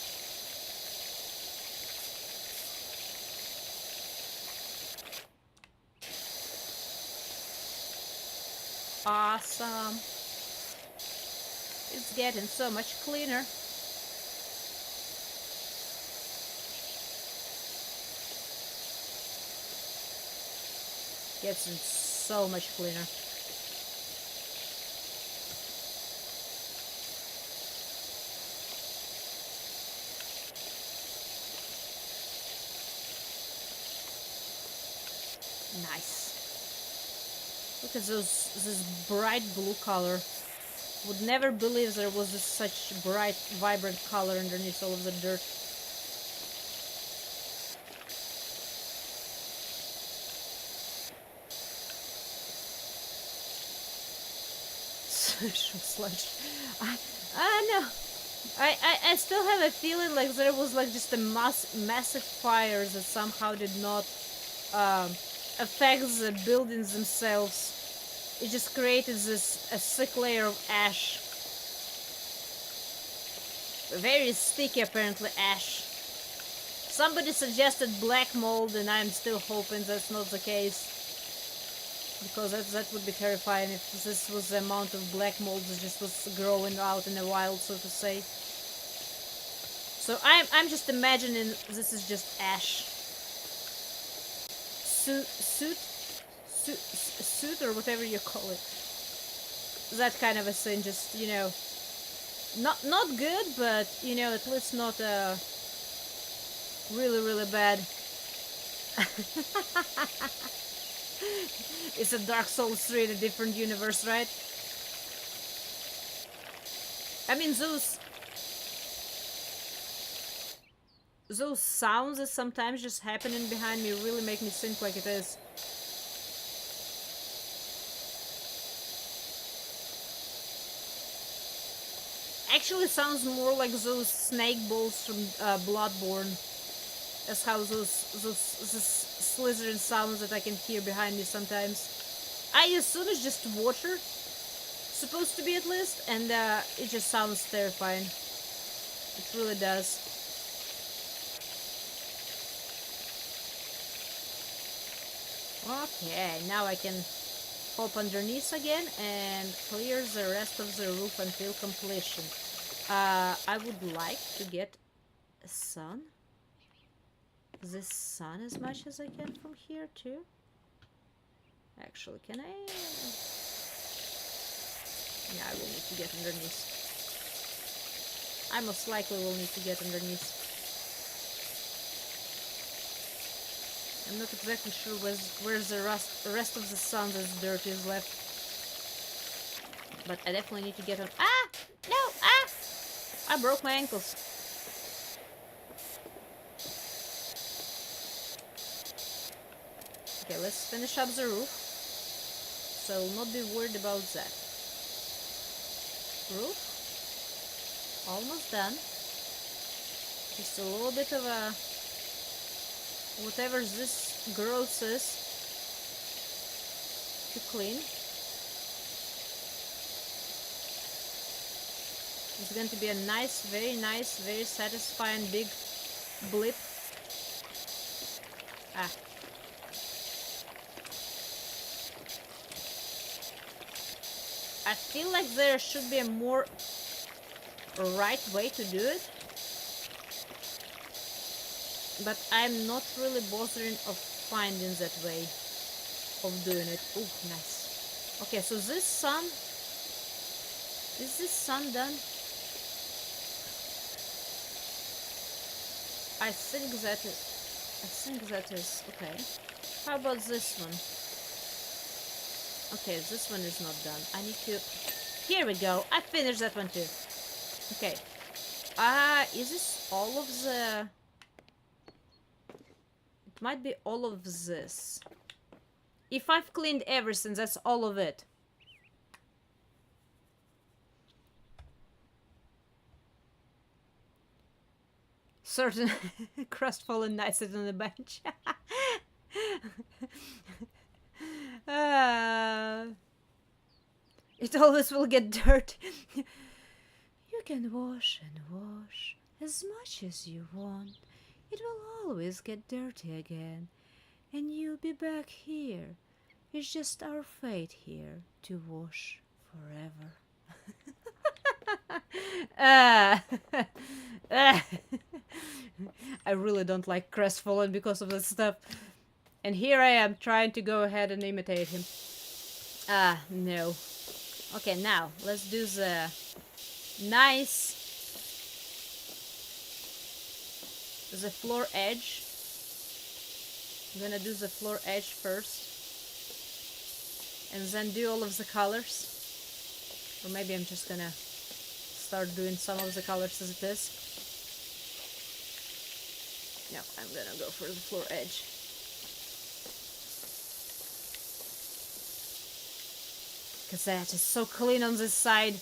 Awesome. It's getting so much cleaner. Gets so much cleaner. Nice. Look at this bright blue color. Would never believe there was this such bright, vibrant color underneath all of the dirt. Sludge. I know. I still have a feeling like there was like just a massive fire that somehow did not affect the buildings themselves. It just created a thick layer of ash. Very sticky, apparently, ash. Somebody suggested black mold, and I'm still hoping that's not the case. Because that would be terrifying if this was the amount of black mold that just was growing out in the wild, so to say. So I'm just imagining this is just ash suit or whatever you call it. That kind of a thing, just not good, but at least not really bad. It's a Dark Souls 3 in a different universe, right? I mean, those sounds that sometimes just happening behind me really make me think like it is. Actually sounds more like those snake balls from Bloodborne. That's how those Slytherin sounds that I can hear behind me sometimes. I assume it's just water, supposed to be at least, and it just sounds terrifying. It really does. Okay, now I can hop underneath again and clear the rest of the roof until completion. I would like to get a sun. This sun as much as I can from here too. Actually, can I? Yeah, I will need to get underneath. I most likely will need to get underneath. I'm not exactly sure where's the rest of the sun that's dirt is left. But I definitely need to get on. Ah! No! Ah! I broke my ankles. Okay, let's finish up the roof. So I'll not be worried about that. Roof. Almost done. Just a little bit of a... whatever this gross is to clean. It's going to be a nice, very satisfying big blip. Ah. I feel like there should be a more right way to do it. But I'm not really bothering of finding that way of doing it. Oh, nice. Okay, so this sun... is this sun done? I think that is okay. How about this one? Okay, this one is not done. I need to... Here we go. I finished that one too. Okay. Is this all of the... It might be all of this. If I've cleaned everything, that's all of it. Certain crestfallen knight sitting on the bench. It always will get dirty. You can wash and wash as much as you want. It will always get dirty again. And you'll be back here. It's just our fate here to wash forever. I really don't like crestfallen because of this stuff. And here I am trying to go ahead and imitate him. No. Okay, now let's do the nice... the floor edge. I'm gonna do the floor edge first. And then do all of the colors. Or maybe I'm just gonna start doing some of the colors as it is. No, I'm gonna go for the floor edge. Because that is so clean on this side.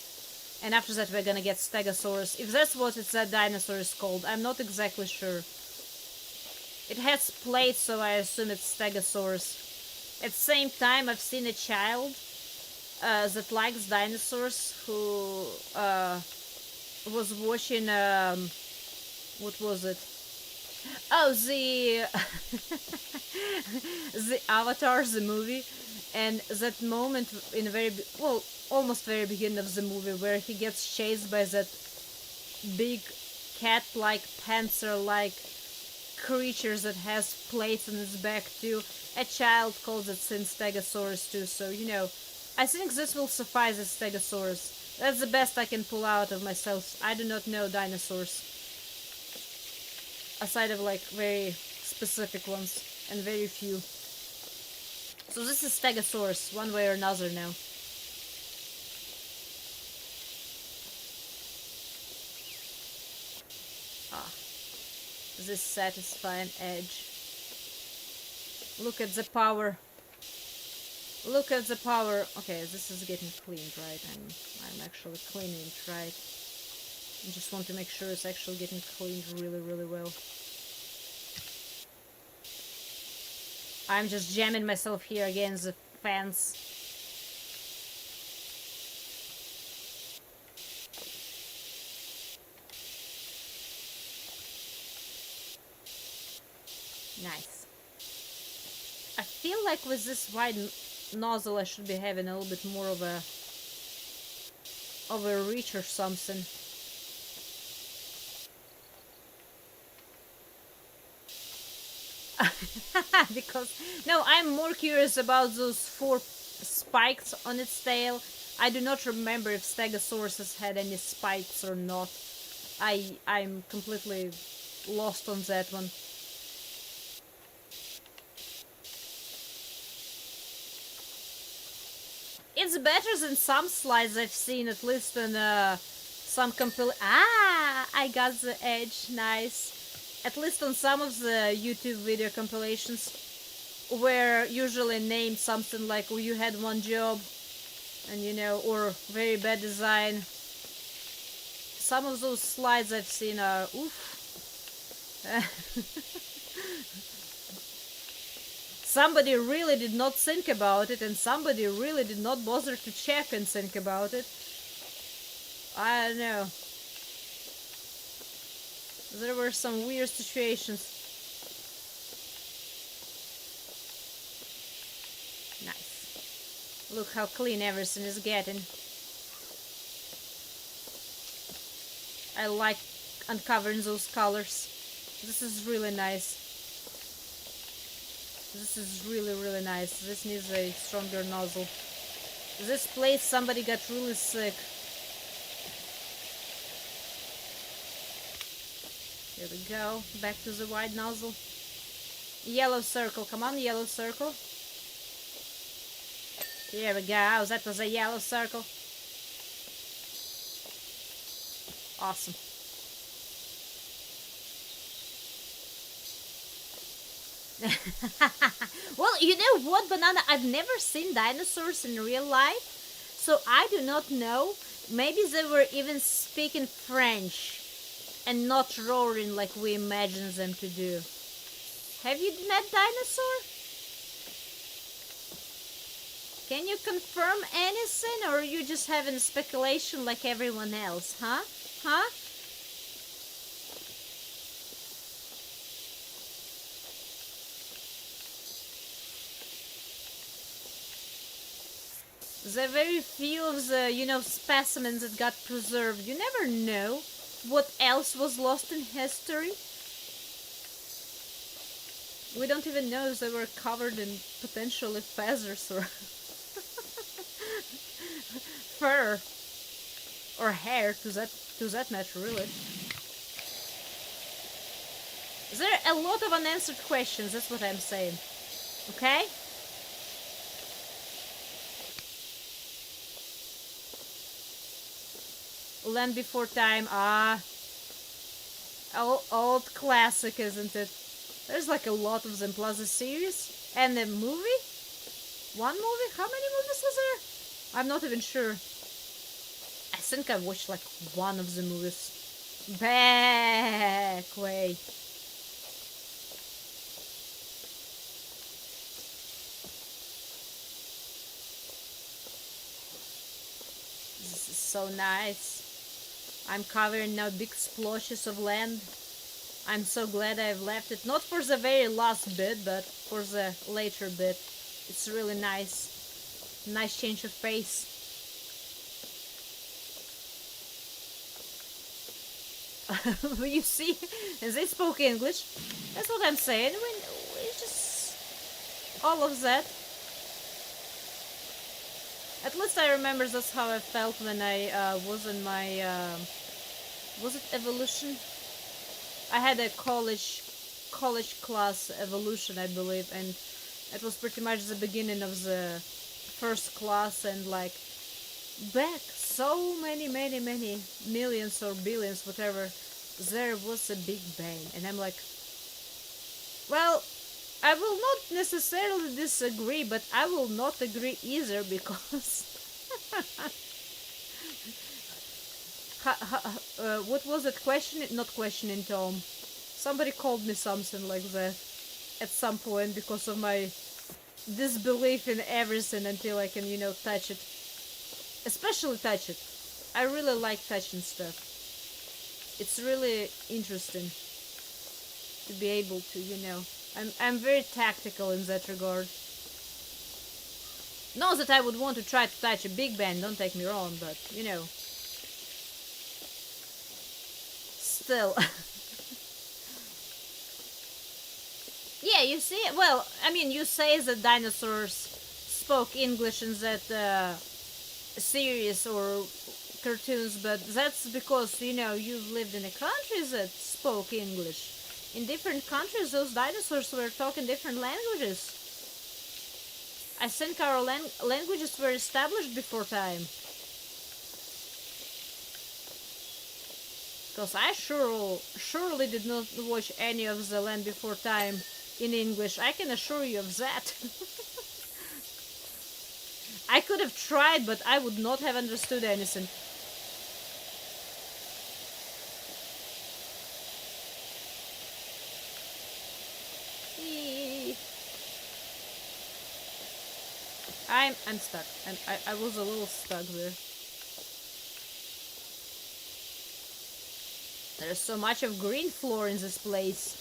And after that we're gonna get Stegosaurus. If that's what that dinosaur is called, I'm not exactly sure. It has plates, so I assume it's Stegosaurus. At the same time, I've seen a child that likes dinosaurs who was watching, what was it? Oh, the the Avatar, the movie, and that moment in the very almost very beginning of the movie where he gets chased by that big cat-like, panther-like creatures that has plates on its back too. A child calls it sin stegosaurus too, so I think this will suffice as stegosaurus. That's the best I can pull out of myself. I do not know dinosaurs. Aside of like very specific ones and very few. So this is stegosaurus, one way or another now. Ah, this satisfying edge. Look at the power. Look at the power. Okay, this is getting cleaned, right? I'm actually cleaning it, right? I just want to make sure it's actually getting cleaned really, really well. I'm just jamming myself here against the fence. Nice. I feel like with this wide nozzle I should be having a little bit more of a reach or something. Because no, I'm more curious about those 4 spikes on its tail. I do not remember if Stegosaurus had any spikes or not. I'm completely lost on that one. It's better than some slides I've seen, at least in some I got the edge, nice. At least on some of the YouTube video compilations, where usually named something like, oh, you had one job, and or very bad design. Some of those slides I've seen are oof. Somebody really did not think about it, and somebody really did not bother to check and think about it. I don't know. There were some weird situations. Nice. Look how clean everything is getting. I like uncovering those colors. This is really nice. This is really, really nice. This needs a stronger nozzle. This place, somebody got really sick. Here we go. Back to the wide nozzle. Yellow circle. Come on, yellow circle. Here we go. That was a yellow circle. Awesome. Well, you know what, Banana? I've never seen dinosaurs in real life, so I do not know. Maybe they were even speaking French and not roaring like we imagine them to do. Have you met dinosaur? Can you confirm anything, or are you just having speculation like everyone else, huh? Huh? The very few of the, specimens that got preserved, you never know what else was lost in history. We don't even know if they were covered in potentially feathers or fur or hair, to that matter, really. There are a lot of unanswered questions, that's what I'm saying. Okay? Land Before Time, old classic, isn't it? There's like a lot of them, plus a series and a movie. One movie? How many movies is there? I'm not even sure. I think I watched like one of the movies back way. This is so nice. I'm covering now big splotches of land. I'm so glad I've left it. Not for the very last bit, but for the later bit. It's really nice. Nice change of pace. You see, and they spoke English. That's what I'm saying. When it's just all of that. At least I remember that's how I felt when I was in my was it evolution? I had a college class evolution, I believe, and it was pretty much the beginning of the first class, and like back so many millions or billions, whatever, there was a Big Bang, and I'm like, well, I will not necessarily disagree, but I will not agree either because what was it? Questioning, not questioning Tom. Somebody called me something like that at some point because of my disbelief in everything until I can, touch it. Especially touch it. I really like touching stuff. It's really interesting to be able to, I'm very tactical in that regard. Not that I would want to try to touch a Big Bang, don't take me wrong, but, still. Yeah, you see, well, I mean, you say that dinosaurs spoke English in that series or cartoons, but that's because, you've lived in a country that spoke English. In different countries, those dinosaurs were talking different languages. I think our languages were established before time. Because I surely did not watch any of the Land Before Time in English. I can assure you of that. I could have tried, but I would not have understood anything. I'm stuck. I was a little stuck there. There's so much of green floor in this place.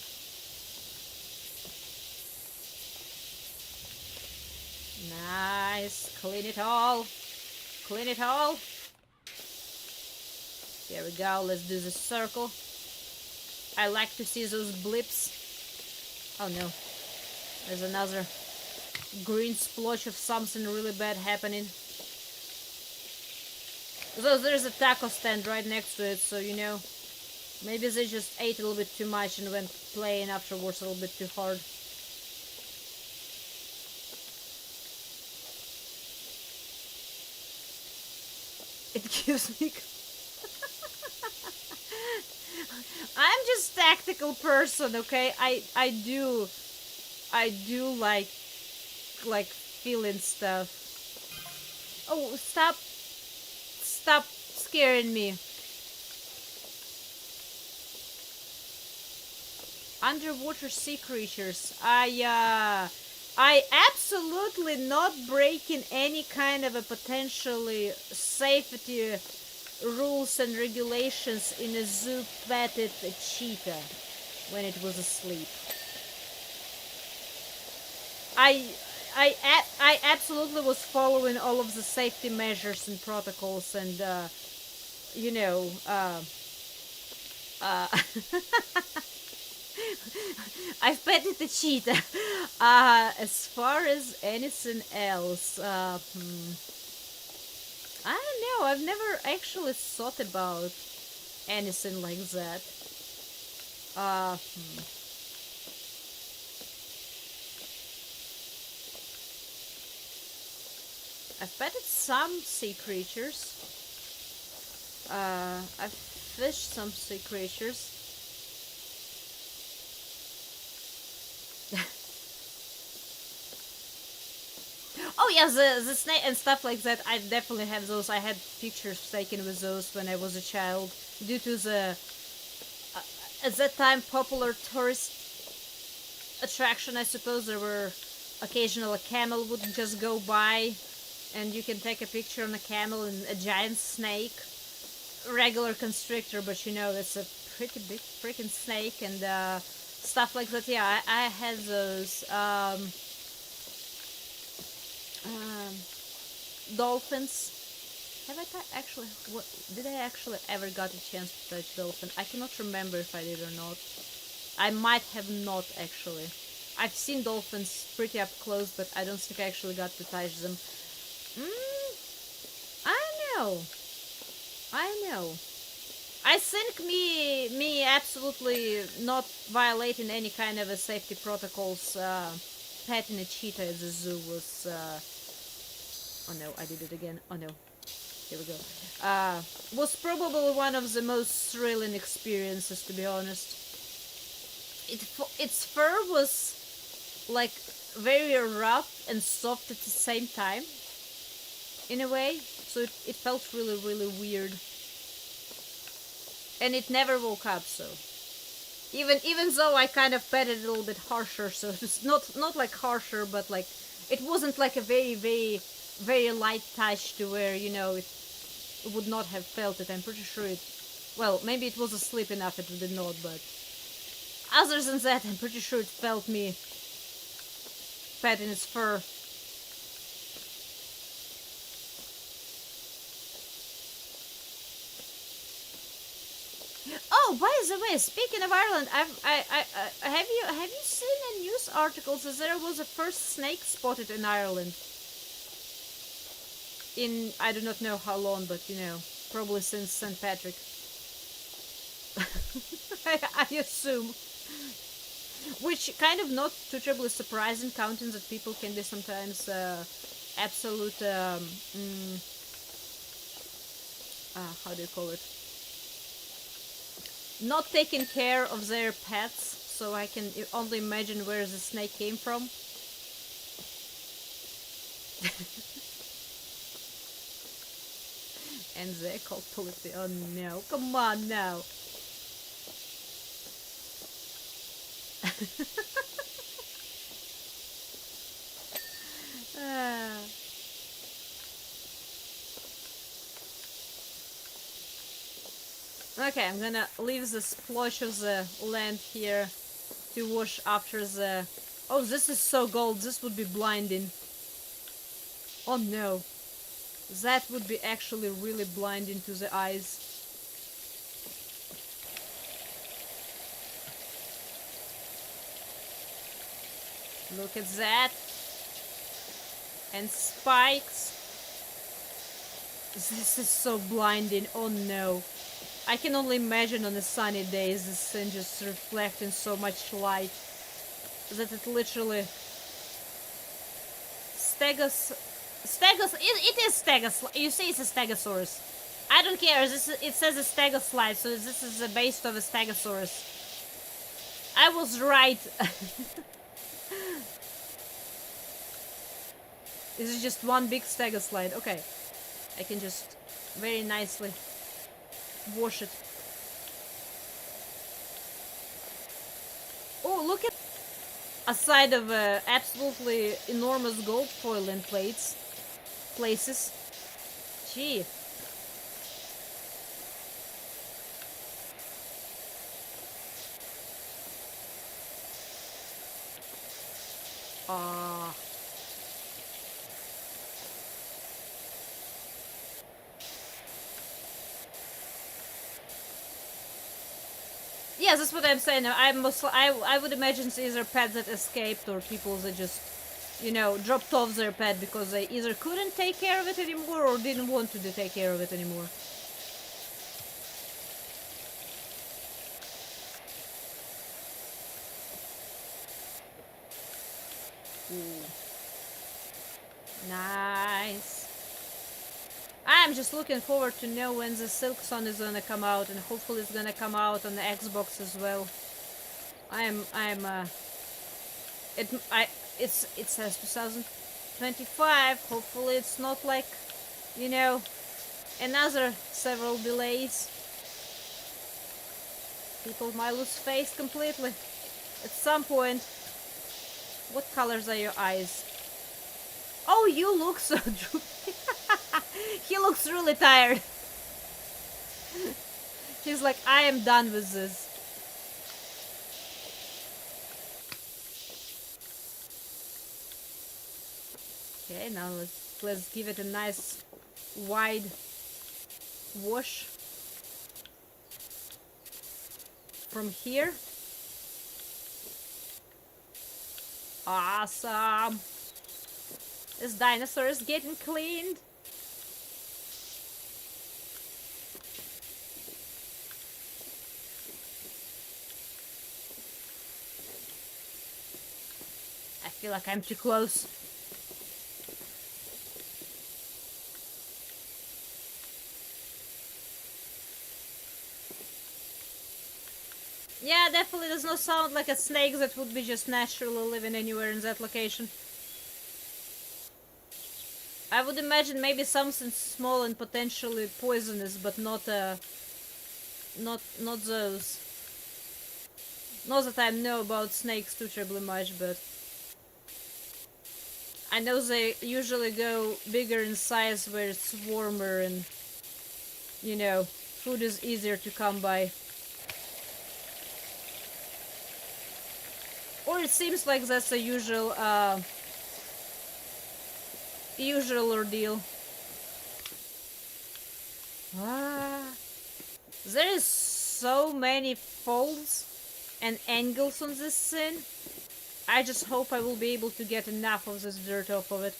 Nice. Clean it all. Clean it all. Here we go. Let's do the circle. I like to see those blips. Oh no. There's another green splotch of something really bad happening. So there's a taco stand right next to it, so maybe they just ate a little bit too much and went playing afterwards a little bit too hard. It gives me... I'm just tactical person, okay? I do like feeling stuff. Oh, stop scaring me. Underwater sea creatures. I absolutely not breaking any kind of a potentially safety rules and regulations in a zoo petted a cheetah when it was asleep. I absolutely was following all of the safety measures and protocols, and I've petted the cheetah. As far as anything else, I don't know. I've never actually thought about anything like that. Uh, hmm. I've petted some sea creatures. I've fished some sea creatures. Oh yeah, the snake and stuff like that. I definitely have those. I had pictures taken with those when I was a child. Due to the at that time popular tourist attraction, I suppose there were occasional a camel would just go by, and you can take a picture on a camel and a giant snake, regular constrictor, but it's a pretty big freaking snake and stuff like that. Yeah, I had those. Um, dolphins. Have I actually? What did I actually ever got a chance to touch dolphin? I cannot remember if I did or not. I might have not actually. I've seen dolphins pretty up close, but I don't think I actually got to touch them. I know. I know. I think me absolutely not violating any kind of a safety protocols. Petting a cheetah at the zoo was. Oh no, I did it again. Oh no, here we go. Was probably one of the most thrilling experiences, to be honest. Its fur was like very rough and soft at the same time, in a way. So it felt really, really weird. And it never woke up, so even though I kind of petted it a little bit harsher, so it's not like harsher, but like it wasn't like a very, very, very light touch to where, you know, it would not have felt it. I'm pretty sure it, well, maybe it was asleep enough it did not, but other than that, I'm pretty sure it felt me petting its fur. Oh, by the way, speaking of Ireland, have you seen in news articles that there was a first snake spotted in Ireland? In I do not know how long, but you know, probably since St. Patrick. I assume. Which kind of not too terribly surprising, counting that people can be sometimes absolute how do you call it? Not taking care of their pets. So I can only imagine where the snake came from. And they called police. Oh no! Come on now. Ah. Okay, I'm gonna leave the splotch of the land here to wash after the... Oh, this is so gold. This would be blinding. Oh no. That would be actually really blinding to the eyes. Look at that. And spikes. This is so blinding. Oh no. I can only imagine on a sunny day this thing just reflecting so much light that it literally... it is Stegos. You say it's a Stegosaurus. I don't care. It says a Stegoslide, so this is the base of a Stegosaurus. I was right. This is just one big Stegoslide. Okay. I can just very nicely wash it. Oh, look at a side of absolutely enormous gold foil in places. Gee. Ah. Yes, that's what I'm saying. I would imagine it's either pets that escaped or people that just, you know, dropped off their pet because they either couldn't take care of it anymore or didn't want to take care of it anymore. Ooh. Nice. I'm just looking forward to know when the Silk Sun is gonna come out, and hopefully it's gonna come out on the Xbox as well. It says 2025. Hopefully it's not like, you know, another several delays. People might lose face completely at some point. What colors are your eyes? Oh, you look so droopy. He looks really tired. He's like, I am done with this. Okay, now let's give it a nice wide wash from here. Awesome. This dinosaur is getting cleaned. I feel like I'm too close. Yeah, definitely does not sound like a snake that would be just naturally living anywhere in that location. I would imagine maybe something small and potentially poisonous, but not not those. Not that I know about snakes too terribly much, but I know they usually go bigger in size where it's warmer and, you know, food is easier to come by. Or it seems like that's a usual ordeal. Ah, there is so many folds and angles on this scene. I just hope I will be able to get enough of this dirt off of it.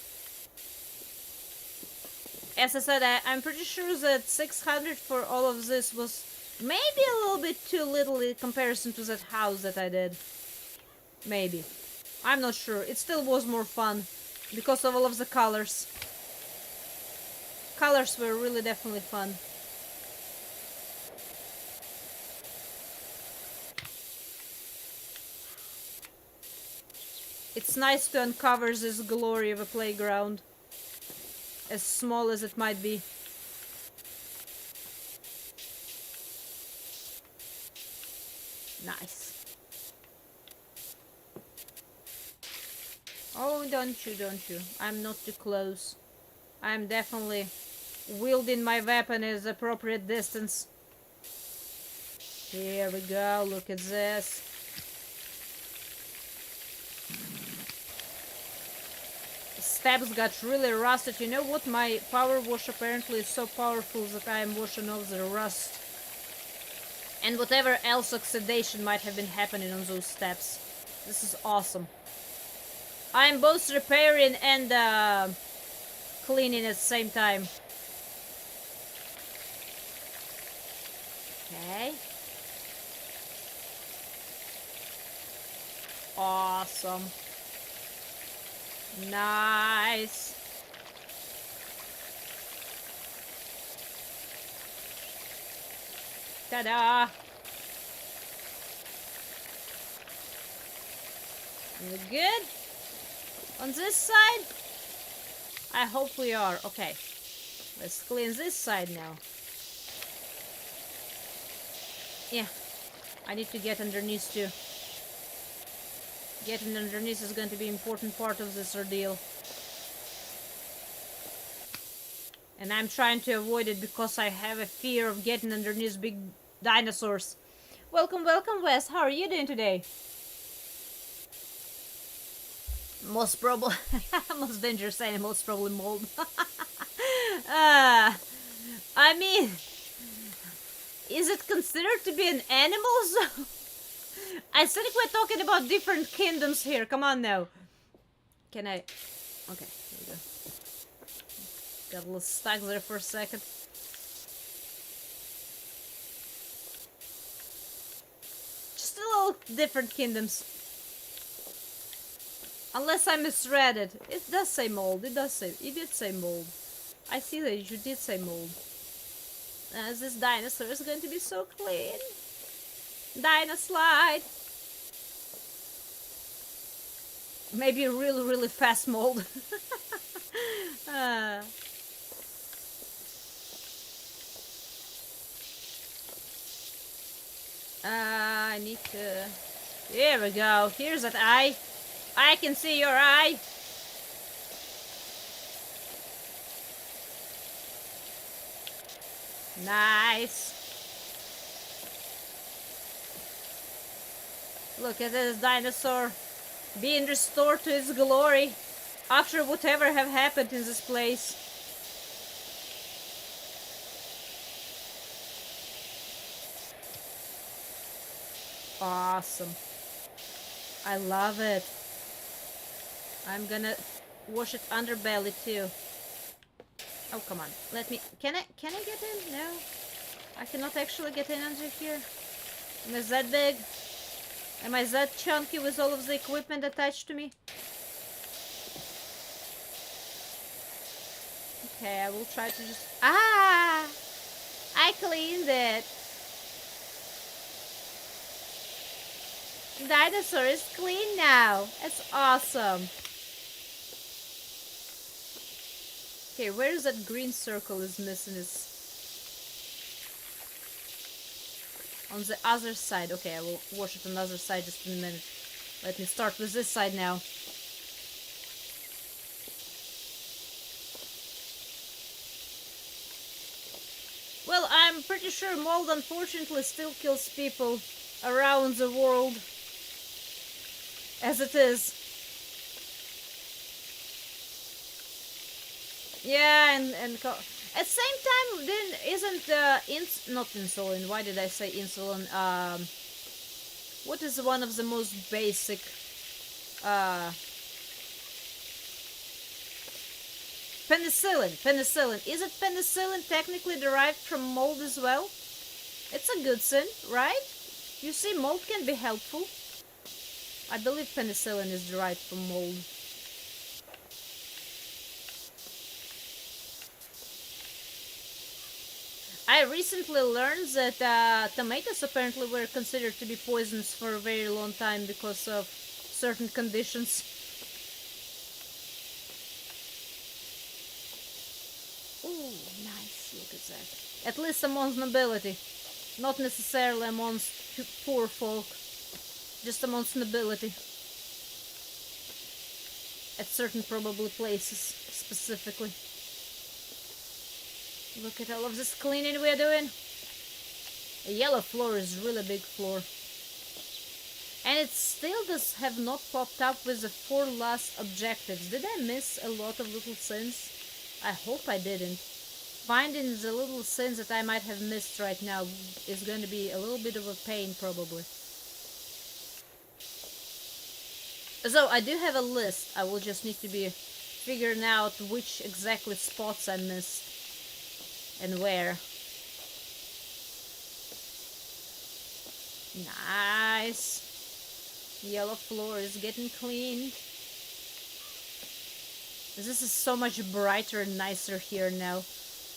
As I said, I'm pretty sure that 600 for all of this was maybe a little bit too little in comparison to that house that I did. Maybe. I'm not sure. It still was more fun because of all of the colors. Colors were really definitely fun. It's nice to uncover this glory of a playground, as small as it might be. Nice. Oh, don't you. I'm not too close. I'm definitely wielding my weapon at the appropriate distance. Here we go, look at this. Steps got really rusted. You know what? My power wash apparently is so powerful that I am washing off the rust and whatever else oxidation might have been happening on those steps. This is awesome. I'm both repairing and cleaning at the same time. Okay. Awesome. Nice. Ta-da! We good? On this side? I hope we are. Okay. Let's clean this side now. Yeah. I need to get underneath too. Getting underneath is going to be an important part of this ordeal. And I'm trying to avoid it because I have a fear of getting underneath big dinosaurs. Welcome, welcome, Wes. How are you doing today? Most probably... most dangerous animals, probably mold. I mean... Is it considered to be an animal zone? I think we're talking about different kingdoms here. Come on now. Can I... Okay, there we go. Got a little stuck there for a second. Just a little different kingdoms. Unless I misread it. It does say mold. It did say mold. I see that you did say mold. This dinosaur is going to be so clean. Dinoslide. Maybe a really, really fast mold. I need to... Here we go. Here's that eye. I can see your eye. Nice. Look at this dinosaur being restored to its glory after whatever have happened in this place. Awesome. I love it. I'm gonna wash it underbelly too. Oh, come on. Let me... Can I get in? No. I cannot actually get in under here. Am I that big? Am I that chunky with all of the equipment attached to me? Okay, I will try to just... Ah! I cleaned it. Dinosaur is clean now. It's awesome. Okay, where is that green circle is missing? Is on the other side. Okay, I will wash it on the other side just in a minute. Let me start with this side now. Well, I'm pretty sure mold unfortunately still kills people around the world as it is. Yeah, and at the same time, then isn't not insulin? Why did I say insulin? What is one of the most basic? Uh, Penicillin. Penicillin. Is it penicillin technically derived from mold as well? It's a good sin, right? You see, mold can be helpful. I believe penicillin is derived from mold. I recently learned that tomatoes apparently were considered to be poisonous for a very long time because of certain conditions. Ooh, nice. Look at that. At least amongst nobility. Not necessarily amongst poor folk. Just amongst nobility. At certain probably places, specifically. Look at all of this cleaning we're doing. A yellow floor is really big floor. And it still does have not popped up with the 4 last objectives. Did I miss a lot of little sins? I hope I didn't. Finding the little sins that I might have missed right now is going to be a little bit of a pain probably. So I do have a list. I will just need to be figuring out which exactly spots I missed. And where. Nice. Yellow floor is getting cleaned. This is so much brighter and nicer here now.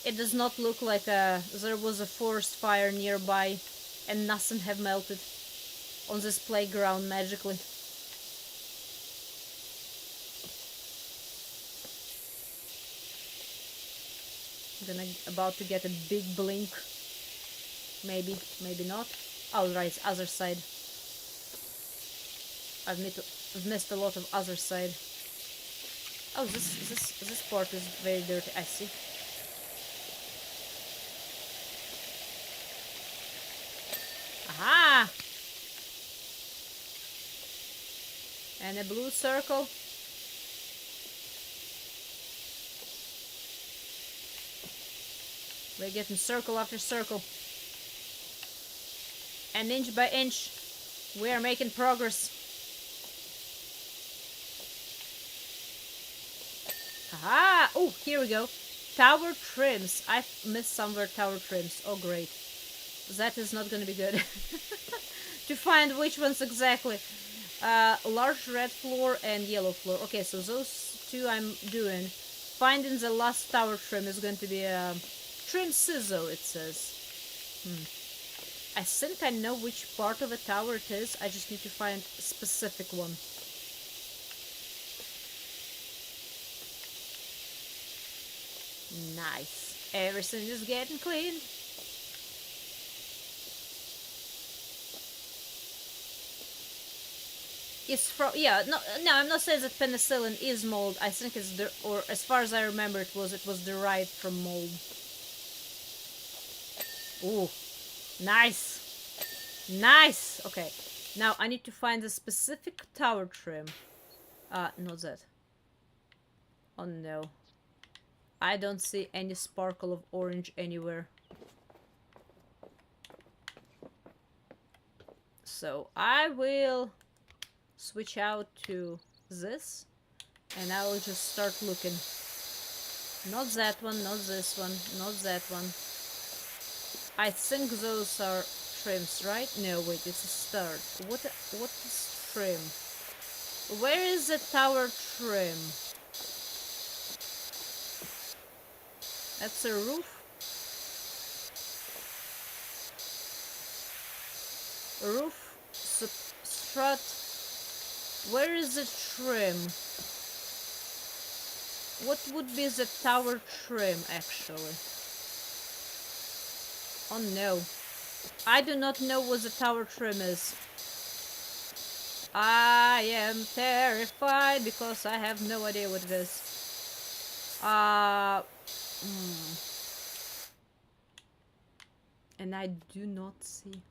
It does not look like there was a forest fire nearby and nothing have melted on this playground magically. About to get a big blink. Maybe, maybe not. Oh, right, other side. I've missed a lot of other side. Oh, this part is very dirty. I see. Aha! And a blue circle. We're getting circle after circle. And inch by inch, we are making progress. Aha! Oh, here we go. Tower trims. I've missed somewhere tower trims. Oh, great. That is not going to be good. To find which ones exactly. Large red floor and yellow floor. Okay, so those two I'm doing. Finding the last tower trim is going to be a trim scissor, it says. I think I know which part of a tower it is. I just need to find a specific one. Nice. Everything is getting clean. It's from, yeah, no, I'm not saying that penicillin is mold. I think it's, or as far as I remember, it was derived from mold. Ooh, nice. Nice. Okay, now I need to find a specific tower trim. Not that. Oh no. I don't see any sparkle of orange anywhere. So I will switch out to this, and I will just start looking. Not that one, not this one, not that one. I think those are trims, right? No, wait, it's a stud. What is trim? Where is the tower trim? That's a roof? Roof? Strut? Where is the trim? What would be the tower trim, actually? Oh no. I do not know what the tower trim is. I am terrified because I have no idea what it is. And I do not see.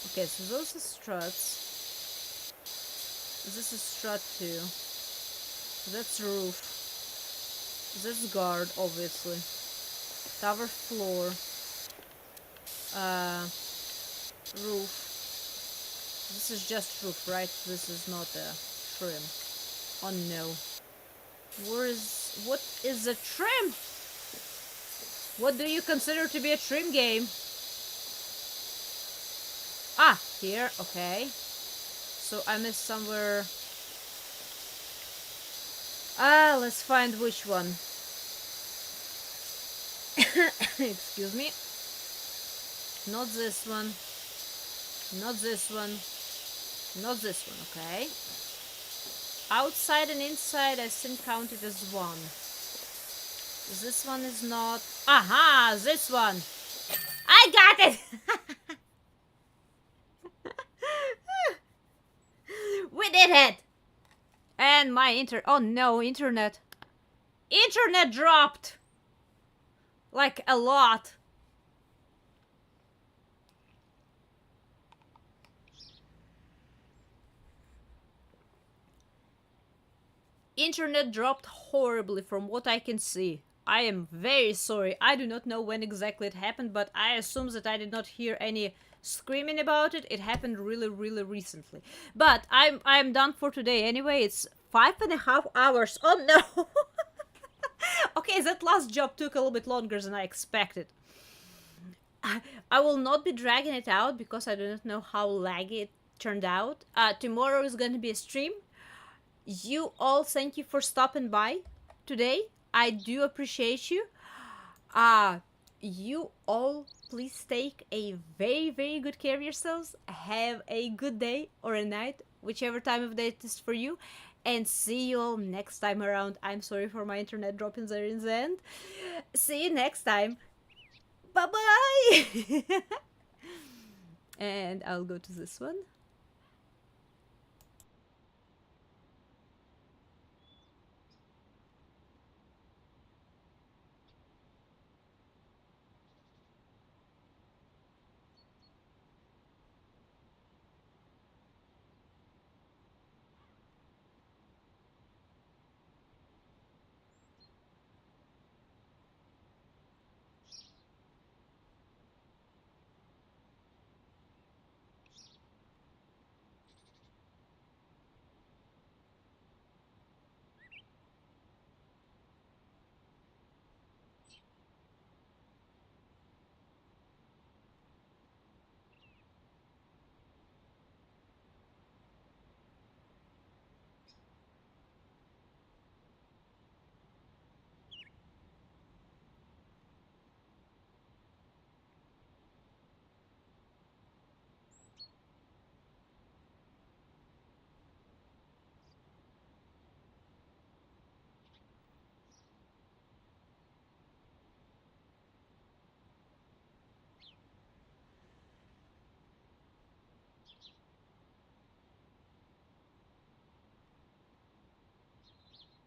Okay, so those are struts. This is strut 2. That's roof. That's guard, obviously. Tower floor. Roof. This is just roof, right? This is not a trim. Oh no. What is a trim? What do you consider to be a trim game? Ah, here, okay. So I missed somewhere. Let's find which one. Excuse me. Not this one. Not this one. Not this one, okay. Outside and inside I think counted as one. This one is not. Aha! This one! I got it! We did it! And my oh no, internet. Internet dropped! Like a lot. Internet dropped horribly from what I can see. I am very sorry. I do not know when exactly it happened, but I assume that I did not hear any screaming about it. It happened really, really recently. But I'm done for today anyway. It's 5.5 hours. Oh no! Okay, that last job took a little bit longer than I expected. I will not be dragging it out because I do not know how laggy it turned out. Tomorrow is going to be a stream. You all, thank you for stopping by today. I do appreciate you. You all, please take a very, very good care of yourselves. Have a good day or a night, whichever time of day it is for you. And see you all next time around. I'm sorry for my internet dropping there in the end. See you next time. Bye-bye. And I'll go to this one.